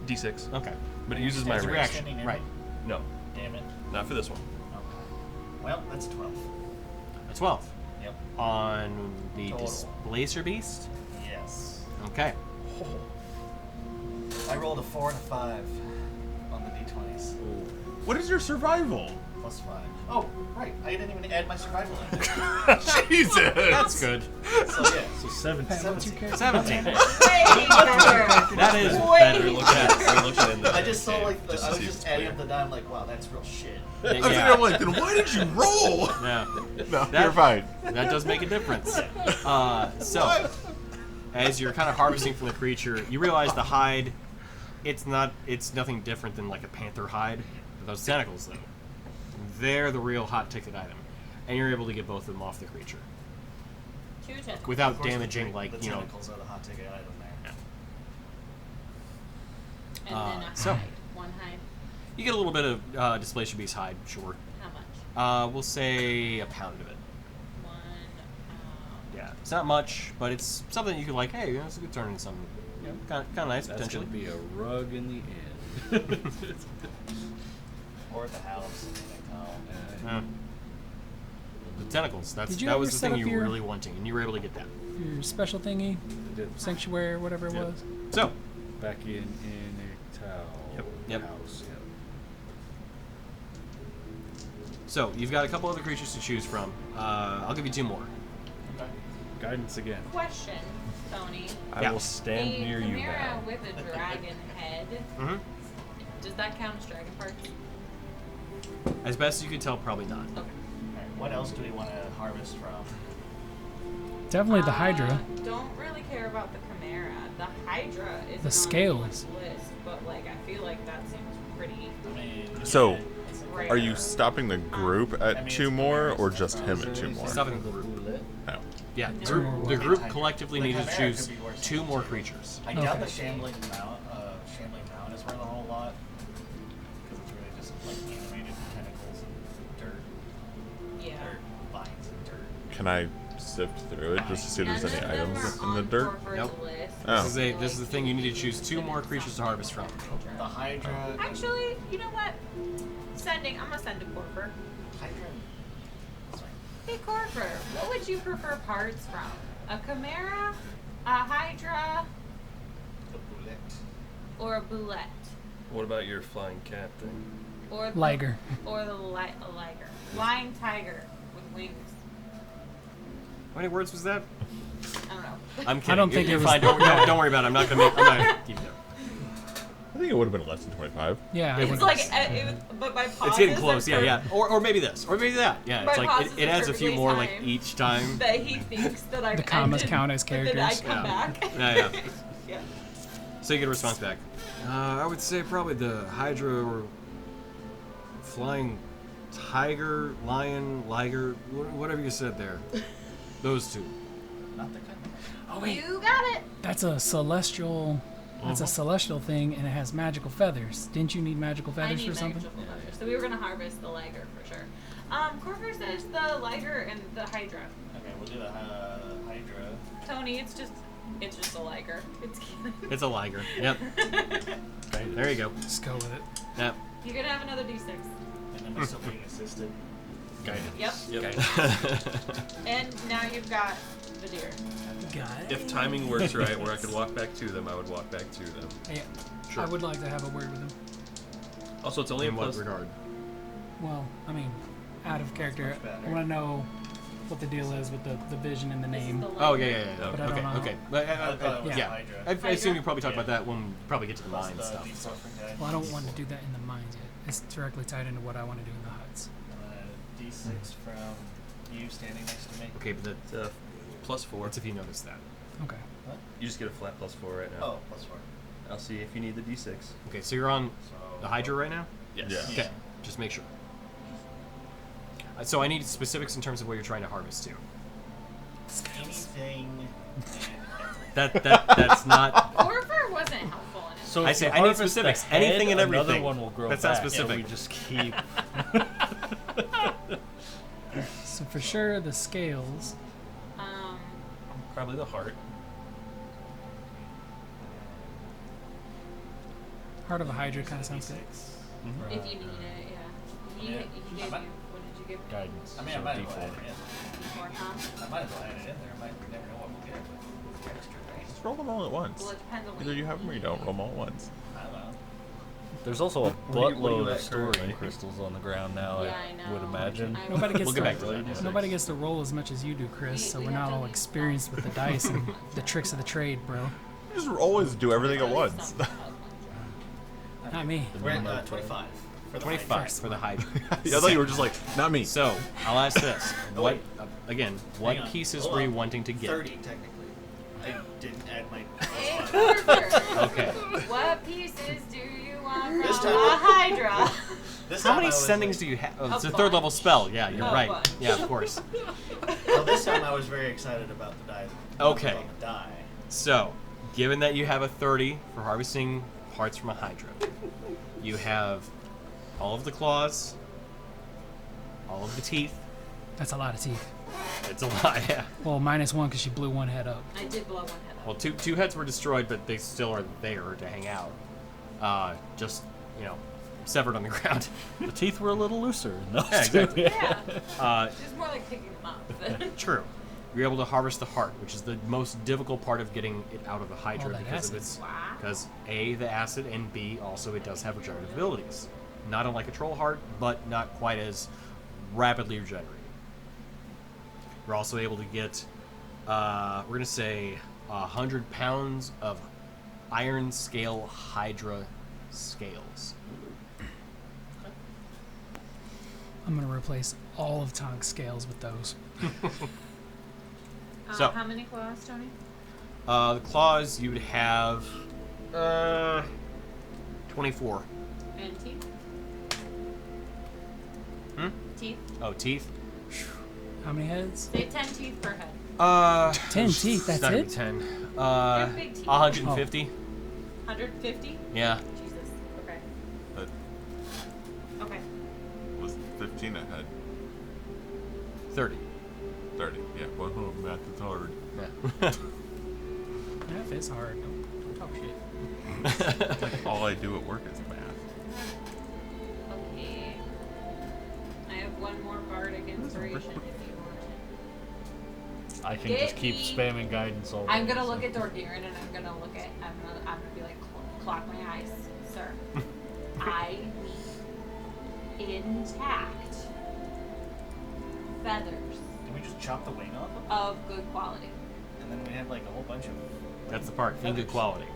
D6. Okay. But it uses my It's a range. reaction, Standing right? No, Damn it. not for this one. Okay. Well, that's 12. A 12 Yep. on the Total. Displacer Beast. Yes. Okay. I rolled a 4 and a 5 on the D20s. What is your survival? Plus 5. Oh, right. I didn't even add my survival in there. Jesus. That's good. So yeah. So 7. Pat, what's your character? 17. Way better. That is Way better. We're looking at, we're looking in the. I just saw cave like to I was see if just it's adding clear. up the die. I'm like, wow, that's real shit. I was Yeah. I'm like, then why did you roll? Yeah. No, That- you're fine. That does make a difference. So, as you're kind of harvesting from the creature, you realize the hide, it's nothing different than like a panther hide. Those tentacles, though, they're the real hot ticket item, and you're able to get both of them off the creature Two tentacles. without Of course, damaging, the like, you know. tentacles are the hot ticket item there. And then a so- hide. One hide. You get a little bit of Displacer Beast hide, sure. How much? We'll say a pound of it. One. Yeah, it's not much, but it's something you could like. Hey, this could turn into something, kind of nice That's potentially. going to be a rug in the end. Or the house. Yeah. The tentacles. Did you That ever was the set thing up you were your- really wanting, and you were able to get that. Your special thingy, Did. sanctuary, whatever it Yeah. was. So, Back in a towel. Yep. House. Yep. So you've got a couple other creatures to choose from. I'll give you 2 more. Okay. Guidance again. Question, Tony. I will stand A near you chimera now. with a dragon head. Mm-hmm. Does that count as dragon parts? As best you can tell, probably not. Okay. Alright, what else do we want to harvest from? Definitely the Hydra. Don't really care about the chimera. The Hydra is The scales. on anyone's list, but like I feel like that seems pretty I mean, So, yeah, it's a- rare. Are you stopping the group I at mean, 2 it's more, or Chimeras. just him at 2 more? Stopping the group. No. Yeah, No. the group Tiger. collectively The needs to chimera choose could be worse 2 than more two. creatures. I doubt Okay. the Shambling Mountain is worth a whole lot. Because it's really just like animated tentacles and dirt. Yeah. Dirt, vines and dirt. Can I sift through it just to see if there's None any of them items are in the on dirt? Corpor's Nope. list. Oh. This is the thing. You need to choose 2 more creatures to harvest from. The Hydra. Actually, you know what? I'm gonna send to Corfer. Hydra. That's fine. Hey Corfer, what would you prefer parts from? A chimera, a Hydra, The bullet. or a boulette? What about your flying cat thing? Or the, Liger. Or the a liger. Flying tiger with wings. How many words was that? I don't know. I'm kidding. I don't think You're it was- fine. Don't worry about it. I'm not gonna keep it. I think it would have been less than 25. Yeah. I It's would- like, but by pauses. It's getting close. are Yeah. Or maybe this. Or maybe that. Yeah. My It's like pauses it are adds a few perfectly more like timed. each time. That he thinks that I've The commas ended, count as but then I characters. come Yeah. back. Yeah. Yeah. So you get a response back. I would say probably the Hydra or flying tiger, lion, liger, whatever you said there. Those 2. Not the Chimera. Oh wait, You got it. that's a celestial. That's a celestial thing, and it has magical feathers. Didn't you need magical I feathers need for something? magical feathers. So we were gonna harvest the liger for sure. Corker says the liger and the Hydra. Okay, we'll do the Hydra. Tony, it's just a liger. It's It's a liger. Yep. There you go. Just go with it. Yep. You're gonna have another D6. And then we're still being assisted. Guidance. Yep. And now you've got the deer. Got it. If timing works right, where I could walk back to them, I would walk back to them. Yeah. Sure. I would like to have a word with him. Also, it's only In a what plus. regard? Well, I mean, out of character, much better. I want to know what the deal is with the vision and the This is name. the Oh liger. yeah. But I don't Okay. know. Okay. But, I thought it was yeah. Hydra. I assume you probably talk Yeah. about that when we probably get to the Plus mine the stuff. D4 for guidance. Well, I don't want to do that in the mines yet. It's directly tied into what I want to do in the huts. D6 from you standing next to me. Okay, but It's +4. that's if you notice that. Okay. You just get a flat +4 right now. Oh, +4. I'll see if you need the D6. Okay, so you're on So the Hydra right now. Yes. Yeah. Okay. Just make sure. So I need specifics in terms of what you're trying to harvest to. anything and That's not. Corfer wasn't helpful in it. So I if say you I need harvest the specifics, head, anything and everything. Another one will grow That's not back, specific. And we just keep. So for sure, the scales. Probably the heart. Heart of a Hydra kind of sounds good. If you need it, yeah. He Yeah. gave you. What did you give? Guidance. I mean, so I might as D4. well add it in. Or, huh? I might as well add it in there. I might never know what we'll get with extra things. Just roll them all at once. Well, it depends on what Either you have them or you don't. Roll them all at once. I don't know. There's also a What are you buttload at of storing currently? crystals on the ground now. Yeah, I I would know. imagine. I Nobody gets We'll to, get back to that. Nobody gets to roll as much as you do, Chris. So We we're have not to all use experienced with the dice and the tricks of the trade, bro. You just always do everything at once. Not me. We're at 25. For the 25 for the Hydra. I thought you were just like, not me. So I'll ask this: Oh, what wait. again? What Hang on. pieces Hold were you on. wanting to get? 30 technically. I didn't add my. Hey, Corfer. Okay. What pieces do you want This from time- a Hydra? This How time many I was sendings like- do you have? Oh, A it's a third level bunch. spell. Yeah, you're A right. bunch. Yeah, of course. Well, this time I was very excited about the die. Okay. On the die. So, given that you have a 30 for harvesting parts from a Hydra, you have all of the claws, all of the teeth. That's a lot of teeth. It's a lot, yeah. Well, -1 because she blew one head up. I did blow one head Well, off. two heads were destroyed, but they still are there to hang out. Just, severed on the ground. The teeth were a little looser. In those Yeah, two. exactly. Yeah. Uh, It's more like picking them up. True. you're able to harvest the heart, which is the most difficult part of getting it out of the Hydra that because acid. of its Wow. because A, the acid, and B, also it does have regenerative abilities. Not unlike a troll heart, but not quite as rapidly regenerating. We're also able to get, we're going to say, 100 pounds of iron scale Hydra scales. I'm gonna replace all of Tonk's scales with those. So- How many claws, Tony? The claws, you would have 24. And teeth? Hmm? Teeth? Oh, teeth? How many heads? Say 10 teeth per head. 10 teeth, that's it's not gonna it? be 10. They're big teeth. 150. 150? Yeah. Jesus. Okay. That Okay. was 15 ahead. 30. 30. Yeah. Well, math is hard. Yeah. Math is hard. Don't talk shit. Like, all I do at work is math. Okay. I have one more bardic inspiration if you want it. I can Get just keep me- spamming guidance all I'm day, gonna so- look at Dorgiran and I'm gonna be like, clock my eyes, sir. I need intact feathers Did we just chop the wing off them? of good quality. And then we had like a whole bunch of. That's the part. In good feathers. quality.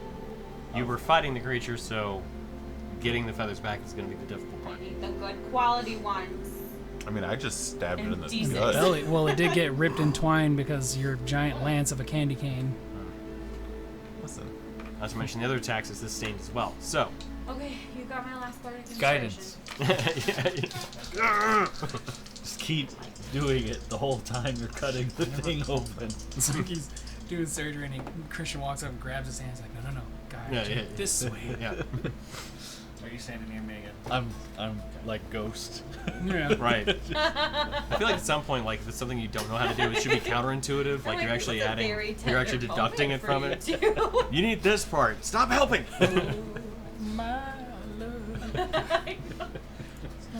You were fighting the creature, so getting the feathers back is going to be the difficult I part. need the good quality ones. I mean, I just stabbed it And in the decent. gut. Belly. Well, it did get ripped in twine because your giant lance of a candy cane. Listen. Not to mention the other attacks is sustained as well. So, Okay, you got my last bardic inspiration. Guidance. Just keep doing it the whole time you're cutting the thing open. It's like he's doing surgery and Christian walks up and grabs his hand. He's like, no, guy, Yeah. this way. yeah. Are you standing near me again? I'm like Ghost. Yeah. Right. I feel like at some point, like if it's something you don't know how to do, it should be counterintuitive. Like I'm you're actually this is a adding, very you're actually tender deducting it moment from for it. you, too. You need this part. Stop helping. My love.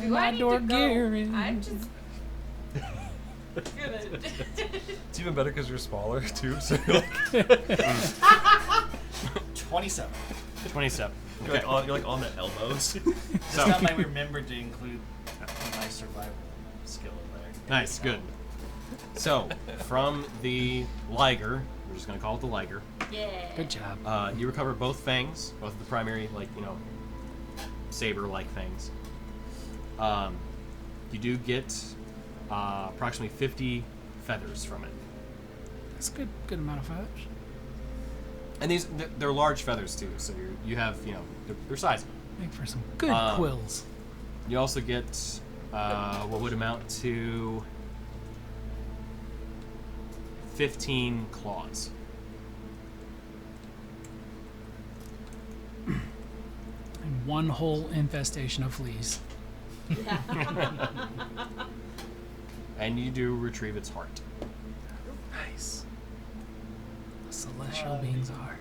Do My I need to go? Dorgiran. I'm just gonna. It's even better because you're smaller too. So 27. 27. you're like on the elbows. This So- time I remembered to include my survival skill in there. Nice, good. So, from the Liger, we're just going to call it the Liger, Yeah. Good job. you recover both fangs, both of the primary, saber-like fangs. You do get approximately 50 feathers from it. That's a good amount of feathers. And they're large feathers too, so you have, they're sizable. Make for some good quills. You also get what would amount to 15 claws. And one whole infestation of fleas. And you do retrieve its heart. Nice. Celestial beings are.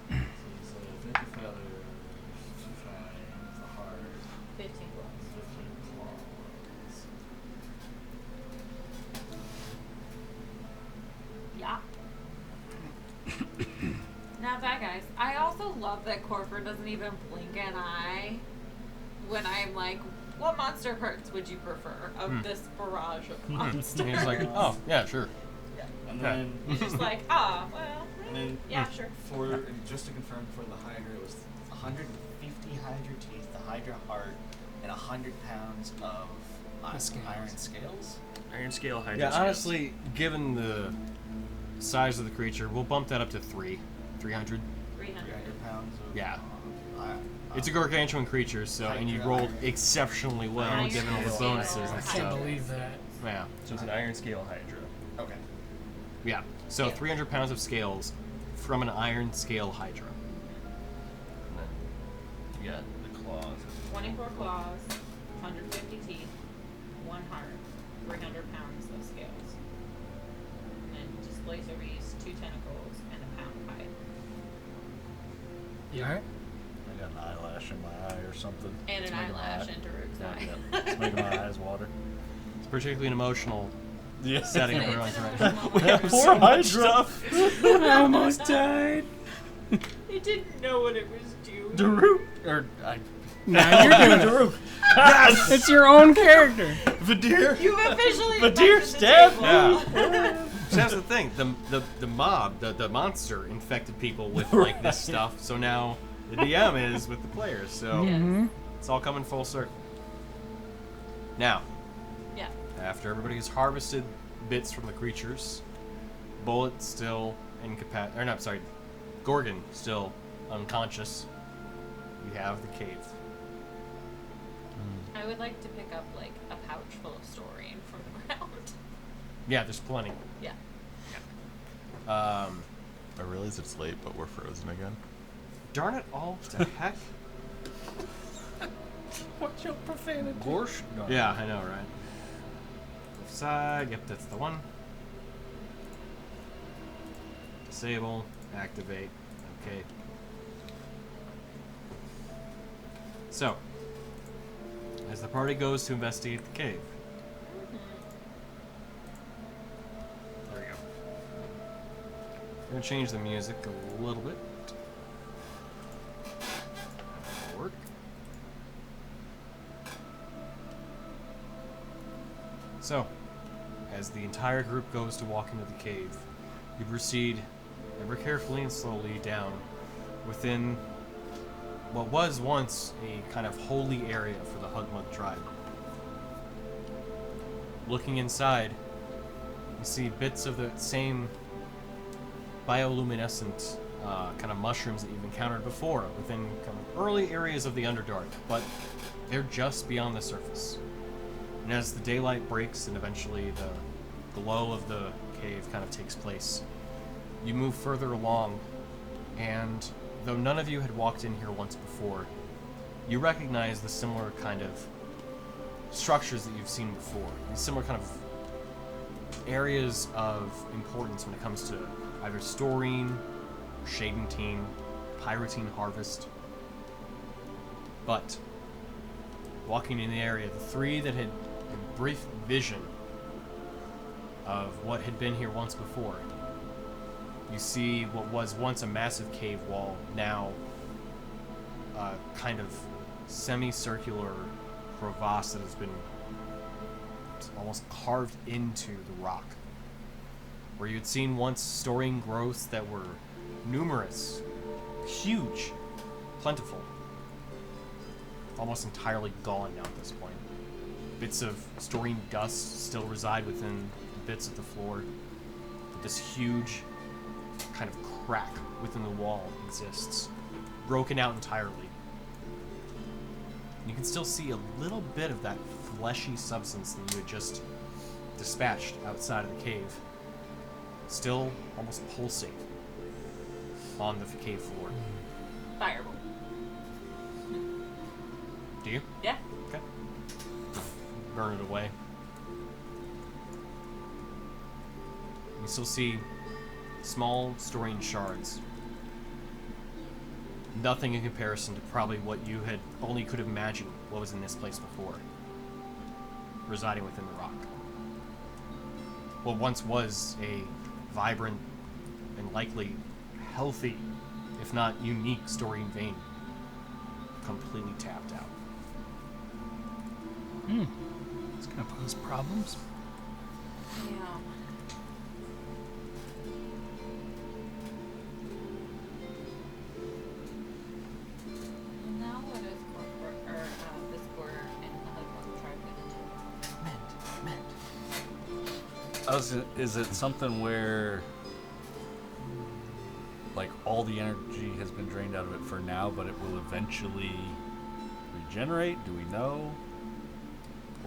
So 50 feathers, 2 fangs, the heart, 15 claws. 15 claws. Yeah. Not bad, guys. I also love that Corford doesn't even blink an eye when I'm like, what monster parts would you prefer of this barrage of monsters? And he's like, oh, yeah, sure. And Okay. then, He's just like, well, and then yeah, sure. and just to confirm, for the Hydra, it was 150 Hydra teeth, the Hydra heart, and 100 pounds of scales. iron scales. Iron scale Hydra. Yeah, scales. honestly, given the size of the creature, we'll bump that up to 300. 300. 300 pounds of. Yeah. Uh, It's a gargantuan creature, so and you rolled exceptionally well Iron given all the scale. bonuses and I can't stuff. believe that. Yeah, So it's an iron scale Hydra. Okay. yeah. So 300 pounds of scales from an iron scale Hydra. And then you got the claws. 24 claws, 150 teeth, 1 heart, 300 pounds of scales. And then just laser beast, 2 tentacles, and a pound of hide. You alright? I got an eyelash in my eye or something. And an It's making me eyelash hot. and Daruk's cry. Yeah, it's making my eyes water. It's particularly an emotional Yeah. setting It's everyone's an right. emotional We have moment. poor Hydra. I almost died. It didn't know what it was doing. Daru. Or I. Now you're doing it. Daru. It's your own character. Vadir. You've officially Vadir infected the stabbed table. Yeah. So that's the thing. The mob, the monster infected people with like this stuff. So now the DM is with the players. So it's all coming full circle. Now, Yeah. after everybody has harvested bits from the creatures, Bullet still incapacitated. Or no, sorry, Gorgon still unconscious. You have the cave. I would like to pick up like a pouch full of storing from the ground. Yeah, there's plenty. Yeah. I realize it's late, but we're frozen again. Darn it all to heck. What's your profanity? Gorsh? Yeah, I know, right? Left side, yep, that's the one. Disable, activate, okay. So, as the party goes to investigate the cave. There we go. I'm gonna change the music a little bit. That'll work. So, as the entire group goes to walk into the cave, you proceed ever carefully and slowly down within what was once a kind of holy area for the Hugmug tribe. Looking inside, you see bits of the same bioluminescent kind of mushrooms that you've encountered before within kind of early areas of the Underdark, but they're just beyond the surface. And as the daylight breaks and eventually the glow of the cave kind of takes place, you move further along, and though none of you had walked in here once before, you recognize the similar kind of structures that you've seen before. These similar kind of areas of importance when it comes to either storine, shadentine, pyrotine harvest. But walking in the area, the three that had a brief vision of what had been here once before, you see what was once a massive cave wall, now a kind of semicircular crevasse that has been almost carved into the rock. Where you'd seen once storing growths that were numerous, huge, plentiful, almost entirely gone now at this point. Bits of storine dust still reside within bits of the floor, but this huge kind of crack within the wall exists, broken out entirely. You can still see a little bit of that fleshy substance that you had just dispatched outside of the cave, still almost pulsing on the cave floor. Fireball. Do you? Yeah. Okay. Burn it away. You still see small storine shards. Nothing in comparison to probably what you had only could have imagined what was in this place before, residing within the rock. What once was a vibrant and likely healthy, if not unique, storine vein, completely tapped out. It's gonna pose problems. Yeah. Now what is this quarter and the Hugmug tribe gonna do? Is it something where, like, all the energy has been drained out of it for now, but it will eventually regenerate? Do we know?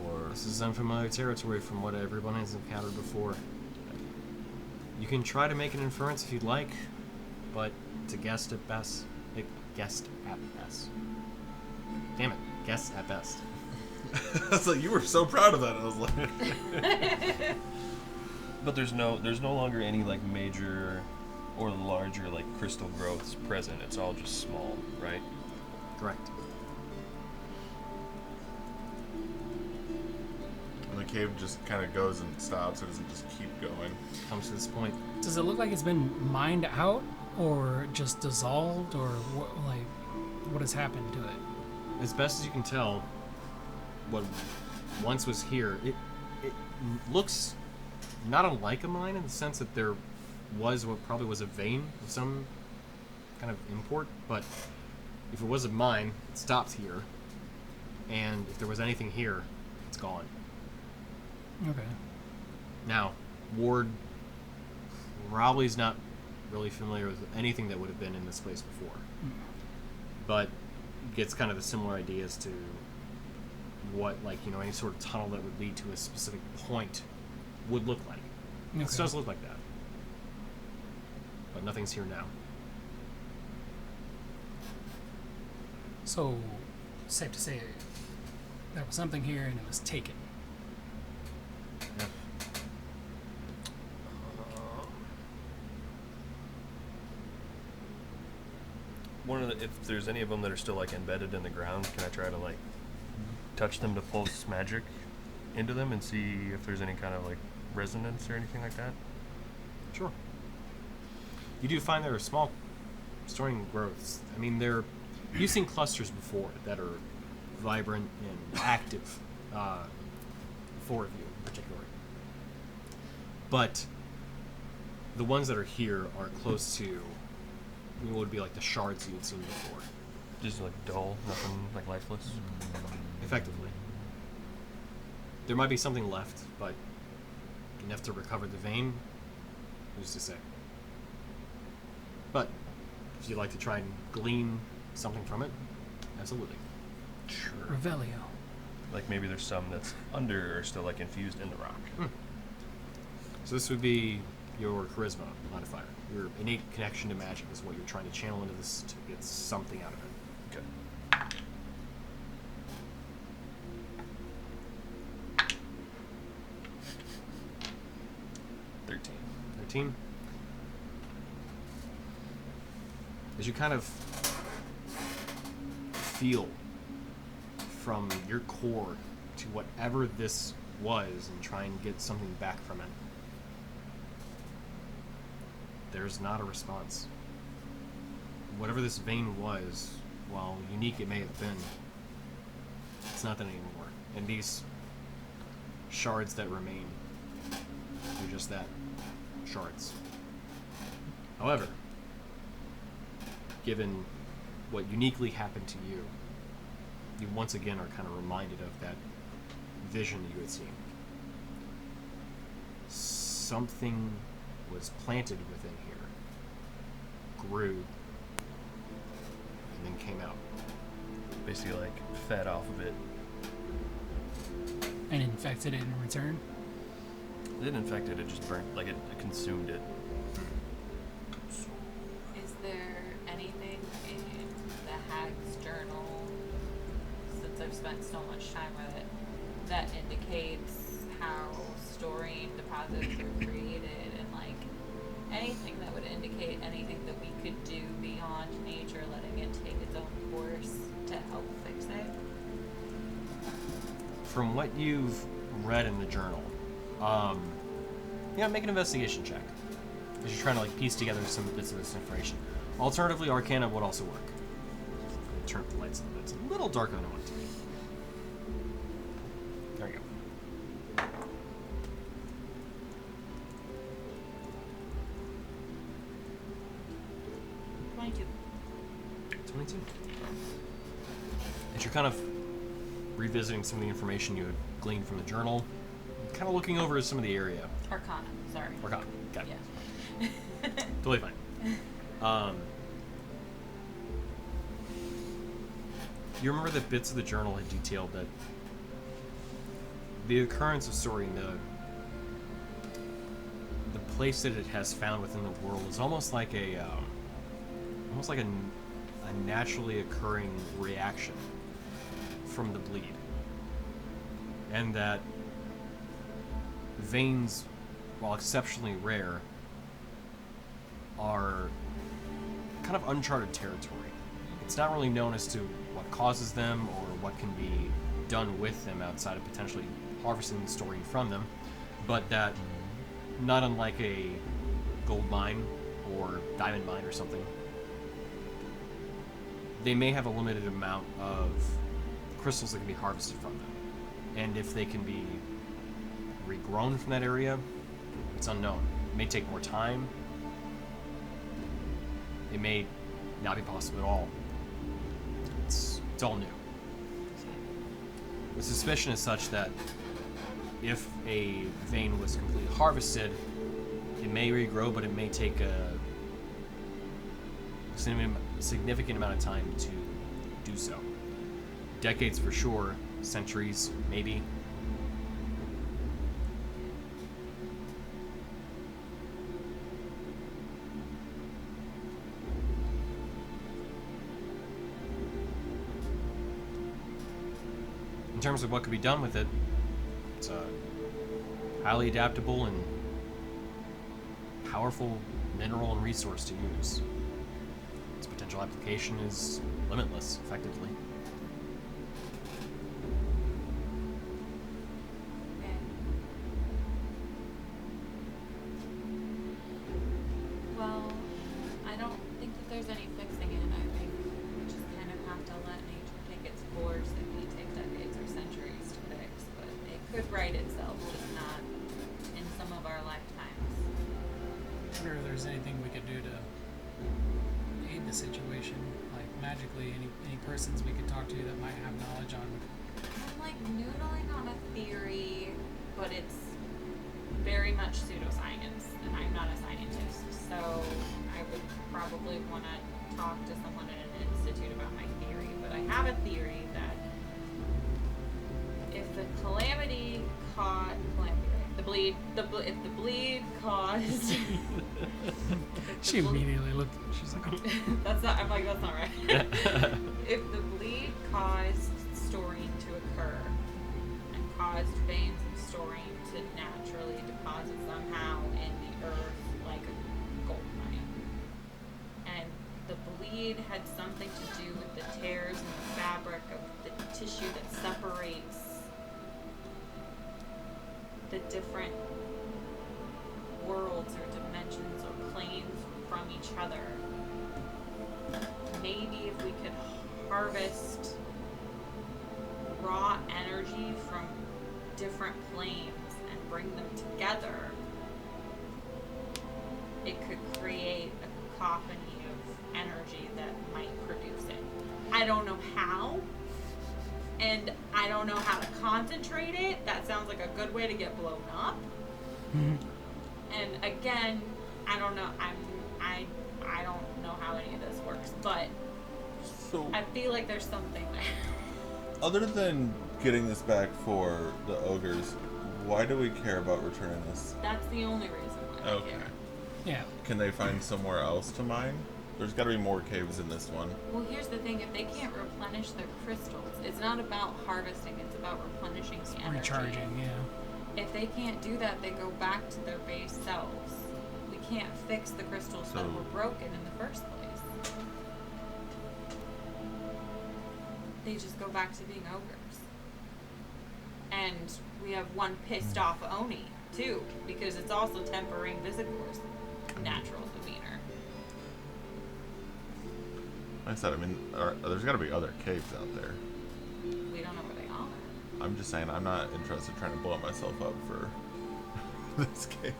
Or This is unfamiliar territory from what everyone has encountered before. You can try to make an inference if you'd like, but it's a guess at best. A guess at best. Damn it, guess at best. I was like, you were so proud of that. I was like, But there's no longer any like major or larger like crystal growths present. It's all just small, right? Correct. cave just kind of goes and stops. It doesn't just keep going. Comes to this point. Does it look like it's been mined out, or just dissolved, or what has happened to it? As best as you can tell, what once was here, it looks not unlike a mine in the sense that there was what probably was a vein of some kind of import, but if it was a mine, it stopped here, and if there was anything here, it's gone. Okay. Now, Ward probably is not really familiar with anything that would have been in this place before, but gets kind of a similar idea as to what, any sort of tunnel that would lead to a specific point would look like. Okay. It does look like that, but nothing's here now. So, safe to say there was something here and it was taken. Yeah. If there's any of them that are still embedded in the ground, can I try to touch them to pulse magic into them and see if there's any kind of resonance or anything like that? Sure. You do find there are small storing growths. I mean, you've seen clusters before that are vibrant and active, four of you in particular. But the ones that are here are close to what would be the shards you had seen before. Just dull, nothing lifeless? Effectively. There might be something left, but enough to recover the vein, who's to say? But if you'd like to try and glean something from it, absolutely. Sure. Revelio. Maybe there's some that's under or still infused in the rock. So this would be your charisma modifier. Your innate connection to magic is what you're trying to channel into this to get something out of it. Okay. Team. As you kind of feel from your core to whatever this was and try and get something back from it, there's not a response. Whatever this vein was, while unique it may have been, it's not that anymore. And these shards that remain, they're just that. Shards. However, given what uniquely happened to you, you once again are kind of reminded of that vision that you had seen. Something was planted within here, grew, and then came out. Basically fed off of it. And infected it in return? It didn't infect it, it just burnt, it consumed it. Is there anything in the Hag's journal, since I've spent so much time with it, that indicates how storing deposits were created and anything that would indicate anything that we could do beyond nature letting it take its own course to help fix it? From what you've read in the journal, make an investigation check. As you're trying to piece together some bits of this information. Alternatively, Arcana would also work. Turn up the lights a little bit. It's a little darker than I want it to be. There you go. $22. 22. As you're kind of revisiting some of the information you had gleaned from the journal, kind of looking over some of the area. Arcana, sorry. Arcana, got it. Yeah. Totally fine. You remember that bits of the journal had detailed that the occurrence of storing the place that it has found within the world is almost like a naturally occurring reaction from the bleed, and that veins, while exceptionally rare, are kind of uncharted territory. It's not really known as to what causes them or what can be done with them outside of potentially harvesting and storing from them, but that, not unlike a gold mine or diamond mine or something, they may have a limited amount of crystals that can be harvested from them. And if they can be regrown from that area, it's unknown. It may take more time. It may not be possible at all. It's all new. The suspicion is such that if a vein was completely harvested, it may regrow, but it may take a significant amount of time to do so. Decades for sure, centuries maybe. In terms of what could be done with it, it's a highly adaptable and powerful mineral and resource to use. Its potential application is limitless, effectively. Okay. Well, I don't think that there's any fixing it. I think we just kind of have to let nature take its course. It may take decades or centuries to fix, but it could right itself, just not in some of our lifetimes. I wonder if there's anything we could do to aid the situation, like magically, any persons we could talk to that might have knowledge on. I'm like noodling on a theory, but it's very much pseudoscience, and I'm not a scientist, so I would probably want to talk to someone at an institute about my theory. But I have a theory that if the calamity caught if the bleed caused She immediately looked. She's like, oh. that's not right. If the bleed caused storing to occur and caused veins of storing to naturally deposit somehow in the earth like a gold mine, and the bleed had something to do with the tears in the fabric of the tissue that separates the different worlds or dimensions or planes from each other. Maybe if we could harvest raw energy from different planes and bring them together, it could create a cacophony of energy that might produce it. I don't know how, and I don't know how to concentrate it. That sounds like a good way to get blown up. And again, I don't know. I don't know how any of this works, but So, I feel like there's something there. other than getting this back for the ogres, why do we care about returning this? That's the only reason why I Okay. care. Yeah. Can they find somewhere else to mine? There's got to be more caves in this one. Well, here's the thing: if they can't replenish their crystals, it's not about harvesting; it's about replenishing the energy. Recharging, yeah. If they can't do that, they go back to their base selves. We can't fix the crystals that So- were broken in the first place. They just go back to being ogres. And we have one pissed off Oni, too, because it's also tempering Visigore's natural demeanor. Like I said, I mean, there's got to be other caves out there. We don't know where they are. I'm just saying, I'm not interested in trying to blow myself up for this cave.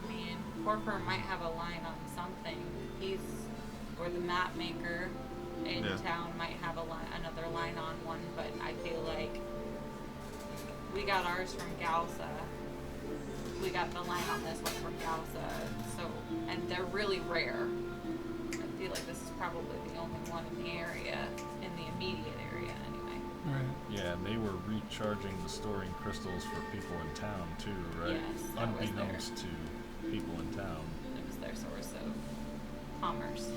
I mean, Corker might have a line on something. Or the map maker in Yeah. town might have another line on one, but I feel like we got ours from Galsa. We got the line on this one from Galsa, so, and they're really rare. I feel like this is probably the only one in the area, in the immediate area anyway. Right. Yeah, and they were recharging the storing crystals for people in town too, right? Yes, that was Unbeknownst to people in town. It was their source of commerce.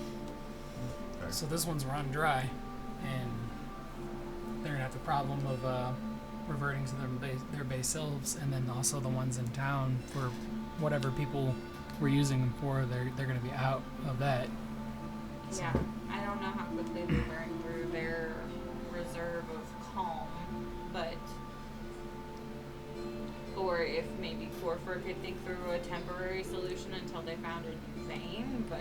So this one's run dry, and they're gonna have the problem of reverting to their base selves, and then also the ones in town for whatever people were using them for. They're gonna be out of that. Yeah, I don't know how quickly they burn through their reserve of calm, but if maybe Corfer could think through a temporary solution until they found a new vein, but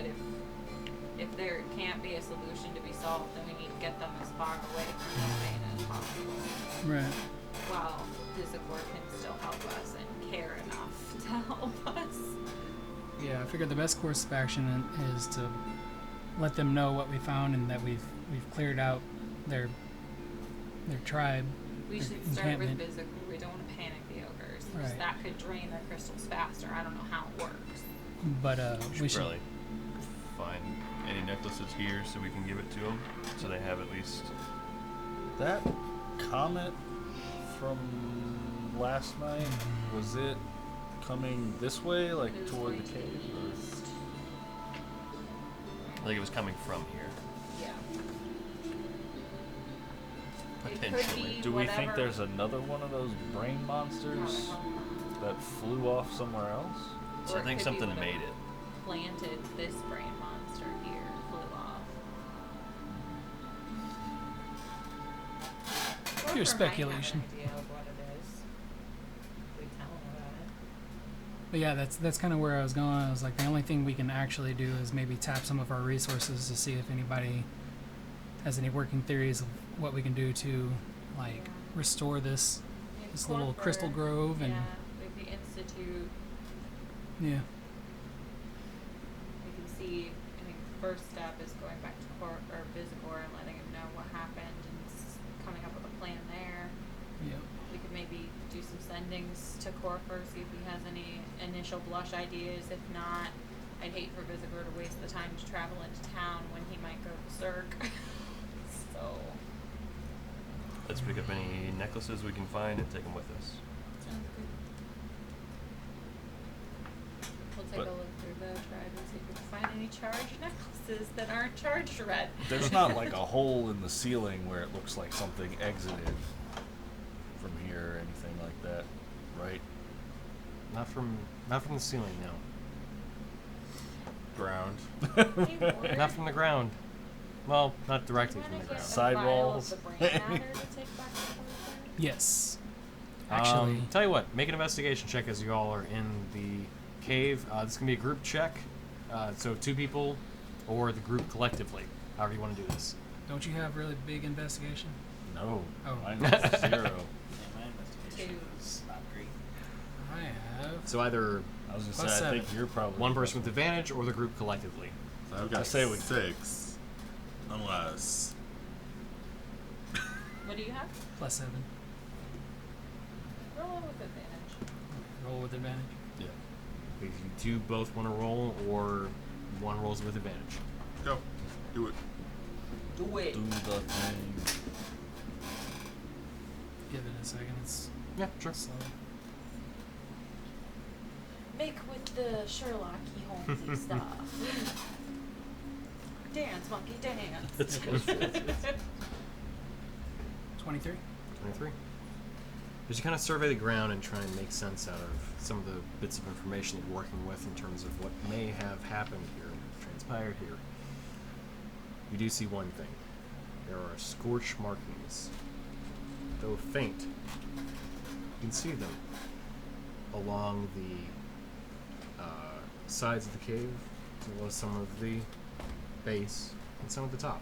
if there can't be a solution to be solved, then we need to get them as far away from the vein as possible. Right. While Visicor can still help us and care enough to help us. Yeah, I figured the best course of action is to let them know what we found and that we've cleared out their tribe. We their should start with encampment. Visicor. We don't want to panic the ogres. because Right. That could drain their crystals faster. I don't know how it works. But we should probably find any necklaces here so we can give it to them, so they have at least. That comet from last night, was it coming this way, like It was toward going the to cave? east. Like it was coming from here, Yeah. It could potentially. be Do we think whatever- there's another one of those brain monsters that flew off somewhere else? So Or I it think could be something whatever made it. Planted this brain monster here, flew off. Pure Or might have speculation. an idea of what it is. We tell him about it. But yeah, that's kind of where I was going. I was like, the only thing we can actually do is maybe tap some of our resources to see if anybody has any working theories of what we can do to, like, restore this little crystal grove and Yeah, like the institute. yeah. We can see. I think the first step is going back to Visicor and letting him know what happened and coming up with a plan there. Yeah. We could maybe do some sendings to Corfer, see if he has any initial blush ideas. If not, I'd hate for Visicor to waste the time to travel into town when he might go berserk. So, Let's pick up any necklaces we can find and take them with us. sounds good. We'll take But- a look through the tribe and see if we can find any charged necklaces that aren't charged red. There's not like a hole in the ceiling where it looks like something exited from here or anything like that, right? Not from the ceiling, no. Ground. Hey, Ward. Not from the ground. Well, not directly You from the wanna get ground. a vial of Sidewalls. the brain matter to take back to Corfer? Yes. Actually, Tell you what, make an investigation check as you all are in the cave. This can be a group check, so 2 people, or the group collectively. However you want to do this. don't you have really big investigation? No. Oh. Mine is 0. Yeah, my investigation Two. is not great. I have. So either I was gonna Plus say, I 7. think you're probably one the person with best advantage or the group collectively. So I've I got say we- 6. Unless. What do you have? Plus 7. Roll with advantage. Roll with advantage. Yeah. If you do both want to roll, or one rolls with advantage. Go. Do it. Do it. Do the thing. Give it a second. It's Yeah, sure. slow. Make with the Sherlock Holmesy stuff. Dance, monkey, dance. That's good. 23. 23. As you kind of survey the ground and try and make sense out of some of the bits of information that you're working with in terms of what may have happened here, transpired here, you do see one thing. There are scorch markings. Though faint, you can see them along the sides of the cave, as well as some of the base and some at the top.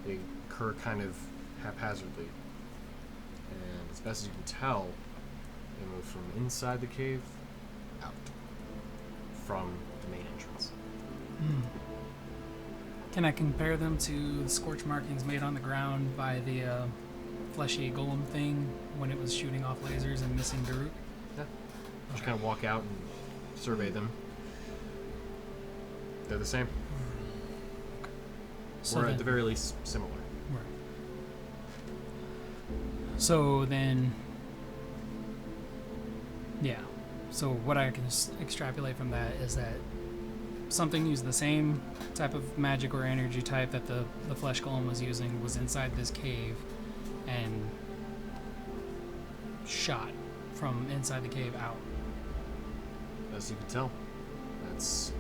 They occur kind of haphazardly. And as best as you can tell, they move from inside the cave out from the main entrance. Can I compare them to the scorch markings made on the ground by the fleshy golem thing when it was shooting off lasers and missing Daruk? Yeah. Just kind of walk out and survey them. They're the same. So or then- at the very least, similar. Right. So then, yeah. So what I can extrapolate from that is that something used the same type of magic or energy type that the flesh golem was using was inside this cave and shot from inside the cave out. As you can tell, that's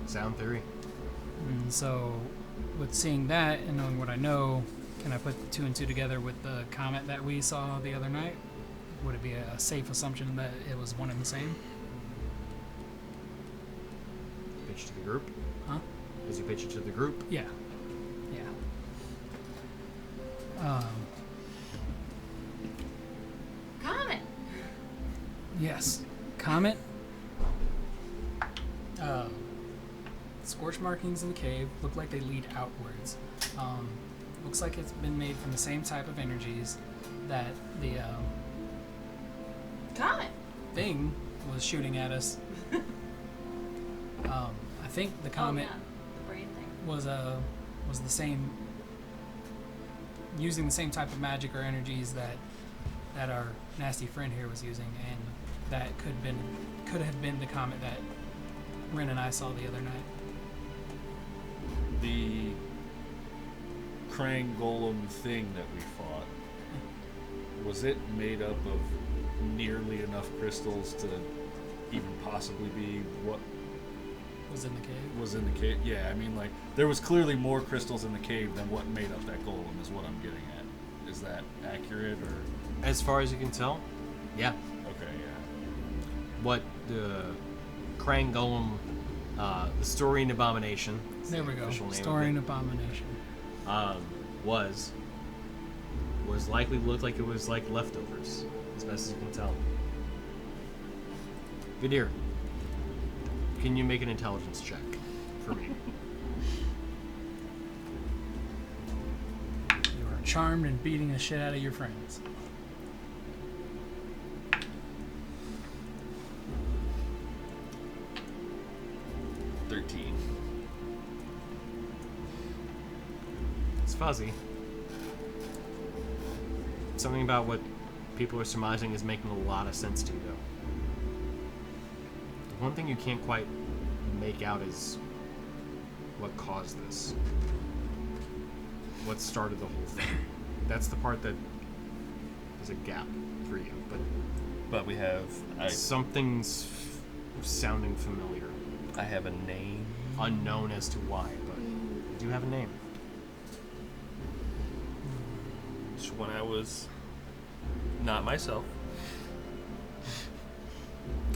sound theory. And so, with seeing that and knowing what I know, can I put 2 and 2 together with the comet that we saw the other night? would it be a safe assumption that it was one and the same? Pitch to the group. Huh? As you pitch it to the group. Yeah. Yeah. Comet. Yes. Comet. Scorch markings in the cave look like they lead outwards. Looks like it's been made from the same type of energies that the Comet. thing was shooting at us. I think the comet Oh, yeah. The brain thing. was the same, using the same type of magic or energies that our nasty friend here was using, and that could have been the comet that Ren and I saw the other night. The Krang Golem thing that we fought, was it made up of nearly enough crystals to even possibly be what Was in the cave. was in the cave? Yeah, I mean, like, there was clearly more crystals in the cave than what made up that golem, is what I'm getting at. Is that accurate, or? As far as you can tell, yeah. Okay, yeah. What the Krang Golem, the Historian Abomination. is There the we go. official name of Story and it, abomination. was likely looked like it was like leftovers, as best as you can tell. Vidir, can you make an intelligence check for me? You are charmed and beating the shit out of your friends. It's fuzzy. Something about what people are surmising is making a lot of sense to you, though. The one thing you can't quite make out is what caused this. What started the whole thing. That's the part that is a gap for you, But we have. something's sounding familiar. I have a name. Unknown as to why, but you do have a name. It's when I was not myself.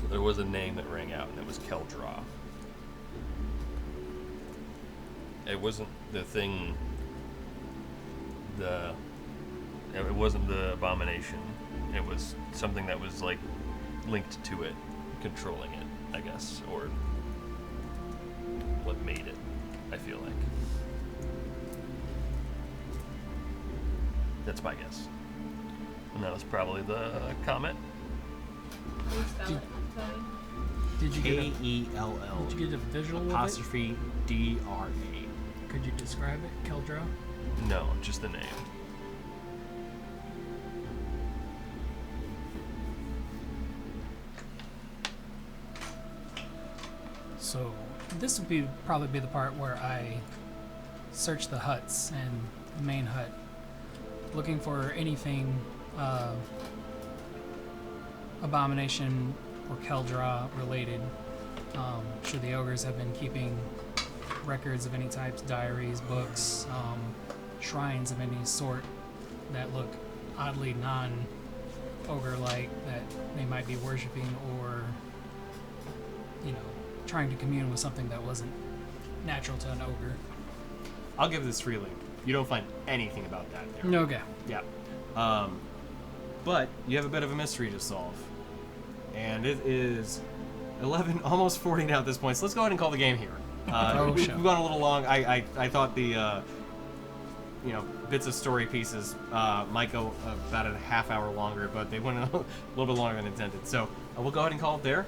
There was a name that rang out, and it was Keldra. It wasn't the thing. It wasn't the abomination. It was something that was like linked to it, controlling it, I guess, or what made it. I feel like that's my guess, and that was probably the comet. Can you spell it? Sorry. Did you get a, K-E-L-L did you get a visual of it? apostrophe D-R-A. Could you describe it, Keldra? No, just the name. So this would probably be the part where I search the huts and the main hut, looking for anything abomination or Keldra related. Should the ogres have been keeping records of any types, diaries, books, shrines of any sort that look oddly non-ogre-like that they might be worshipping, or, you know, trying to commune with something that wasn't natural to an ogre. I'll give this freely. You don't find anything about that there. Okay. Yeah. But you have a bit of a mystery to solve. And it is 11, almost 40 now at this point, so let's go ahead and call the game here. We've gone a little long. I thought the bits of story pieces might go about a half hour longer, but they went a little bit longer than intended. So we'll go ahead and call it there.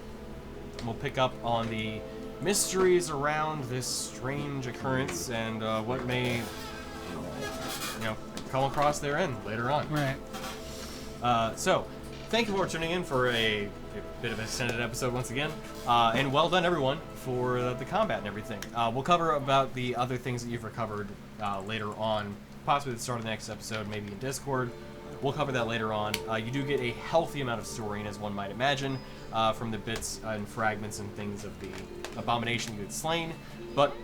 We'll pick up on the mysteries around this strange occurrence and what may, come across their end later on. Right. So, thank you for tuning in for a bit of an extended episode once again, and well done everyone for the combat and everything. We'll cover about the other things that you've recovered later on, possibly at the start of the next episode, maybe in Discord. We'll cover that later on. You do get a healthy amount of storing, as one might imagine, from the bits and fragments and things of the abomination you had slain, but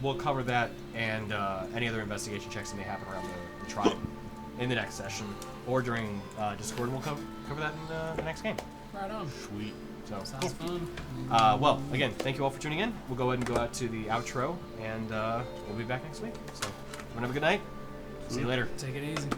we'll cover that and any other investigation checks that may happen around the tribe in the next session. or during Discord, and we'll cover that in the next game. Right on. Sweet. So Sounds fun. well, again, thank you all for tuning in. We'll go ahead and go out to the outro, and we'll be back next week. So, everyone have a good night. See you later. Take it easy.